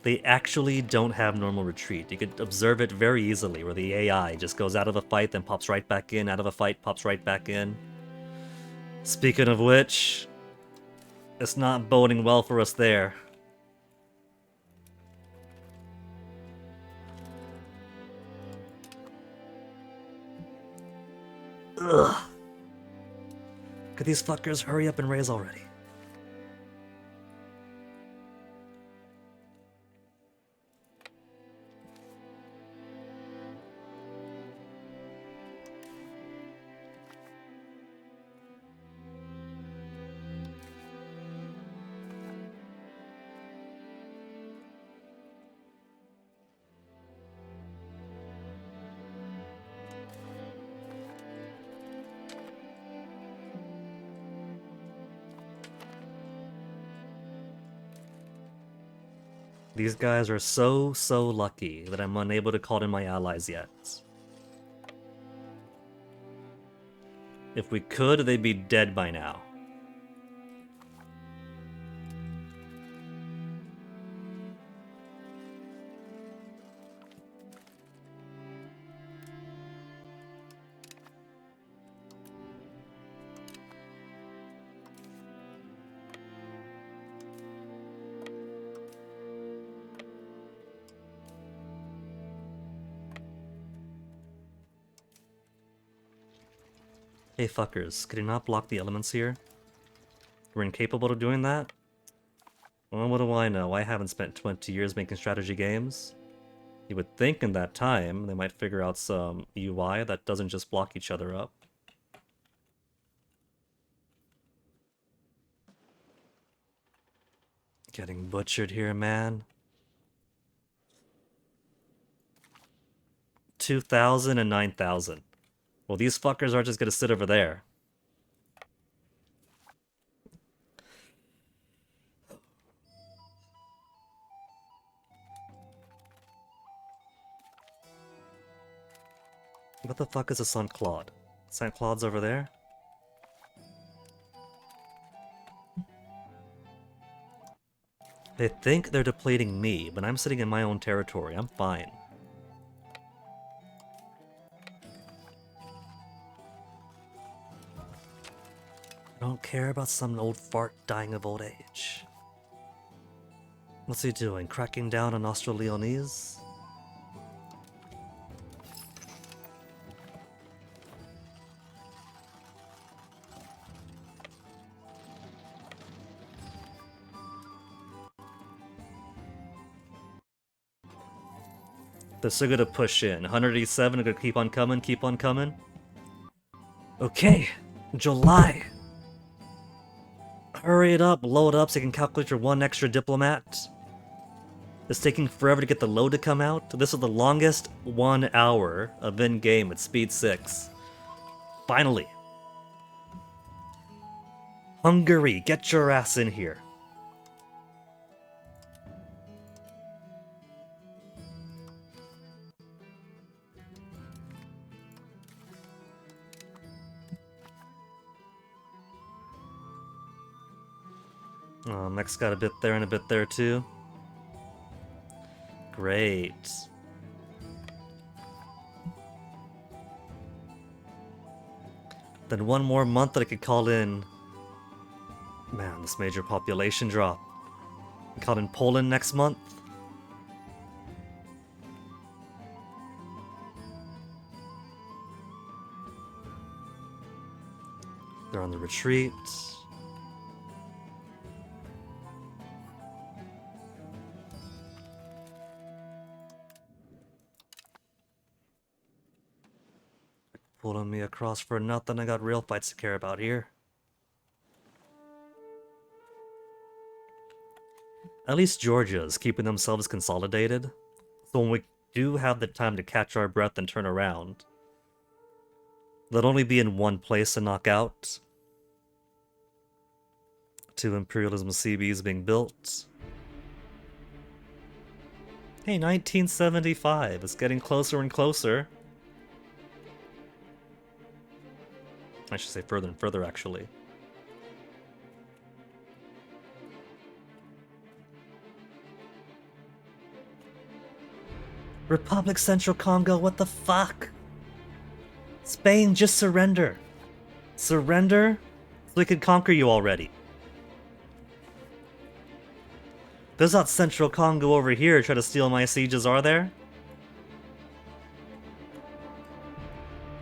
They actually don't have normal retreat. You could observe it very easily, where the AI just goes out of a fight, then pops right back in, out of a fight, pops right back in. Speaking of which, it's not boding well for us there. Ugh. Could these fuckers hurry up and raise already? These guys are so lucky that I'm unable to call in my allies yet. If we could, they'd be dead by now. Hey fuckers, could you not block the elements here? We're incapable of doing that? Well, what do I know? I haven't spent 20 years making strategy games. You would think in that time they might figure out some UI that doesn't just block each other up. Getting butchered here, man. 2,000 and 9,000. Well, these fuckers are just gonna sit over there. What the fuck is a Saint Claude? Saint Claude's over there? They think they're depleting me, but I'm sitting in my own territory. I'm fine. I don't care about some old fart dying of old age. What's he doing? Cracking down on Austro-Leonese? They're still gonna push in. 187 are gonna keep on coming, keep on coming. Okay, July. Hurry it up, load up so you can calculate your one extra diplomat. It's taking forever to get the load to come out. This is the longest 1 hour of in-game at speed 6. Finally. Hungary, get your ass in here. Oh, Mech's got a bit there and a bit there too. Great. Then one more month that I could call in. Man, this major population drop. Call in Poland next month. They're on the retreat. Pulling me across for nothing. I got real fights to care about here. At least Georgia's keeping themselves consolidated. So when we do have the time to catch our breath and turn around, they'll only be in one place to knock out. 2 Imperialism CBs being built. Hey, 1975. It's getting closer and closer. I should say further and further, actually. Republic Central Congo, what the fuck? Spain, just surrender. Surrender? So we could conquer you already. There's not Central Congo over here trying to steal my sieges, are there?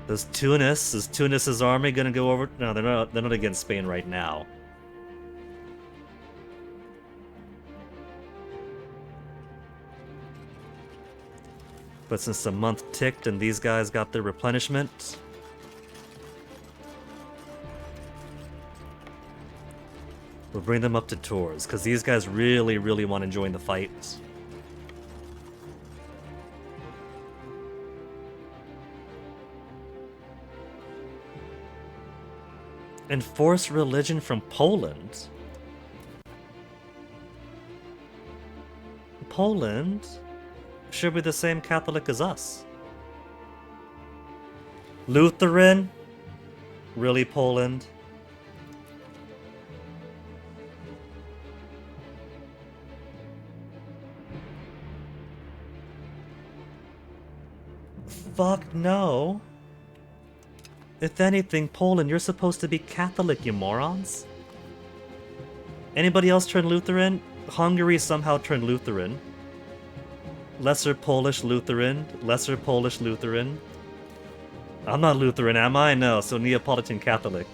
There's Tunis. Is Tunis's army gonna go over? No, they're not against Spain right now. But since the month ticked and these guys got their replenishment, we'll bring them up to Tours, because these guys really, really want to join the fight. Enforce religion from Poland? Poland should be the same Catholic as us. Lutheran? Really, Poland? Fuck no. If anything, Poland, you're supposed to be Catholic, you morons. Anybody else turn Lutheran? Hungary somehow turned Lutheran. Lesser Polish Lutheran. Lesser Polish Lutheran. I'm not Lutheran, am I? No, so Neapolitan Catholic.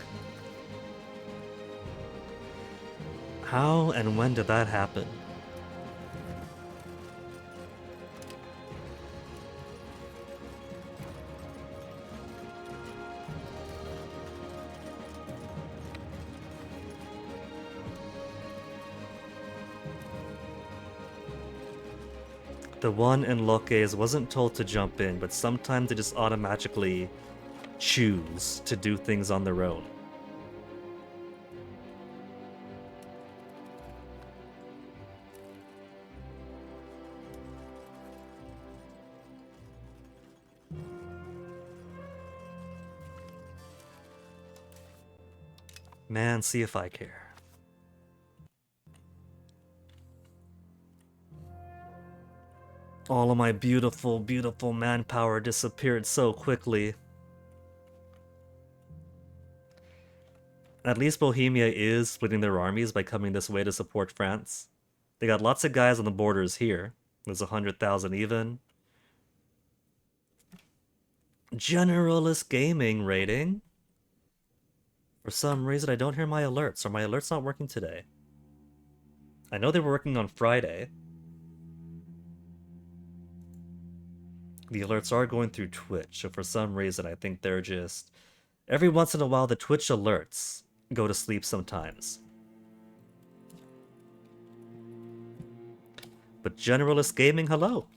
How and when did that happen? The one in Loques wasn't told to jump in, but sometimes they just automatically choose to do things on their own. Man, see if I care. All of my beautiful, beautiful manpower disappeared so quickly. At least Bohemia is splitting their armies by coming this way to support France. They got lots of guys on the borders here. There's 100,000 even. Generalist Gaming rating. For some reason, I don't hear my alerts. Are my alerts not working today? I know they were working on Friday. The alerts are going through Twitch, so for some reason, I think they're just... Every once in a while, the Twitch alerts go to sleep sometimes. But Generalist Gaming, hello!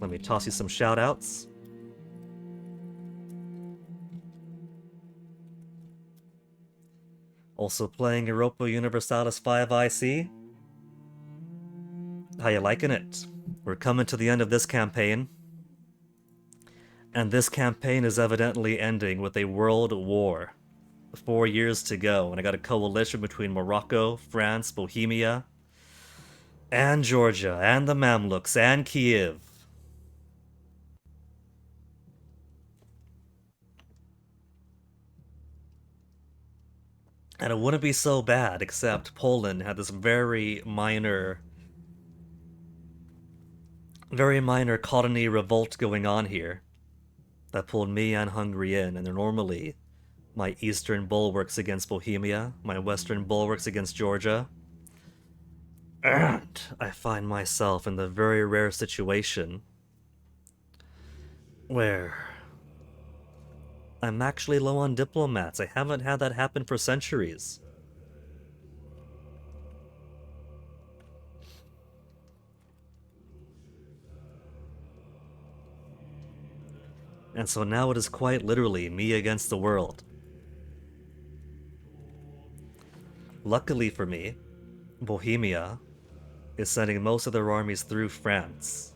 Let me toss you some shoutouts. Also playing Europa Universalis 5 IC. How you liking it? We're coming to the end of this campaign. And this campaign is evidently ending with a world war. 4 years to go, and I got a coalition between Morocco, France, Bohemia, and Georgia, and the Mamluks, and Kiev. And it wouldn't be so bad, except Poland had this very minor colony revolt going on here that pulled me and Hungary in, and they're normally my eastern bulwarks against Bohemia, my western bulwarks against Georgia. And I find myself in the very rare situation where I'm actually low on diplomats. I haven't had that happen for centuries. And so now it is quite literally me against the world. Luckily for me, Bohemia is sending most of their armies through France.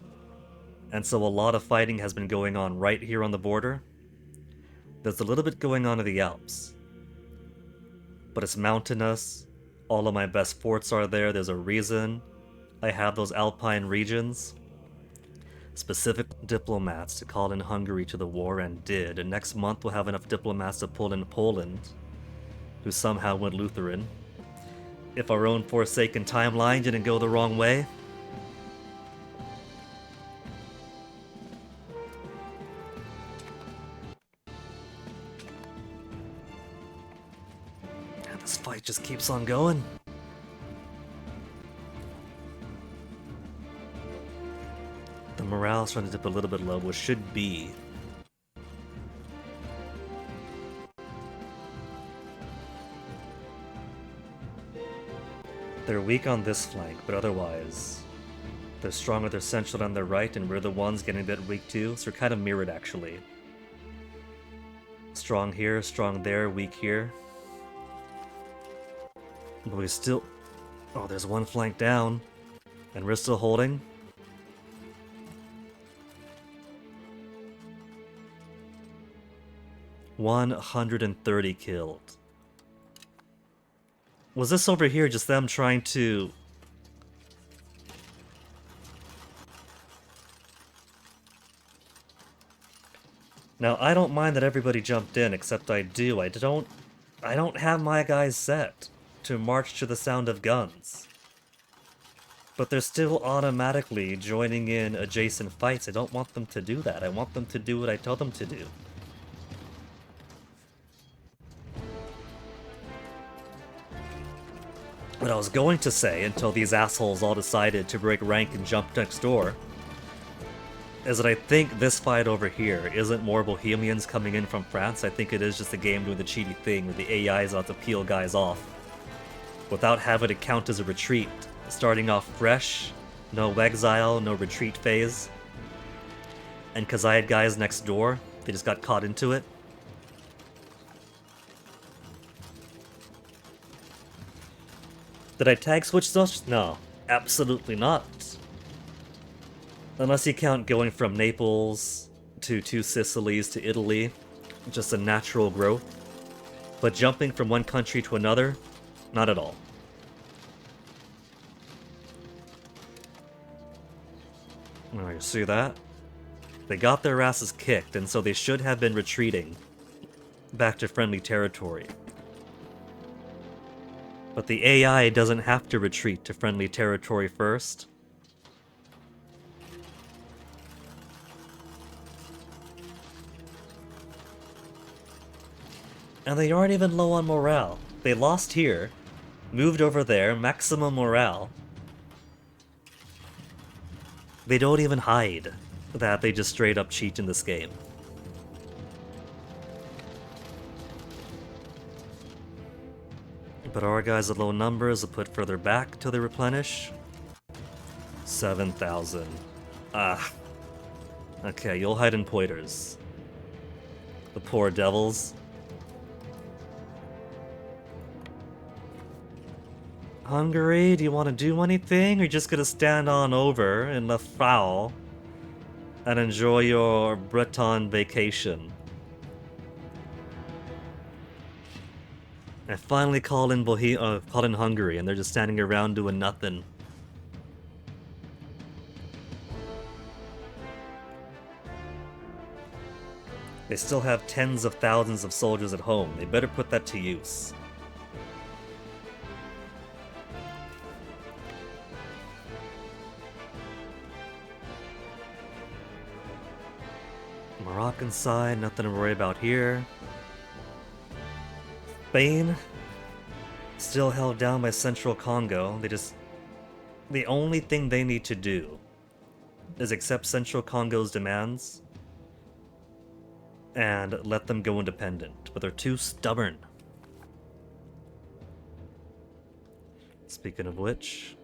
And so a lot of fighting has been going on right here on the border. There's a little bit going on in the Alps. But it's mountainous. All of my best forts are there. There's a reason I have those alpine regions. Specific diplomats to call in Hungary to the war, and did. And next month we'll have enough diplomats to pull in Poland, who somehow went Lutheran. If our own forsaken timeline didn't go the wrong way. And this fight just keeps on going. The morale's trying to dip a little bit low, which should be. They're weak on this flank, but otherwise they're strong with their central and their right, and we're the ones getting a bit weak too, so we're kind of mirrored actually. Strong here, strong there, weak here. But we still... Oh, there's one flank down, and we're still holding. $130 killed. Was this over here just them trying to... Now, I don't mind that everybody jumped in, except I do. I don't have my guys set to march to the sound of guns. But they're still automatically joining in adjacent fights. I don't want them to do that. I want them to do what I tell them to do. What I was going to say, until these assholes all decided to break rank and jump next door, is that I think this fight over here isn't more Bohemians coming in from France. I think it is just a game doing the cheaty thing where the AI is out to peel guys off without having to count as a retreat. Starting off fresh, no exile, no retreat phase. And because I had guys next door, they just got caught into it. Did I tag switch those? No, absolutely not. Unless you count going from Naples to two Sicilies to Italy, just a natural growth. But jumping from one country to another, not at all. Oh, you see that? They got their asses kicked, and so they should have been retreating back to friendly territory. But the AI doesn't have to retreat to friendly territory first. And they aren't even low on morale. They lost here, moved over there, maximum morale. They don't even hide that they just straight up cheat in this game. But our guys at low numbers will put further back till they replenish. 7,000. Ah. Okay, you'll hide in pointers. The poor devils. Hungary, do you want to do anything? Or you just gonna stand on over in La Frau and enjoy your Breton vacation? I finally called in Hungary, and they're just standing around doing nothing. They still have tens of thousands of soldiers at home. They better put that to use. Moroccan side, nothing to worry about here. Spain, still held down by Central Congo. The only thing they need to do is accept Central Congo's demands and let them go independent, but they're too stubborn. Speaking of which,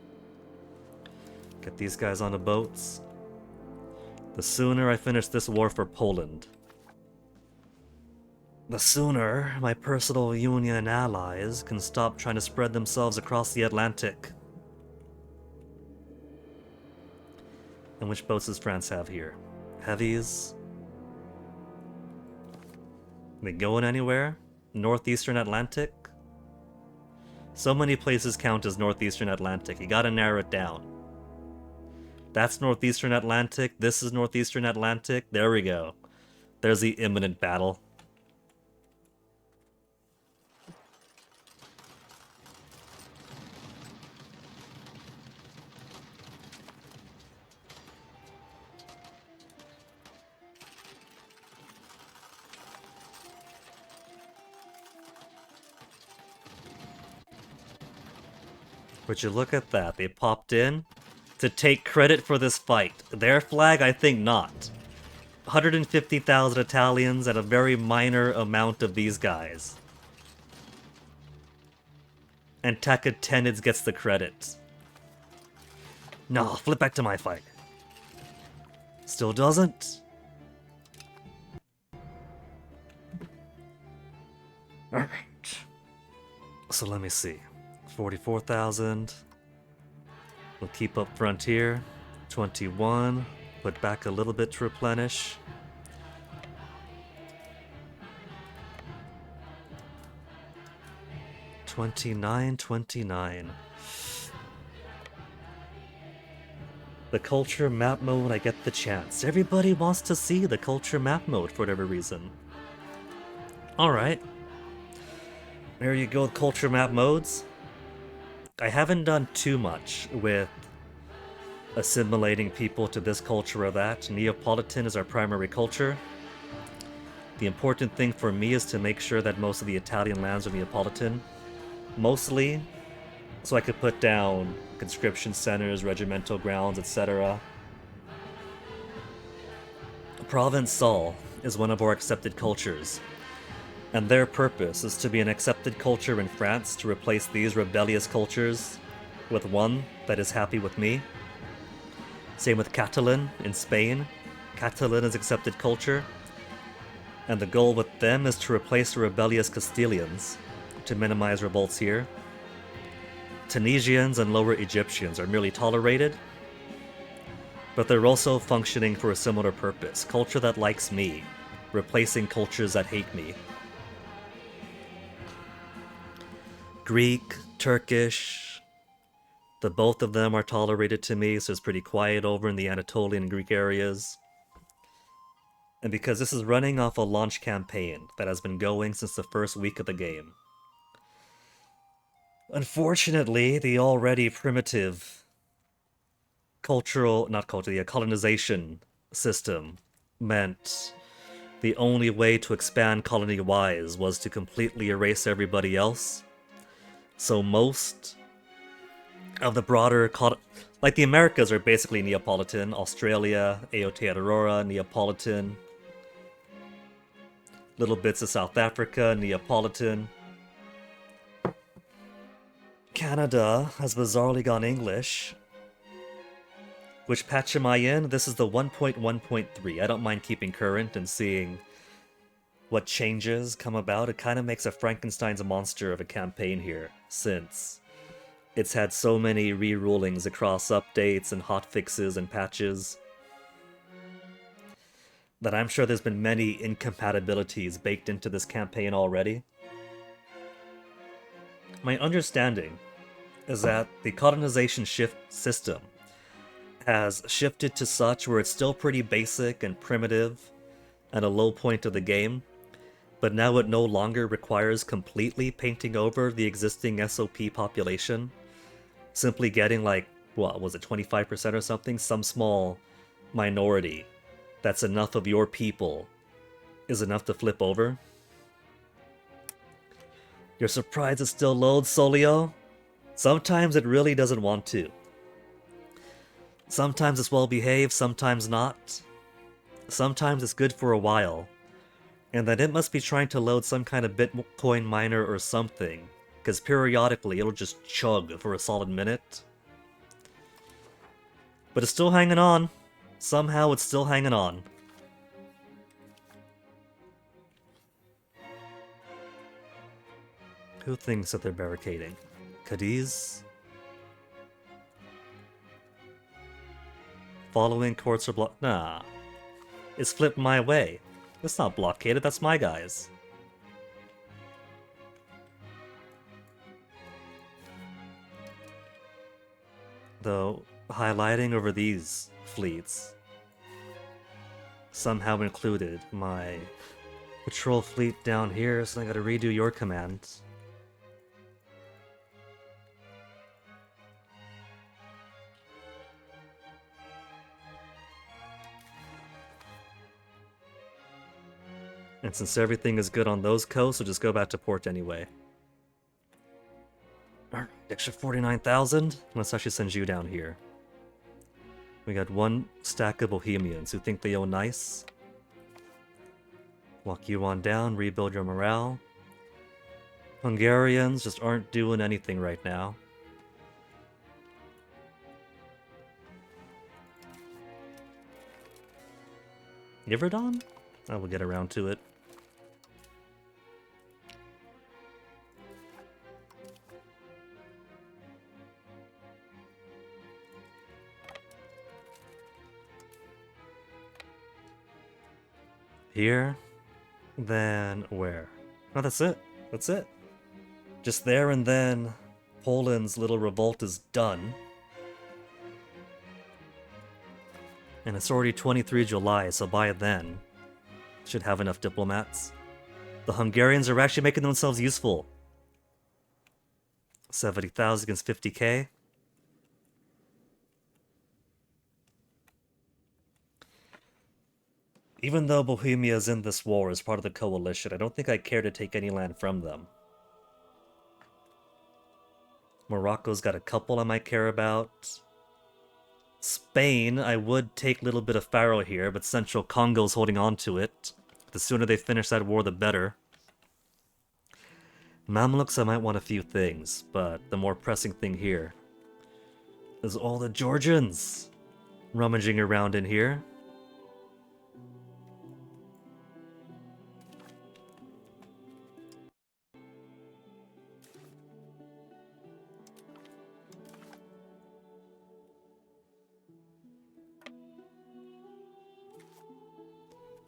get these guys on the boats. The sooner I finish this war for Poland, the sooner my personal Union allies can stop trying to spread themselves across the Atlantic. And which boats does France have here? Heavies? They going anywhere? Northeastern Atlantic? So many places count as Northeastern Atlantic. You gotta narrow it down. That's Northeastern Atlantic. This is Northeastern Atlantic. There we go. There's the imminent battle. Would you look at that? They popped in to take credit for this fight. Their flag, I think not. 150,000 Italians and a very minor amount of these guys. And Takatenids gets the credit. No, flip back to my fight. Still doesn't. Alright. So let me see. 44,000. We'll keep up frontier. 21. Put back a little bit to replenish. $29.29. The culture map mode, I get the chance. Everybody wants to see the culture map mode for whatever reason. Alright. There you go with culture map modes. I haven't done too much with assimilating people to this culture or that. Neapolitan is our primary culture. The important thing for me is to make sure that most of the Italian lands are Neapolitan. Mostly, so I could put down conscription centers, regimental grounds, etc. Provençal is one of our accepted cultures, and their purpose is to be an accepted culture in France to replace these rebellious cultures with one that is happy with me. Same with Catalan in Spain. Catalan is accepted culture, and the goal with them is to replace the rebellious Castilians to minimize revolts here. Tunisians and Lower Egyptians are merely tolerated, but they're also functioning for a similar purpose. Culture that likes me, replacing cultures that hate me. Greek, Turkish, the both of them are tolerated to me, so it's pretty quiet over in the Anatolian and Greek areas. And because this is running off a launch campaign that has been going since the first week of the game. Unfortunately, the already primitive colonization system meant the only way to expand colony-wise was to completely erase everybody else. So most of the broader like the Americas are basically Neapolitan, Australia, Aotearoa, Neapolitan, little bits of South Africa, Neapolitan. Canada has bizarrely gone English. Which patch am I in? This is the 1.1.3. I don't mind keeping current and seeing what changes come about. It kind of makes a Frankenstein's monster of a campaign here, since it's had so many re-rulings across updates and hotfixes and patches that I'm sure there's been many incompatibilities baked into this campaign already. My understanding is that the colonization shift system has shifted to such where it's still pretty basic and primitive at a low point of the game, but now it no longer requires completely painting over the existing SOP population. Simply getting like, what was it, 25% or something? Some small minority that's enough of your people is enough to flip over. You're surprised it still loads, Solio? Sometimes it really doesn't want to. Sometimes it's well behaved, sometimes not. Sometimes it's good for a while. And then it must be trying to load some kind of Bitcoin miner or something, because periodically it'll just chug for a solid minute. But it's still hanging on. Somehow it's still hanging on. Who thinks that they're barricading? Cadiz? Following courts are blocked. Nah. It's flipped my way. It's not blockaded, that's my guys. Though, highlighting over these fleets somehow included my patrol fleet down here, so I gotta redo your commands. And since everything is good on those coasts, we'll just go back to port anyway. Alright, extra 49,000? Let's actually send you down here. We got one stack of Bohemians who think they own nice. Walk you on down, rebuild your morale. Hungarians just aren't doing anything right now. Yverdon? I will get around to it. Here, then where? Oh, that's it. That's it. Just there, and then Poland's little revolt is done. And it's already 23 July, so by then, should have enough diplomats. The Hungarians are actually making themselves useful. 70,000 against 50k. Even though Bohemia is in this war as part of the coalition, I don't think I care to take any land from them. Morocco's got a couple I might care about. Spain, I would take a little bit of Pharaoh here, but Central Congo's holding on to it. The sooner they finish that war, the better. Mamluks, I might want a few things, but the more pressing thing here is all the Georgians rummaging around in here.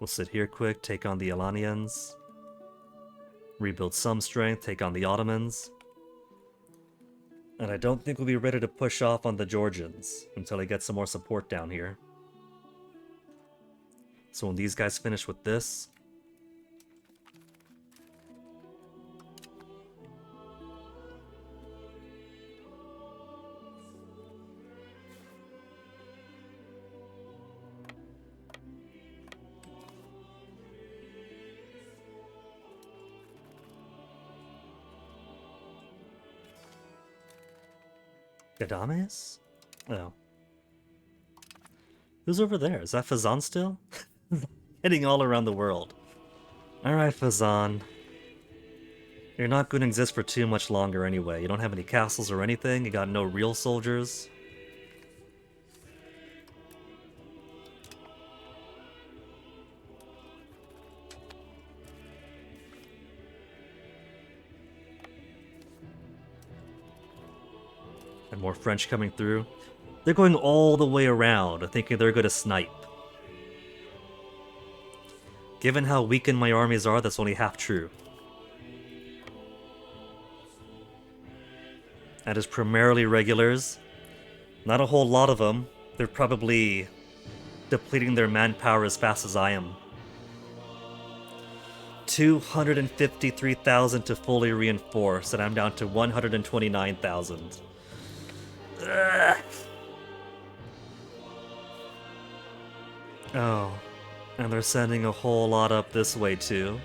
We'll sit here quick, take on the Alanians. Rebuild some strength, take on the Ottomans. And I don't think we'll be ready to push off on the Georgians until I get some more support down here. So when these guys finish with this... Gadames? Oh. Who's over there? Is that Fazan still? Heading all around the world. Alright, Fazan. You're not going to exist for too much longer anyway. You don't have any castles or anything. You got no real soldiers. And more French coming through. They're going all the way around, thinking they're going to snipe. Given how weakened my armies are, that's only half true. That is primarily regulars. Not a whole lot of them. They're probably depleting their manpower as fast as I am. 253,000 to fully reinforce, and I'm down to 129,000. Oh, and they're sending a whole lot up this way too.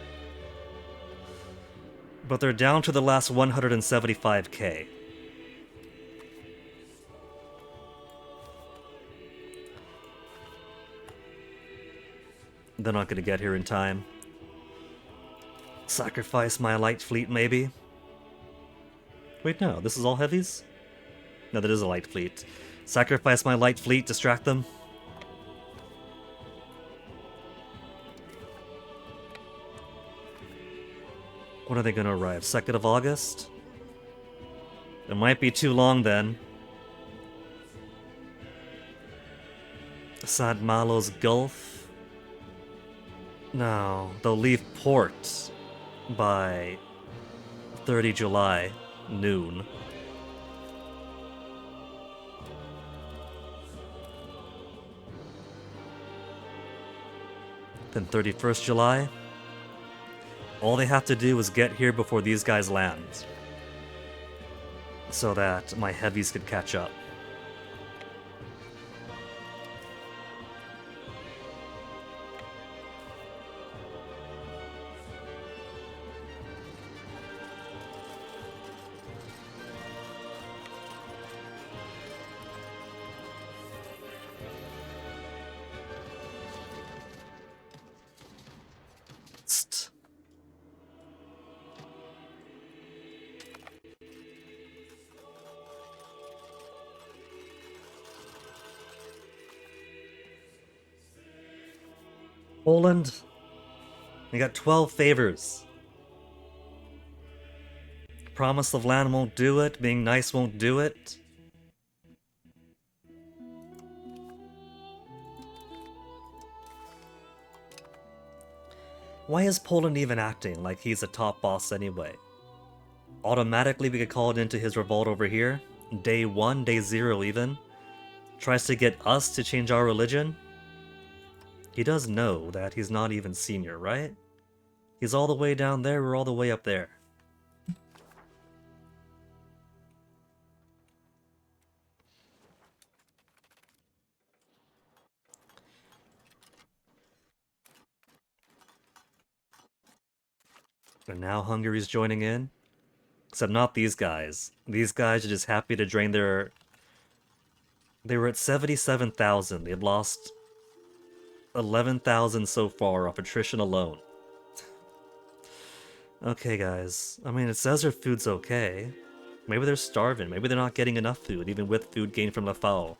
But they're down to the last 175k. They're not gonna get here in time. Sacrifice my light fleet, maybe? Wait, no, this is all heavies? No, that is a light fleet. Sacrifice my light fleet, distract them? When are they gonna arrive? 2nd of August? It might be too long then. St. Malo's Gulf? No, they'll leave port by 30 July, noon. Then 31st July? All they have to do is get here before these guys land. So that my heavies could catch up. Poland, you got 12 favors. Promise of land won't do it, being nice won't do it. Why is Poland even acting like he's a top boss anyway? Automatically we could call it into his revolt over here. Day 1, day 0 even. Tries to get us to change our religion. He does know that he's not even senior, right? He's all the way down there, we're all the way up there. And now Hungary's joining in. Except not these guys. These guys are just happy to drain their... They were at 77,000. They've lost 11,000 so far off attrition alone. Okay, guys. I mean, it says their food's okay. Maybe they're starving. Maybe they're not getting enough food, even with food gained from Lafao.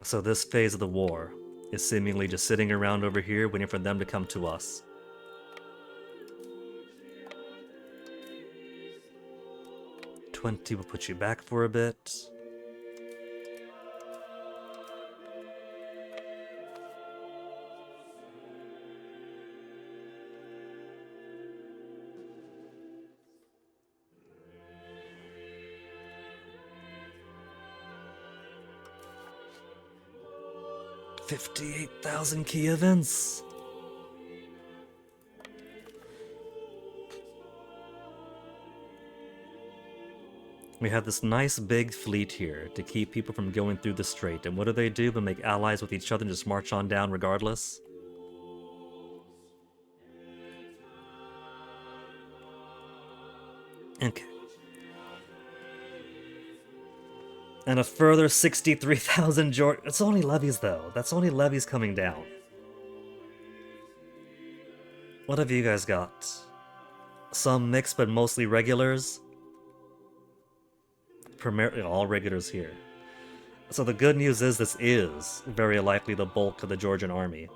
So this phase of the war is seemingly just sitting around over here waiting for them to come to us. $20 will put you back for a bit. $58,000 key events. We have this nice big fleet here to keep people from going through the strait, and what do they do but make allies with each other and just march on down regardless? Okay. And a further 63,000 George. It's only levies though. That's only levies coming down. What have you guys got? Some mixed but mostly regulars? Primarily all regulars here. So the good news is this is very likely the bulk of the Georgian army.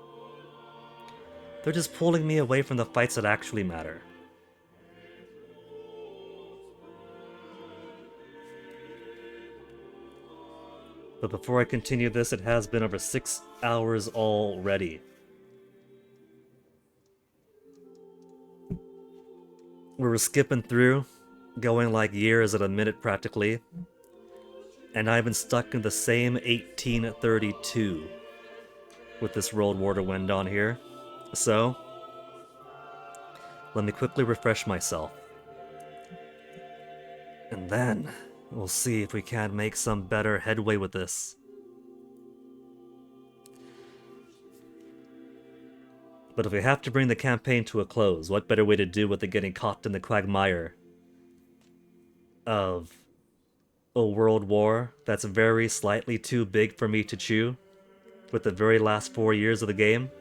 They're just pulling me away from the fights that actually matter. But before I continue this, it has been over 6 hours already. We were skipping through, going like years at a minute practically. And I've been stuck in the same 1832 with this World War to wind on here. So, let me quickly refresh myself. And then, we'll see if we can't make some better headway with this. But if we have to bring the campaign to a close, what better way to do with it getting caught in the quagmire of a world war that's very slightly too big for me to chew with the very last 4 years of the game?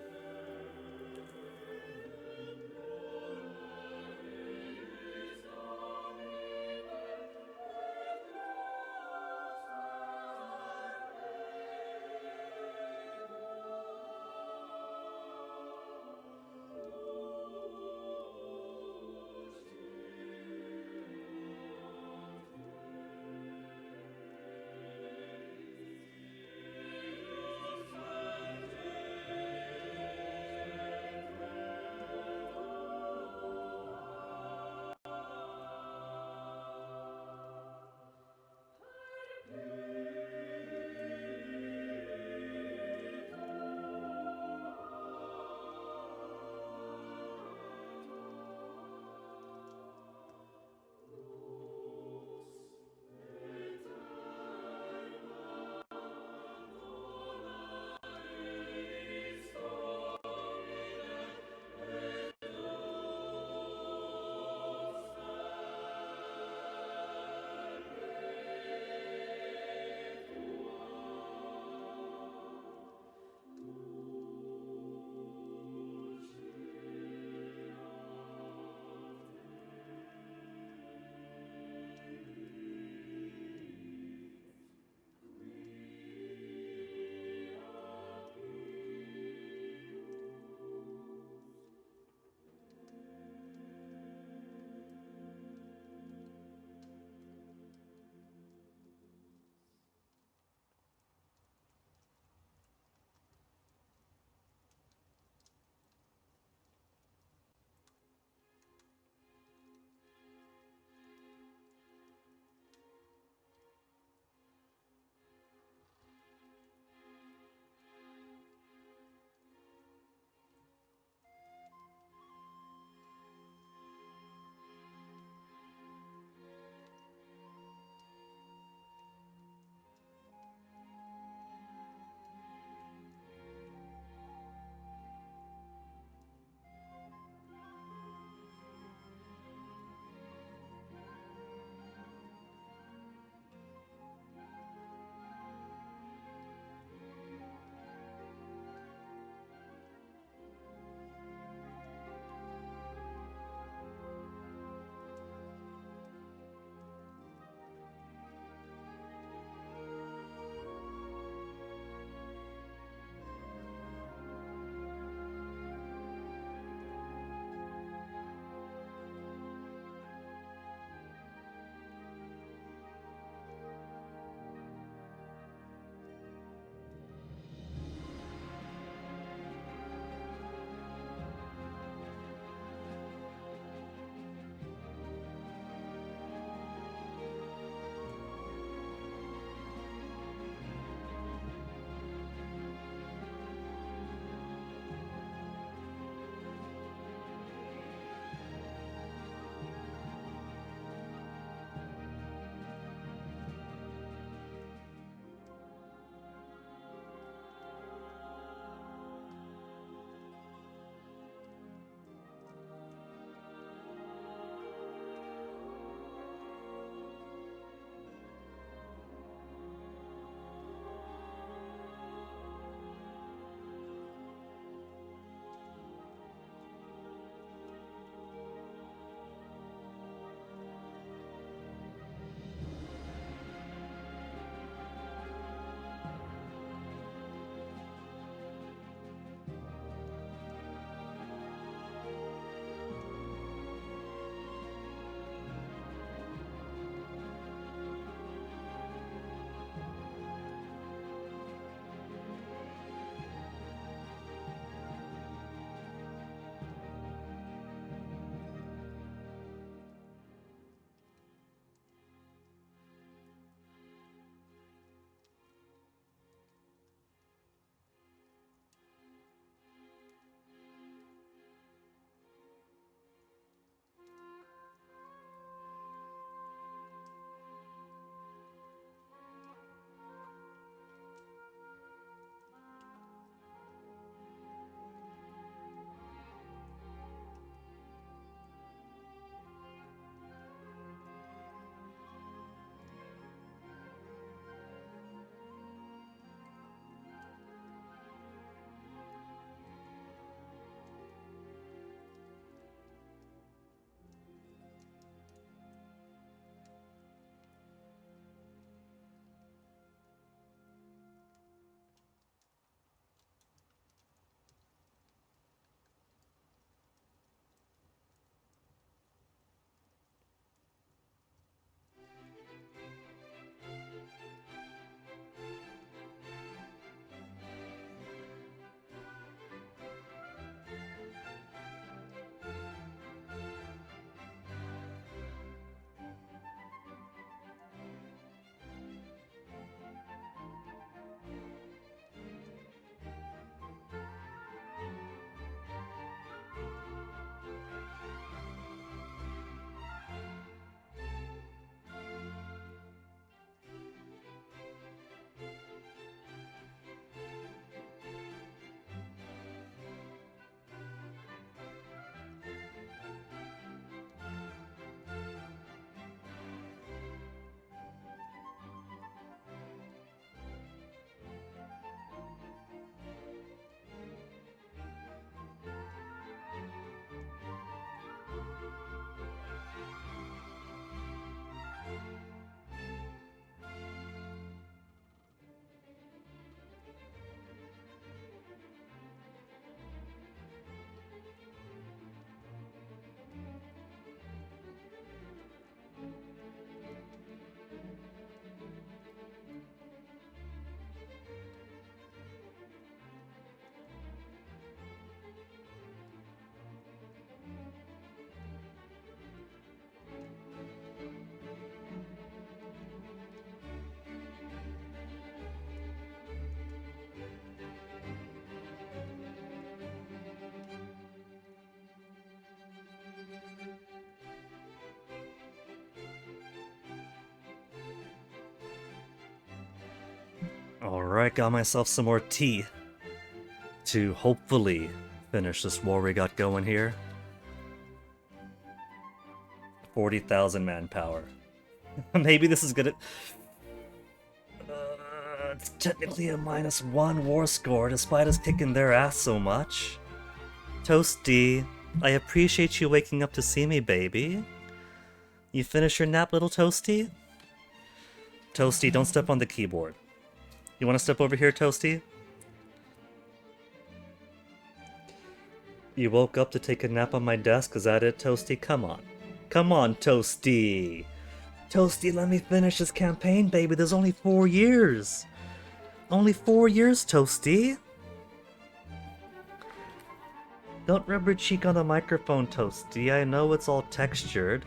Alright, got myself some more tea to hopefully finish this war we got going here. 40,000 manpower. Maybe this is gonna... it's technically a -1 war score despite us kicking their ass so much. Toasty, I appreciate you waking up to see me, baby. You finished your nap, little Toasty? Toasty, don't step on the keyboard. You want to step over here, Toasty? You woke up to take a nap on my desk? Is that it, Toasty? Come on. Come on, Toasty! Toasty, let me finish this campaign, baby. There's only 4 years. Only 4 years, Toasty. Don't rub your cheek on the microphone, Toasty. I know it's all textured.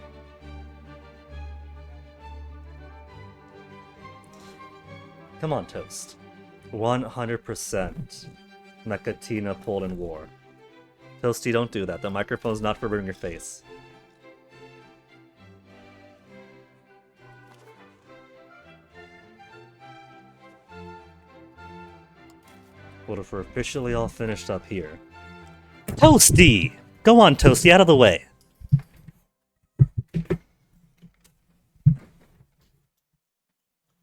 Come on, Toast. 100% Mekatina Poland War. Toasty, don't do that. The microphone's not for your face. What if we're officially all finished up here? Toasty! Go on, Toasty, out of the way.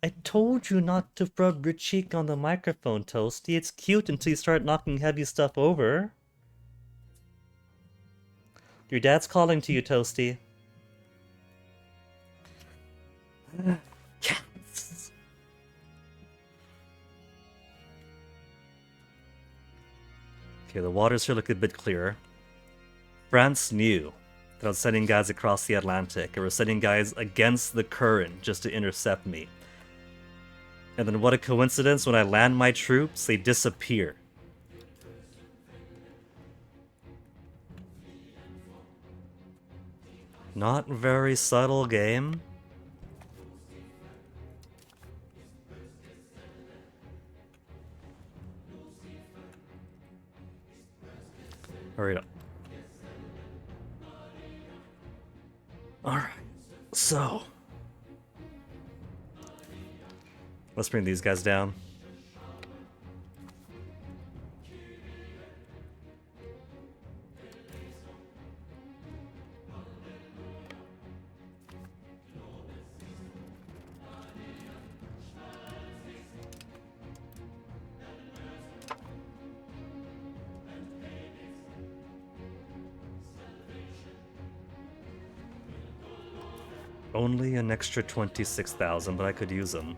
I told you not to rub your cheek on the microphone, Toasty. It's cute until you start knocking heavy stuff over. Your dad's calling to you, Toasty. Cats. Okay, the waters here look a bit clearer. France knew that I was sending guys across the Atlantic, or was sending guys against the current just to intercept me. And then what a coincidence, when I land my troops, they disappear. Not very subtle game. Hurry up. Alright, so... let's bring these guys down. Only an extra 26,000, but I could use them.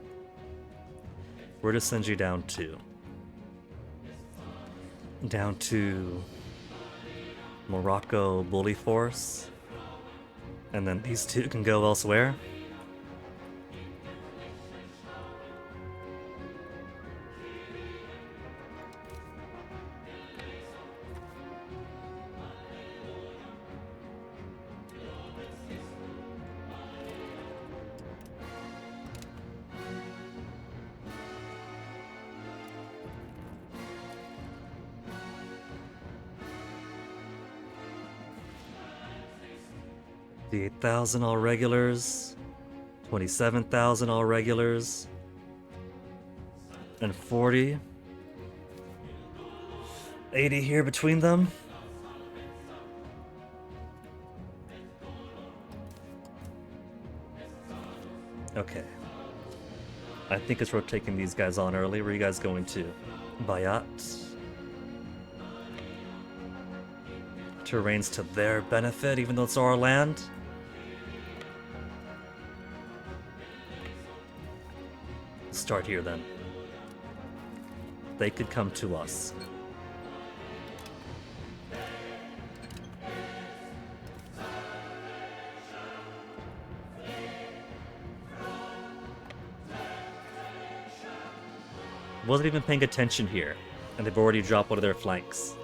Where to send you down to? Down to Morocco Bully Force? And then these two can go elsewhere? The 8,000 all regulars, 27,000 all regulars, and 40. 80 here between them. Okay. I think it's worth taking these guys on early. Where are you guys going to? Bayat. Terrain's to their benefit, even though it's our land. Start here then. They could come to us. Wasn't even paying attention here, and they've already dropped one of their flanks.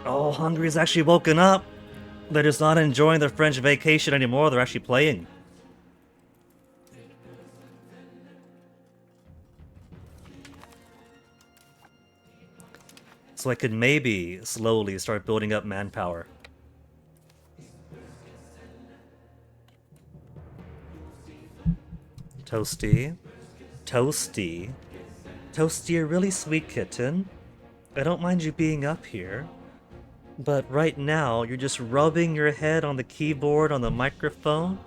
Oh, Hungary's actually woken up. They're just not enjoying their French vacation anymore. They're actually playing. So I could maybe slowly start building up manpower. Toasty. Toasty. Toasty, you're a really sweet kitten. I don't mind you being up here. But right now, you're just rubbing your head on the keyboard on the microphone.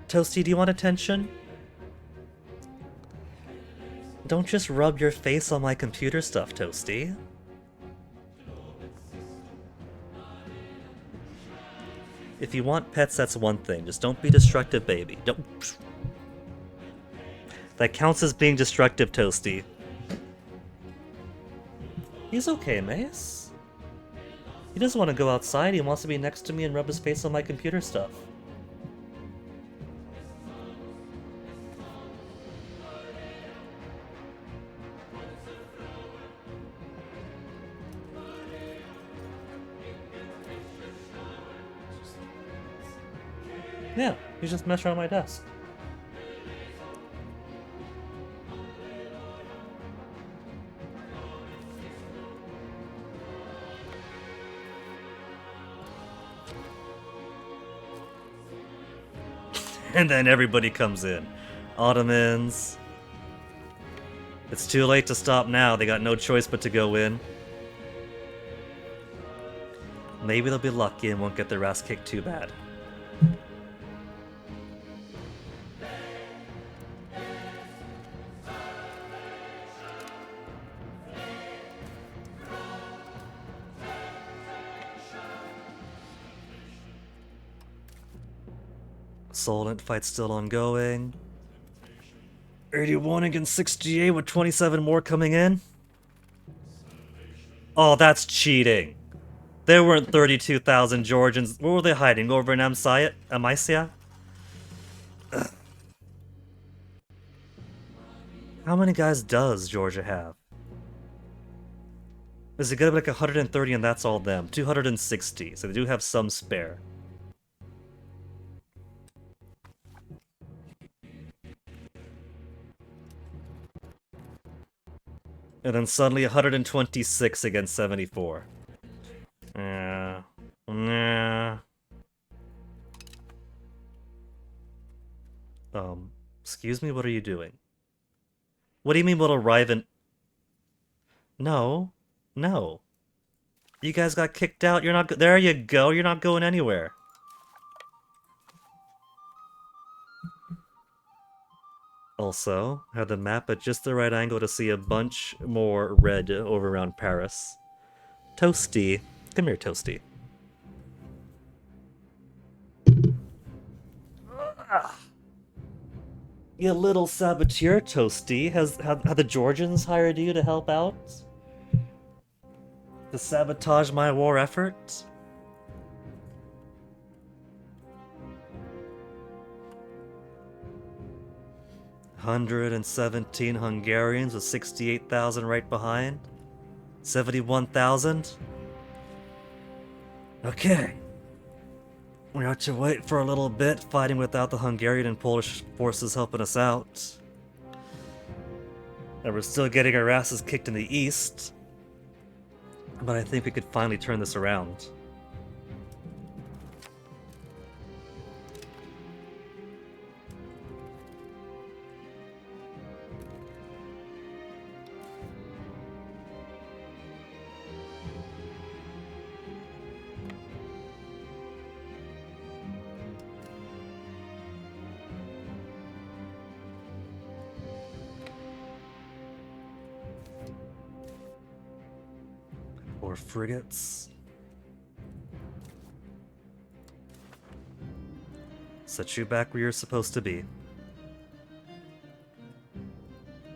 Toasty, do you want attention? Don't just rub your face on my computer stuff, Toasty. If you want pets, that's one thing. Just don't be destructive, baby. Don't. That counts as being destructive, Toasty. He's okay, Mace. He doesn't want to go outside. He wants to be next to me and rub his face on my computer stuff. Yeah, he's just messing around my desk. And then everybody comes in. Ottomans. It's too late to stop now. They got no choice but to go in. Maybe they'll be lucky and won't get their ass kicked too bad. Solent fight still ongoing. 81 against 68 with 27 more coming in. Oh, that's cheating. There weren't 32,000 Georgians. What were they hiding? Over in Amisia? How many guys does Georgia have? Is it gonna be like 130 and that's all them? 260, so they do have some spare. And then suddenly 126 against 74. Yeah. Excuse me, what are you doing? What do you mean we'll arrive in... No. No. You guys got kicked out, you're not... There you go, you're not going anywhere. Also, had the map at just the right angle to see a bunch more red over around Paris. Toasty. Come here, Toasty. You little saboteur, Toasty. Have the Georgians hired you to help out? To sabotage my war effort? $117 Hungarians with 68,000 right behind. 71,000. Okay. We have to wait for a little bit, fighting without the Hungarian and Polish forces helping us out. And we're still getting our asses kicked in the east. But I think we could finally turn this around. Or frigates. Set you back where you're supposed to be.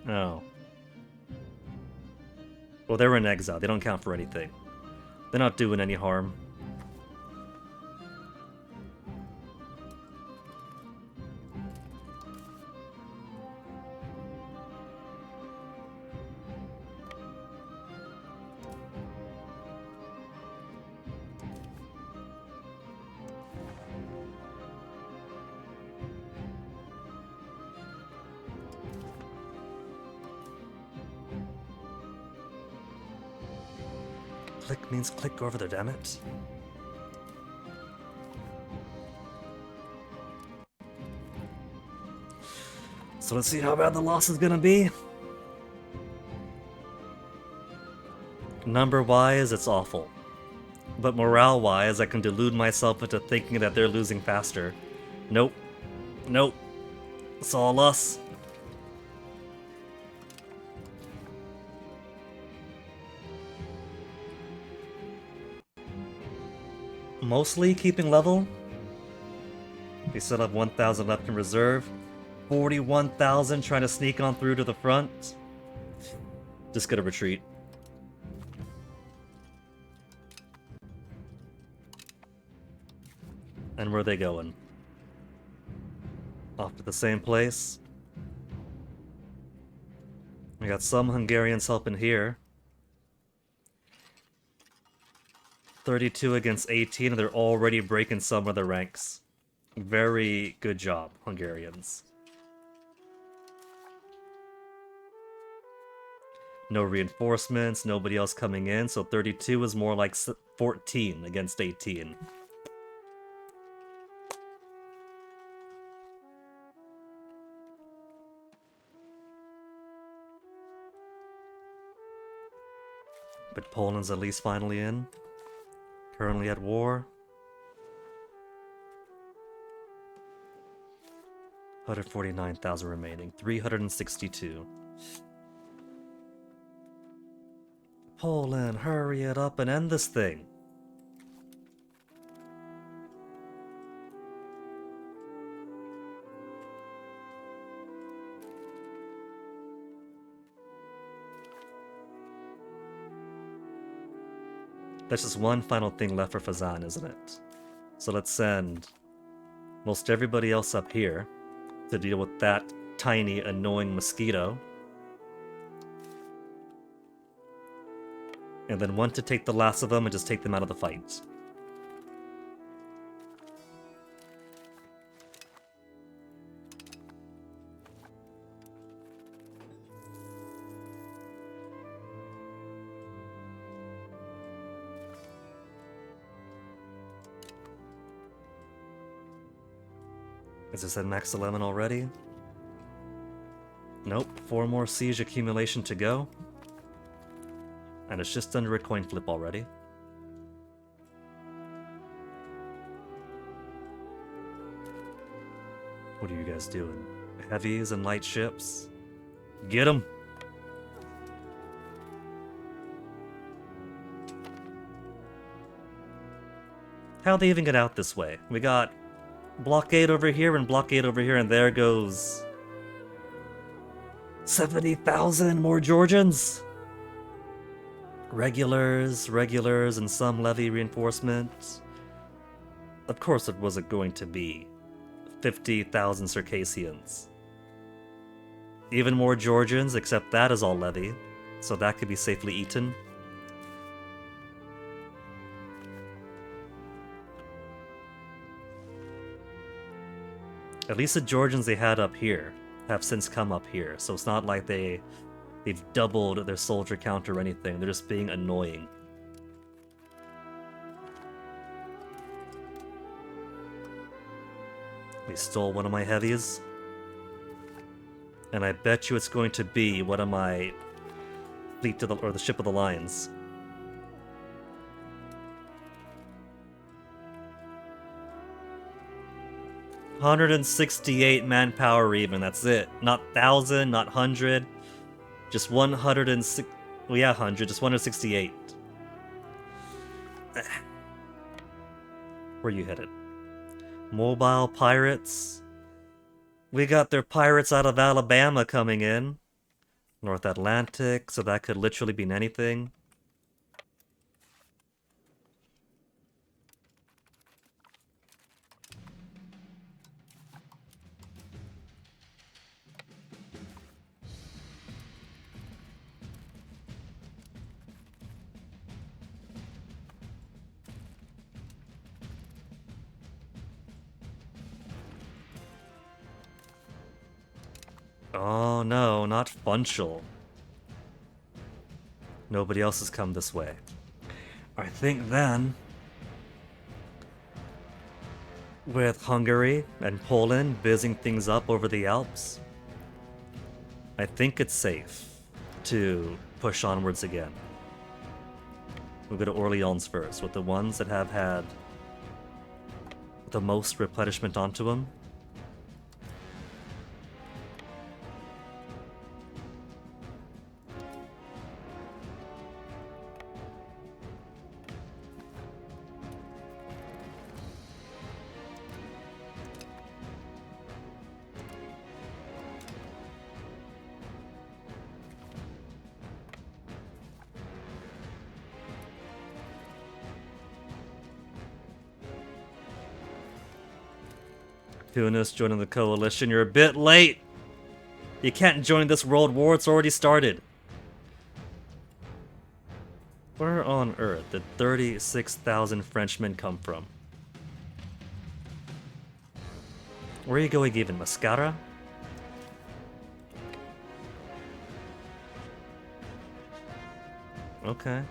Oh. Well, they were in exile. They don't count for anything. They're not doing any harm. Click means click over there, damn it. So let's see how bad the loss is gonna be. Number-wise, it's awful. But morale-wise, I can delude myself into thinking that they're losing faster. Nope. Nope. It's all us. Mostly keeping level. We still have 1,000 left in reserve. 41,000 trying to sneak on through to the front. Just gonna retreat. And where are they going? Off to the same place. We got some Hungarians helping here. 32 against 18, and they're already breaking some of the ranks. Very good job, Hungarians. No reinforcements, nobody else coming in, so 32 is more like 14 against 18. But Poland's at least finally in. Currently at war. 149,000 remaining. 362. Poland, hurry it up and end this thing. That's just one final thing left for Fazan, isn't it? So let's send most everybody else up here to deal with that tiny, annoying mosquito. And then one to take the last of them and just take them out of the fight. Is this at max 11 already? Nope, 4 more siege accumulation to go. And it's just under a coin flip already. What are you guys doing? Heavies and light ships? Get them! How'd they even get out this way? We got blockade over here and blockade over here, and there goes 70,000 more Georgians! Regulars, and some levy reinforcements. Of course it wasn't going to be 50,000 Circassians. Even more Georgians, except that is all levy, so that could be safely eaten. At least the Georgians they had up here have since come up here, so it's not like they've doubled their soldier count or anything, they're just being annoying. They stole one of my heavies. And I bet you it's going to be one of my fleet or the ship of the lions. $168 manpower even, that's it. Not 1,000, not 100. Just 106. Well, yeah, 100, just 168. Where you headed? Mobile pirates. We got their pirates out of Alabama coming in. North Atlantic, so that could literally mean anything. Oh no, not Funchal. Nobody else has come this way. I think then, with Hungary and Poland busying things up over the Alps, I think it's safe to push onwards again. We'll go to Orleans first, with the ones that have had the most replenishment onto them. Tunis joining the coalition. You're a bit late. You can't join this world war. It's already started. Where on earth did 36,000 Frenchmen come from? Where are you going even? Mascara? Okay.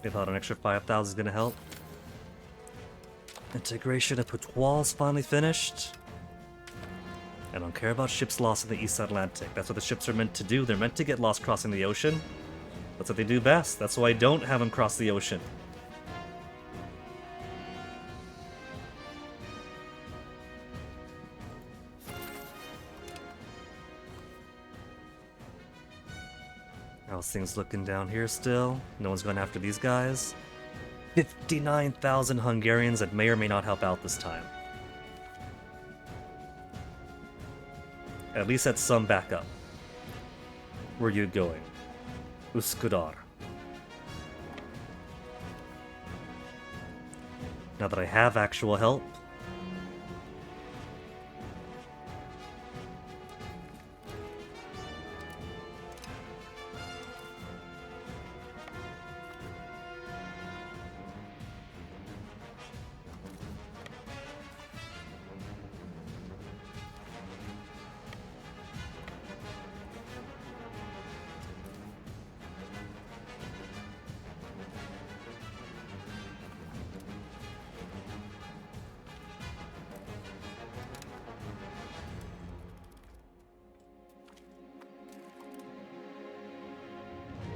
They thought an extra 5,000 is gonna help. Integration of Putois is finally finished. I don't care about ships lost in the East Atlantic. That's what the ships are meant to do. They're meant to get lost crossing the ocean. That's what they do best. That's why I don't have them cross the ocean. How's things looking down here still? No one's going after these guys. 59,000 Hungarians that may or may not help out this time. At least that's some backup. Where are you going? Uskudar. Now that I have actual help,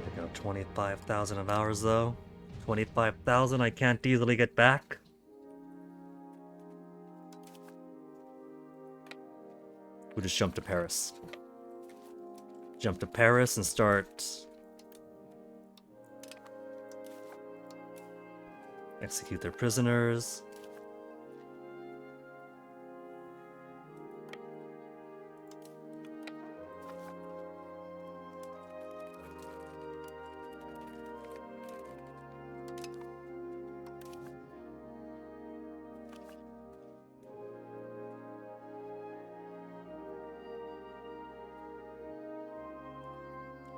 I got 25,000 of ours though. 25,000 I can't easily get back. We'll just jump to Paris. Jump to Paris and start execute their prisoners.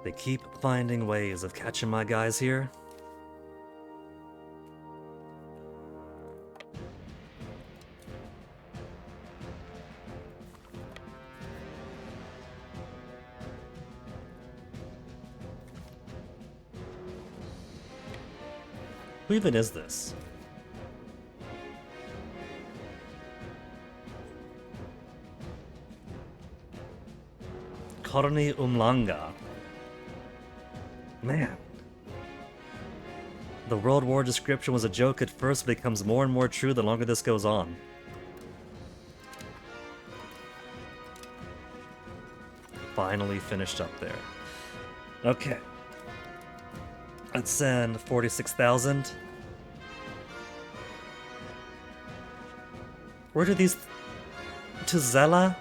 They keep finding ways of catching my guys here. Who even is this? Korni Umlanga. Man. The World War description was a joke at first, but becomes more and more true the longer this goes on. Finally finished up there. Okay. Let's send 46,000. Where do these... to Zella?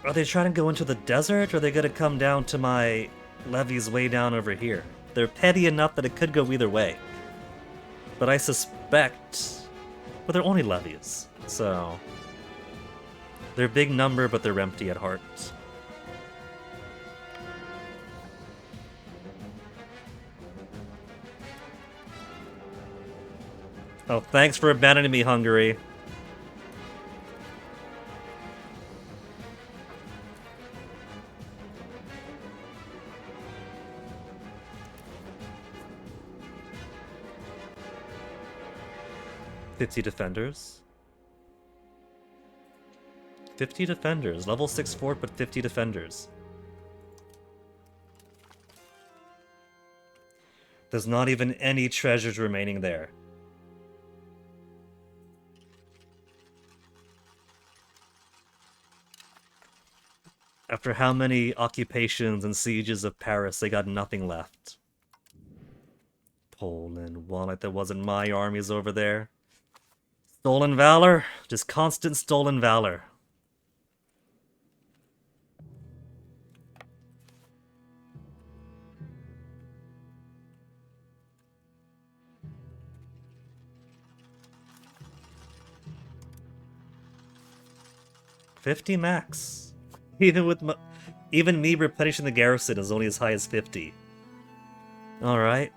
Are they trying to go into the desert, or are they gonna come down to my levies way down over here? They're petty enough that it could go either way. But I suspect... But they're only levies, so... They're a big number, but they're empty at heart. Oh, thanks for abandoning me, Hungary. "50 defenders. 50 defenders. Level 6 fort, but 50 defenders. There's not even any treasures remaining there. After how many occupations and sieges of Paris, they got nothing left. Poland, well, like there wasn't my armies over there. Stolen valor? Just constant stolen valor. $50 max. Even me replenishing the garrison is only as high as 50. Alright.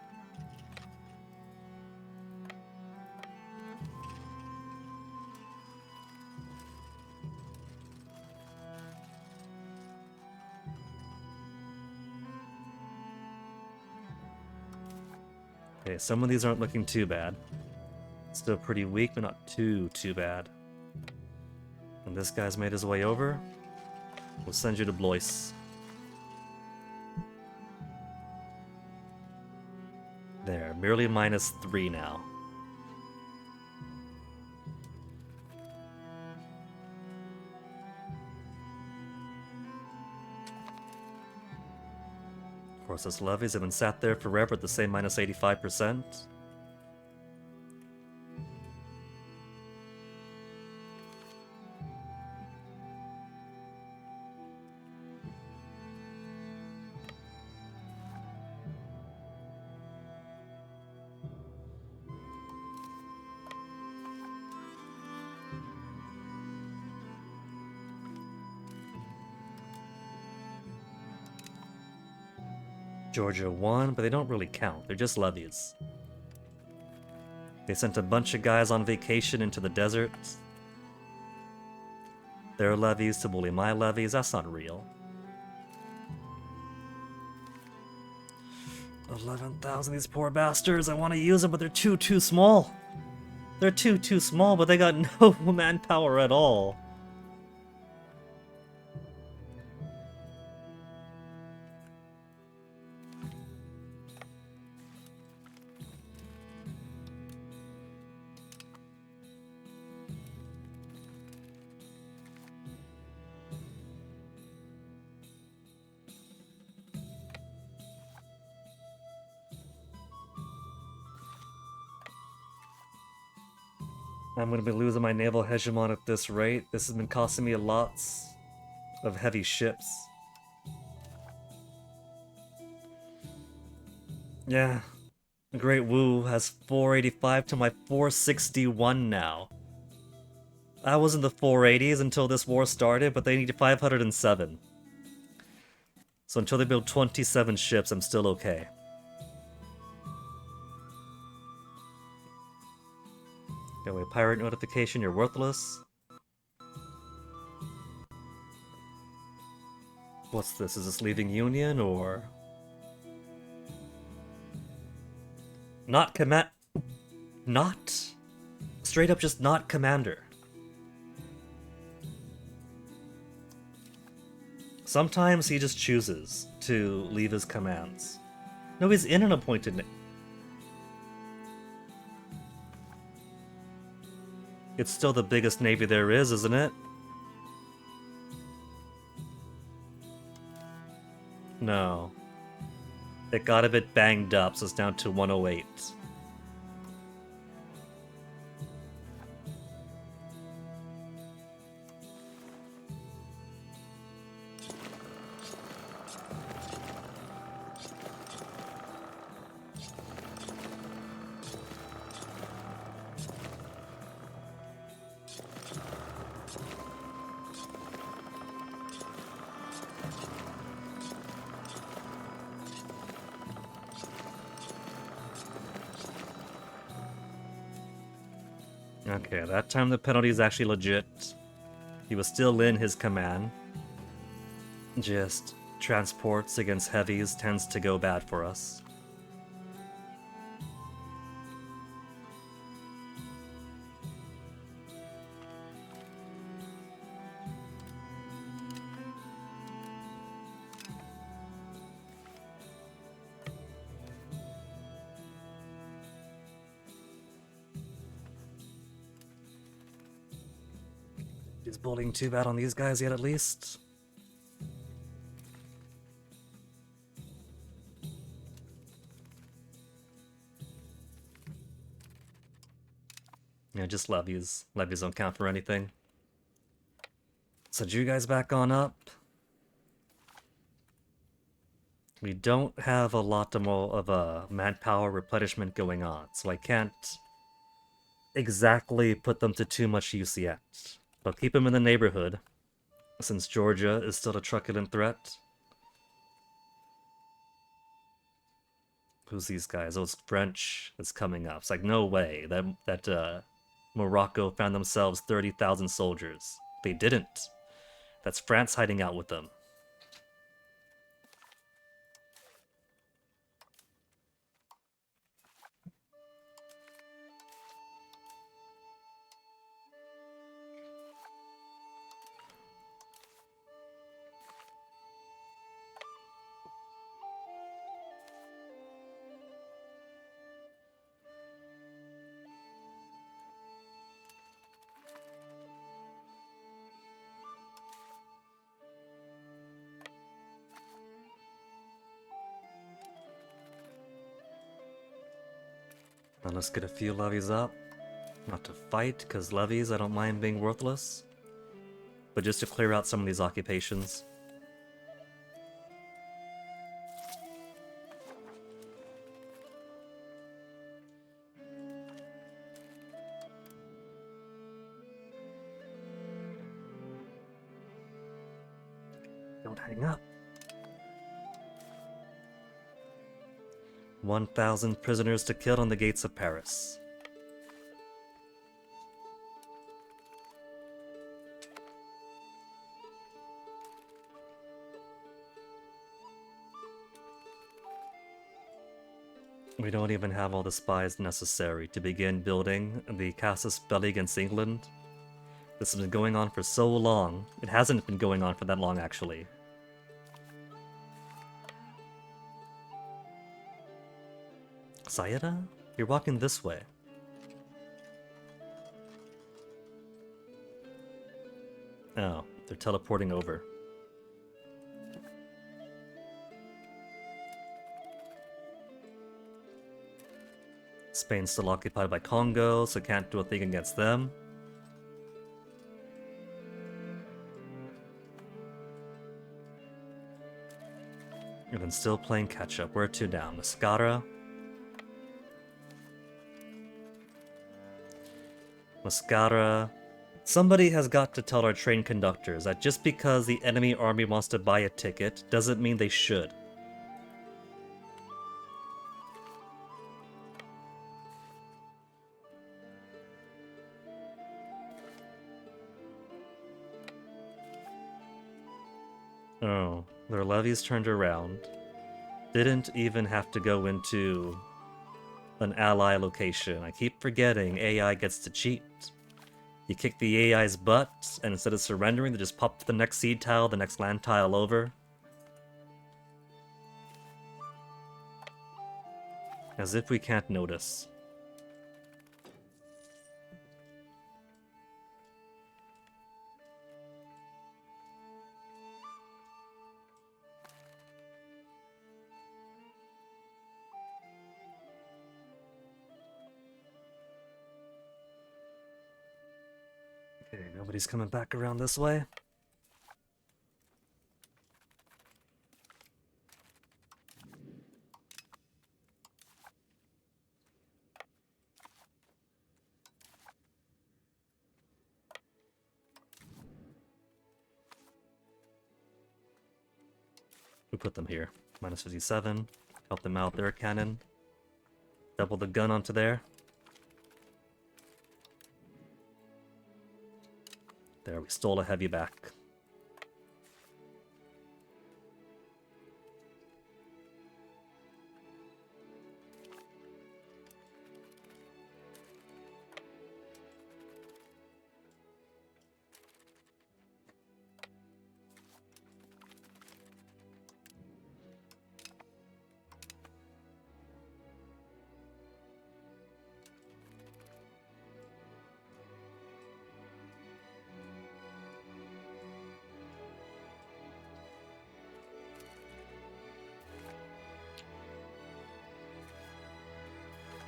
Okay, some of these aren't looking too bad. Still pretty weak, but not too bad. And this guy's made his way over. We'll send you to Blois. There, merely -3 now. Of course, those levies have been sat there forever at the same -85%. Georgia won, but they don't really count. They're just levies. They sent a bunch of guys on vacation into the desert. Their levies to bully my levies. That's not real. 11,000, these poor bastards. I want to use them, but they're too small. They're too small, but they got no manpower at all. I'm gonna be losing my naval hegemon at this rate. This has been costing me lots of heavy ships. Yeah. The Great Wu has 485 to my 461 now. I was in the 480s until this war started, but they need 507. So until they build 27 ships, I'm still okay. Anyway, pirate notification, you're worthless. What's this? Is this leaving Union, or... Not command... Not? Straight up just not commander. Sometimes he just chooses to leave his commands. No, he's in an appointed... It's still the biggest navy there is, isn't it? No. It got a bit banged up, so it's down to 108. Okay, that time the penalty is actually legit. He was still in his command. Just transports against heavies tends to go bad for us. Is bullying too bad on these guys yet, at least? Yeah, just levies. Levies don't count for anything. So you guys back on up. We don't have a lot more of a manpower replenishment going on, so I can't exactly put them to too much use yet. But keep them in the neighborhood, since Georgia is still a truculent threat. Who's these guys? Oh, it's French that's coming up. It's like, no way that Morocco found themselves 30,000 soldiers. They didn't. That's France hiding out with them. Now let's get a few levies up. Not to fight, because levies I don't mind being worthless. But just to clear out some of these occupations. Don't hang up. 1,000 prisoners to kill on the gates of Paris. We don't even have all the spies necessary to begin building the casus belli against England. This has been going on for so long. It hasn't been going on for that long, actually. Sayeda? You're walking this way. Oh, they're teleporting over. Spain's still occupied by Congo, so can't do a thing against them. And then still playing catch-up. Where to now? Mascara? Mascara. Somebody has got to tell our train conductors that just because the enemy army wants to buy a ticket doesn't mean they should. Oh, their levies turned around. Didn't even have to go into an ally location. I keep forgetting AI gets to cheat. You kick the AI's butt, and instead of surrendering, they just pop to the next seed tile, the next land tile over. As if we can't notice. Okay, nobody's coming back around this way. We put them here. Minus 57. Help them out their cannon. Double the gun onto there. There, we stole a heavy back.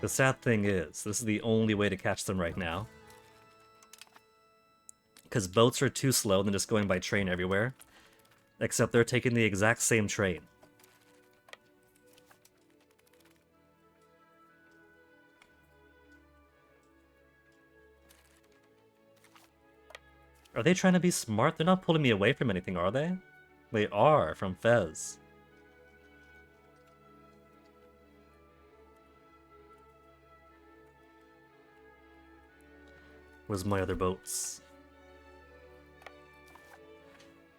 The sad thing is, this is the only way to catch them right now. Because boats are too slow and they're just going by train everywhere. Except they're taking the exact same train. Are they trying to be smart? They're not pulling me away from anything, are they? They are, from Fez. Where's my other boats?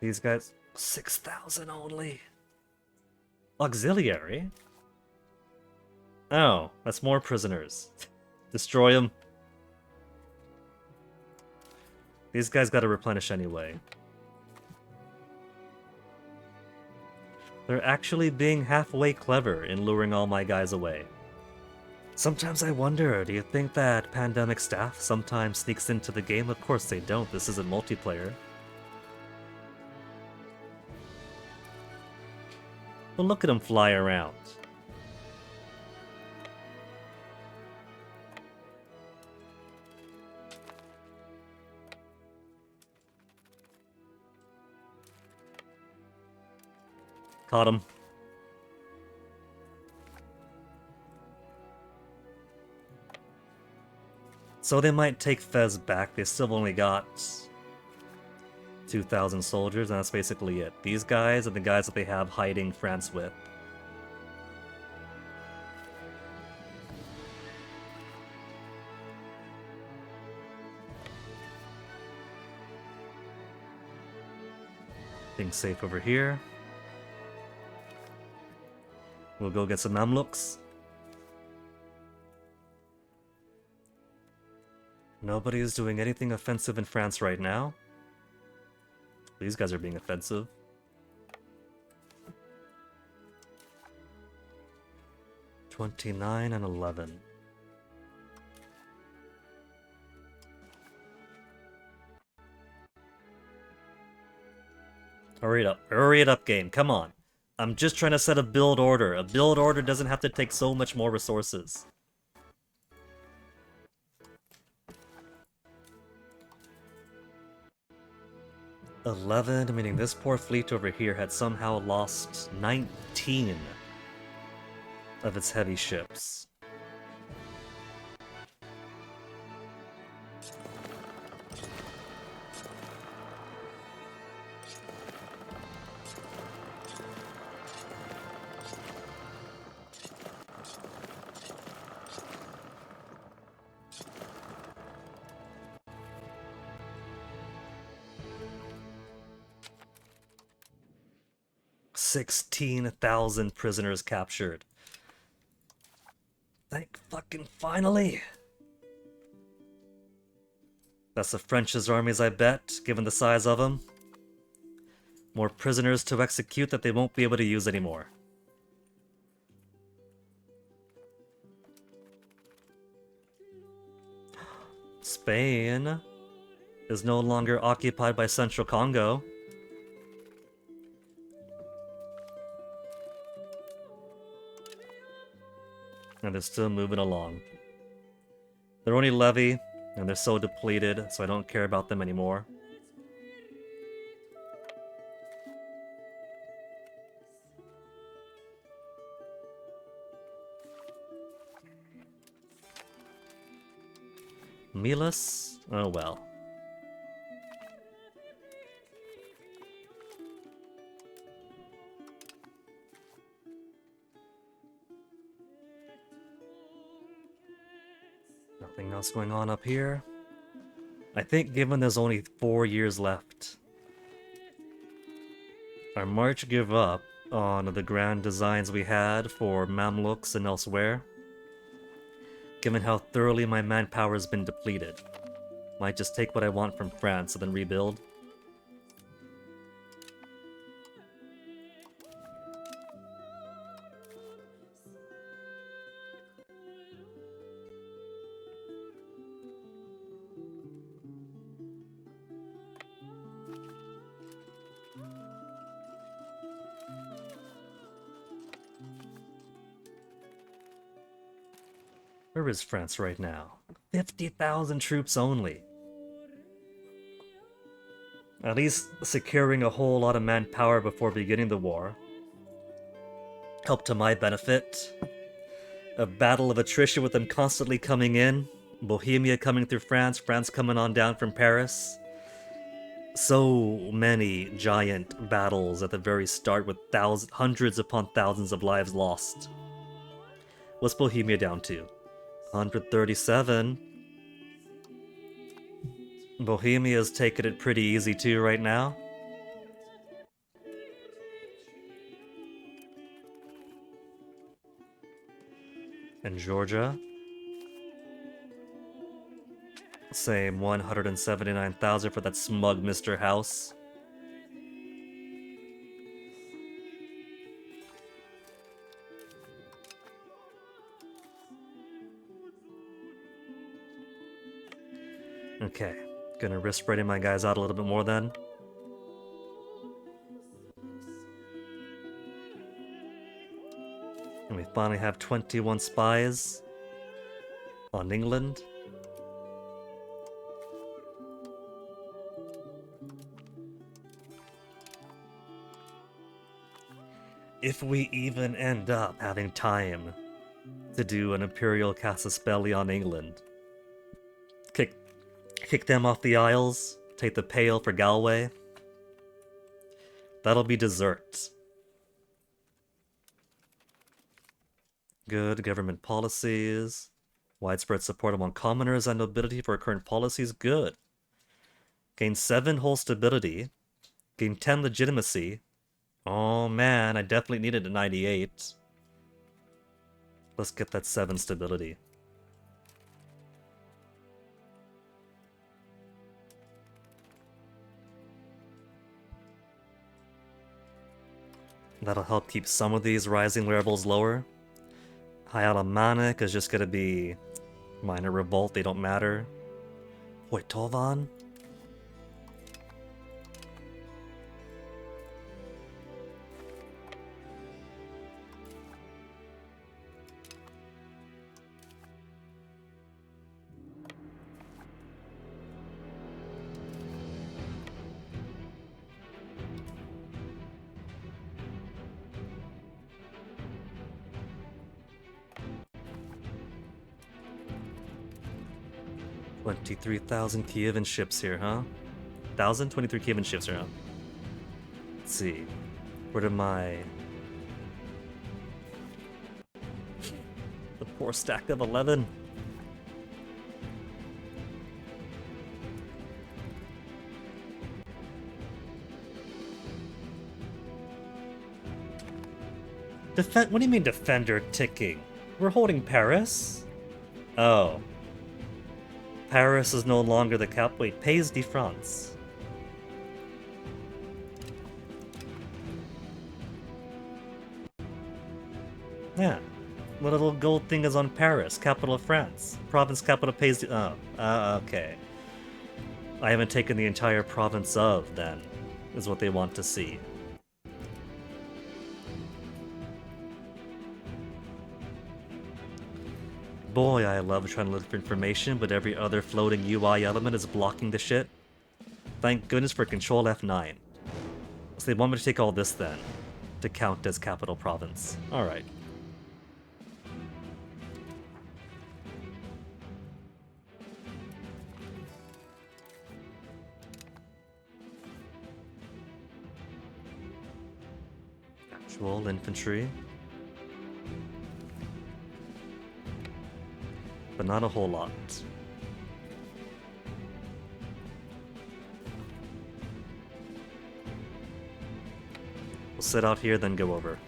These guys... 6,000 only! Auxiliary? Oh, that's more prisoners. Destroy them. These guys gotta replenish anyway. They're actually being halfway clever in luring all my guys away. Sometimes I wonder, do you think that pandemic staff sometimes sneaks into the game? Of course they don't, this isn't multiplayer. But look at them fly around. Caught him. So they might take Fez back. They still only got 2,000 soldiers, and that's basically it. These guys are the guys that they have hiding France with. Things safe over here. We'll go get some Mamluks. Nobody is doing anything offensive in France right now. These guys are being offensive. $29 and $11. Hurry it up, game. Come on. I'm just trying to set a build order. A build order doesn't have to take so much more resources. $11, meaning this poor fleet over here had somehow lost 19 of its heavy ships. $16,000 prisoners captured. Thank fucking finally! That's the French's armies, I bet, given the size of them. More prisoners to execute that they won't be able to use anymore. Spain is no longer occupied by Central Congo. And they're still moving along. Their only levy And they're so depleted, so I don't care about them anymore. Milas? Oh well. Nothing else going on up here. I think given there's only 4 years left, I might give up on the grand designs we had for Mamluks and elsewhere. Given how thoroughly my manpower has been depleted. Might just take what I want from France and then rebuild. Where is France right now? 50,000 troops only. At least securing a whole lot of manpower before beginning the war helped to my benefit. A battle of attrition with them constantly coming in. Bohemia coming through France, France coming on down from Paris. So many giant battles at the very start with hundreds upon thousands of lives lost. What's Bohemia down to? 137. Bohemia's taking it pretty easy too right now. And Georgia? Same 179,000 for that smug Mr. House. Okay, gonna risk spreading my guys out a little bit more then. And we finally have 21 spies on England. If we even end up having time to do an Imperial Casus Belli on England. Kick them off the Isles, take the Pale for Galway. That'll be dessert. Good government policies. Widespread support among commoners and nobility for current policies. Good. Gain 7 whole stability. Gain 10 legitimacy. Oh man, I definitely needed a 98. Let's get that 7 stability. That'll help keep some of these rising levels lower. High Alemannic is just gonna be minor revolt, they don't matter. Poitouvan? $23,000 Kievan ships here, huh? 1,023 Kievan ships here, huh? Let's see. Where did my... the poor stack of 11? What do you mean defender ticking? We're holding Paris? Oh. Paris is no longer the cap. Wait, Pays de France. Yeah. The little gold thing is on Paris, capital of France. Province capital Pays de... Oh. Okay. I haven't taken the entire province of, then, is what they want to see. Boy, I love trying to look for information, but every other floating UI element is blocking the shit. Thank goodness for Control F9. So they want me to take all this then, to count as capital province. Alright. Actual infantry. But not a whole lot. We'll sit out here, then go over.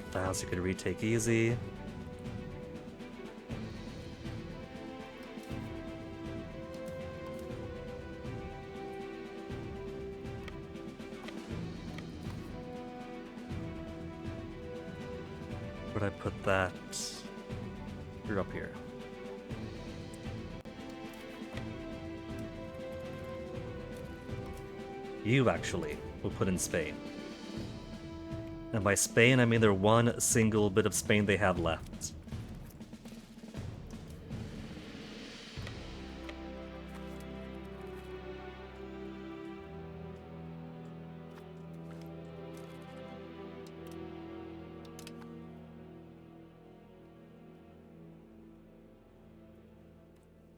The house you could retake easy. Where'd I put that? You're up here. You, actually, will put in Spain. And by Spain, I mean they're one single bit of Spain they have left.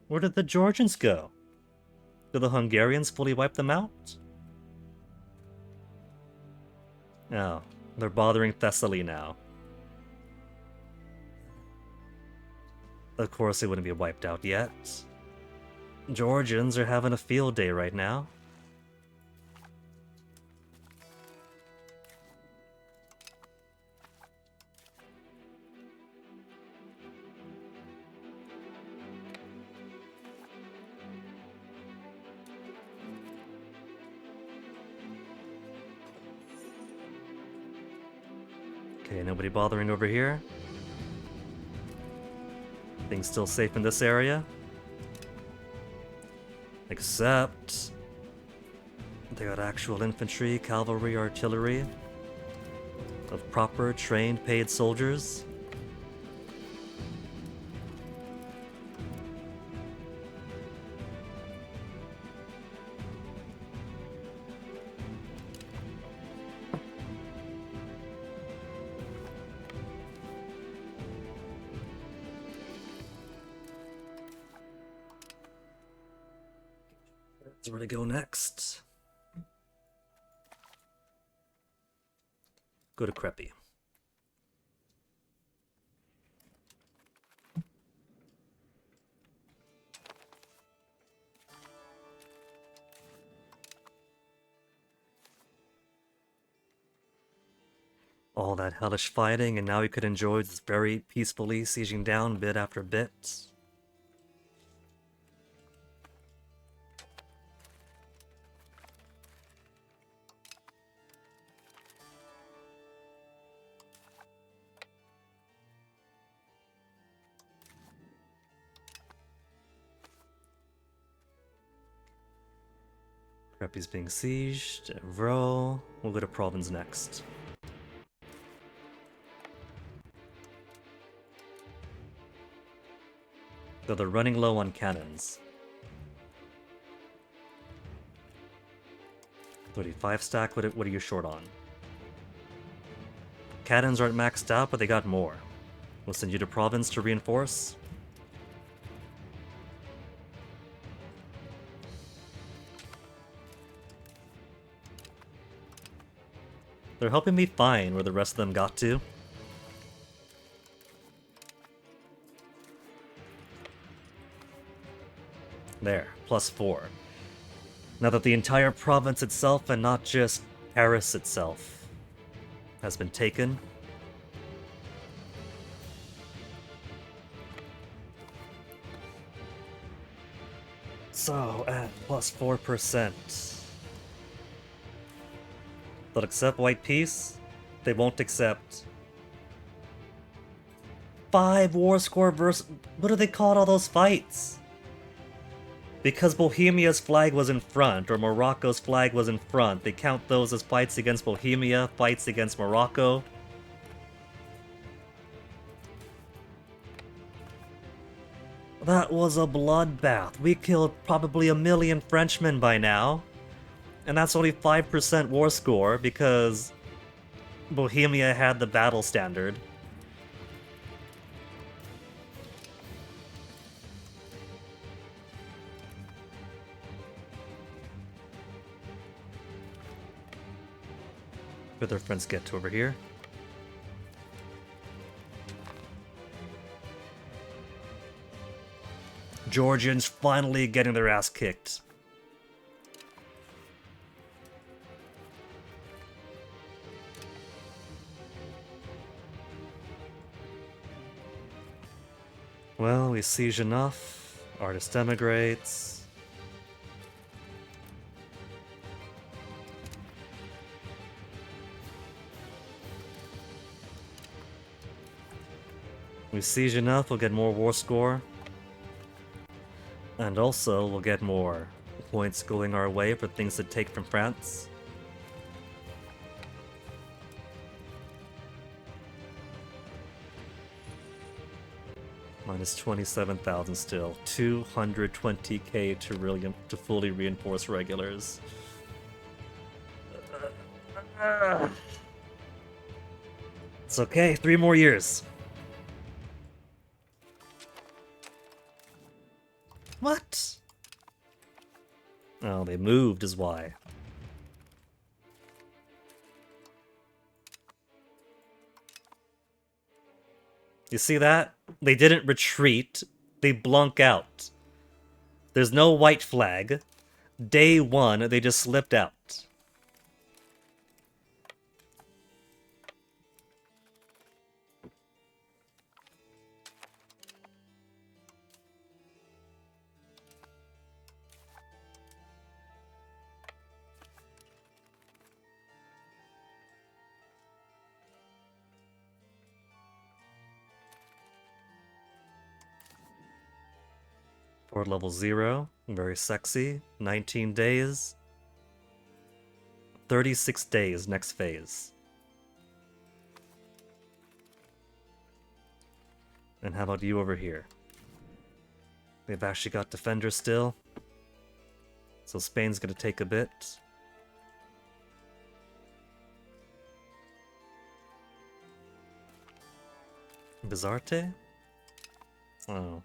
Where did the Georgians go? Did the Hungarians fully wipe them out? Oh, they're bothering Thessaly now. Of course they wouldn't be wiped out yet. Georgians are having a field day right now. Okay, nobody bothering over here. Things still safe in this area. Except they got actual infantry, cavalry, artillery of proper, trained, paid soldiers. Where to go next? Go to Creppy. All that hellish fighting, and now you could enjoy this very peacefully sieging down bit after bit. Creppy's being sieged. Evro. We'll go to Provence next. Though they're running low on cannons. 35 stack, what are you short on? Cannons aren't maxed out, but they got more. We'll send you to Provence to reinforce. They're helping me find where the rest of them got to. There, +4. Now that the entire province itself, and not just Paris itself, has been taken. So, at +4%. They'll accept white peace. They won't accept 5 war score versus... What do they call all those fights? Because Bohemia's flag was in front, or Morocco's flag was in front, they count those as fights against Bohemia, fights against Morocco. That was a bloodbath. We killed probably 1 million Frenchmen by now. And that's only 5% war score because Bohemia had the battle standard. Where their friends get to over here. Georgians finally getting their ass kicked. Well, we siege enough. Artist emigrates. We siege enough, we'll get more war score. And also, we'll get more points going our way for things to take from France. Minus 27,000 still. 220k to fully reinforce regulars. It's okay, 3 more years. What? Oh, they moved is why. You see that? They didn't retreat. They blunk out. There's no white flag. Day 1, they just slipped out. Fort level 0, very sexy. 19 days. 36 days next phase. And how about you over here? They've actually got defenders still. So Spain's gonna take a bit. Bizarte? Oh.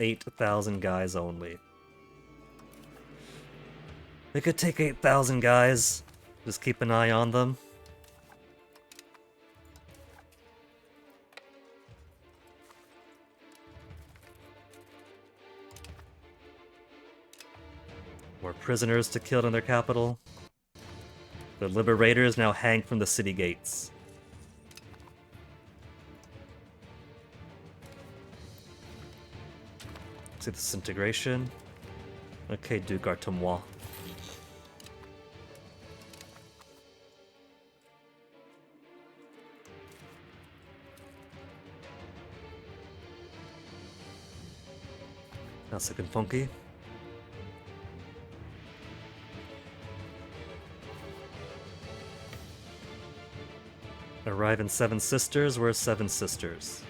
8,000 guys only. We could take 8,000 guys. Just keep an eye on them. More prisoners to kill in their capital. The liberators now hang from the city gates. See disintegration. Okay, Duke Artois. That's looking funky. Arrive in Seven Sisters. Where's Seven Sisters?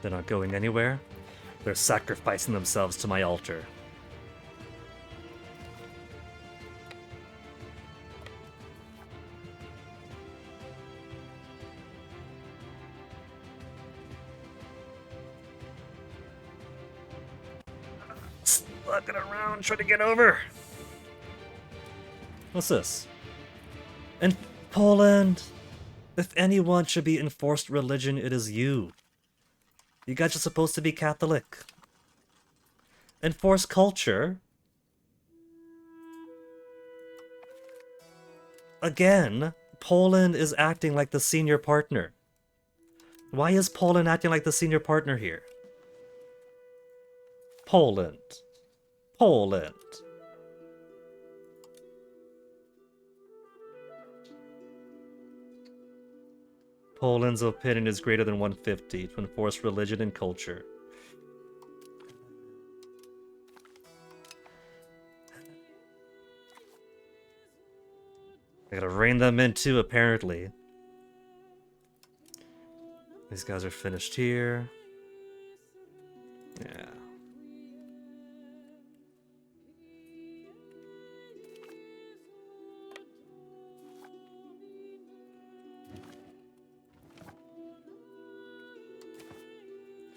They're not going anywhere. They're sacrificing themselves to my altar. Slugging around, trying to get over. What's this? In Poland, if anyone should be enforced religion, it is you. You guys are supposed to be Catholic. Enforce culture. Again, Poland is acting like the senior partner. Why is Poland acting like the senior partner here? Poland. Poland. Poland's opinion is greater than 150 to enforce religion and culture. I gotta rein them in too, apparently. These guys are finished here. Yeah.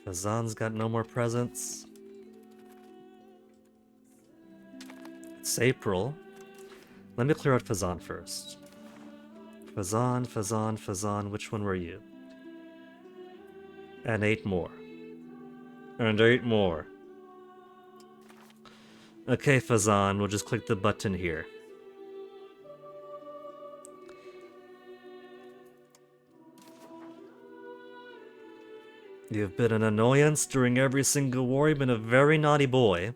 Fazan's got no more presents. It's April. Let me clear out Fazan first. Fazan, Fazan, Fazan, which one were you? And 8 more. And 8 more. Okay, Fazan, we'll just click the button here. You've been an annoyance during every single war. You've been a very naughty boy.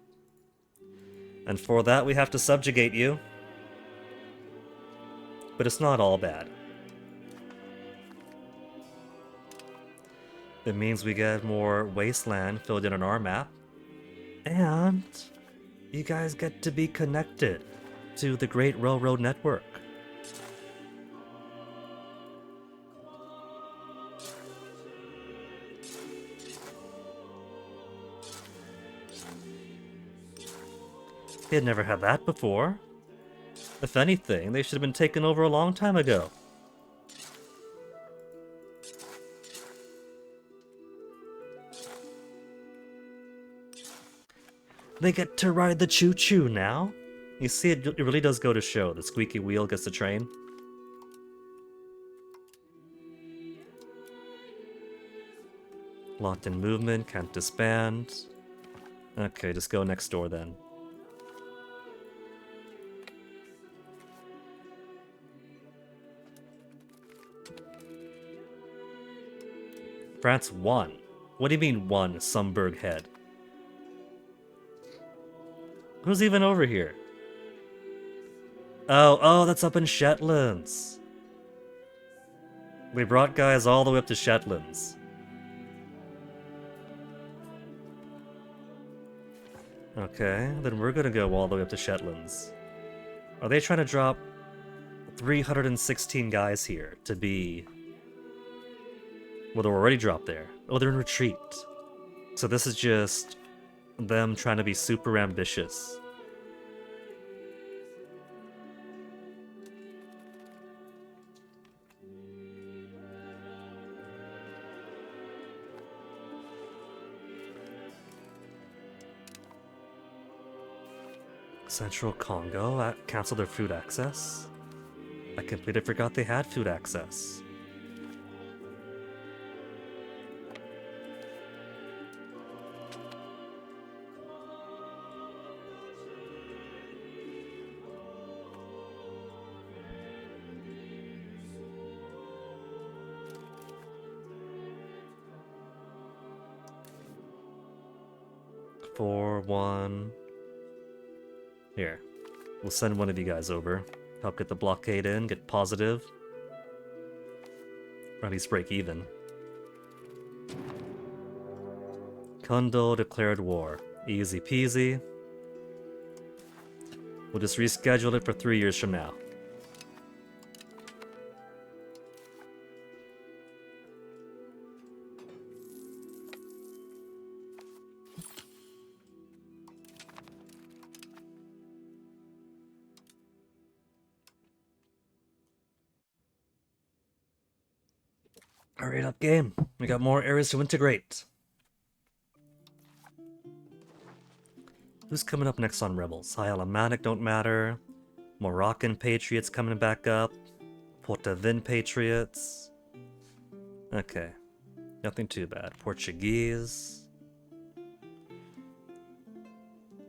And for that, we have to subjugate you. But it's not all bad. It means we get more wasteland filled in on our map. And you guys get to be connected to the Great Railroad Network. They had never had that before. If anything, they should have been taken over a long time ago. They get to ride the choo-choo now. You see, it really does go to show. The squeaky wheel gets the train. Locked in movement, can't disband. Okay, just go next door then. France won. What do you mean won, Sumberg head? Who's even over here? Oh, that's up in Shetlands. We brought guys all the way up to Shetlands. Okay, then we're gonna go all the way up to Shetlands. Are they trying to drop 316 guys here to be... Well, they're already dropped there. Oh, they're in retreat. So this is just them trying to be super ambitious. Central Congo canceled their food access. I completely forgot they had food access. Here, we'll send one of you guys over. Help get the blockade in, get positive. Or at least break even. Kondo declared war. Easy peasy. We'll just reschedule it for 3 years from now. Hurry up, game. We got more areas to integrate. Who's coming up next on Rebels? High Alamatic don't matter. Moroccan Patriots coming back up. Portavin Patriots. Okay. Nothing too bad. Portuguese.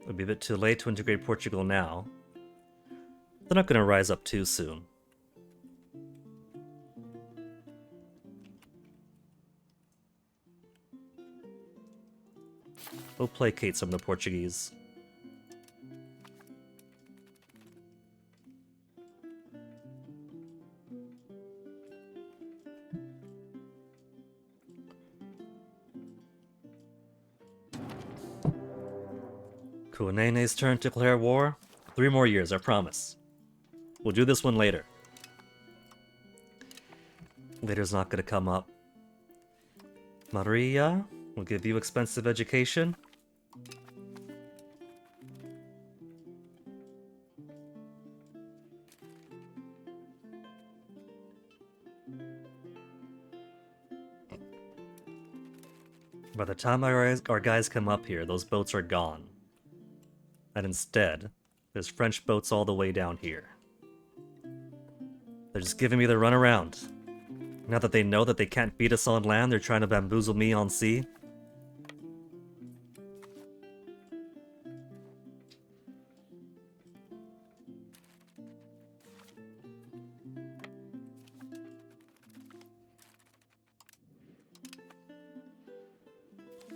It would be a bit too late to integrate Portugal now. They're not going to rise up too soon. We'll placate some of the Portuguese. Kunene's turn to declare war. 3 more years, I promise. We'll do this one later. Later's not gonna come up. Maria, we'll give you expensive education. By the time our guys come up here, those boats are gone. And instead, there's French boats all the way down here. They're just giving me the runaround. Now that they know that they can't beat us on land, they're trying to bamboozle me on sea.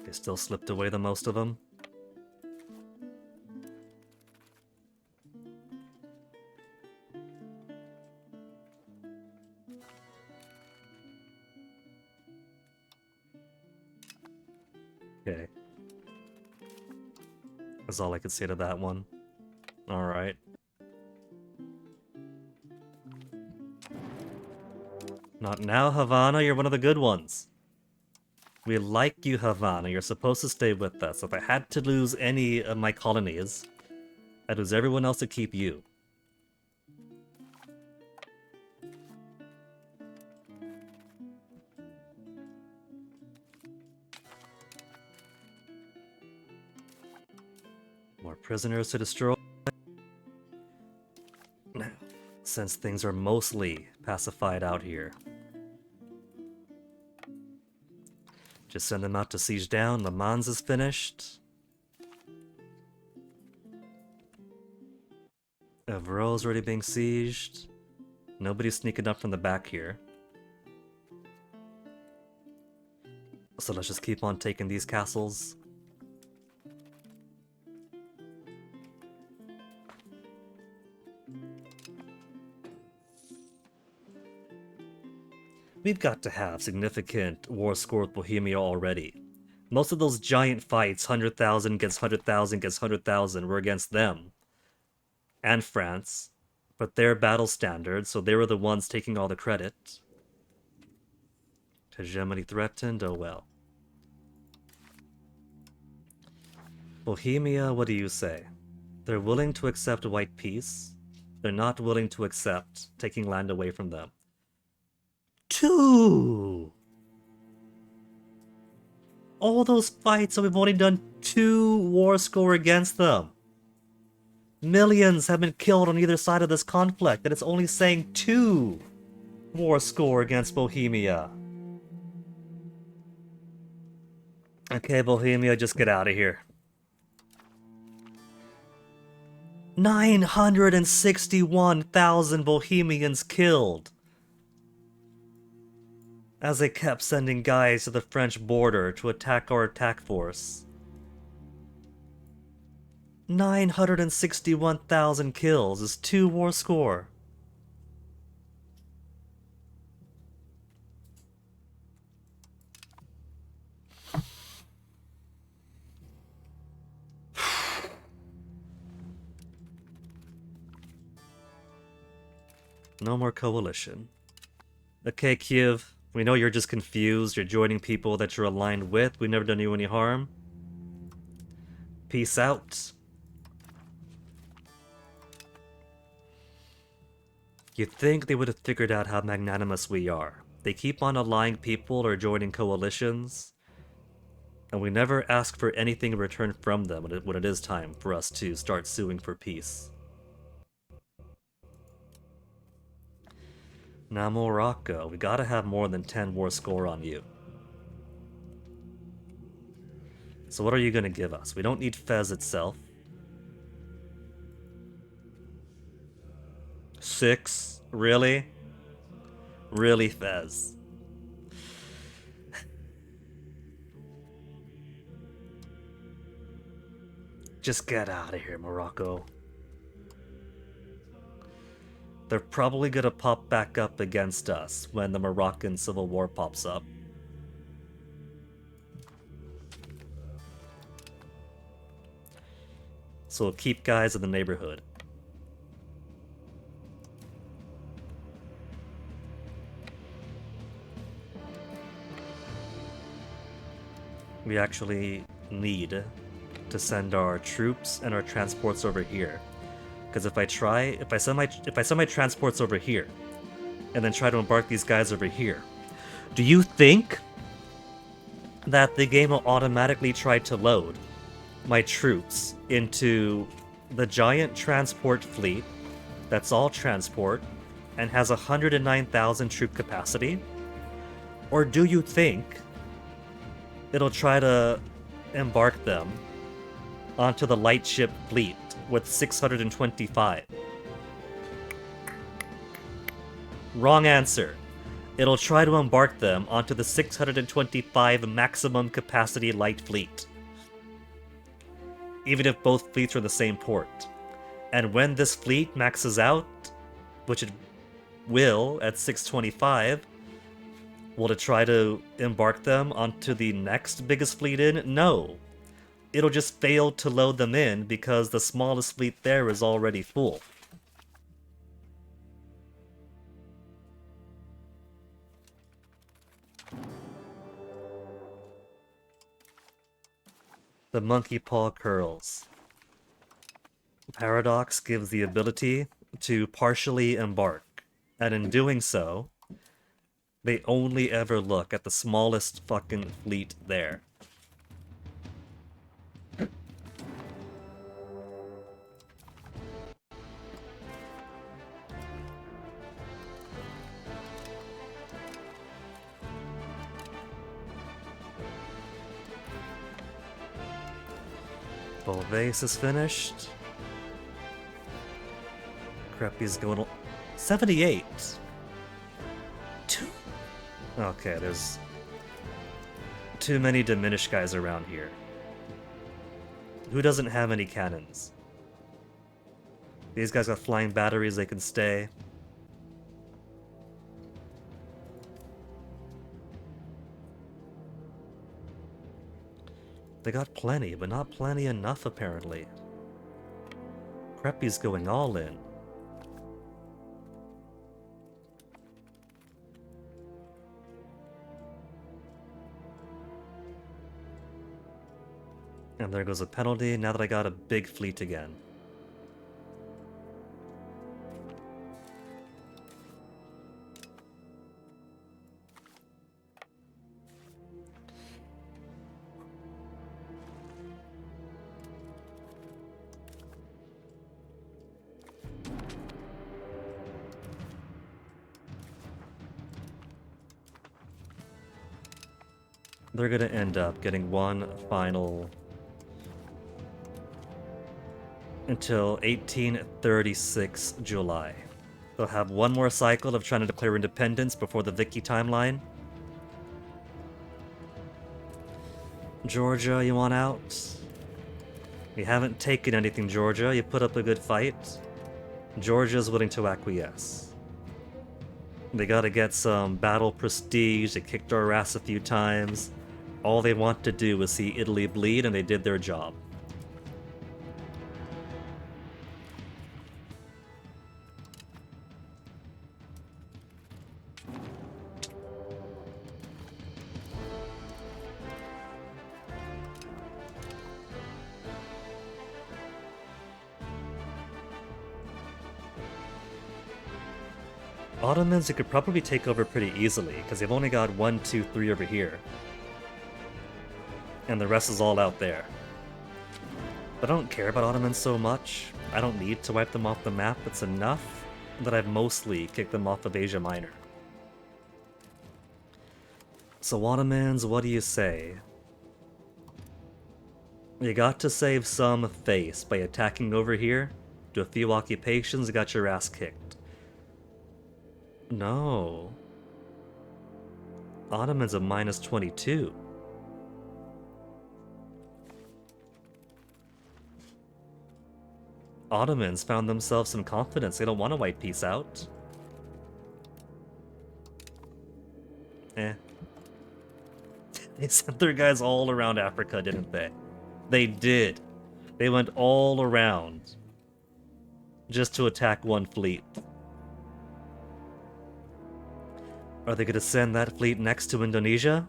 They still slipped away, the most of them. Okay. That's all I could say to that one. Alright. Not now, Havana, you're one of the good ones. We like you, Havana, you're supposed to stay with us. If I had to lose any of my colonies, I'd lose everyone else to keep you. More prisoners to destroy. Now, since things are mostly pacified out here, just send them out to siege down. Le Mans is finished. Evreux's already being sieged. Nobody's sneaking up from the back here. So let's just keep on taking these castles. We've got to have significant war score with Bohemia already. Most of those giant fights, 100,000 against 100,000 against 100,000, were against them. And France. But their battle standard, so they were the ones taking all the credit. Hegemony threatened? Oh well. Bohemia, what do you say? They're willing to accept white peace. They're not willing to accept taking land away from them. 2! All those fights, and we've only done 2 war score against them. Millions have been killed on either side of this conflict, and it's only saying 2 war score against Bohemia. Okay, Bohemia, just get out of here. 961,000 Bohemians killed as they kept sending guys to the French border to attack our attack force. 961,000 kills is 2 war score. No more coalition. Okay, Kiev, we know you're just confused. You're joining people that you're aligned with. We've never done you any harm. Peace out. You'd think they would have figured out how magnanimous we are. They keep on allying people or joining coalitions, and we never ask for anything in return from them when it is time for us to start suing for peace. Now Morocco, we gotta have more than 10 war score on you. So what are you gonna give us? We don't need Fez itself. 6? Really? Really, Fez? Just get out of here, Morocco. They're probably gonna pop back up against us when the Moroccan Civil War pops up. So we'll keep guys in the neighborhood. We actually need to send our troops and our transports over here. Because if I send my transports over here, and then try to embark these guys over here, do you think that the game will automatically try to load my troops into the giant transport fleet that's all transport and has 109,000 troop capacity? Or do you think it'll try to embark them onto the lightship fleet with 625? Wrong answer. It'll try to embark them onto the 625 maximum capacity light fleet, even if both fleets are in the same port. And when this fleet maxes out, which it will at 625, will it try to embark them onto the next biggest fleet in? No. It'll just fail to load them in because the smallest fleet there is already full. The monkey paw curls. Paradox gives the ability to partially embark, and in doing so, they only ever look at the smallest fucking fleet there. Volvase is finished. Creppy's going 78. Okay, there's too many diminished guys around here. Who doesn't have any cannons? These guys got flying batteries, they can stay. They got plenty, but not plenty enough apparently. Creppy's going all in. And there goes a penalty now that I got a big fleet again. They're gonna end up getting one final until 1836 July. They'll have one more cycle of trying to declare independence before the Vicky timeline. Georgia, you want out? You haven't taken anything, Georgia. You put up a good fight. Georgia's willing to acquiesce. They gotta get some battle prestige. They kicked our ass a few times. All they want to do is see Italy bleed, and they did their job. Ottomans, you could probably take over pretty easily, because they've only got 1, 2, 3 over here. And the rest is all out there. But I don't care about Ottomans so much. I don't need to wipe them off the map. It's enough that I've mostly kicked them off of Asia Minor. So Ottomans, what do you say? You got to save some face by attacking over here. Do a few occupations, got your ass kicked. No. Ottomans of minus 22. Ottomans found themselves some confidence. They don't want to wipe peace out. Eh. They sent their guys all around Africa, didn't they? They did. They went all around just to attack one fleet. Are they going to send that fleet next to Indonesia?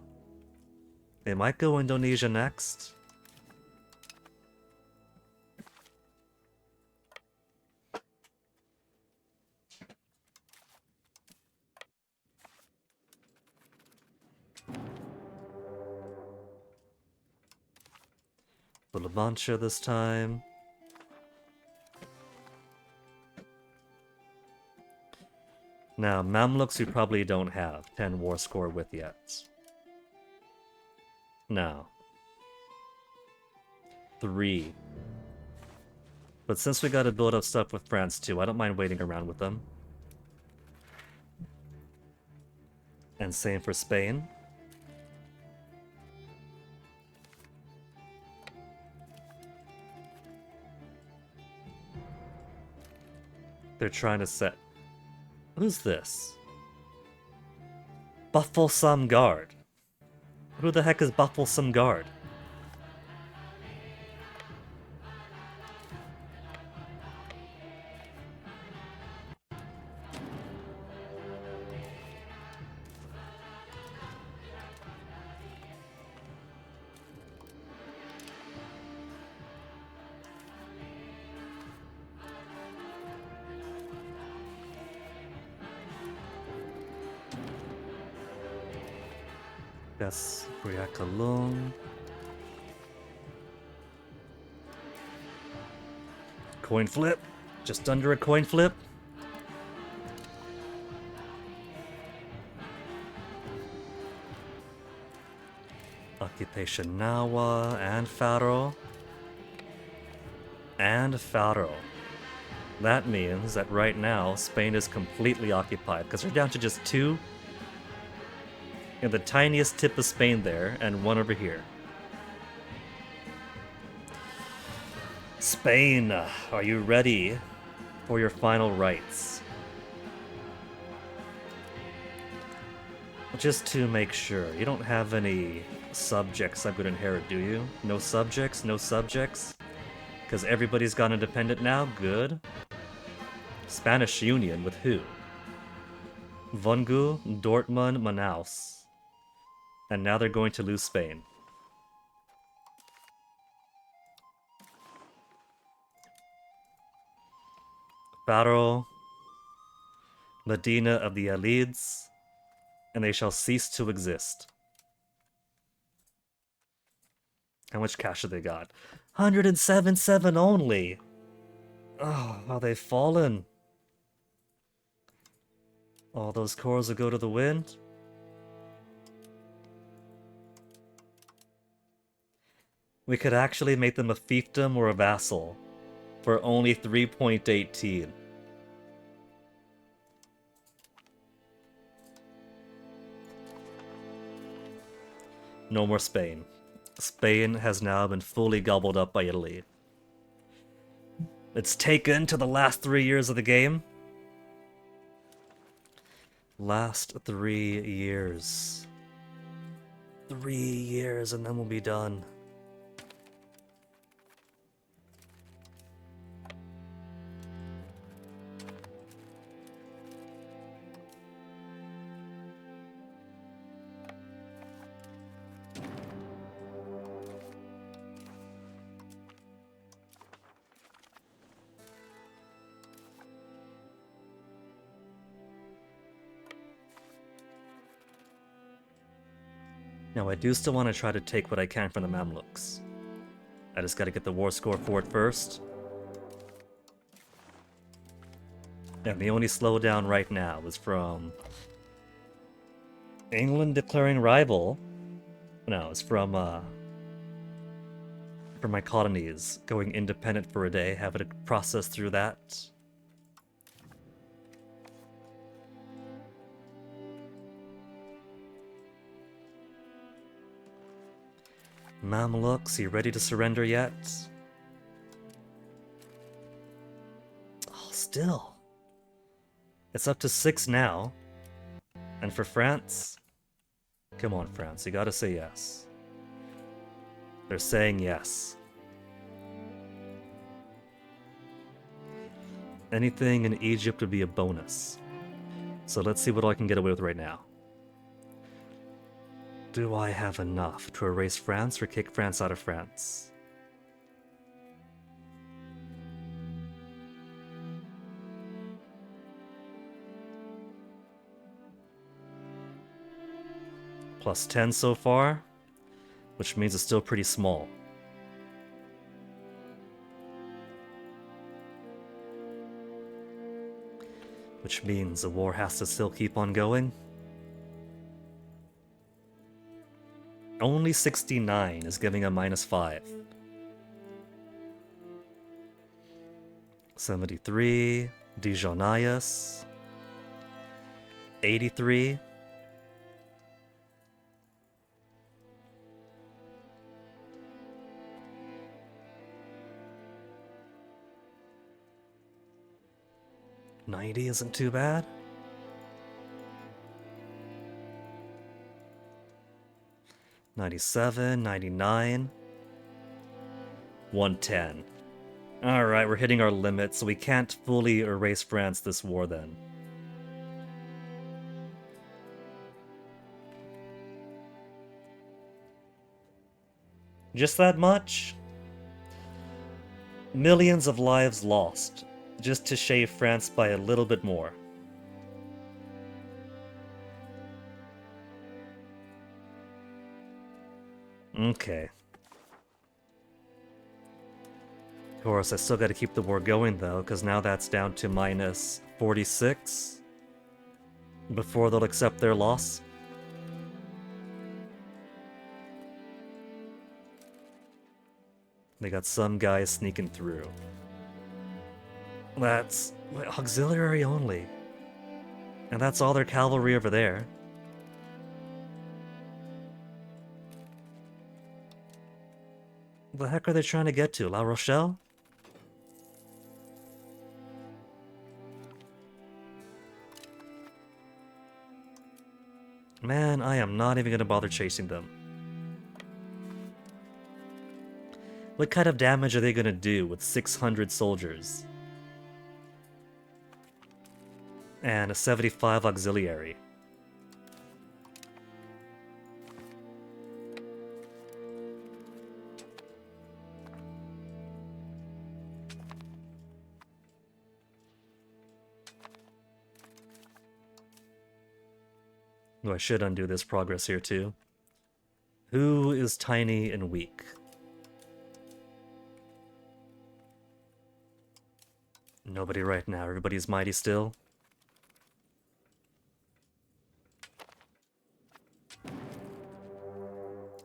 They might go Indonesia next. For La Mancha this time. Now, Mamluks we probably don't have 10 war score with yet. No. 3. But since we gotta build up stuff with France too, I don't mind waiting around with them. And same for Spain. They're trying to set... Who's this? Buffelsome Guard. Who the heck is Buffelsome Guard? Yes, Briakalung. Coin flip. Just under a coin flip. Occupation Nawa and Faro. And Faro. That means that right now Spain is completely occupied because they're down to just 2. And the tiniest tip of Spain there, and 1 over here. Spain, are you ready for your final rites? Just to make sure, you don't have any subjects I'm going to inherit, do you? No subjects? No subjects? Because everybody's gone independent now? Good. Spanish Union with who? Vungu, Dortmund, Manaus. And now they're going to lose Spain. Faro, Medina of the Alids, and they shall cease to exist. How much cash have they got? 107.7 only! Oh, how they've fallen. All those cores will go to the wind. We could actually make them a fiefdom or a vassal for only 3.18. No more Spain. Spain has now been fully gobbled up by Italy. It's taken to the last 3 years of the game. Last 3 years. 3 years and then we'll be done. Now I do still want to try to take what I can from the Mamluks. I just gotta get the war score for it first. And the only slowdown right now is from England declaring rival. No, it's from my colonies going independent for a day, having to process through that. Mamluks, you ready to surrender yet? Still. It's up to 6 now. And for France... Come on, France, you gotta say yes. They're saying yes. Anything in Egypt would be a bonus. So let's see what I can get away with right now. Do I have enough to erase France or kick France out of France? Plus 10 so far, which means it's still pretty small. Which means the war has to still keep on going. Only 69 is giving a -5. 73, Dijonias. 83. $90 isn't too bad. $97, $99, $110. Alright, we're hitting our limit, so we can't fully erase France this war then. Just that much? Millions of lives lost, just to shave France by a little bit more. Okay. Of course, I still gotta keep the war going though, because now that's down to -46 before they'll accept their loss. They got some guys sneaking through. That's auxiliary only. And that's all their cavalry over there. The heck are they trying to get to? La Rochelle? Man, I am not even gonna bother chasing them. What kind of damage are they gonna do with 600 soldiers? And a 75 auxiliary. Oh, I should undo this progress here too. Who is tiny and weak? Nobody right now. Everybody's mighty still.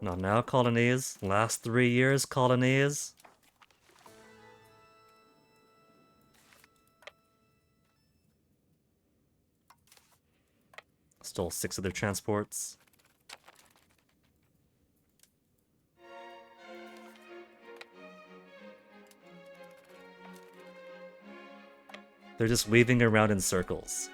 Not now, colonies. Last 3 years, colonies. Stole 6 of their transports. They're just weaving around in circles.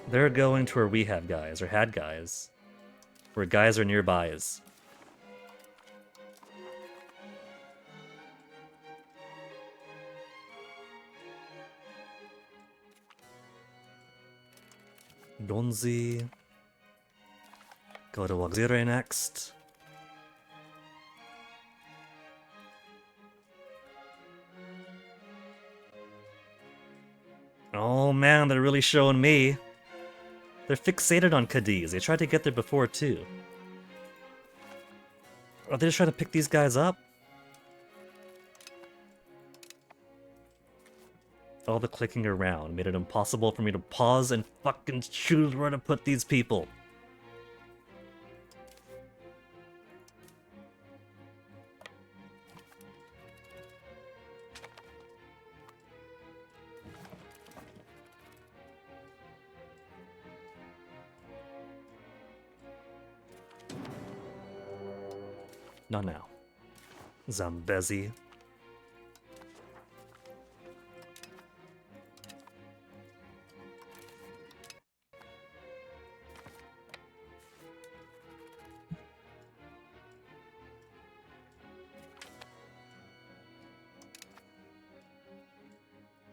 They're going to where we have guys, or had guys. Where guys are nearbys. Donzi. Go to auxiliary next. Oh man, they're really showing me. They're fixated on Cadiz. They tried to get there before too. Are they just trying to pick these guys up? All the clicking around made it impossible for me to pause and fucking choose where to put these people. Not now. Zambezi.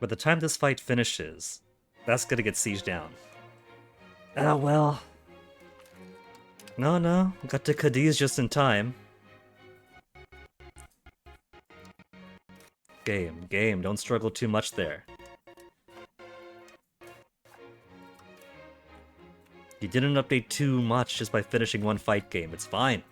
By the time this fight finishes, that's gonna get sieged down. Ah, well. No. Got to Cadiz just in time. Game. Don't struggle too much there. You didn't update too much just by finishing one fight game. It's fine.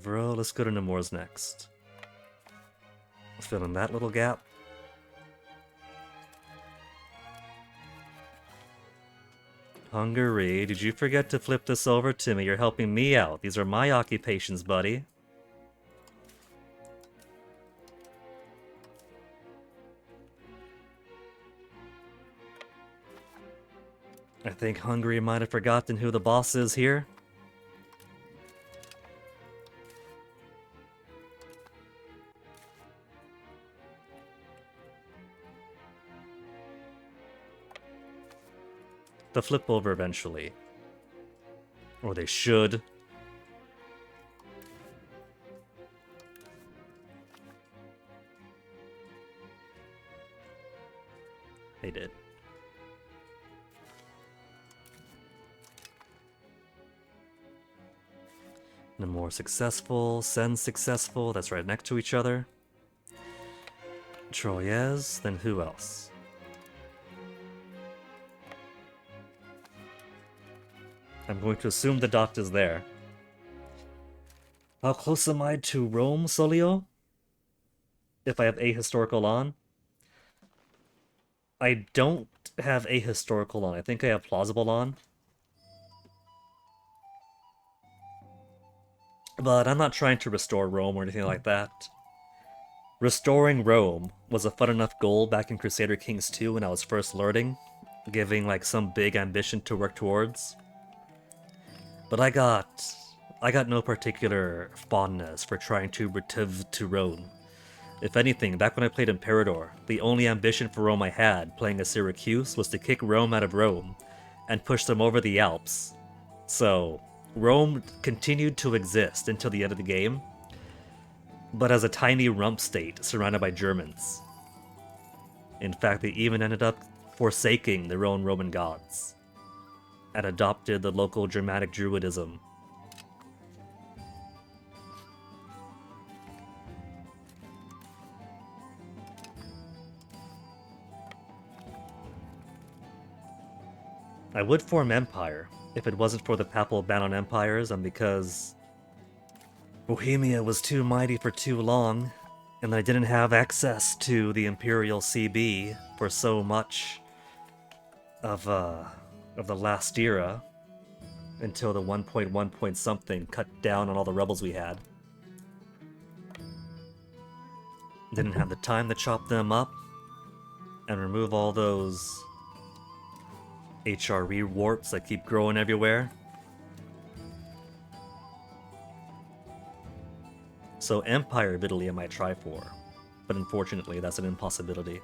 Bro, let's go to Nemours next. Fill in that little gap. Hungary, did you forget to flip this over to me? You're helping me out. These are my occupations, buddy. I think Hungary might have forgotten who the boss is here. They'll flip over eventually. Or they should. They did. Namor successful, Sen successful, that's right next to each other. Troyes, then who else? I'm going to assume the dot is there. How close am I to Rome, Solio? If I have ahistorical on? I don't have ahistorical on. I think I have plausible on. But I'm not trying to restore Rome or anything like that. Restoring Rome was a fun enough goal back in Crusader Kings 2 when I was first learning, giving like some big ambition to work towards. But I got no particular fondness for trying to retrieve to Rome. If anything, back when I played Imperator, the only ambition for Rome I had, playing as Syracuse, was to kick Rome out of Rome and push them over the Alps. So, Rome continued to exist until the end of the game, but as a tiny rump state surrounded by Germans. In fact, they even ended up forsaking their own Roman gods and adopted the local Germanic Druidism. I would form Empire if it wasn't for the papal ban on empires and because Bohemia was too mighty for too long, and I didn't have access to the Imperial CB for so much of the last era until the 1.1 point something cut down on all the rebels we had. Didn't have the time to chop them up and remove all those HRE warps that keep growing everywhere. So Empire of Italy I might try for, but unfortunately that's an impossibility.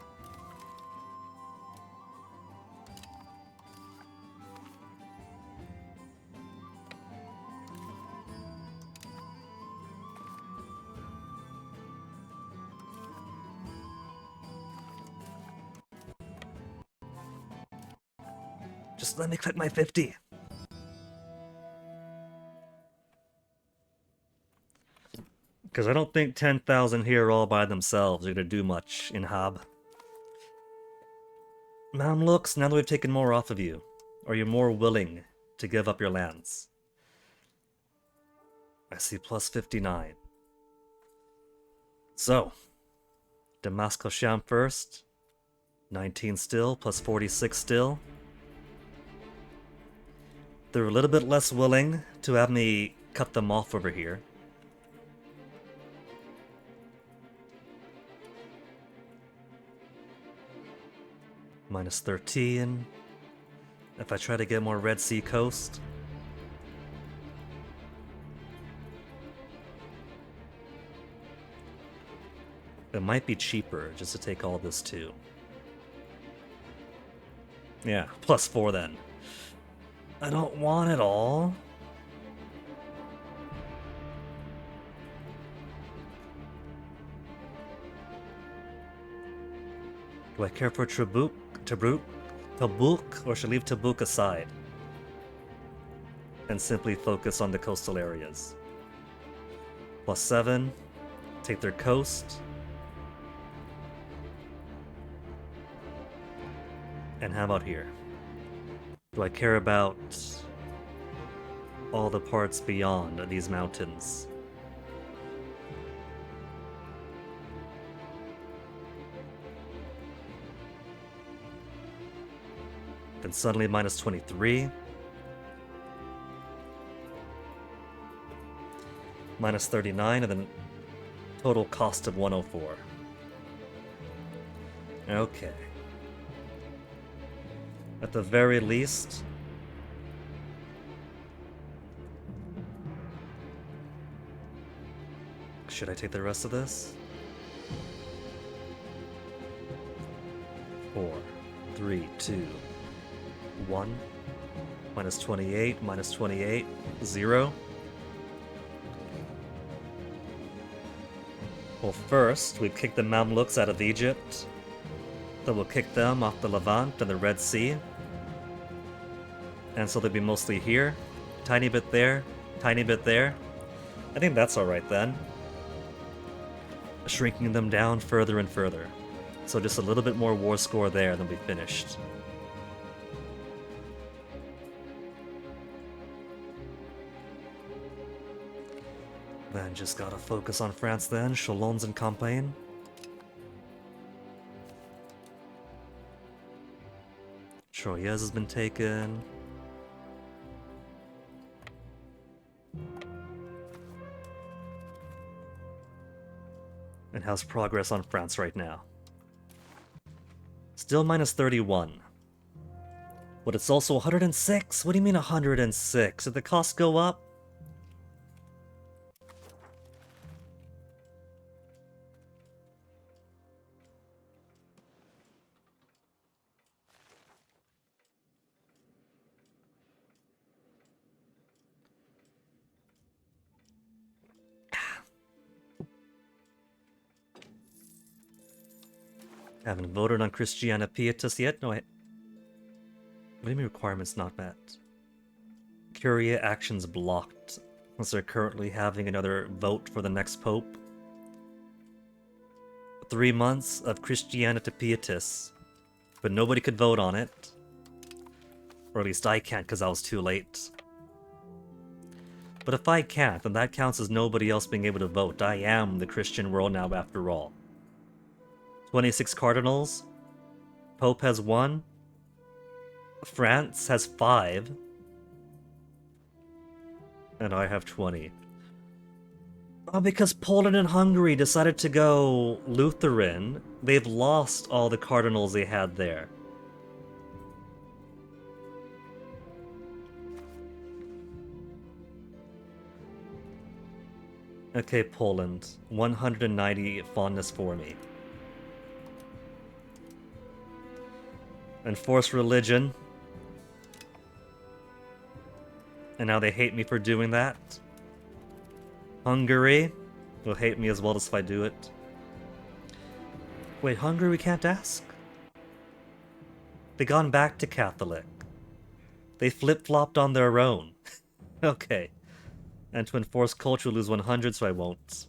Just let me click my 50. Because I don't think 10,000 here all by themselves are going to do much in Hab. Mamluks, now that we've taken more off of you, are you more willing to give up your lands? I see plus 59. So, Damascus Sham first. 19 still, plus 46 still. They're a little bit less willing to have me cut them off over here. Minus 13. If I try to get more Red Sea coast. It might be cheaper just to take all this too. Yeah, plus 4 then. I don't want it all. Do I care for Tabuk, or should I leave Tabuk aside? And simply focus on the coastal areas. Plus 7. Take their coast. And how about here? Do I care about all the parts beyond these mountains? Then suddenly minus 23. Minus 39, and then total cost of 104. Okay. At the very least, should I take the rest of this? 4, 3, 2, 1. Minus 28, minus 28, 0. Well, first, we've kicked the Mamluks out of Egypt. Then we'll kick them off the Levant and the Red Sea. And so they'll be mostly here. Tiny bit there, tiny bit there. I think that's alright then. Shrinking them down further and further. So just a little bit more war score there, and then we'll be finished. Then just gotta focus on France then. Chalons and Campagne. Troyes has been taken. And how's progress on France right now? Still minus 31. But it's also 106? What do you mean 106? Did the cost go up? Haven't voted on Christiana Pietas yet? No, What do you mean requirements not met? Curia actions blocked, unless they're currently having another vote for the next pope. 3 months of Christianity Pietas, but nobody could vote on it. Or at least I can't because I was too late. But if I can't, then that counts as nobody else being able to vote. I am the Christian world now after all. 26 cardinals. Pope has 1. France has 5. And I have 20. Oh, because Poland and Hungary decided to go Lutheran, they've lost all the cardinals they had there. Okay, Poland. 190 fondness for me. Enforce religion. And now they hate me for doing that. Hungary will hate me as well as if I do it. Wait, Hungary we can't ask? They gone back to Catholic. They flip-flopped on their own. Okay. And to enforce culture, lose 100, so I won't.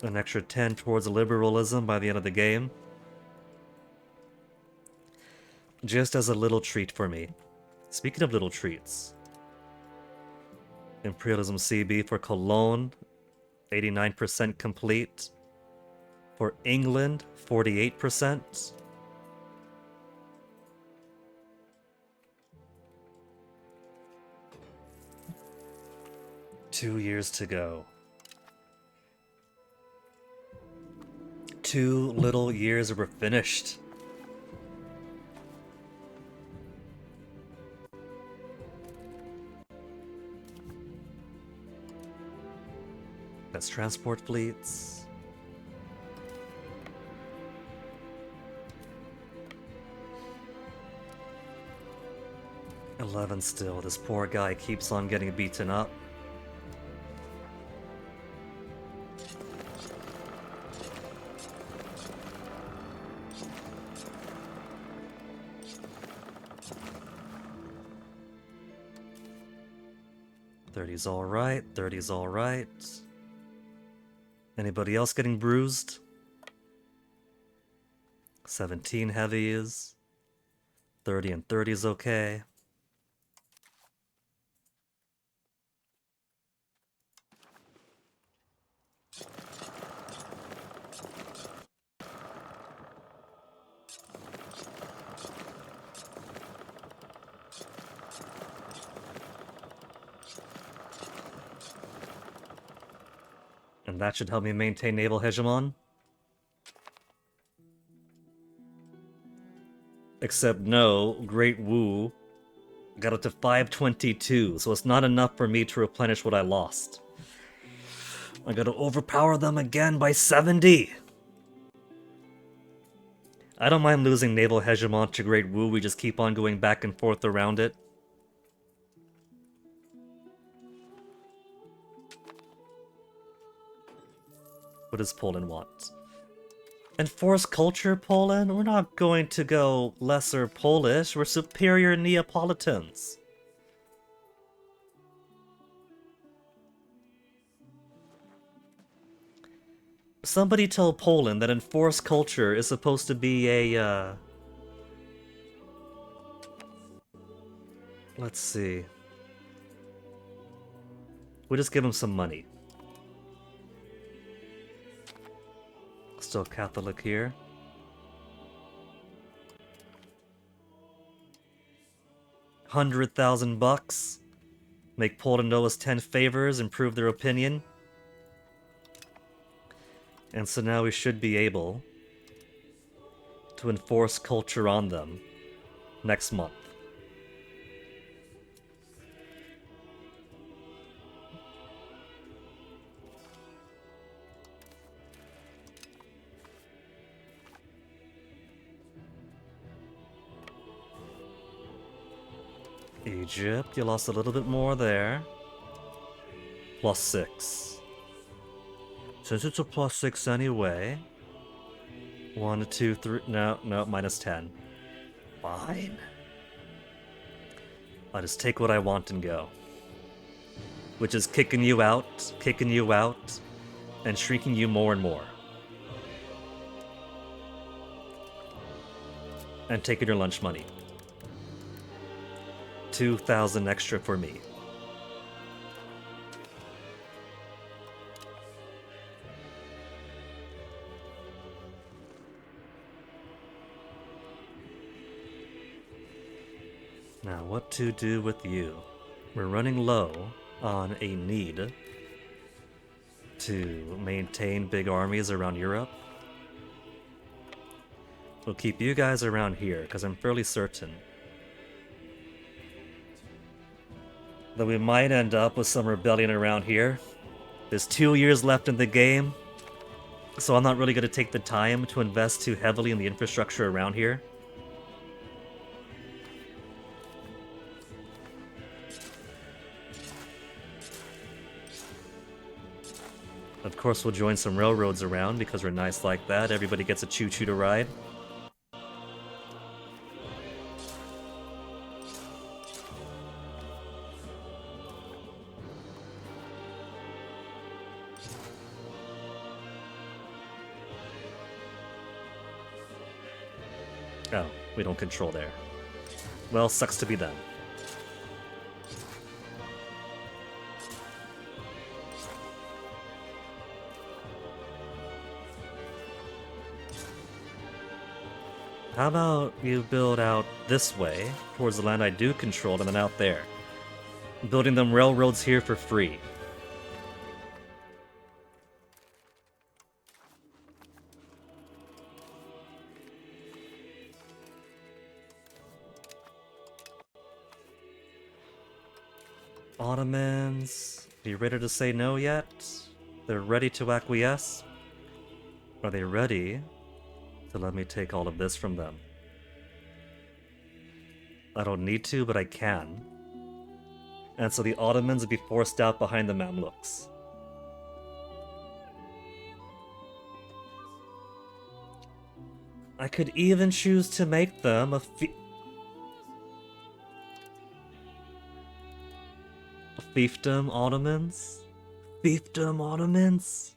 An extra 10 towards liberalism by the end of the game. Just as a little treat for me. Speaking of little treats. Imperialism CB for Cologne, 89% complete. For England, 48%. Two years to go. 2 little years and we're finished. That's transport fleets. $11 still. This poor guy keeps on getting beaten up. $30's alright, $30's alright. Anybody else getting bruised? 17 heavies. 30 and 30's okay. And that should help me maintain naval hegemon. Except no, Great Wu got up to 522, so it's not enough for me to replenish what I lost. I gotta overpower them again by 70! I don't mind losing naval hegemon to Great Wu, we just keep on going back and forth around it. What does Poland want? Enforce culture, Poland? We're not going to go lesser Polish, we're superior Neapolitans. Somebody tell Poland that enforce culture is supposed to be a, let's see. We'll just give them some money. Still Catholic here. $100,000. Make Poland owe us 10 favors, improve their opinion. And so now we should be able to enforce culture on them next month. Egypt, you lost a little bit more there. +6. Since it's a +6 anyway. 1, 2, 3. No, -10. Fine. I'll just take what I want and go. Which is kicking you out, and shrinking you more and more. And taking your lunch money. 2,000 extra for me. Now, what to do with you? We're running low on a need to maintain big armies around Europe. We'll keep you guys around here, because I'm fairly certain that we might end up with some rebellion around here. There's 2 years left in the game, so I'm not really going to take the time to invest too heavily in the infrastructure around here. Of course, we'll join some railroads around because we're nice like that. Everybody gets a choo-choo to ride. Oh, we don't control there. Well, sucks to be them. How about you build out this way, towards the land I do control, and then out there. Building them railroads here for free. Ottomans, are you ready to say no yet? They're ready to acquiesce? Are they ready to let me take all of this from them? I don't need to, but I can. And so the Ottomans would be forced out behind the Mamluks. I could even choose to make them a fiefdom Ottomans? Fiefdom Ottomans?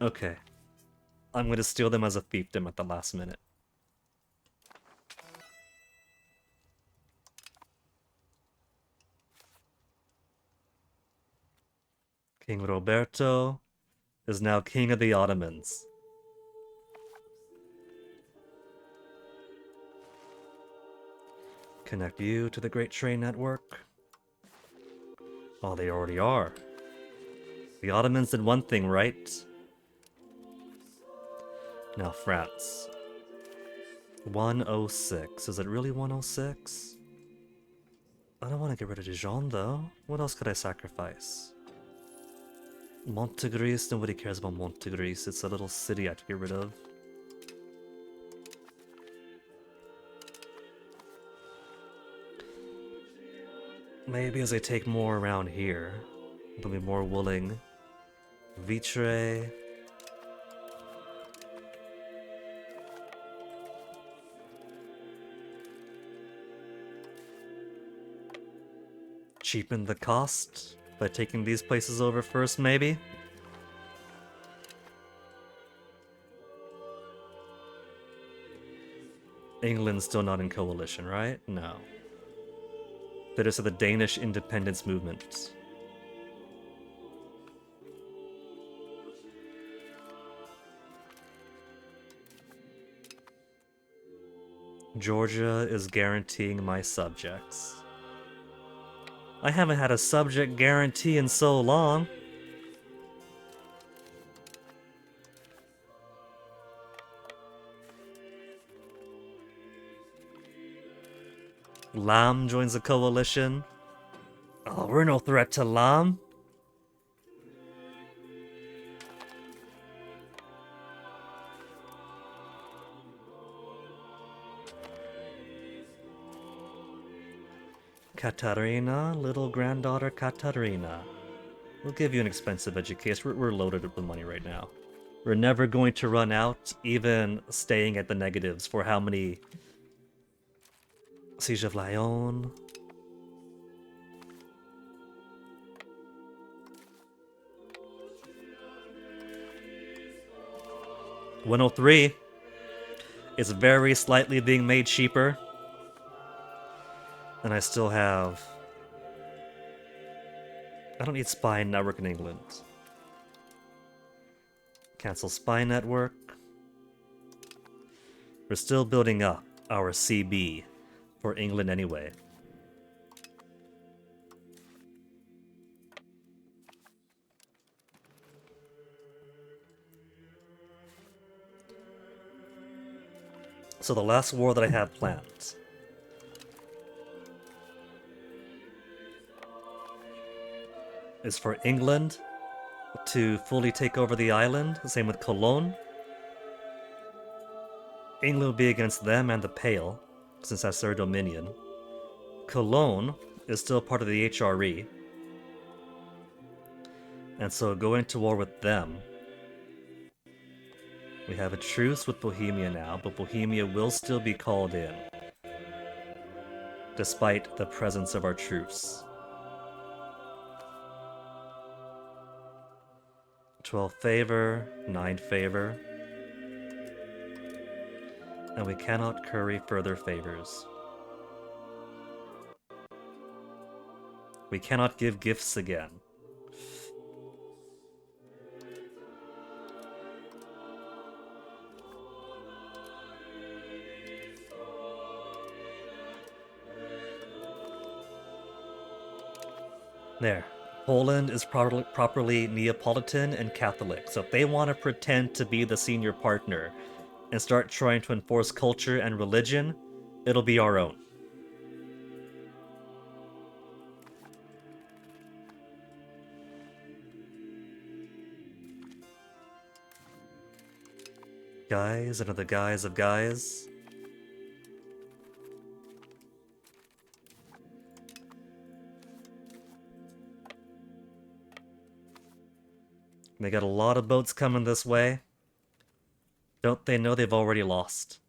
Okay. I'm going to steal them as a fiefdom at the last minute. King Roberto is now king of the Ottomans. Connect you to the Great Train Network. Oh, they already are. The Ottomans did one thing right. Now France. 106. Is it really 106? I don't want to get rid of Dijon, though. What else could I sacrifice? Montegris? Nobody cares about Montegris. It's a little city I have to get rid of. Maybe as I take more around here, they'll be more willing. Vitre. Cheapen the cost by taking these places over first, maybe? England's still not in coalition, right? No. That is of the Danish independence movement. Georgia is guaranteeing my subjects. I haven't had a subject guarantee in so long. Lam joins the coalition. Oh, we're no threat to Lam. Katarina, little granddaughter Katarina. We'll give you an expensive education. We're loaded up with money right now. We're never going to run out, even staying at the negatives for how many... Siege of Lyon. $103 is very slightly being made cheaper. And I still have... I don't need spy network in England. Cancel spy network. We're still building up our CB for England anyway. So the last war that I have planned is for England to fully take over the island, same with Cologne. England will be against them and the Pale, since that's their dominion. Cologne is still part of the HRE, and so going to war with them. We have a truce with Bohemia now, but Bohemia will still be called in, despite the presence of our troops. 12 favor, 9 favor. And we cannot curry further favors. We cannot give gifts again. There. Poland is properly Neapolitan and Catholic, so if they want to pretend to be the senior partner and start trying to enforce culture and religion, it'll be our own. Guys, under the guise of guys. They got a lot of boats coming this way. Don't they know they've already lost?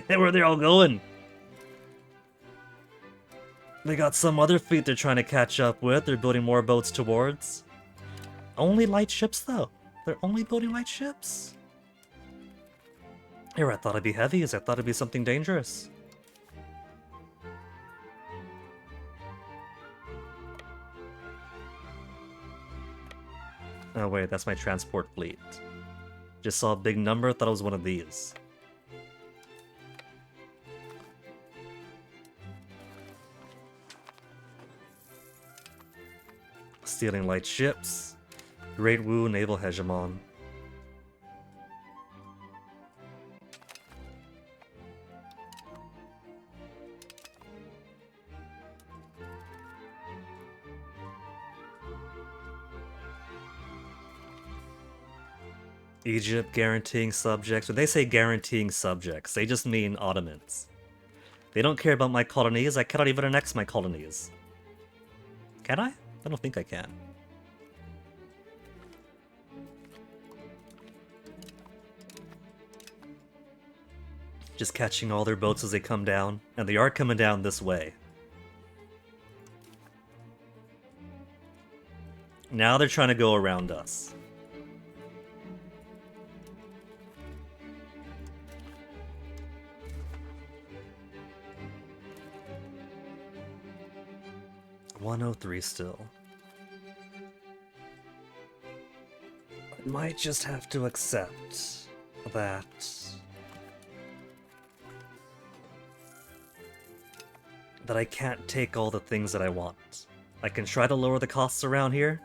Where are they all going? They got some other fleet they're trying to catch up with. They're building more boats towards. Only light ships, though. They're only building light ships. Here, I thought it'd be heavies. I thought it'd be something dangerous. Oh wait, that's my transport fleet. Just saw a big number, thought it was one of these. Stealing light ships. Great Wu naval hegemon. Egypt guaranteeing subjects. When they say guaranteeing subjects, they just mean Ottomans. They don't care about my colonies. I cannot even annex my colonies. Can I? I don't think I can. Just catching all their boats as they come down. And they are coming down this way. Now they're trying to go around us. $103 still. I might just have to accept that. That I can't take all the things that I want. I can try to lower the costs around here.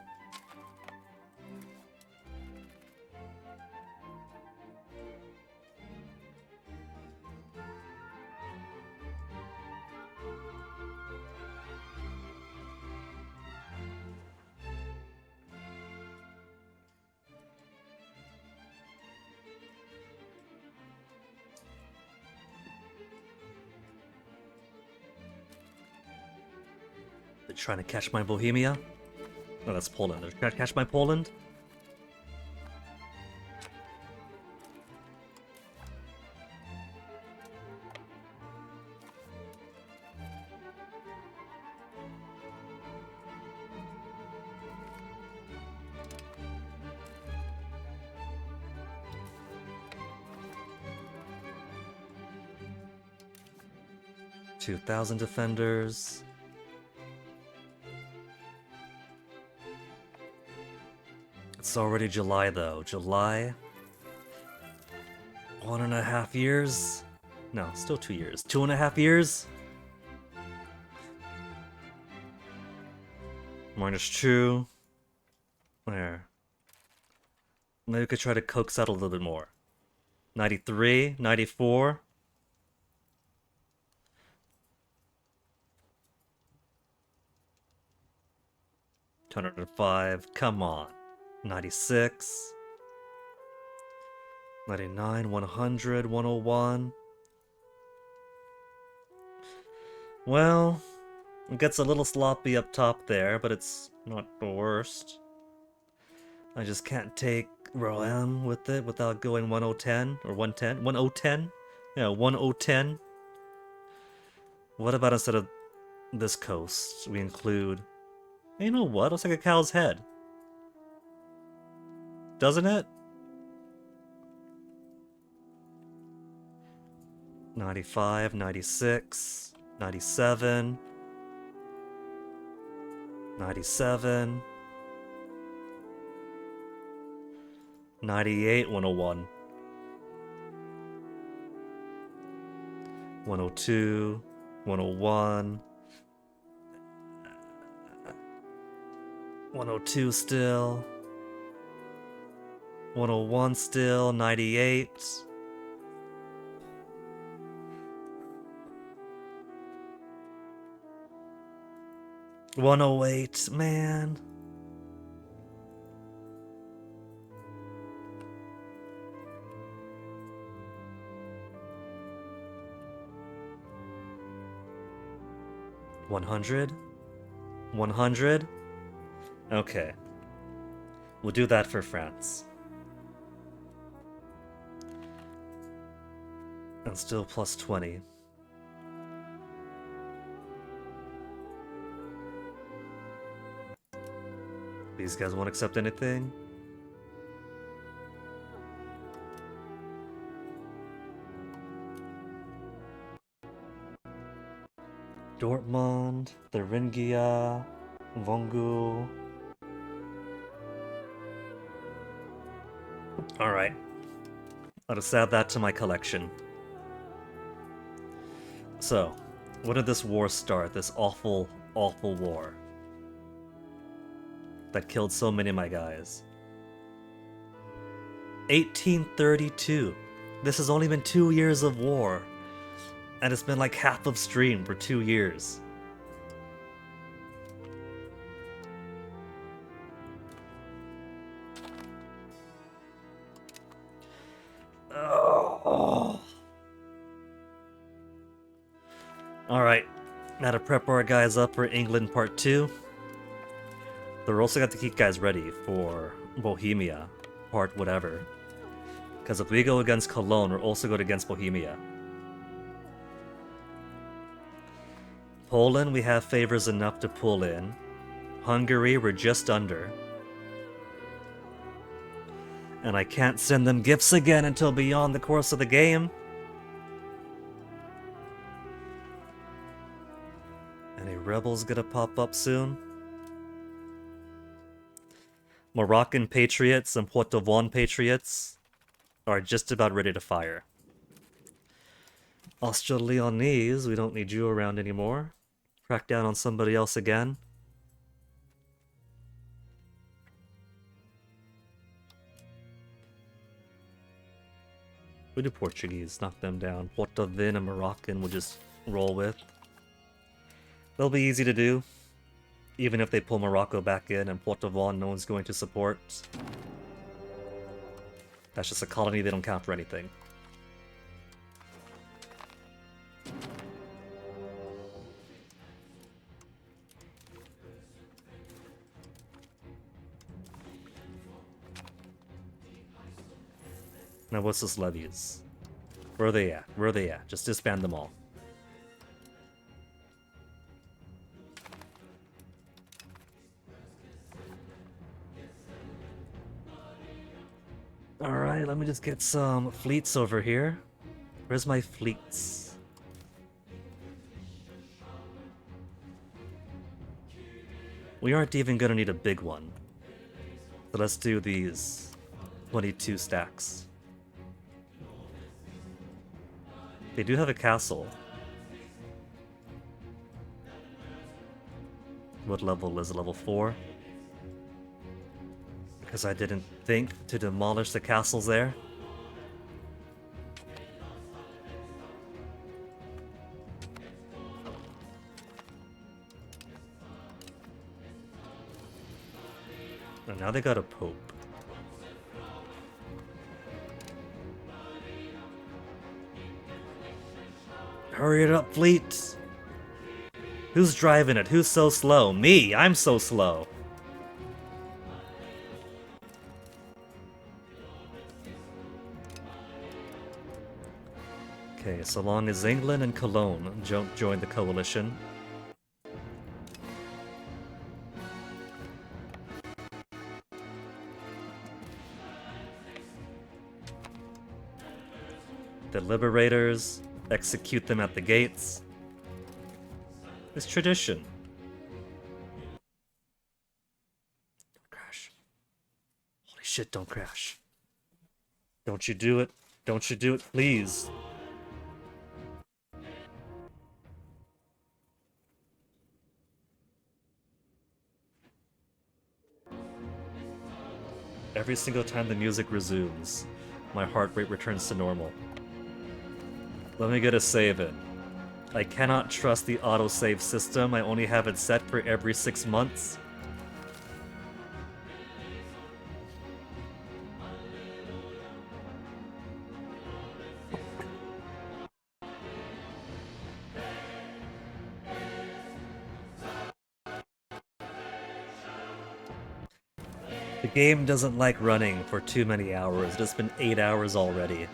They're trying to catch my Bohemia. Oh, that's Poland. They're trying to catch my Poland. $2,000 defenders. It's already July though. July. 1.5 years? No, still 2 years. 2.5 years? -2. Where? Maybe we could try to coax out a little bit more. 93, 94. $205. Come on. 96. 99, 100, 101. Well, it gets a little sloppy up top there, but it's not the worst. I just can't take Roam with it without going 1010 or 110. 1010? Yeah, 1010. What about instead of this coast, we include... You know what? Looks like a cow's head. Doesn't it? 95, 96, 97, 97, 98, 101, 102, 101, 102 still, 101 still, 98. 108, man. 100? 100? Okay. We'll do that for France. And still plus 20. These guys won't accept anything? Dortmund, Thuringia, Vongu. Alright. I'll just add that to my collection. So, when did this war start? This awful, awful war that killed so many of my guys. 1832. This has only been 2 years of war. And it's been like half of stream for 2 years. Oh. Alright, now to prep our guys up for England Part 2. They're also got to keep guys ready for Bohemia, Part whatever. Because if we go against Cologne, we're also going against Bohemia. Poland, we have favors enough to pull in. Hungary, we're just under. And I can't send them gifts again until beyond the course of the game. Any rebels gonna pop up soon? Moroccan Patriots and Puerto Vaughan Patriots are just about ready to fire. Austro-Leonese, we don't need you around anymore. Crack down on somebody else again. We do Portuguese, knock them down. Puerto Vin and Moroccan we'll just roll with. They'll be easy to do. Even if they pull Morocco back in and Puerto Vaughan no one's going to support. That's just a colony, they don't count for anything. Now what's this levies? Where are they at? Where are they at? Just disband them all. Alright, let me just get some fleets over here. Where's my fleets? We aren't even gonna need a big one. So let's do these 22 stacks. They do have a castle. What level is it? Level 4? Because I didn't think to demolish the castles there. And now they got a pope. Hurry it up, fleet! Who's driving it? Who's so slow? Me! I'm so slow! Okay, so long as England and Cologne don't join the coalition. The Liberators execute them at the gates. It's tradition. Don't crash. Holy shit, don't crash. Don't you do it. Don't you do it, please. Every single time the music resumes, my heart rate returns to normal. Let me get a save in. I cannot trust the autosave system. I only have it set for every 6 months. The game doesn't like running for too many hours. It's been 8 hours already.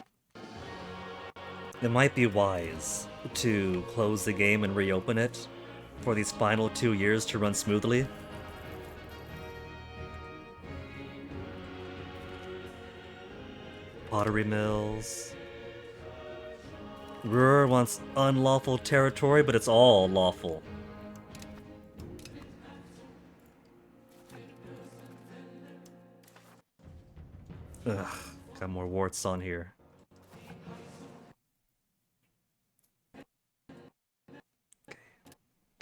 It might be wise to close the game and reopen it for these final 2 years to run smoothly. Pottery mills. Ruhr wants unlawful territory, but it's all lawful. Ugh, got more warts on here.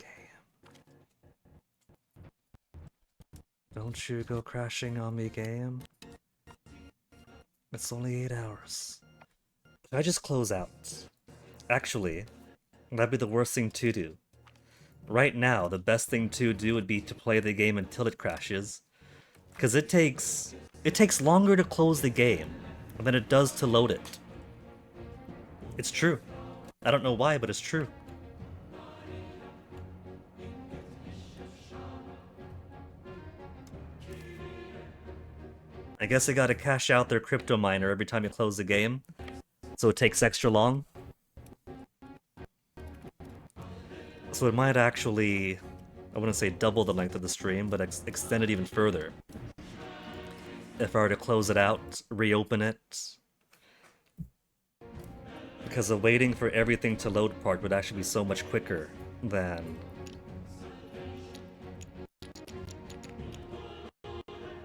Okay. Don't you go crashing on me, game. It's only 8 hours. If I just close out. Actually, that'd be the worst thing to do. Right now, the best thing to do would be to play the game until it crashes. Because it takes longer to close the game than it does to load it. It's true. I don't know why, but it's true. I guess they gotta cash out their crypto miner every time you close the game, so it takes extra long. So it might actually, I wouldn't say double the length of the stream, but extend it even further. If I were to close it out, reopen it. Because the waiting for everything to load part would actually be so much quicker than...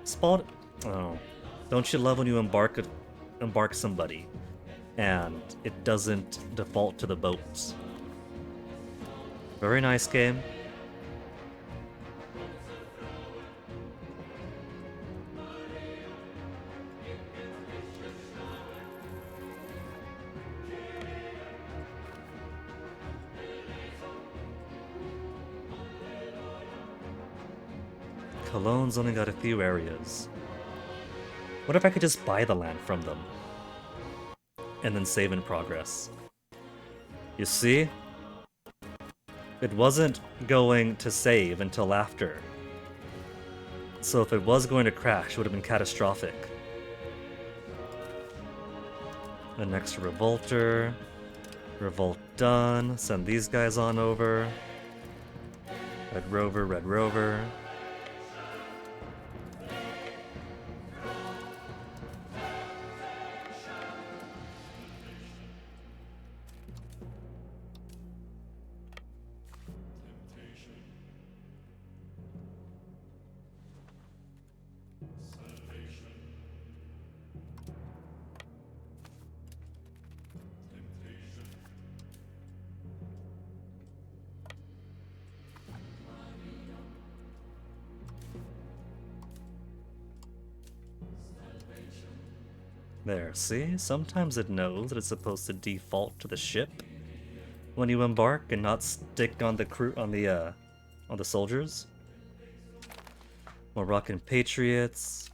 Spot... Oh. Don't you love when you embark somebody and it doesn't default to the boats? Very nice game. Cologne's only got a few areas. What if I could just buy the land from them? And then save in progress. You see? It wasn't going to save until after. So if it was going to crash, it would have been catastrophic. An extra revolter. Revolt done. Send these guys on over. Red Rover, Red Rover. There, see? Sometimes it knows that it's supposed to default to the ship when you embark and not stick on the crew on the soldiers. Moroccan patriots.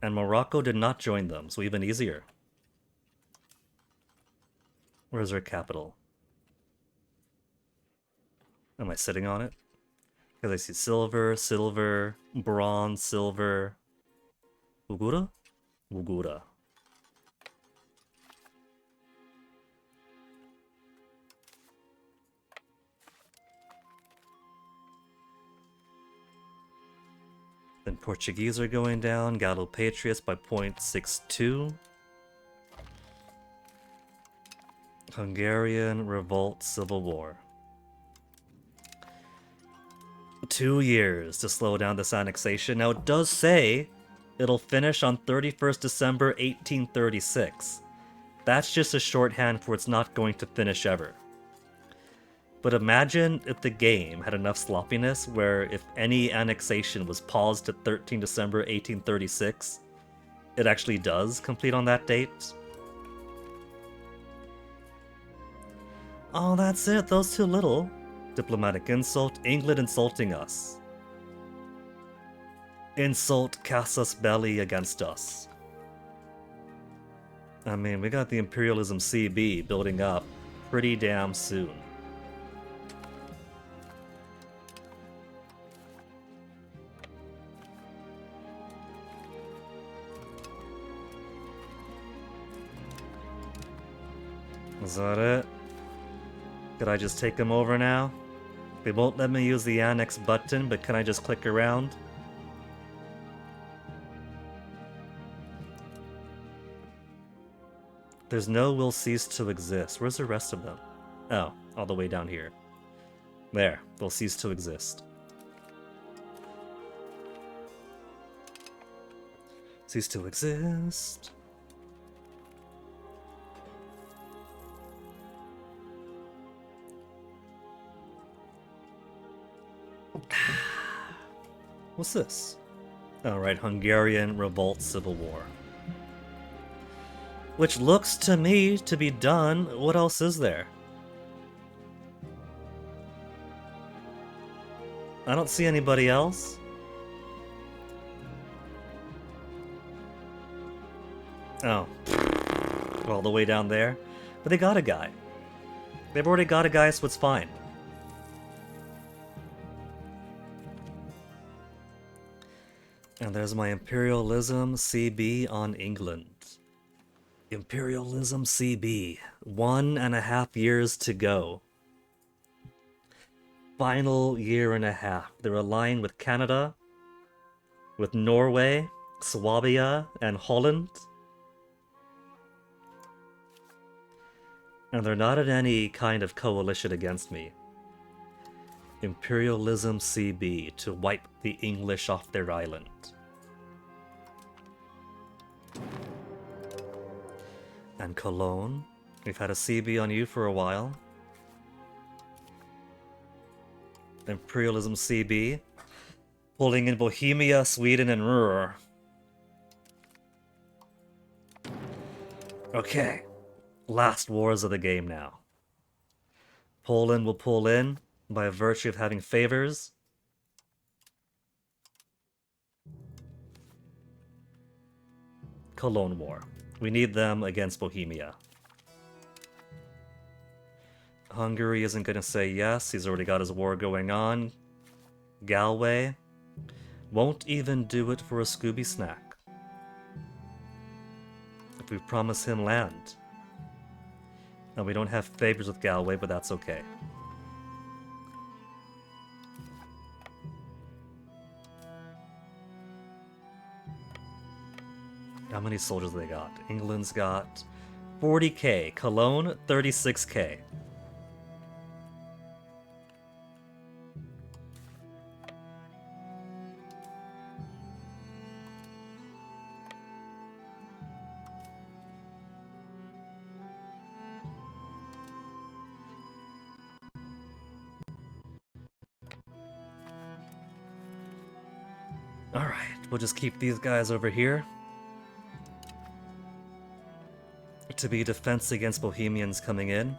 And Morocco did not join them, so even easier. Where's our capital? Am I sitting on it? Because I see silver, silver, bronze, silver. Ugura? Ugura. Then Portuguese are going down. Gallo Patriots by 0.62. Hungarian Revolt Civil War. 2 years to slow down this annexation. Now it does say it'll finish on 31st December 1836. That's just a shorthand for it's not going to finish ever. But imagine if the game had enough sloppiness where if any annexation was paused at 13 December 1836, it actually does complete on that date. Oh, that's it. Those too little. Diplomatic insult. England insulting us. Insult casus belli against us. I mean, we got the Imperialism CB building up pretty damn soon. Is that it? Could I just take them over now? They won't let me use the annex button, but can I just click around? There's no will cease to exist. Where's the rest of them? Oh, all the way down here. There, they'll cease to exist. Cease to exist. What's this? Alright, Hungarian Revolt Civil War. Which looks to me to be done. What else is there? I don't see anybody else. Oh. All the way down there. But they got a guy. They've already got a guy, so it's fine. And there's my Imperialism CB on England. Imperialism CB. 1.5 years to go. Final year and a half. They're aligned with Canada, with Norway, Swabia, and Holland. And they're not in any kind of coalition against me. Imperialism CB to wipe the English off their island. And Cologne, we've had a CB on you for a while. Imperialism CB, pulling in Bohemia, Sweden, and Ruhr. Okay, last wars of the game now. Poland will pull in by virtue of having favors. Cologne War. We need them against Bohemia. Hungary isn't going to say yes. He's already got his war going on. Galway won't even do it for a Scooby snack. If we promise him land. And we don't have favors with Galway, but that's okay. How many soldiers they got? England's got 40k. Cologne, 36k. Alright, we'll just keep these guys over here. To be defense against Bohemians coming in.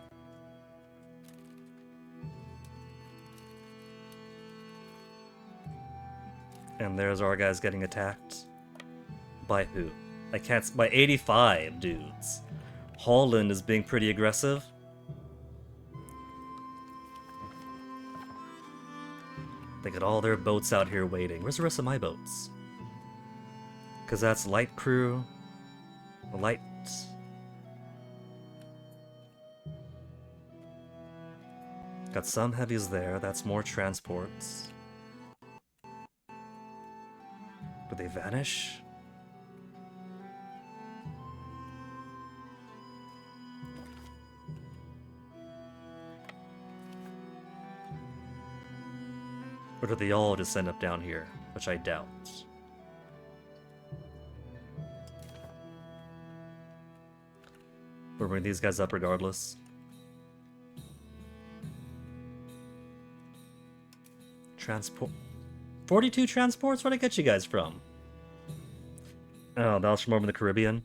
And there's our guys getting attacked. By who? I can't... By 85 dudes. Holland is being pretty aggressive. They got all their boats out here waiting. Where's the rest of my boats? Because that's light crew. Light... Got some heavies there, that's more transports. Did they vanish? Or did they all just end up down here? Which I doubt. We'll bring these guys up regardless. Transport. 42 transports? Where'd I get you guys from? Oh, that was from over in the Caribbean.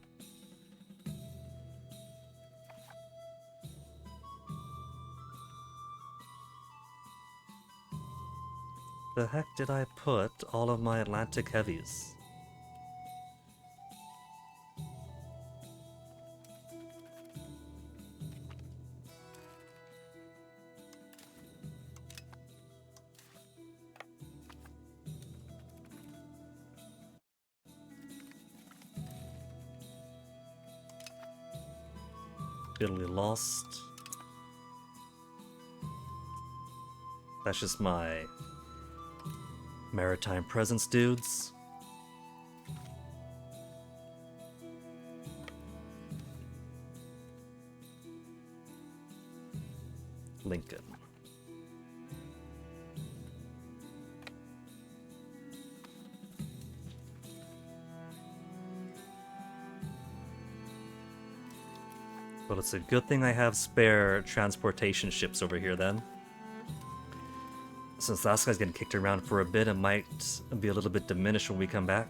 The heck did I put all of my Atlantic heavies? Italy lost. That's just my maritime presence dudes. Lincoln. Well, it's a good thing I have spare transportation ships over here then. Since last guy's getting kicked around for a bit, it might be a little bit diminished when we come back.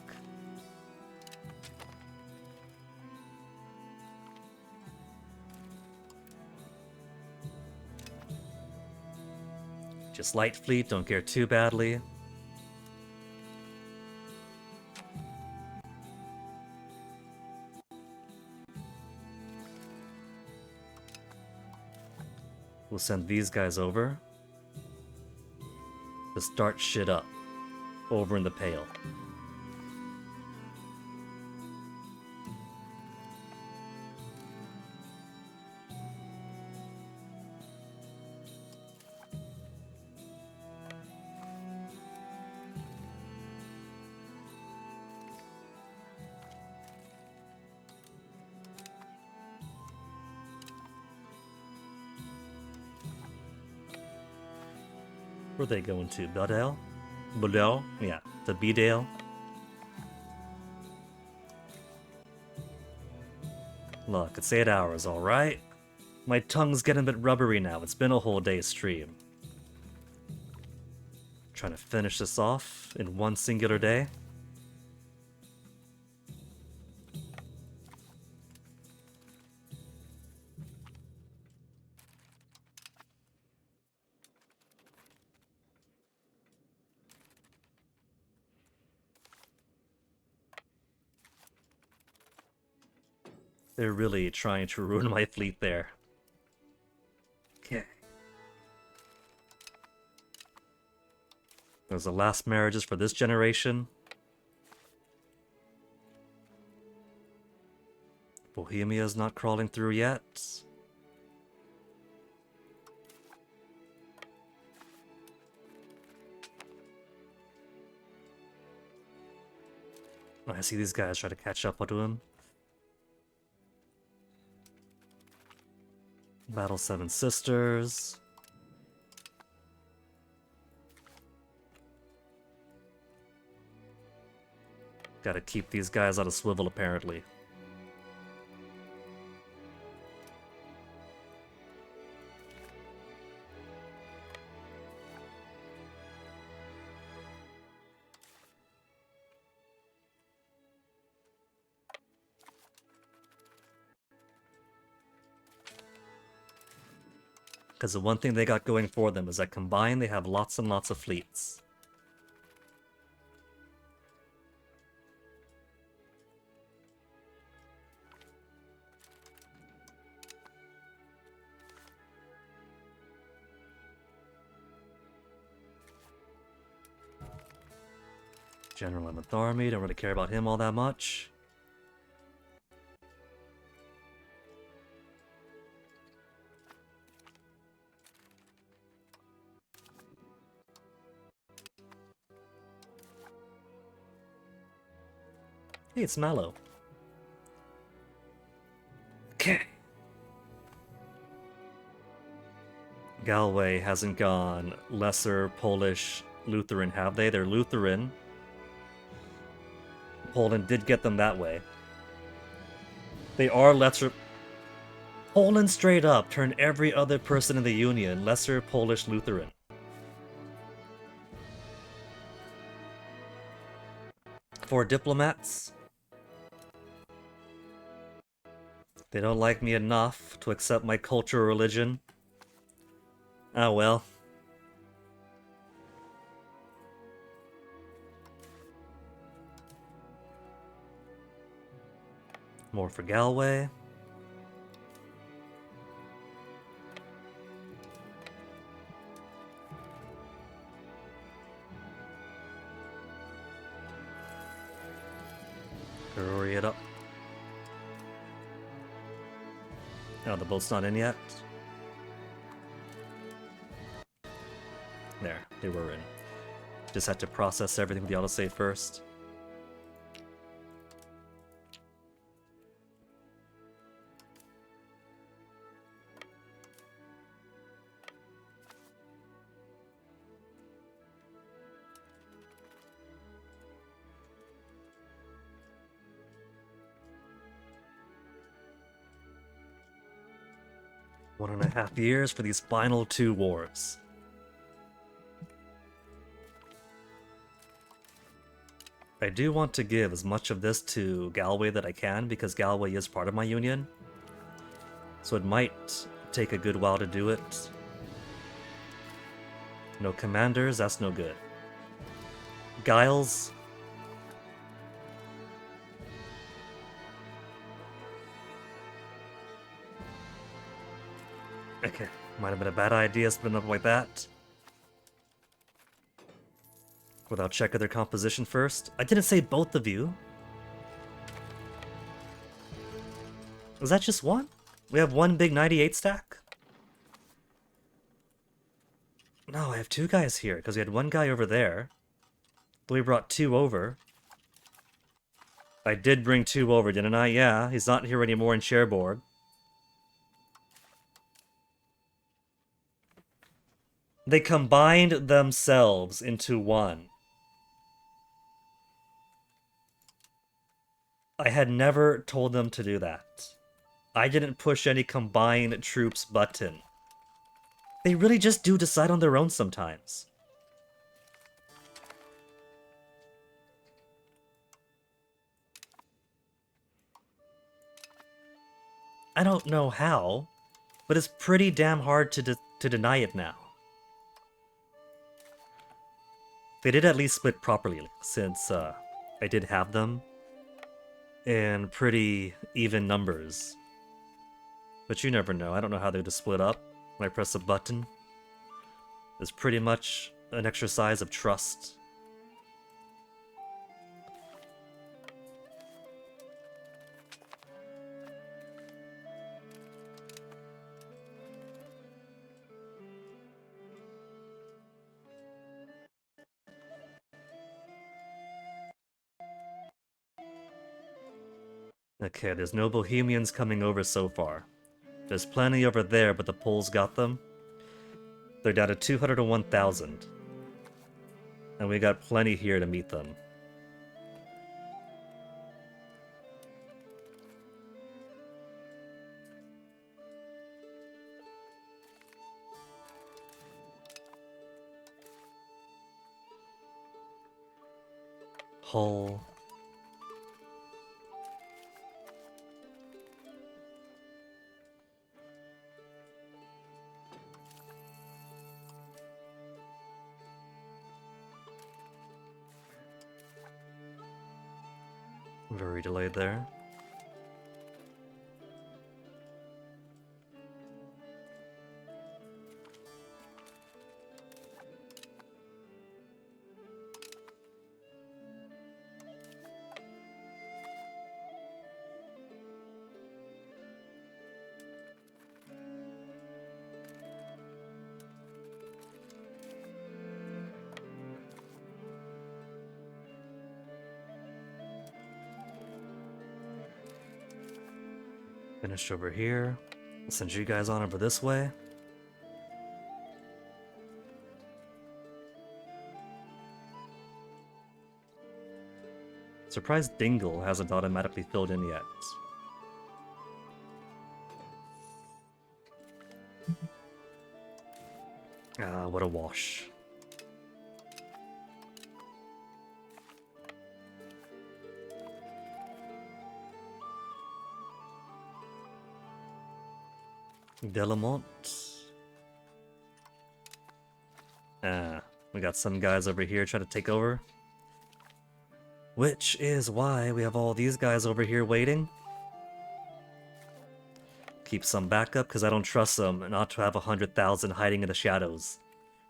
Just light fleet, don't care too badly. We'll send these guys over to start shit up over in the Pale. Where are they going to? Budale? Budale? Yeah, to Bedale. Look, it's 8 hours, alright? My tongue's getting a bit rubbery now. It's been a whole day stream. Trying to finish this off in one singular day. They're really trying to ruin my fleet there. Okay. Those are the last marriages for this generation. Bohemia's not crawling through yet. I see these guys try to catch up to him. Battle Seven Sisters. Gotta keep these guys out of swivel, apparently. Because the one thing they got going for them is that combined they have lots and lots of fleets. General 11th Army, don't really care about him all that much. Hey, it's Mallow. Okay. Galway hasn't gone lesser Polish Lutheran, have they? They're Lutheran. Poland did get them that way. They are lesser... Poland straight up turned every other person in the Union lesser Polish Lutheran. For diplomats, they don't like me enough to accept my culture or religion. Oh well. More for Galway. Hurry it up. Oh, the boat's not in yet? There, they were in. Just had to process everything with the autosave first. One and a half years for these final 2 wars. I do want to give as much of this to Galway that I can, because Galway is part of my union. So it might take a good while to do it. No commanders, that's no good. Giles. Okay, might have been a bad idea splitting up like that. Without checking their composition first. I didn't say both of you. Was that just one? We have one big 98 stack? No, I have 2 guys here, because we had 1 guy over there. Then we brought 2 over. I did bring 2 over, didn't I? Yeah, he's not here anymore in Cherbourg. They combined themselves into one. I had never told them to do that. I didn't push any combine troops button. They really just do decide on their own sometimes. I don't know how, but it's pretty damn hard to deny it now. They did at least split properly, since I did have them in pretty even numbers. But you never know. I don't know how they would split up when I press a button. It's pretty much an exercise of trust. Okay, there's no Bohemians coming over so far. There's plenty over there, but the Poles got them. They're down to 201,000. And we got plenty here to meet them. Hull. Very delayed there. Finish over here. I'll send you guys on over this way. Surprised Dingle hasn't automatically filled in yet. Ah, what a wash. Delamont. Ah, we got some guys over here trying to take over. Which is why we have all these guys over here waiting. Keep some backup, because I don't trust them not to have 100,000 hiding in the shadows.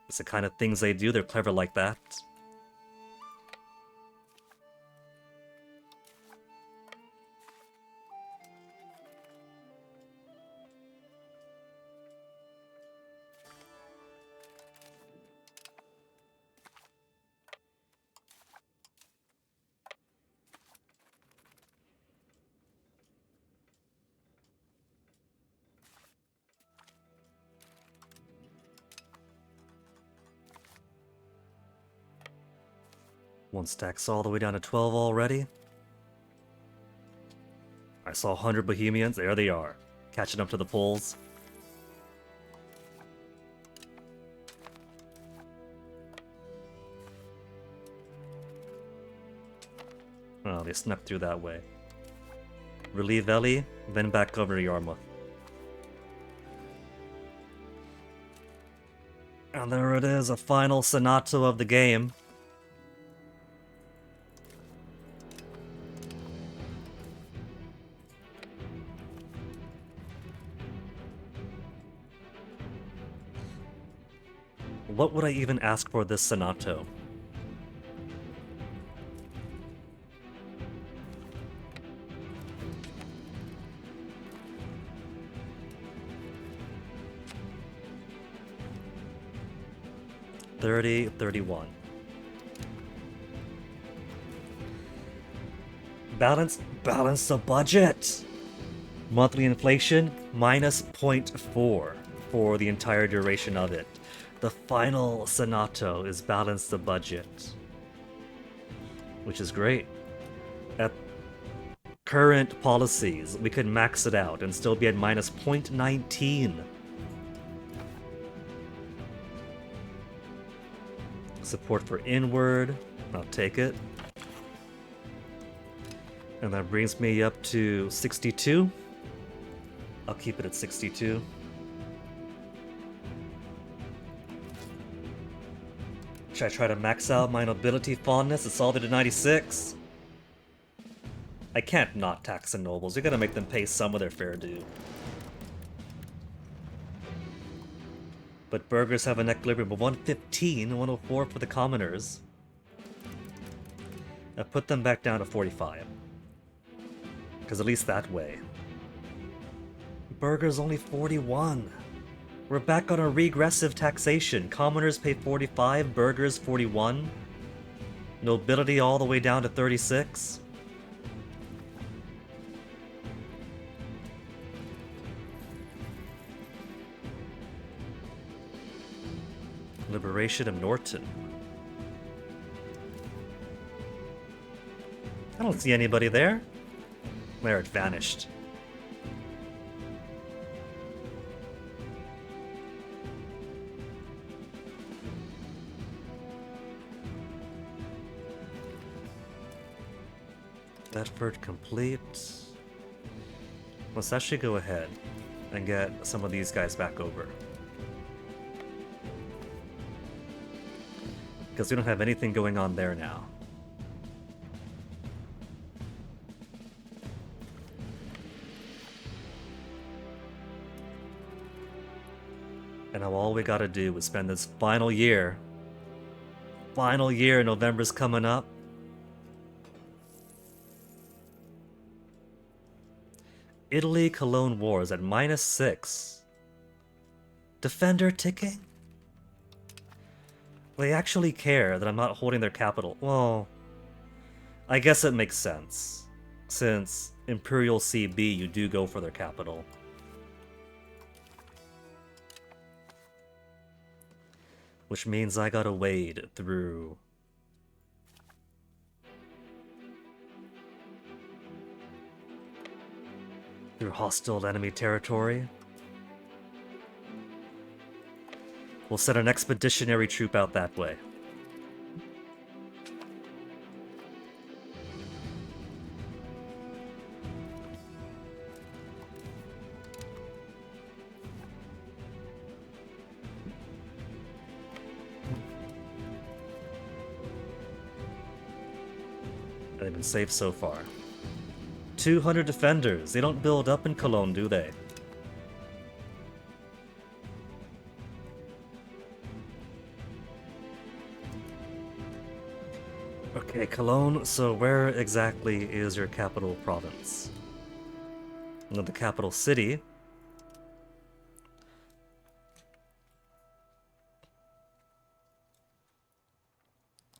It's the kind of things they do, they're clever like that. One stack's all the way down to 12 already. I saw 100 Bohemians. There they are. Catching up to the Poles. Oh, they snuck through that way. Relieve Ellie, then back over to Yarmouth. And there it is, a final Senato of the game. What would I even ask for this Senato? $30.31. Balance the budget. Monthly inflation minus 0.4 for the entire duration of it. The final Senato is balance the budget, which is great. At current policies, we could max it out and still be at minus 0.19. Support for inward, I'll take it. And that brings me up to 62. I'll keep it at 62. Should I try to max out my nobility fondness? It's all the way to 96. I can't not tax the nobles. You gotta make them pay some of their fair due. But burghers have an equilibrium of 115 and 104 for the commoners. I put them back down to 45. Because at least that way. Burghers only 41. We're back on a regressive taxation. Commoners pay 45, burghers 41. Nobility all the way down to 36. Liberation of Norton. I don't see anybody there. Where it vanished. Bedford complete. Let's actually go ahead and get some of these guys back over. Because we don't have anything going on there now. And now all we gotta do is spend this final year. Final year, November's coming up. Italy-Cologne Wars at -6. Defender ticking? They actually care that I'm not holding their capital. Well, I guess it makes sense. Since Imperial CB, you do go for their capital. Which means I gotta wade through hostile enemy territory. We'll send an expeditionary troop out that way. They've been safe so far. 200 defenders. They don't build up in Cologne, do they? Okay, Cologne, so where exactly is your capital province? No, the capital city.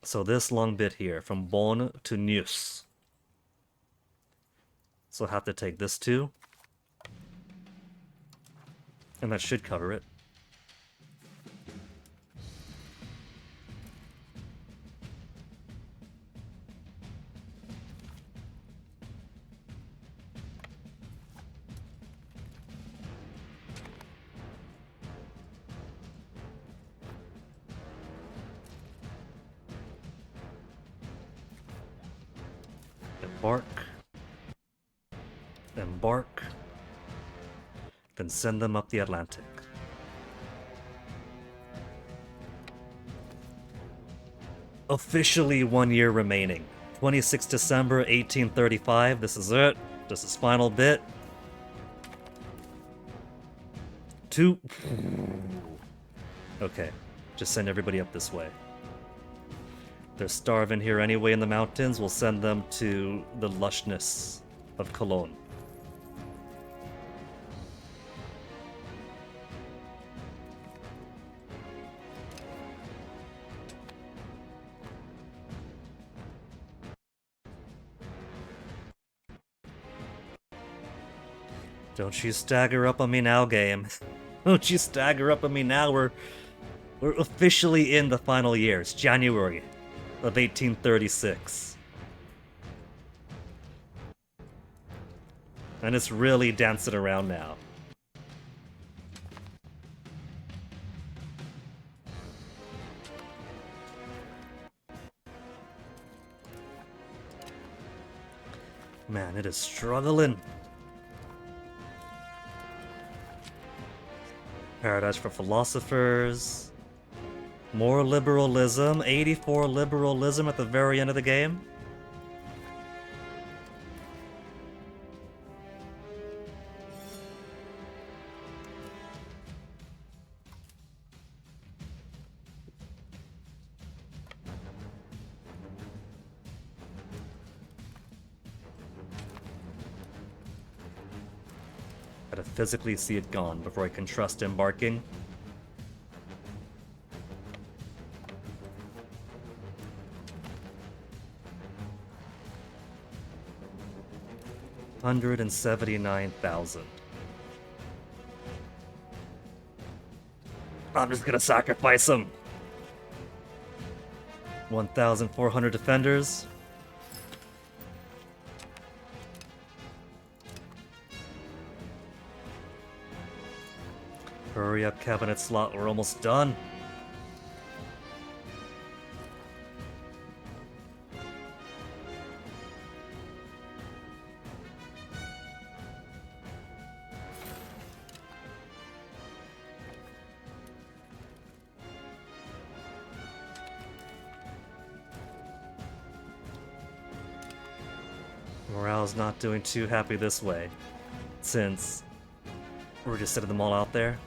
So this long bit here, from Bonn to Neuss. So I'll have to take this too. And that should cover it. Embark. Embark. Then send them up the Atlantic. Officially 1 year remaining. 26 December 1835. This is it. This is final bit. 2. Okay. Just send everybody up this way. They're starving here anyway in the mountains. We'll send them to the lushness of Cologne. Don't you stagger up on me now, game. Don't you stagger up on me now. We're officially in the final year. It's January of 1836. And it's really dancing around now. Man, it is struggling. Paradise for Philosophers. More liberalism. 84 liberalism at the very end of the game. Gotta physically see it gone before I can trust embarking. $179,000. I'm just gonna sacrifice them. 1,400 defenders. Hurry up, cabinet slot, we're almost done. Morale's not doing too happy this way, since we're just sending them all out there.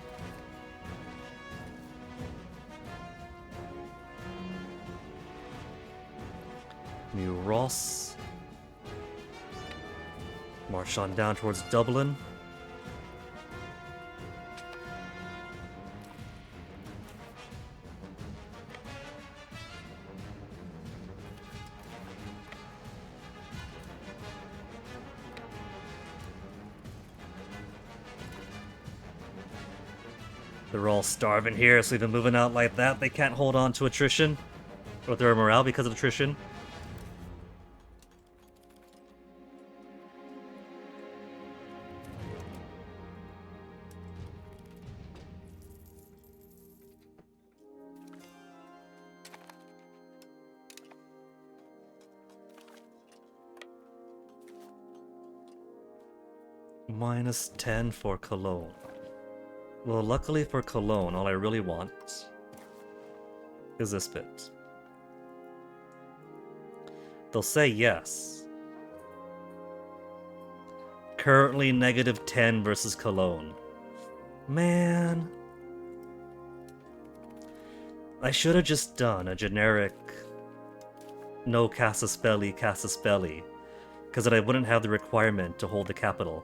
New Ross. March on down towards Dublin. They're all starving here, so even moving out like that, they can't hold on to attrition. Or their morale because of attrition. Minus 10 for Cologne. Well, luckily for Cologne, all I really want is this bit. They'll say yes. Currently negative 10 versus Cologne. Man. I should have just done a generic no casus belli, because then I wouldn't have the requirement to hold the capital.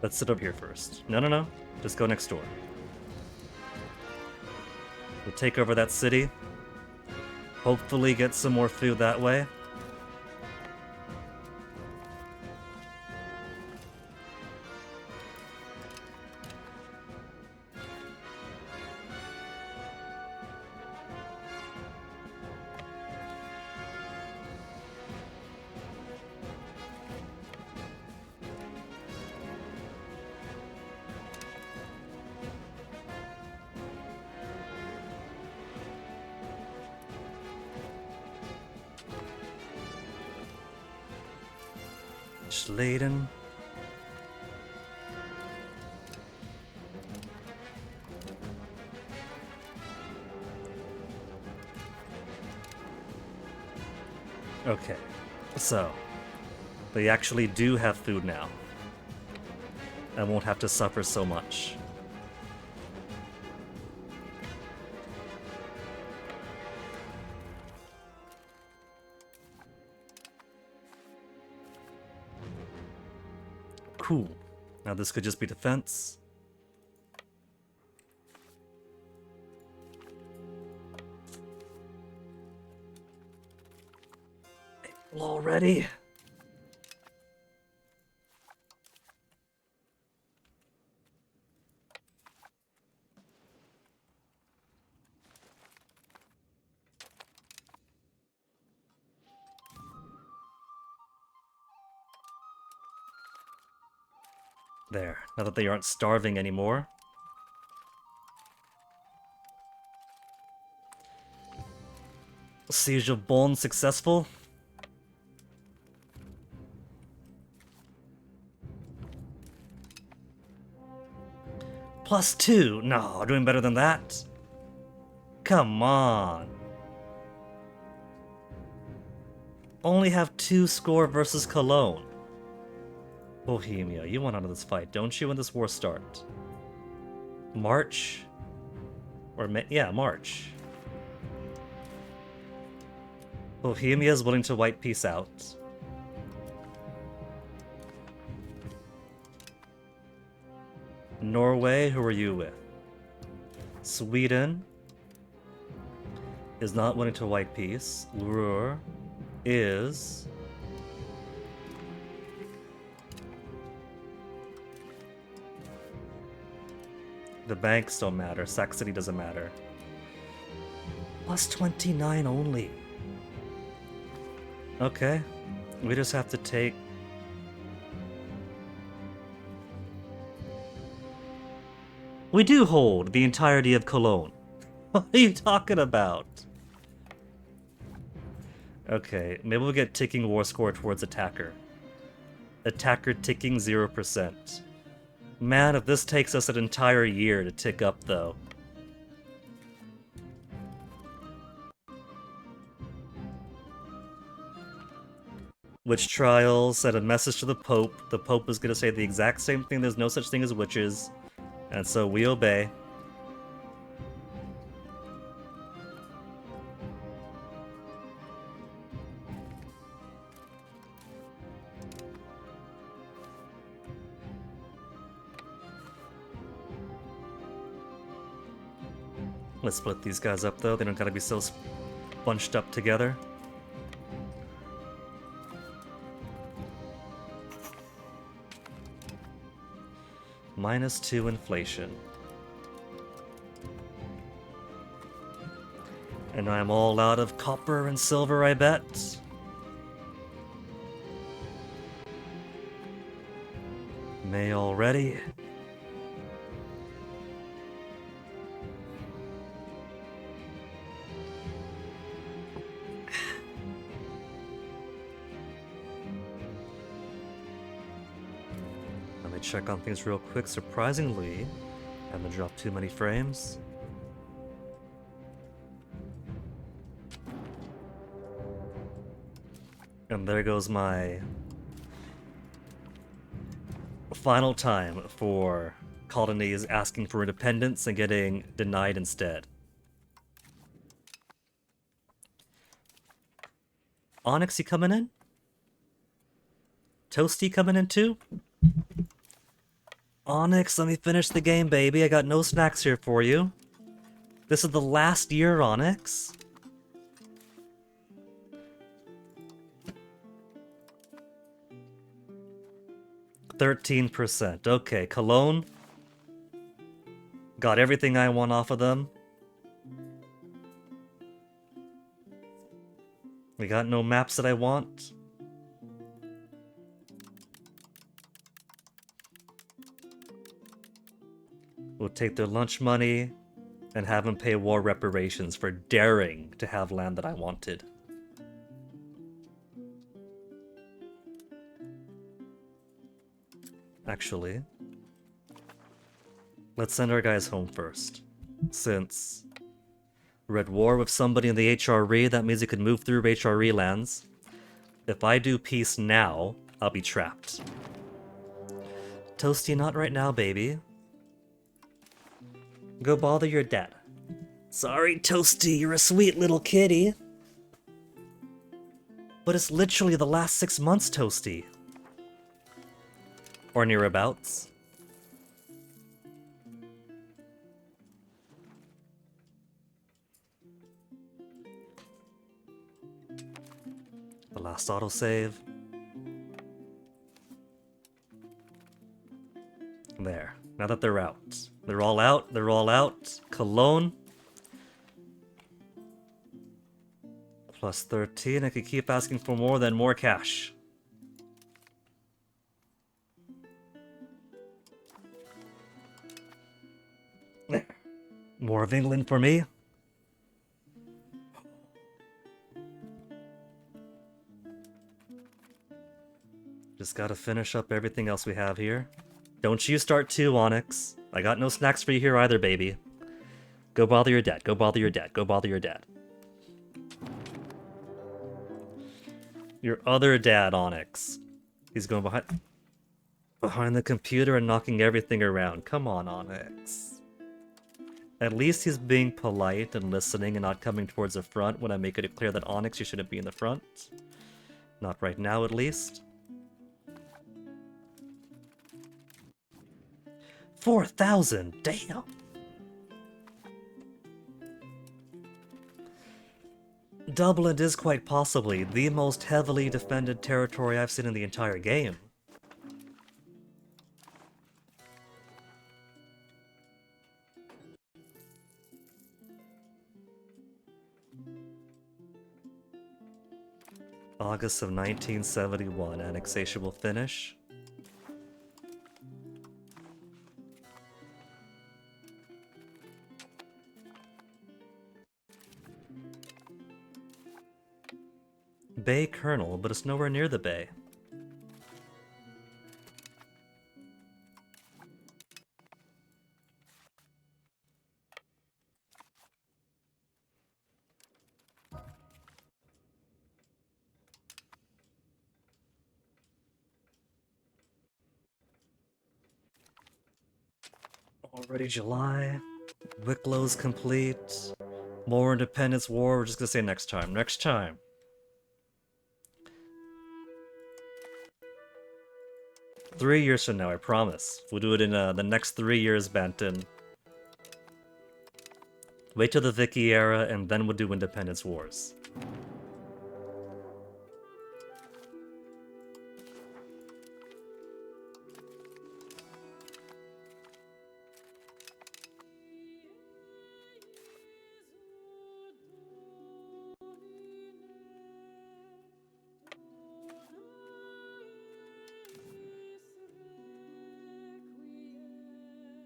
Let's sit up here first. No. Just go next door. We'll take over that city. Hopefully get some more food that way. Laden. Okay, so they actually do have food now. I won't have to suffer so much. Cool. Now this could just be defense. Already? There, now that they aren't starving anymore. Siege of Bonn successful. +2? No, doing better than that. Come on. Only have 2 score versus Cologne. Bohemia, you want out of this fight, don't you, when this war starts? March? Or May? Yeah, March. Bohemia is willing to white peace out. Norway, who are you with? Sweden is not willing to white peace. Ruhr is... The banks don't matter. Saxony doesn't matter. +29 only. Okay. We just have to take... We do hold the entirety of Cologne. What are you talking about? Okay, maybe we'll get ticking war score towards attacker. Attacker ticking 0%. Man, if this takes us an entire year to tick up, though. Witch trials sent a message to the Pope. The Pope is going to say the exact same thing. There's no such thing as witches. And so we obey. Let's split these guys up, though. They don't gotta be so bunched up together. -2 inflation. And I'm all out of copper and silver, I bet. May already. Let me check on things real quick. Surprisingly, I haven't dropped too many frames. And there goes my final time for colonies asking for independence and getting denied instead. Onyx, you coming in? Toasty coming in too? Onyx, let me finish the game, baby. I got no snacks here for you. This is the last year, Onyx. 13%. Okay, Cologne. Got everything I want off of them. We got no maps that I want. We'll take their lunch money and have them pay war reparations for daring to have land that I wanted. Actually, let's send our guys home first. Since we're at war with somebody in the HRE, that means you can move through HRE lands. If I do peace now, I'll be trapped. Toasty, not right now, baby. Go bother your dad. Sorry, Toasty, you're a sweet little kitty. But it's literally the last 6 months, Toasty. Or nearabouts. The last autosave. There. Now that they're out. They're all out. They're all out. Cologne. Plus 13. I could keep asking for more than more cash. More of England for me. Just gotta finish up everything else we have here. Don't you start too, Onyx. I got no snacks for you here either, baby. Go bother your dad. Go bother your dad. Go bother your dad. Your other dad, Onyx. He's going behind the computer and knocking everything around. Come on, Onyx. At least he's being polite and listening and not coming towards the front when I make it clear that Onyx, you shouldn't be in the front. Not right now, at least. 4,000! Damn! Dublin is quite possibly the most heavily defended territory I've seen in the entire game. August of 1971, annexation will finish. Bay Colonel, but it's nowhere near the bay. Already July. Wicklow's complete. More Independence War. We're just gonna say next time. Next time. Three years from now, I promise. We'll do it in the next 3 years, Banton. Wait till the Vicky era, and then we'll do Independence Wars.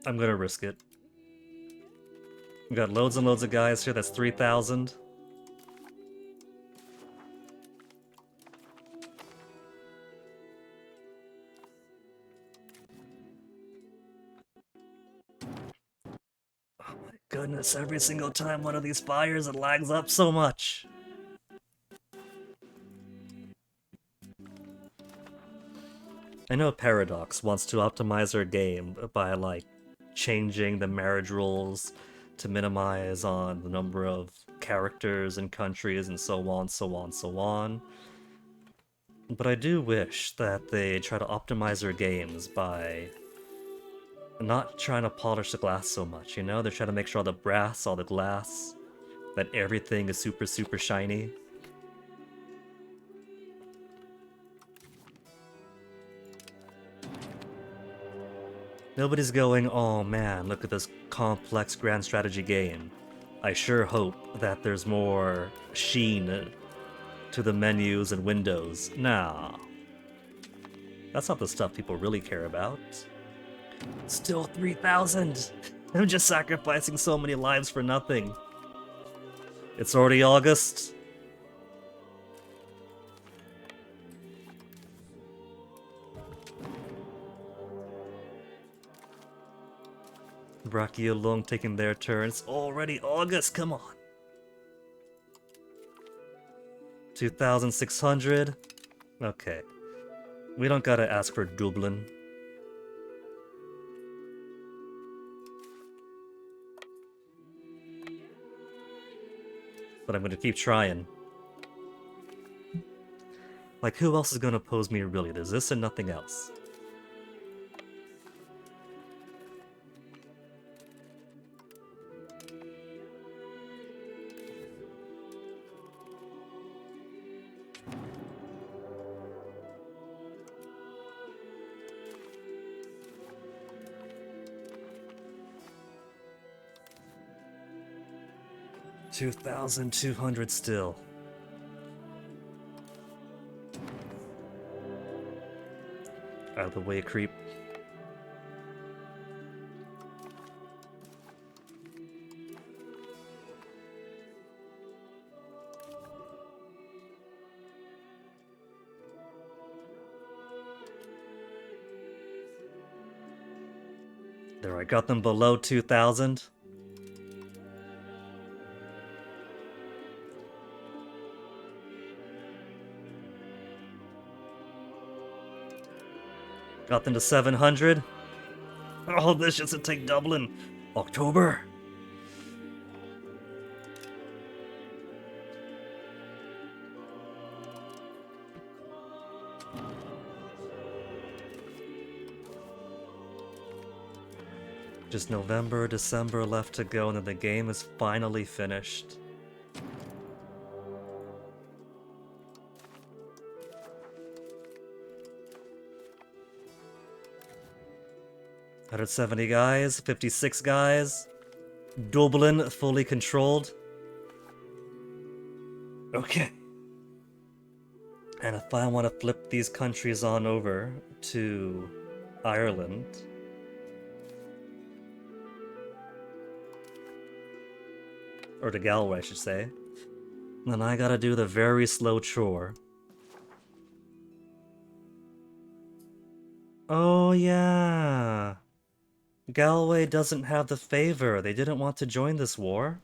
I'm gonna risk it. We got loads and loads of guys here, that's 3,000. Oh my goodness, every single time one of these fires, it lags up so much. I know Paradox wants to optimize her game by, like, changing the marriage rules to minimize on the number of characters and countries and so on, so on, so on. But I do wish that they try to optimize their games by not trying to polish the glass so much, you know? They're trying to make sure all the brass, all the glass, that everything is super, super shiny. Nobody's going, oh man, look at this complex grand strategy game. I sure hope that there's more sheen to the menus and windows. Nah. That's not the stuff people really care about. Still 3,000! I'm just sacrificing so many lives for nothing. It's already August. Brachiolung taking their turn. It's already August, come on. 2,600. Okay. We don't gotta ask for Dublin. But I'm gonna keep trying. Like, who else is gonna oppose me really? There's this and nothing else. $2,200 still. Out of the way, creep. There, I got them below 2,000. Got them to 700. Oh, this should take Dublin. October. Just November, December left to go, and then the game is finally finished. $170 guys, 56 guys. Dublin fully controlled. Okay. And if I want to flip these countries on over to Ireland, or to Galway, I should say, then I gotta do the very slow chore. Oh yeah. Galway doesn't have the favor. They didn't want to join this war.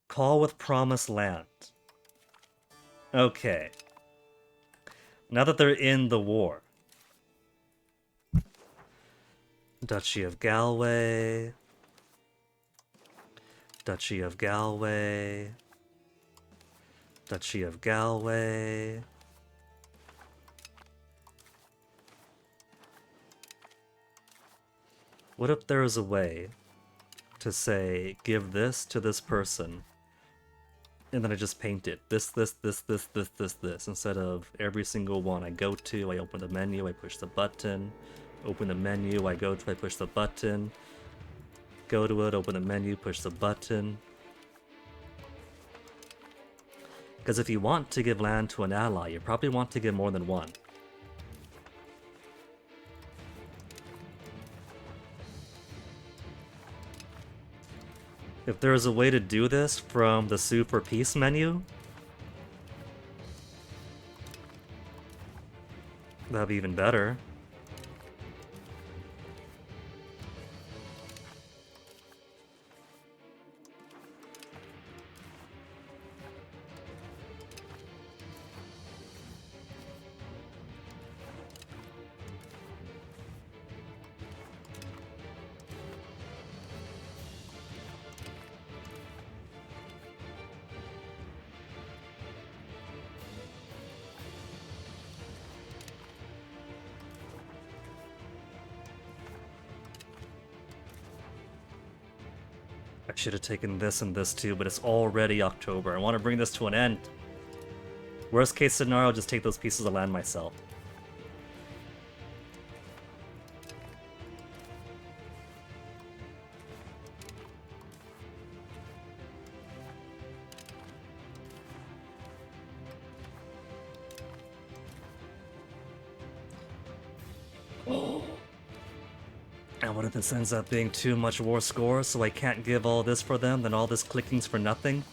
Call with Promised Land. Okay. Now that they're in the war. Duchy of Galway. Duchy of Galway. Duchy of Galway. What if there was a way to say, give this to this person, and then I just paint it. This, instead of every single one I go to, I open the menu, I push the button, open the menu, I go to, I push the button, go to it, open the menu, push the button. Because if you want to give land to an ally, you probably want to give more than one. If there is a way to do this from the Sue for Peace menu, that'd be even better. I should have taken this and this too, but it's already October. I want to bring this to an end. Worst case scenario, I'll just take those pieces of land myself. And what if this ends up being too much war score, so I can't give all this for them, then all this clicking's for nothing?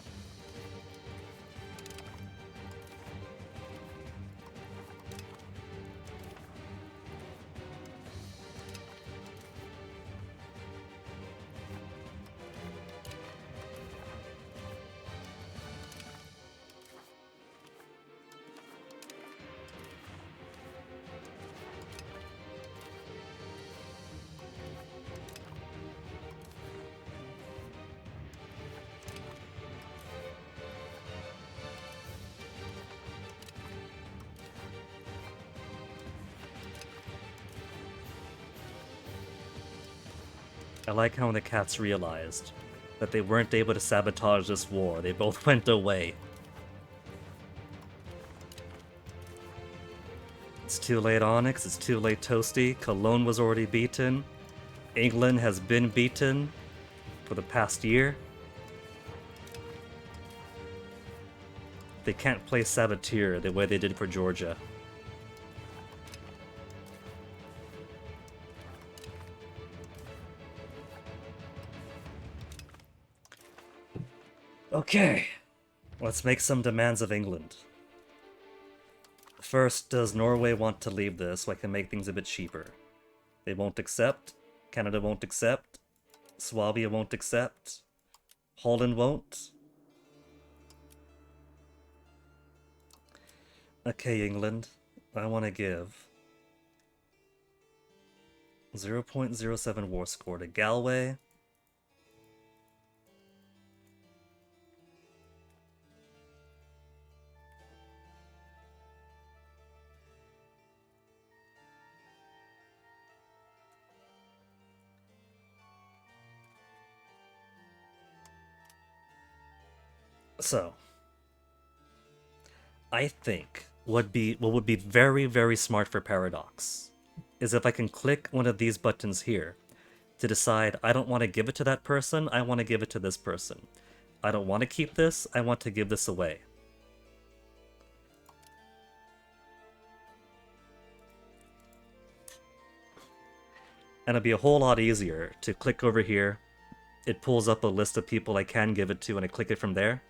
I like how when the cats realized that they weren't able to sabotage this war, they both went away. It's too late, Onyx. It's too late, Toasty. Cologne was already beaten. England has been beaten for the past year. They can't play Saboteur the way they did for Georgia. Okay, let's make some demands of England. First, does Norway want to leave this so I can make things a bit cheaper? They won't accept. Canada won't accept. Swabia won't accept. Holland won't. Okay, England. I want to give 0.07 war score to Galway. So, I think what would be very, very smart for Paradox is if I can click one of these buttons here to decide I don't want to give it to that person, I want to give it to this person. I don't want to keep this, I want to give this away. And it'd be a whole lot easier to click over here. It pulls up a list of people I can give it to and I click it from there.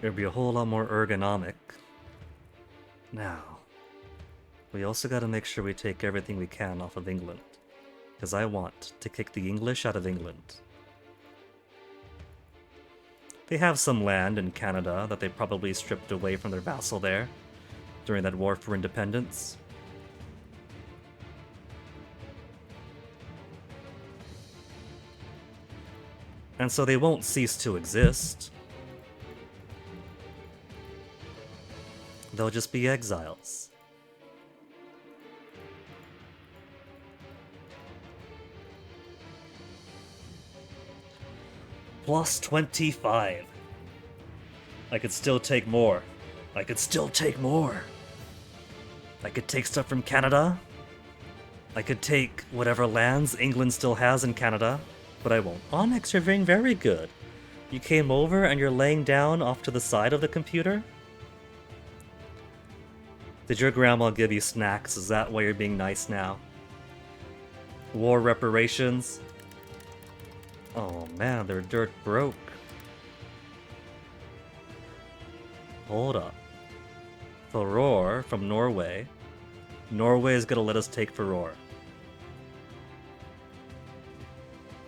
It'd be a whole lot more ergonomic. Now, we also gotta make sure we take everything we can off of England. Because I want to kick the English out of England. They have some land in Canada that they probably stripped away from their vassal there during that war for independence. And so they won't cease to exist. They'll just be exiles. Plus 25. I could still take more. I could still take more. I could take stuff from Canada. I could take whatever lands England still has in Canada, but I won't. Onyx, you're being very good. You came over and you're laying down off to the side of the computer? Did your grandma give you snacks? Is that why you're being nice now? War reparations? Oh man, they're dirt broke. Hold up. Furore from Norway. Norway is gonna let us take Furore.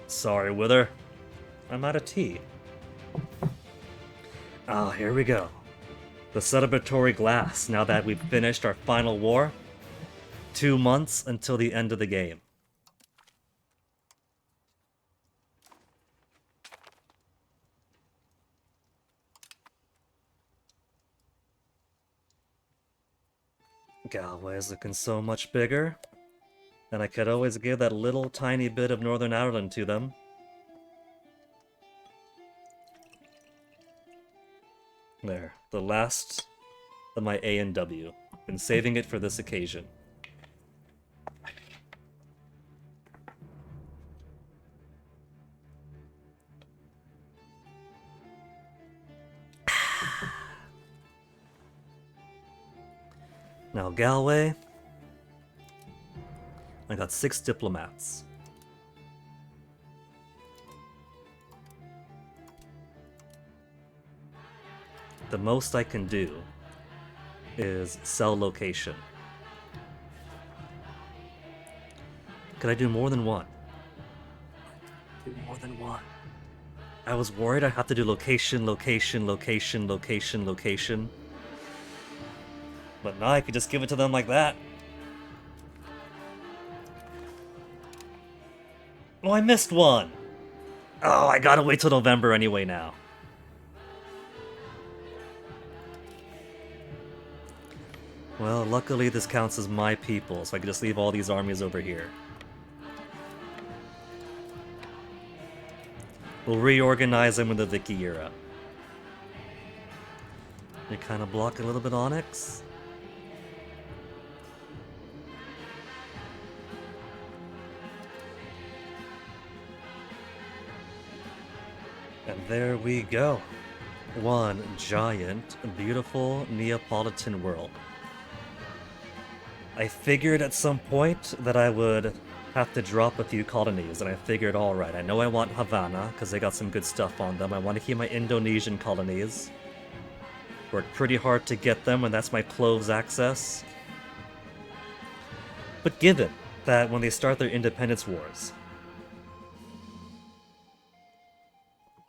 Sorry, Wither. I'm out of tea. Ah, here we go. The celebratory glass, now that we've finished our final war. 2 months until the end of the game. Galway is looking so much bigger. And I could always give that little tiny bit of Northern Ireland to them. There, the last of my A and W. Been saving it for this occasion. Now Galway, I got 6 diplomats. The most I can do is sell location. Could I do more than one? Do more than one. I was worried I'd have to do location, location, location, location, location. But now I could just give it to them like that. Oh, I missed one! Oh, I gotta wait till November anyway now. Well, luckily this counts as my people, so I can just leave all these armies over here. We'll reorganize them in the Vicky era. You kind of block a little bit Onyx. And there we go. One giant, beautiful Neapolitan world. I figured at some point that I would have to drop a few colonies, and I figured, alright, I know I want Havana, because they got some good stuff on them. I want to keep my Indonesian colonies. Worked pretty hard to get them, and that's my cloves access. But given that when they start their independence wars,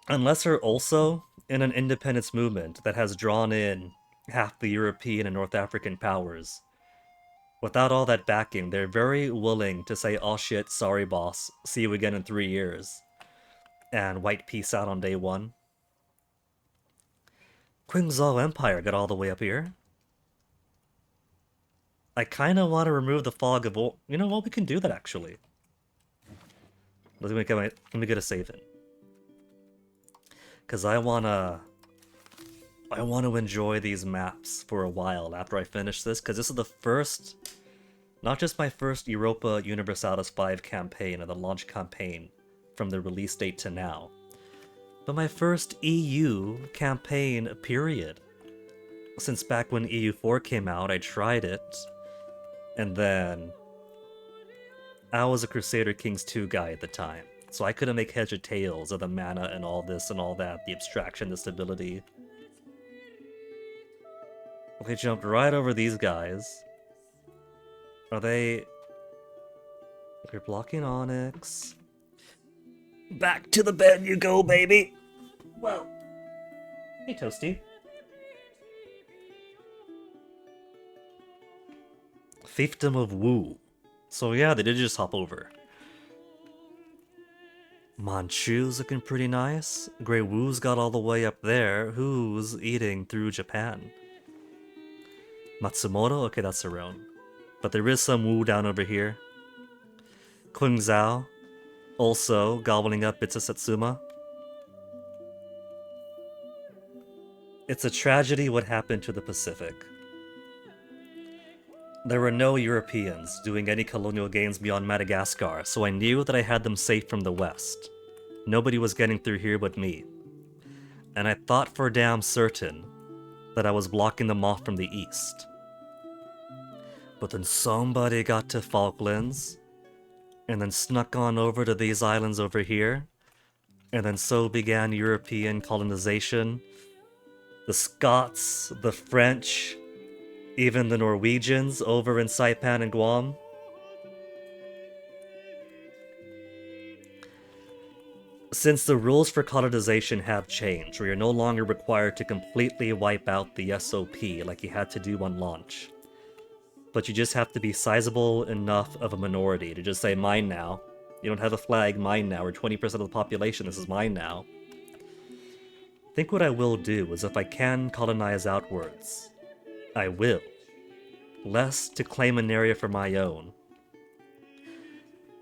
unless they're also in an independence movement that has drawn in half the European and North African powers, without all that backing, they're very willing to say, oh shit, sorry boss, see you again in 3 years, and white peace out on day 1. Qingzhou Empire got all the way up here. I kinda want to remove the fog of war. You know what, we can do that actually. Let me get a save in. Because I wanna enjoy these maps for a while after I finish this, because this is the first, not just my first Europa Universalis 5 campaign or the launch campaign from the release date to now, but my first EU campaign period. Since back when EU4 came out, I tried it, and then I was a Crusader Kings 2 guy at the time, so I couldn't make heads or tails of the mana and all this and all that, the abstraction, the stability. They jumped right over these guys. Are they... They're blocking Onyx. Back to the bed you go, baby! Well... Hey, Toasty. Fiefdom of Wu. So yeah, they did just hop over. Manchu's looking pretty nice. Grey Wu's got all the way up there. Who's eating through Japan? Matsumoto? Okay, that's their own. But there is some Wu down over here. Qingzhou, also gobbling up bits of Satsuma. It's a tragedy what happened to the Pacific. There were no Europeans doing any colonial games beyond Madagascar, so I knew that I had them safe from the west. Nobody was getting through here but me. And I thought for damn certain that I was blocking them off from the east. But then somebody got to Falklands, and then snuck on over to these islands over here, and then so began European colonization. The Scots, the French, even the Norwegians over in Saipan and Guam. Since the rules for colonization have changed, where you're no longer required to completely wipe out the SOP like you had to do on launch, but you just have to be sizable enough of a minority to just say, mine now. You don't have a flag, mine now, or 20% of the population, this is mine now. I think what I will do is, if I can colonize outwards, I will. Less to claim an area for my own,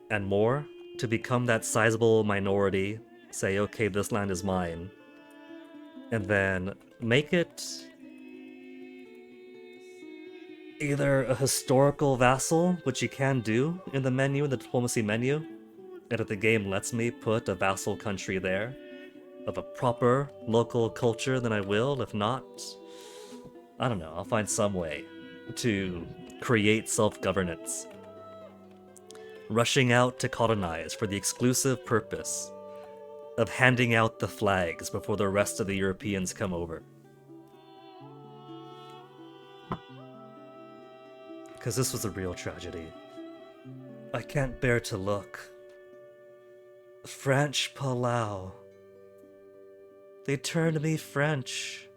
and more to become that sizable minority, say, okay, this land is mine, and then make it either a historical vassal, which you can do in the menu, in the diplomacy menu, and if the game lets me put a vassal country there, of a proper local culture, then I will. If not, I don't know, I'll find some way. to create self-governance, rushing out to colonize for the exclusive purpose of handing out the flags before the rest of the Europeans come over. Because this was a real tragedy. I can't bear to look. French Palau. They turned me French.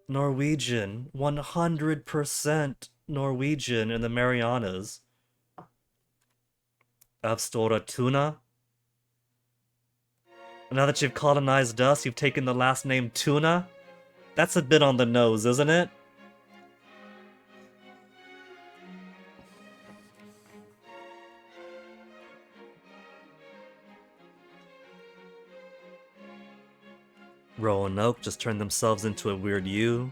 Norwegian. 100% Norwegian in the Marianas. Avstora Tuna. Now that you've colonized us, you've taken the last name Tuna? That's a bit on the nose, isn't it? Roanoke just turned themselves into a weird U.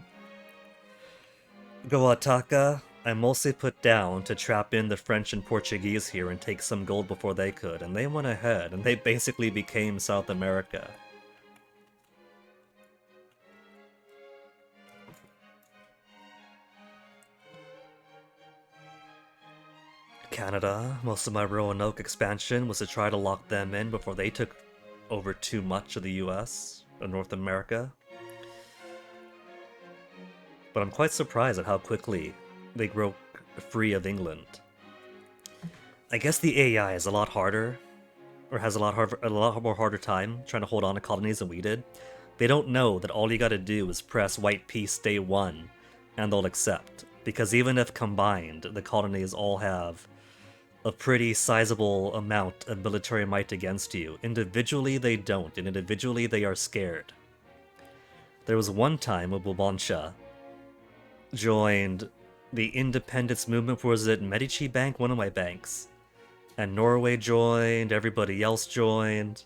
Goataka, I mostly put down to trap in the French and Portuguese here and take some gold before they could, and they went ahead, and they basically became South America. Canada, most of my Roanoke expansion was to try to lock them in before they took over too much of the US. North America. But I'm quite surprised at how quickly they broke free of England. I guess the AI is a lot harder, or has a lot more harder time trying to hold on to colonies than we did. They don't know that all you gotta do is press white peace day one, and they'll accept. Because even if combined, the colonies all have a pretty sizable amount of military might against you. Individually, they don't, and individually, they are scared. There was one time when Bobansha joined the independence movement. Was it Medici Bank? One of my banks. And Norway joined, everybody else joined.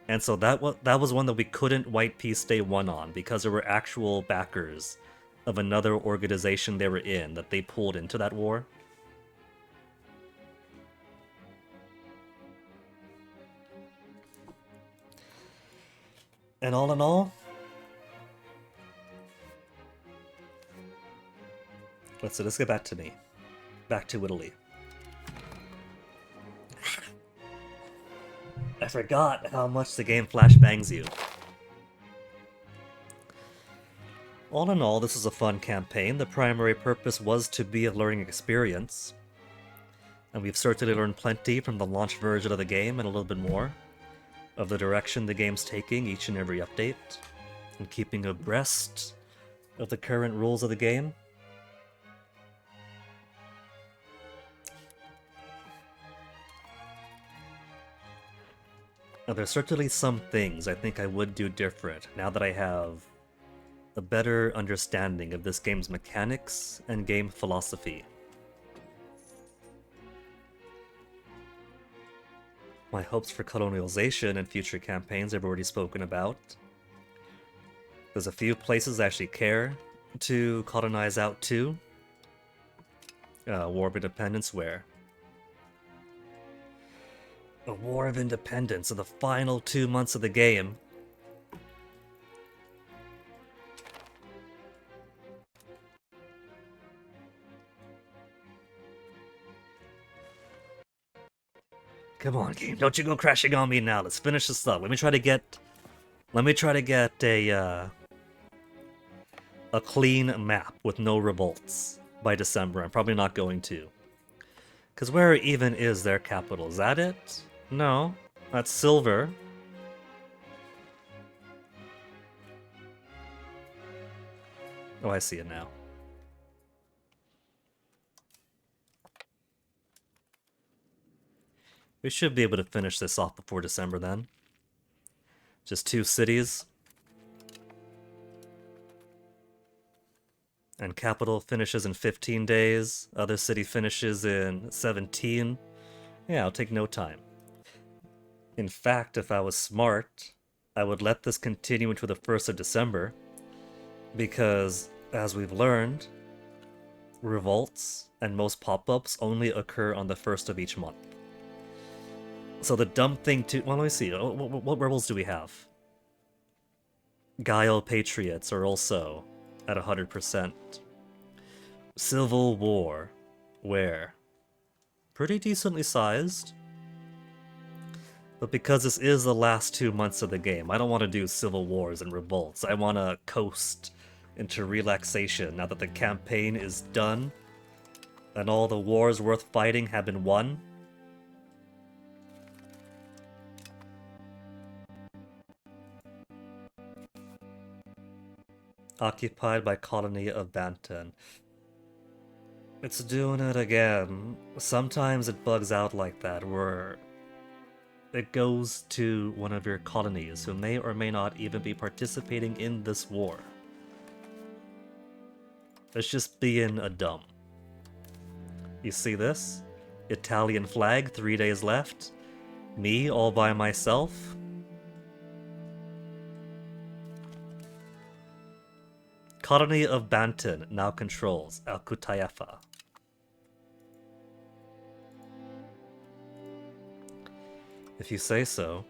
And so that was one that we couldn't white peace day one on, because there were actual backers of another organization they were in that they pulled into that war. And all in all, let's get back to me. Back to Italy. I forgot how much the game flashbangs you. All in all, this was a fun campaign. The primary purpose was to be a learning experience. And we've certainly learned plenty from the launch version of the game and a little bit more of the direction the game's taking each and every update, and keeping abreast of the current rules of the game. Now, there's certainly some things I think I would do different now that I have a better understanding of this game's mechanics and game philosophy. My hopes for colonialization and future campaigns I've already spoken about. There's a few places I actually care to colonize out to. War of Independence where? A War of Independence in the final 2 months of the game. Come on, game, don't you go crashing on me now. Let's finish this up. Let me try to get a clean map with no revolts by December. I'm probably not going to. Because where even is their capital? Is that it? No, that's Silver. Oh, I see it now. We should be able to finish this off before December then. Just 2 cities. And capital finishes in 15 days. Other city finishes in 17. Yeah, it'll take no time. In fact, if I was smart, I would let this continue until the 1st of December. Because, as we've learned, revolts and most pop-ups only occur on the 1st of each month. So the dumb thing to... Well, let me see. What rebels do we have? Guile Patriots are also at 100%. Civil War. Where? Pretty decently sized. But because this is the last 2 months of the game, I don't want to do civil wars and revolts. I want to coast into relaxation now that the campaign is done and all the wars worth fighting have been won. Occupied by colony of Banten. It's doing it again. Sometimes it bugs out like that, where it goes to one of your colonies who may or may not even be participating in this war. It's just being a dumb. You see this? Italian flag, 3 days left. Me all by myself. Colony of Banten now controls Al-Qutaifa. If you say so.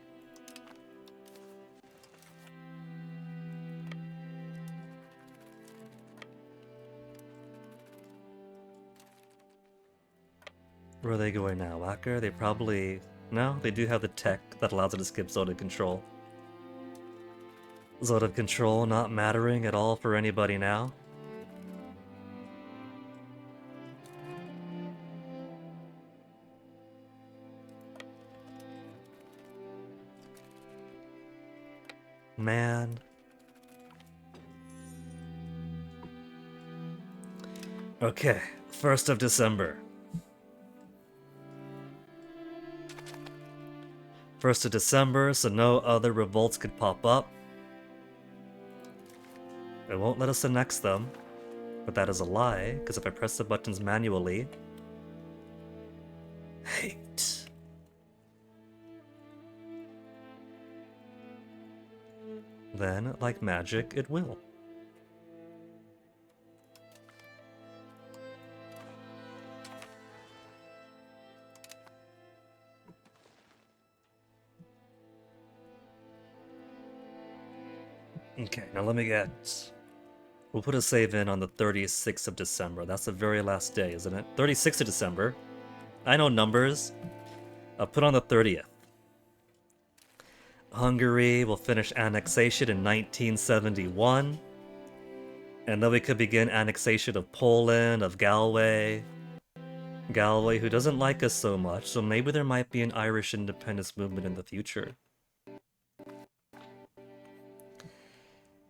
Where are they going now? Wacker? They probably... No, they do have the tech that allows it to skip zone of control. Zone of control not mattering at all for anybody now. Man. Okay, 1st of December. 1st of December, so no other revolts could pop up. It won't let us annex them, but that is a lie, because if I press the buttons manually... Hate. Then, like magic, it will. Okay, now let me get... We'll put a save in on the 36th of December. That's the very last day, isn't it? 36th of December. I know numbers. I'll put on the 30th. Hungary will finish annexation in 1971. And then we could begin annexation of Poland, of Galway. Galway, who doesn't like us so much, so maybe there might be an Irish independence movement in the future.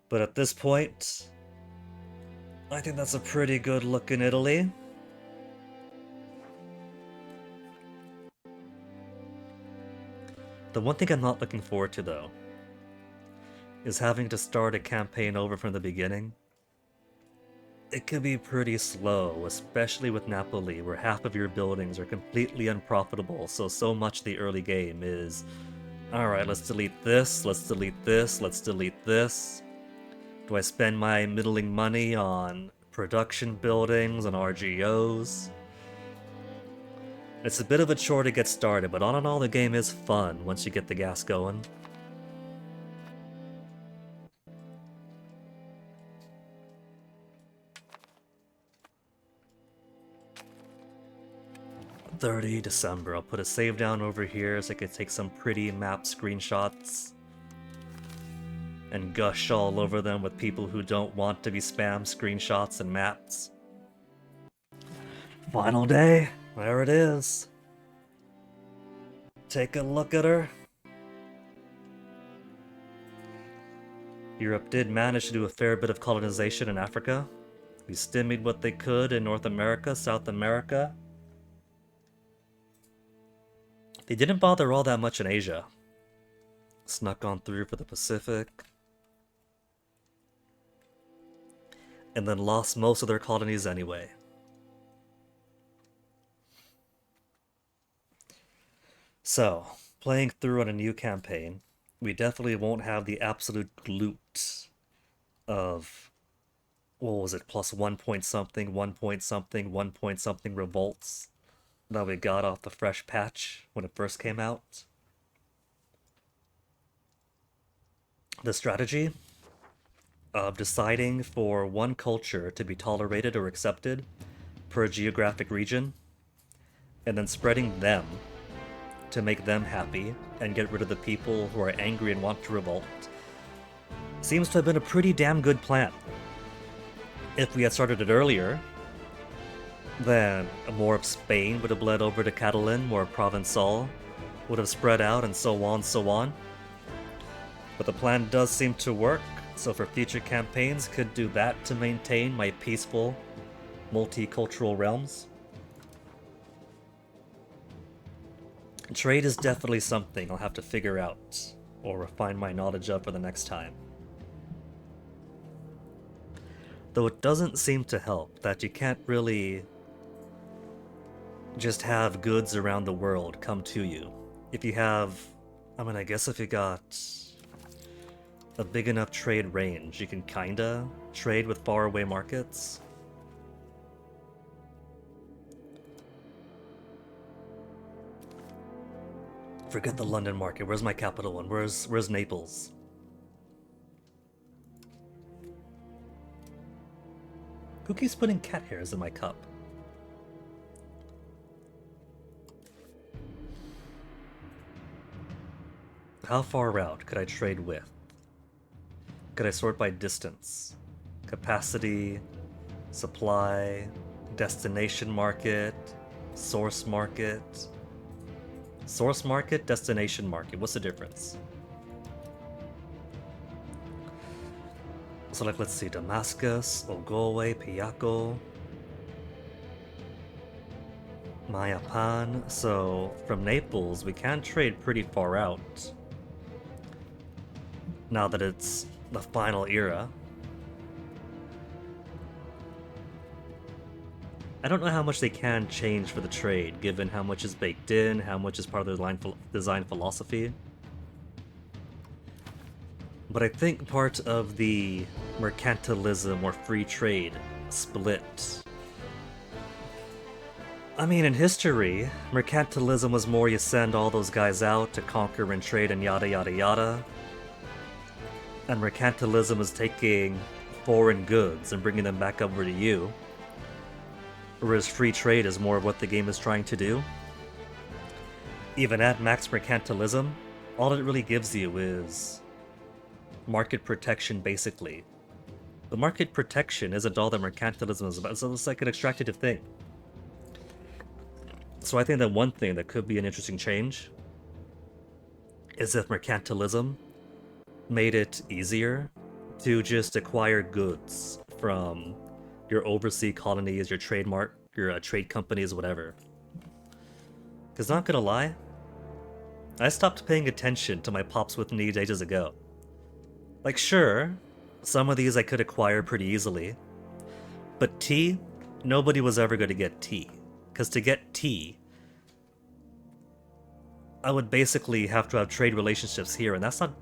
But at this point, I think that's a pretty good look in Italy. The one thing I'm not looking forward to, though, is having to start a campaign over from the beginning. It can be pretty slow, especially with Napoli, where half of your buildings are completely unprofitable, so much the early game is, alright, let's delete this, let's delete this, let's delete this. Do I spend my middling money on production buildings, on RGOs? It's a bit of a chore to get started, but all in all, the game is fun once you get the gas going. $30 December. I'll put a save down over here so I can take some pretty map screenshots and gush all over them with people who don't want to be spam screenshots and maps. Final day. There it is. Take a look at her. Europe did manage to do a fair bit of colonization in Africa. We stymied what they could in North America, South America. They didn't bother all that much in Asia. Snuck on through for the Pacific. And then lost most of their colonies anyway. So, playing through on a new campaign, we definitely won't have the absolute glute of, what was it, plus 1 point something, 1 point something, 1 point something revolts that we got off the fresh patch when it first came out. The strategy of deciding for one culture to be tolerated or accepted per geographic region, and then spreading them to make them happy and get rid of the people who are angry and want to revolt, seems to have been a pretty damn good plan. If we had started it earlier, then more of Spain would have bled over to Catalan, more of Provençal would have spread out, and so on, so on. But the plan does seem to work, so for future campaigns could do that to maintain my peaceful, multicultural realms. Trade is definitely something I'll have to figure out, or refine my knowledge of for the next time. Though it doesn't seem to help that you can't really just have goods around the world come to you. If you have, I guess if you got a big enough trade range, you can kinda trade with faraway markets. Forget the London market. Where's my capital one? Where's Naples? Who keeps putting cat hairs in my cup? How far out could I trade with? Could I sort by distance? Capacity, supply, destination market, source market. Source market, destination market. What's the difference? So let's see. Damascus, Ogowe, Piyako, Mayapan. So from Naples, we can trade pretty far out. Now that it's the final era. I don't know how much they can change for the trade, given how much is baked in, how much is part of their design philosophy. But I think part of the mercantilism or free trade split. In history, mercantilism was more you send all those guys out to conquer and trade and yada yada yada. And mercantilism is taking foreign goods and bringing them back over to you. Whereas free trade is more of what the game is trying to do. Even at max mercantilism, all it really gives you is market protection, basically. The market protection isn't all that mercantilism is about, so it's like an extractive thing. So I think that one thing that could be an interesting change is if mercantilism made it easier to just acquire goods from your overseas colonies, your trademark, your trade companies, whatever. Because not gonna lie, I stopped paying attention to my pops with needs ages ago. Like, sure, some of these I could acquire pretty easily, but tea, nobody was ever going to get tea. Because to get tea, I would basically have to have trade relationships here, and that's not...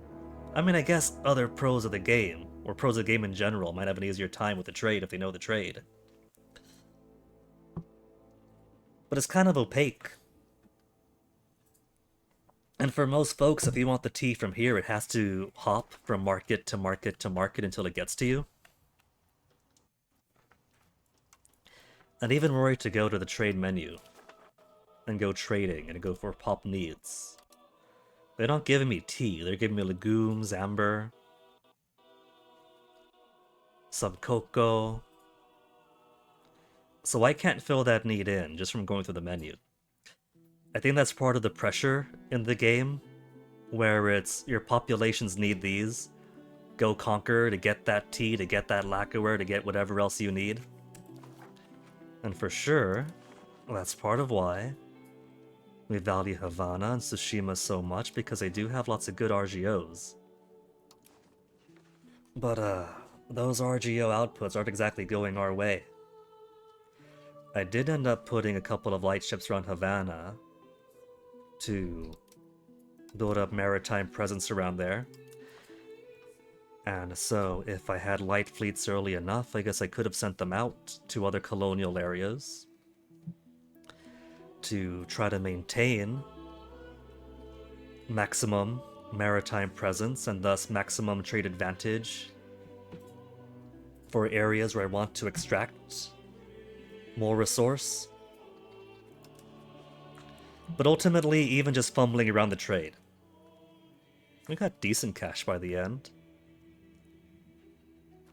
I guess other pros of the game, or pros of the game in general, might have an easier time with the trade if they know the trade. But it's kind of opaque. And for most folks, if you want the tea from here, it has to hop from market to market to market until it gets to you. And even were I to go to the trade menu and go trading and go for pop needs, they're not giving me tea, they're giving me legumes, amber, some cocoa. So I can't fill that need in just from going through the menu. I think that's part of the pressure in the game, where it's your populations need these. Go conquer to get that tea, to get that lacquerware, to get whatever else you need. And for sure, that's part of why we value Havana and Tsushima so much, because they do have lots of good RGOs. But those RGO outputs aren't exactly going our way. I did end up putting a couple of light ships around Havana to build up maritime presence around there. And so, if I had light fleets early enough, I guess I could have sent them out to other colonial areas to try to maintain maximum maritime presence and thus maximum trade advantage for areas where I want to extract more resource. But ultimately, even just fumbling around the trade, we got decent cash by the end.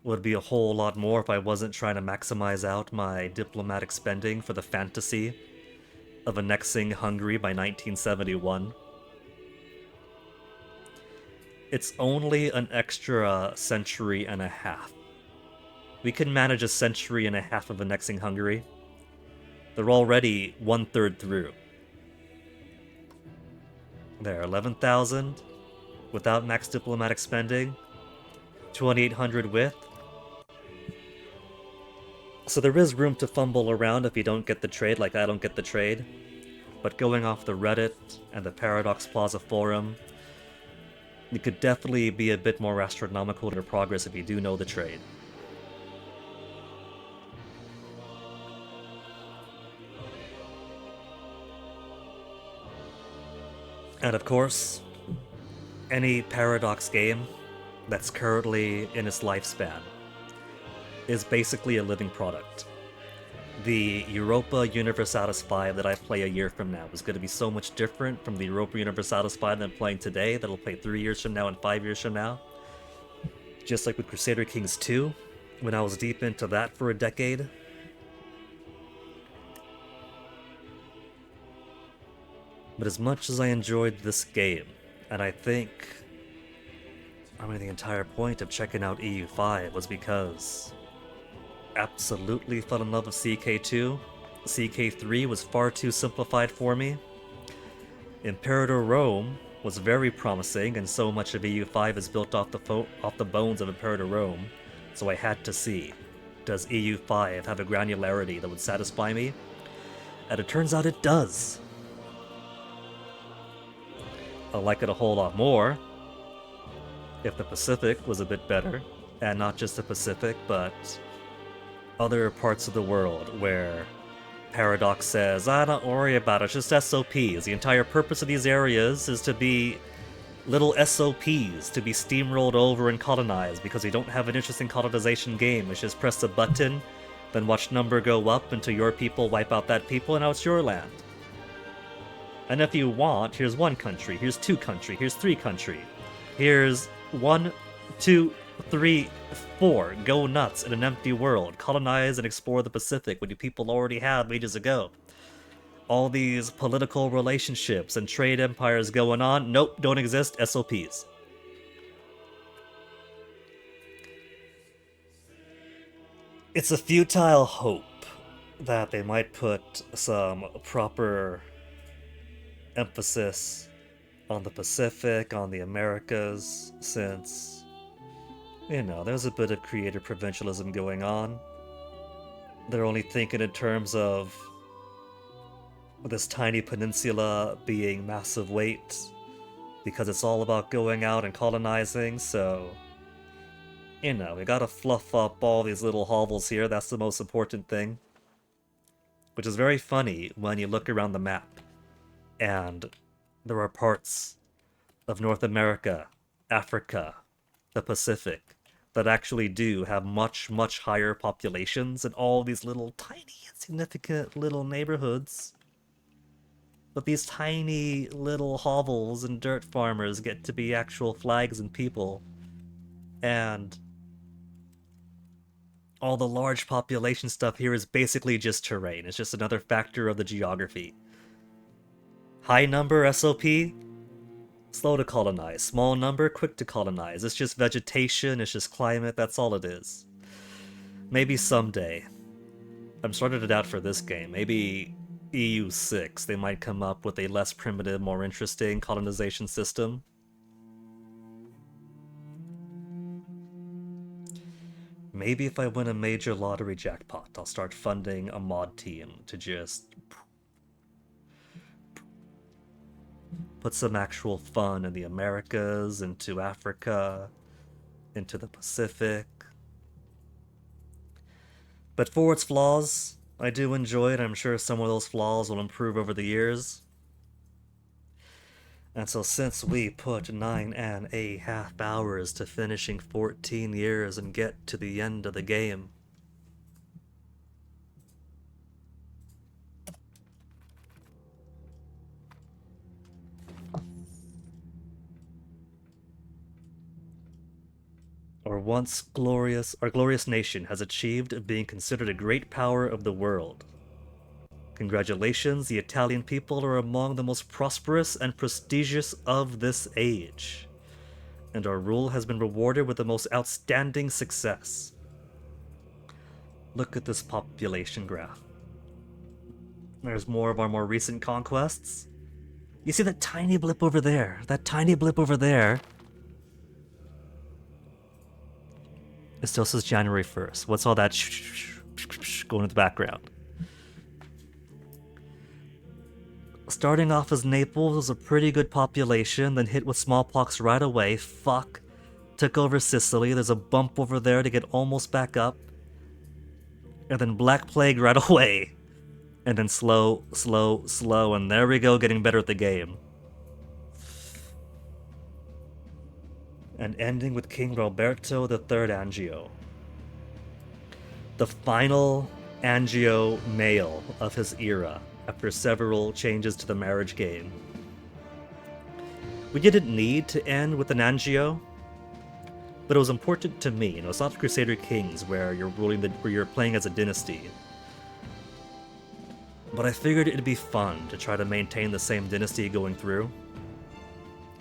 Would be a whole lot more if I wasn't trying to maximize out my diplomatic spending for the fantasy of annexing Hungary by 1971. It's only an extra century and a half. We can manage a century and a half of annexing Hungary. They're already 1/3 through. There, 11,000 without max diplomatic spending, 2,800 with. So there is room to fumble around if you don't get the trade, like I don't get the trade. But going off the Reddit and the Paradox Plaza forum, you could definitely be a bit more astronomical in your progress if you do know the trade. And of course, any Paradox game that's currently in its lifespan is basically a living product. The Europa Universalis 5 that I play a year from now is going to be so much different from the Europa Universalis 5 that I'm playing today, that I'll play 3 years from now and 5 years from now. Just like with Crusader Kings 2, when I was deep into that for a decade. But as much as I enjoyed this game, and I think, the entire point of checking out EU5 was because absolutely fell in love with CK2. CK3 was far too simplified for me. Imperator Rome was very promising, and so much of EU5 is built off the bones of Imperator Rome, so I had to see, does EU5 have a granularity that would satisfy me? And it turns out it does. I like it a whole lot more if the Pacific was a bit better, and not just the Pacific, but other parts of the world where Paradox says, don't worry about it, it's just SOPs. The entire purpose of these areas is to be little SOPs, to be steamrolled over and colonized, because we don't have an interesting colonization game. It's just press a button, then watch number go up until your people wipe out that people, and now it's your land. And if you want, here's 1 country, here's 2 country, here's 3 country. Here's 1, 2, 3, 4. Go nuts in an empty world. Colonize and explore the Pacific when you people already have ages ago. All these political relationships and trade empires going on, nope, don't exist, SOPs. It's a futile hope that they might put some proper emphasis on the Pacific, on the Americas, since, there's a bit of creative provincialism going on. They're only thinking in terms of this tiny peninsula being massive weight, because it's all about going out and colonizing, so, we gotta fluff up all these little hovels here, that's the most important thing. Which is very funny when you look around the map, and there are parts of North America, Africa, the Pacific, that actually do have much, much higher populations in all these little tiny, insignificant little neighborhoods. But these tiny little hovels and dirt farmers get to be actual flags and people. And all the large population stuff here is basically just terrain. It's just another factor of the geography. High number SOP, slow to colonize. Small number, quick to colonize. It's just vegetation, it's just climate, that's all it is. Maybe someday. I'm starting to doubt for this game. Maybe EU6, they might come up with a less primitive, more interesting colonization system. Maybe if I win a major lottery jackpot, I'll start funding a mod team to just put some actual fun in the Americas, into Africa, into the Pacific. But for its flaws, I do enjoy it. I'm sure some of those flaws will improve over the years. And so since we put 9.5 hours to finishing 14 years and get to the end of the game, our glorious nation has achieved being considered a great power of the world. Congratulations, the Italian people are among the most prosperous and prestigious of this age, and our rule has been rewarded with the most outstanding success. Look at this population graph. There's more of our more recent conquests. You see that tiny blip over there? That tiny blip over there? It still says January 1st. What's all that going in the background? Starting off as Naples was a pretty good population, then hit with smallpox right away. Fuck. Took over Sicily. There's a bump over there to get almost back up. And then Black Plague right away. And then slow, and there we go, getting better at the game. And ending with King Roberto III Angio. The final Angio male of his era, after several changes to the marriage game. We didn't need to end with an Angio, but it was important to me. It's not the Crusader Kings where you're playing as a dynasty. But I figured it'd be fun to try to maintain the same dynasty going through.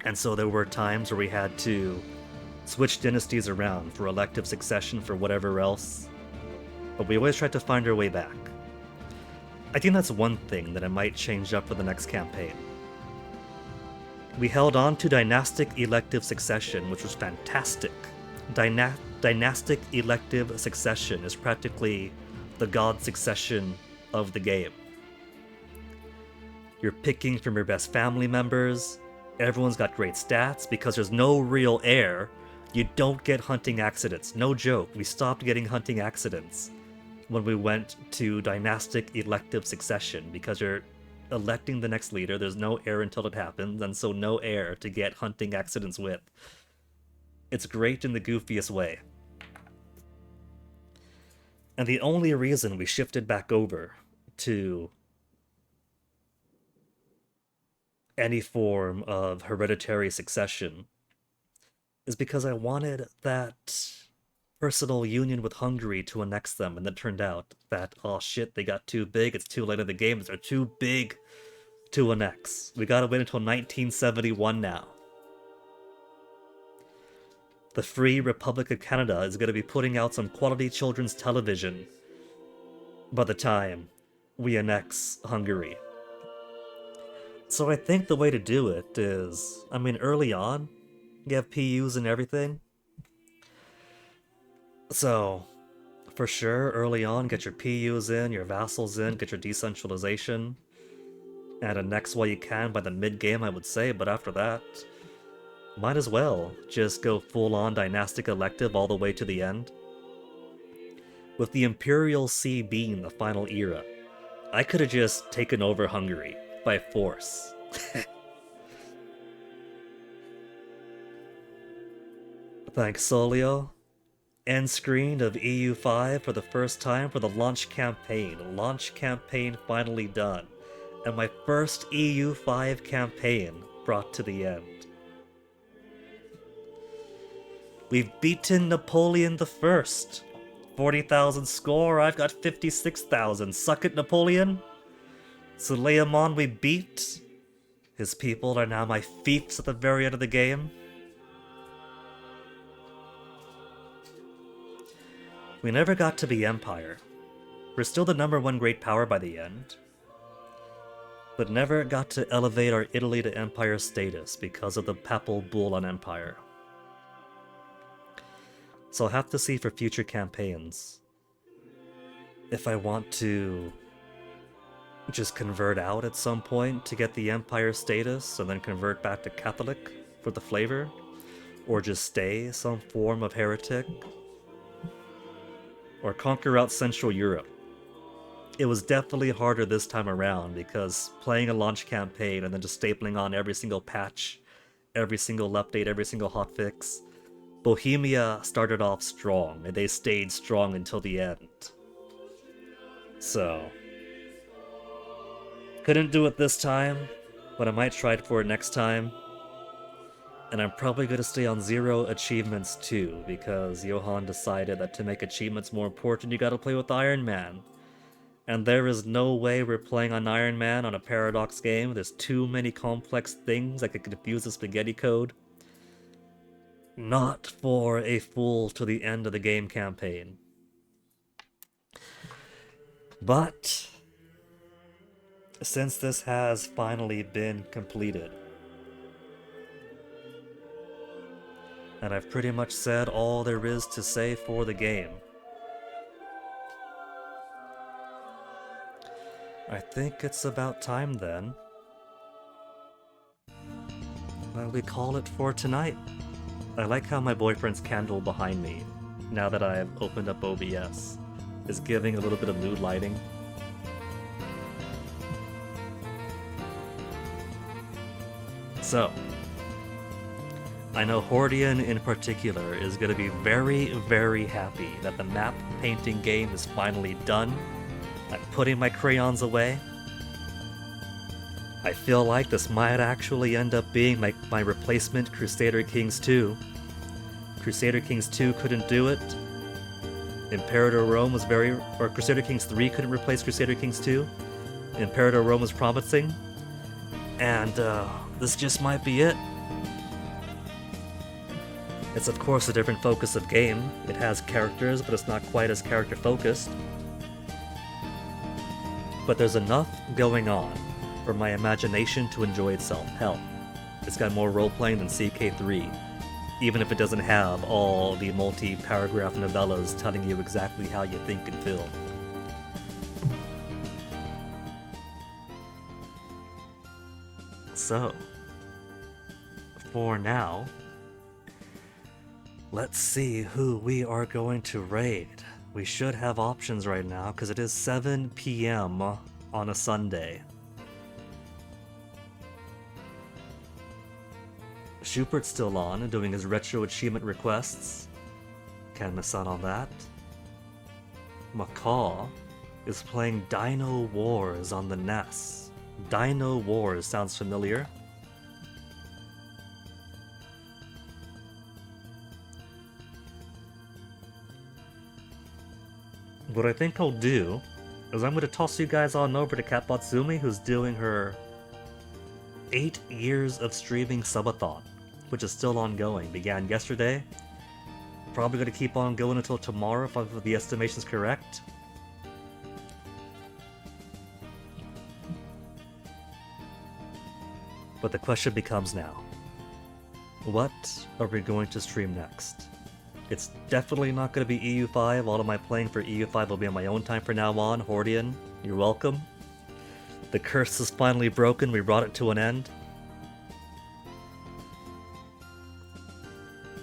And so there were times where we had to switch dynasties around for elective succession for whatever else. But we always tried to find our way back. I think that's one thing that I might change up for the next campaign. We held on to dynastic elective succession, which was fantastic. Dynastic elective succession is practically the god succession of the game. You're picking from your best family members, everyone's got great stats, because there's no real heir, you don't get hunting accidents. No joke, we stopped getting hunting accidents when we went to dynastic elective succession, because you're electing the next leader, there's no heir until it happens, and so no heir to get hunting accidents with. It's great in the goofiest way. And the only reason we shifted back over to any form of hereditary succession is because I wanted that personal union with Hungary to annex them, and it turned out that, oh shit, they got too big, it's too late in the game, they're too big to annex. We gotta wait until 1971 now. The Free Republic of Canada is gonna be putting out some quality children's television by the time we annex Hungary. So I think the way to do it is, early on, you have PUs and everything. So, for sure, early on, get your PUs in, your vassals in, get your decentralization, and annex while you can by the mid-game, I would say, but after that, might as well just go full-on dynastic elective all the way to the end. With the Imperial CB in the final era, I could have just taken over Hungary by force. Thanks, Solio. End screen of EU5 for the first time for the launch campaign. Launch campaign finally done. And my first EU5 campaign brought to the end. We've beaten Napoleon I. 40,000 score, I've got 56,000. Suck it, Napoleon. Suleiman we beat. His people are now my fiefs at the very end of the game. We never got to be Empire. We're still the #1 great power by the end. But never got to elevate our Italy to Empire status because of the papal bull on Empire. So I'll have to see for future campaigns if I want to just convert out at some point to get the Empire status and then convert back to Catholic for the flavor, or just stay some form of heretic, or conquer out Central Europe it was definitely harder this time around because playing a launch campaign and then just stapling on every single patch, every single update, every single hotfix. Bohemia started off strong, and they stayed strong until the end. So, couldn't do it this time, but I might try for it next time. And I'm probably going to stay on 0 achievements too, because Johan decided that to make achievements more important, you gotta play with Iron Man. And there is no way we're playing on Iron Man on a Paradox game. There's too many complex things that could confuse the spaghetti code. Not for a full to the end of the game campaign. But since this has finally been completed, and I've pretty much said all there is to say for the game, I think it's about time then that we call it for tonight. I like how my boyfriend's candle behind me, now that I've opened up OBS, is giving a little bit of mood lighting. So, I know Hordian in particular is going to be very, very happy that the map painting game is finally done. I'm putting my crayons away. I feel like this might actually end up being my replacement Crusader Kings 2. Crusader Kings 2 couldn't do it. Imperator Rome was or Crusader Kings 3 couldn't replace Crusader Kings 2. Imperator Rome was promising. And this just might be it. It's of course a different focus of game. It has characters, but it's not quite as character focused. But there's enough going on for my imagination to enjoy itself. Hell, it's got more role-playing than CK3, even if it doesn't have all the multi-paragraph novellas telling you exactly how you think and feel. So, for now, let's see who we are going to raid. We should have options right now, because it is 7 PM on a Sunday. Schupert's still on and doing his retro achievement requests. Can't miss out on that. Macaw is playing Dino Wars on the NES. Dino Wars sounds familiar. What I think I'll do is I'm going to toss you guys on over to Katbatsumi, who's doing her 8 years of streaming subathon, which is still ongoing. Began yesterday. Probably going to keep on going until tomorrow if the estimation's correct. But the question becomes now, what are we going to stream next? It's definitely not going to be EU5. All of my playing for EU5 will be on my own time from now on. Hordian, you're welcome. The curse is finally broken. We brought it to an end.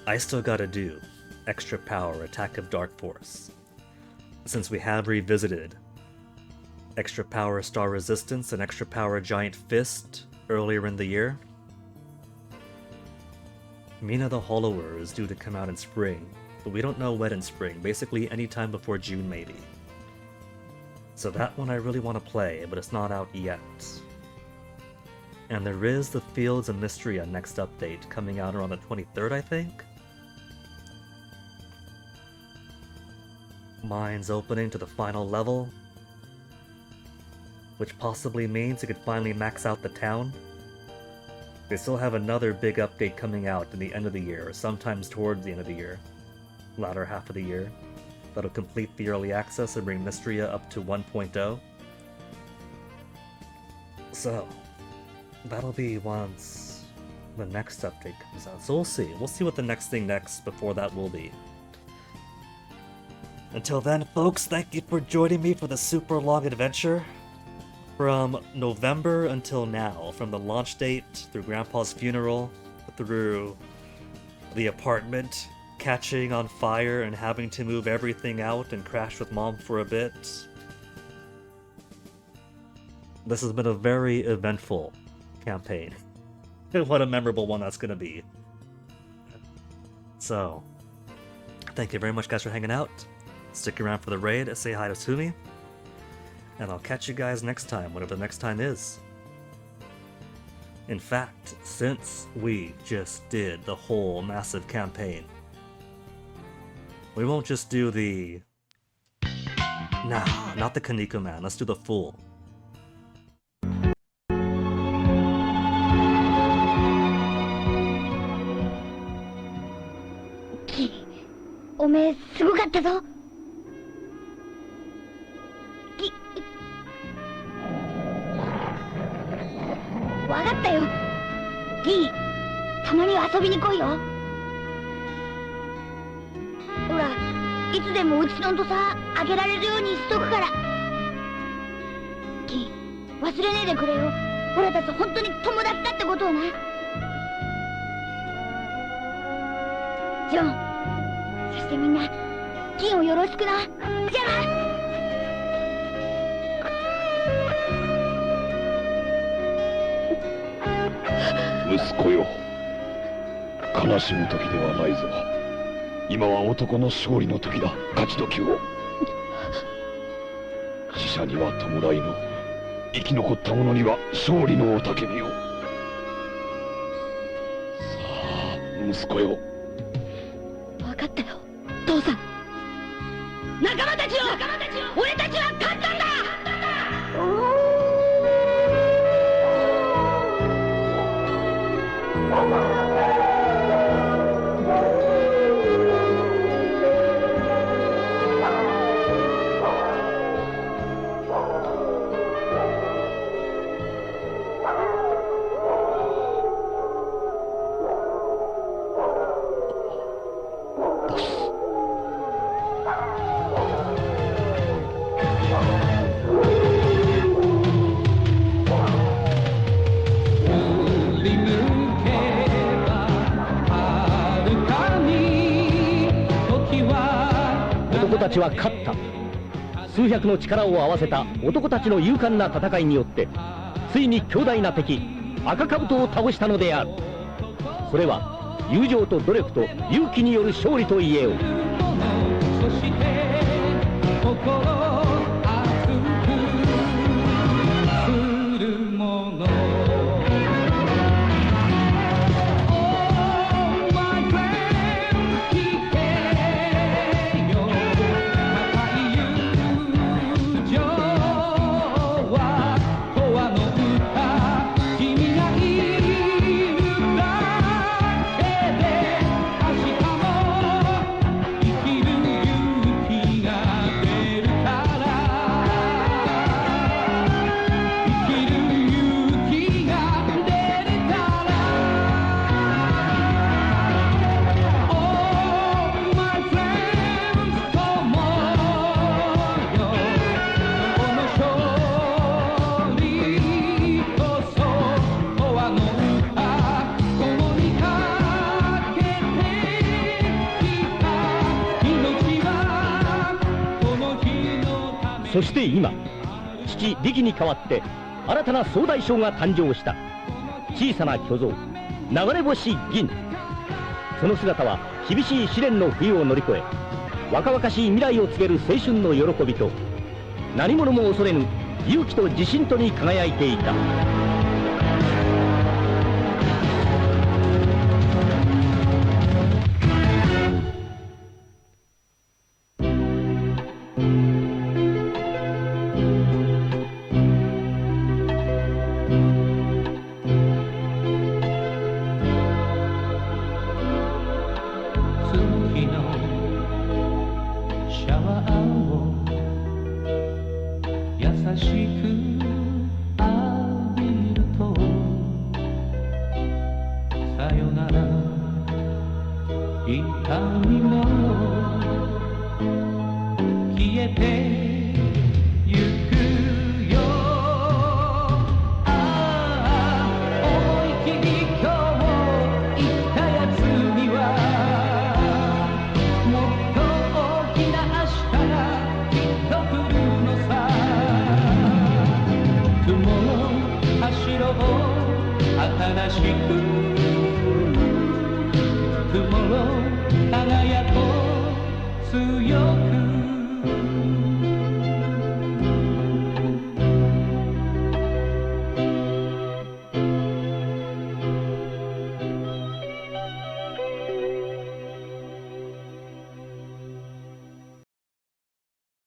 I still gotta do Extra Power Attack of Dark Force, since we have revisited Extra Power Star Resistance and Extra Power Giant Fist earlier in the year. Mina the Hollower is due to come out in spring, but we don't know when in spring, basically anytime before June maybe. So that one I really want to play, but it's not out yet. And there is the Fields of Mystria next update coming out around the 23rd, I think? Mines opening to the final level, which possibly means you could finally max out the town. They still have another big update coming out in the end of the year, or sometimes towards the end of the year, latter half of the year, that'll complete the early access and bring Mystria up to 1.0. So, that'll be once the next update comes out. So we'll see. We'll see what the next thing before that will be. Until then, folks, thank you for joining me for the super long adventure. From November until now, from the launch date, through Grandpa's funeral, through the apartment catching on fire and having to move everything out and crash with Mom for a bit, This has been a very eventful campaign. What a memorable one that's gonna be. So, thank you very much, guys, for hanging out. Stick around for the raid, say hi to Sumi. And I'll catch you guys next time, whatever the next time is. In fact, since we just did the whole massive campaign, we won't just do the... Nah, not the Kaneko man, let's do the full. おめえすごかったぞ。わかったよ。ギー、たまに遊びに来いよ。ほら、いつでもうちのとさ開けられるようにしとくから。ギー、忘れねえでくれよ。オラたち本当に友達だってことをな。ジョン。 そしてみんな、金をよろしくな。じゃあな。息子よ、悲しむ時ではないぞ。今は男の勝利の時だ。勝ち時を。死者には弔いの、生き残った者には勝利の雄たけびを。さあ、息子よ。分かったよ。 父さん、仲間たちよ、俺たちは勝ったんだ。男たちは勝った。数百の力を合わせた男たちの勇敢な戦いによってついに強大な敵赤兜を倒したのである。それは友情と努力と勇気による勝利と言えよう。 そして今、父力に代わって新たな総大将が誕生した。小さな巨像、流れ星銀。その姿は厳しい試練の冬を乗り越え、若々しい未来を告げる青春の喜びと、何者も恐れぬ勇気と自信とに輝いていた。 Tomorrow しく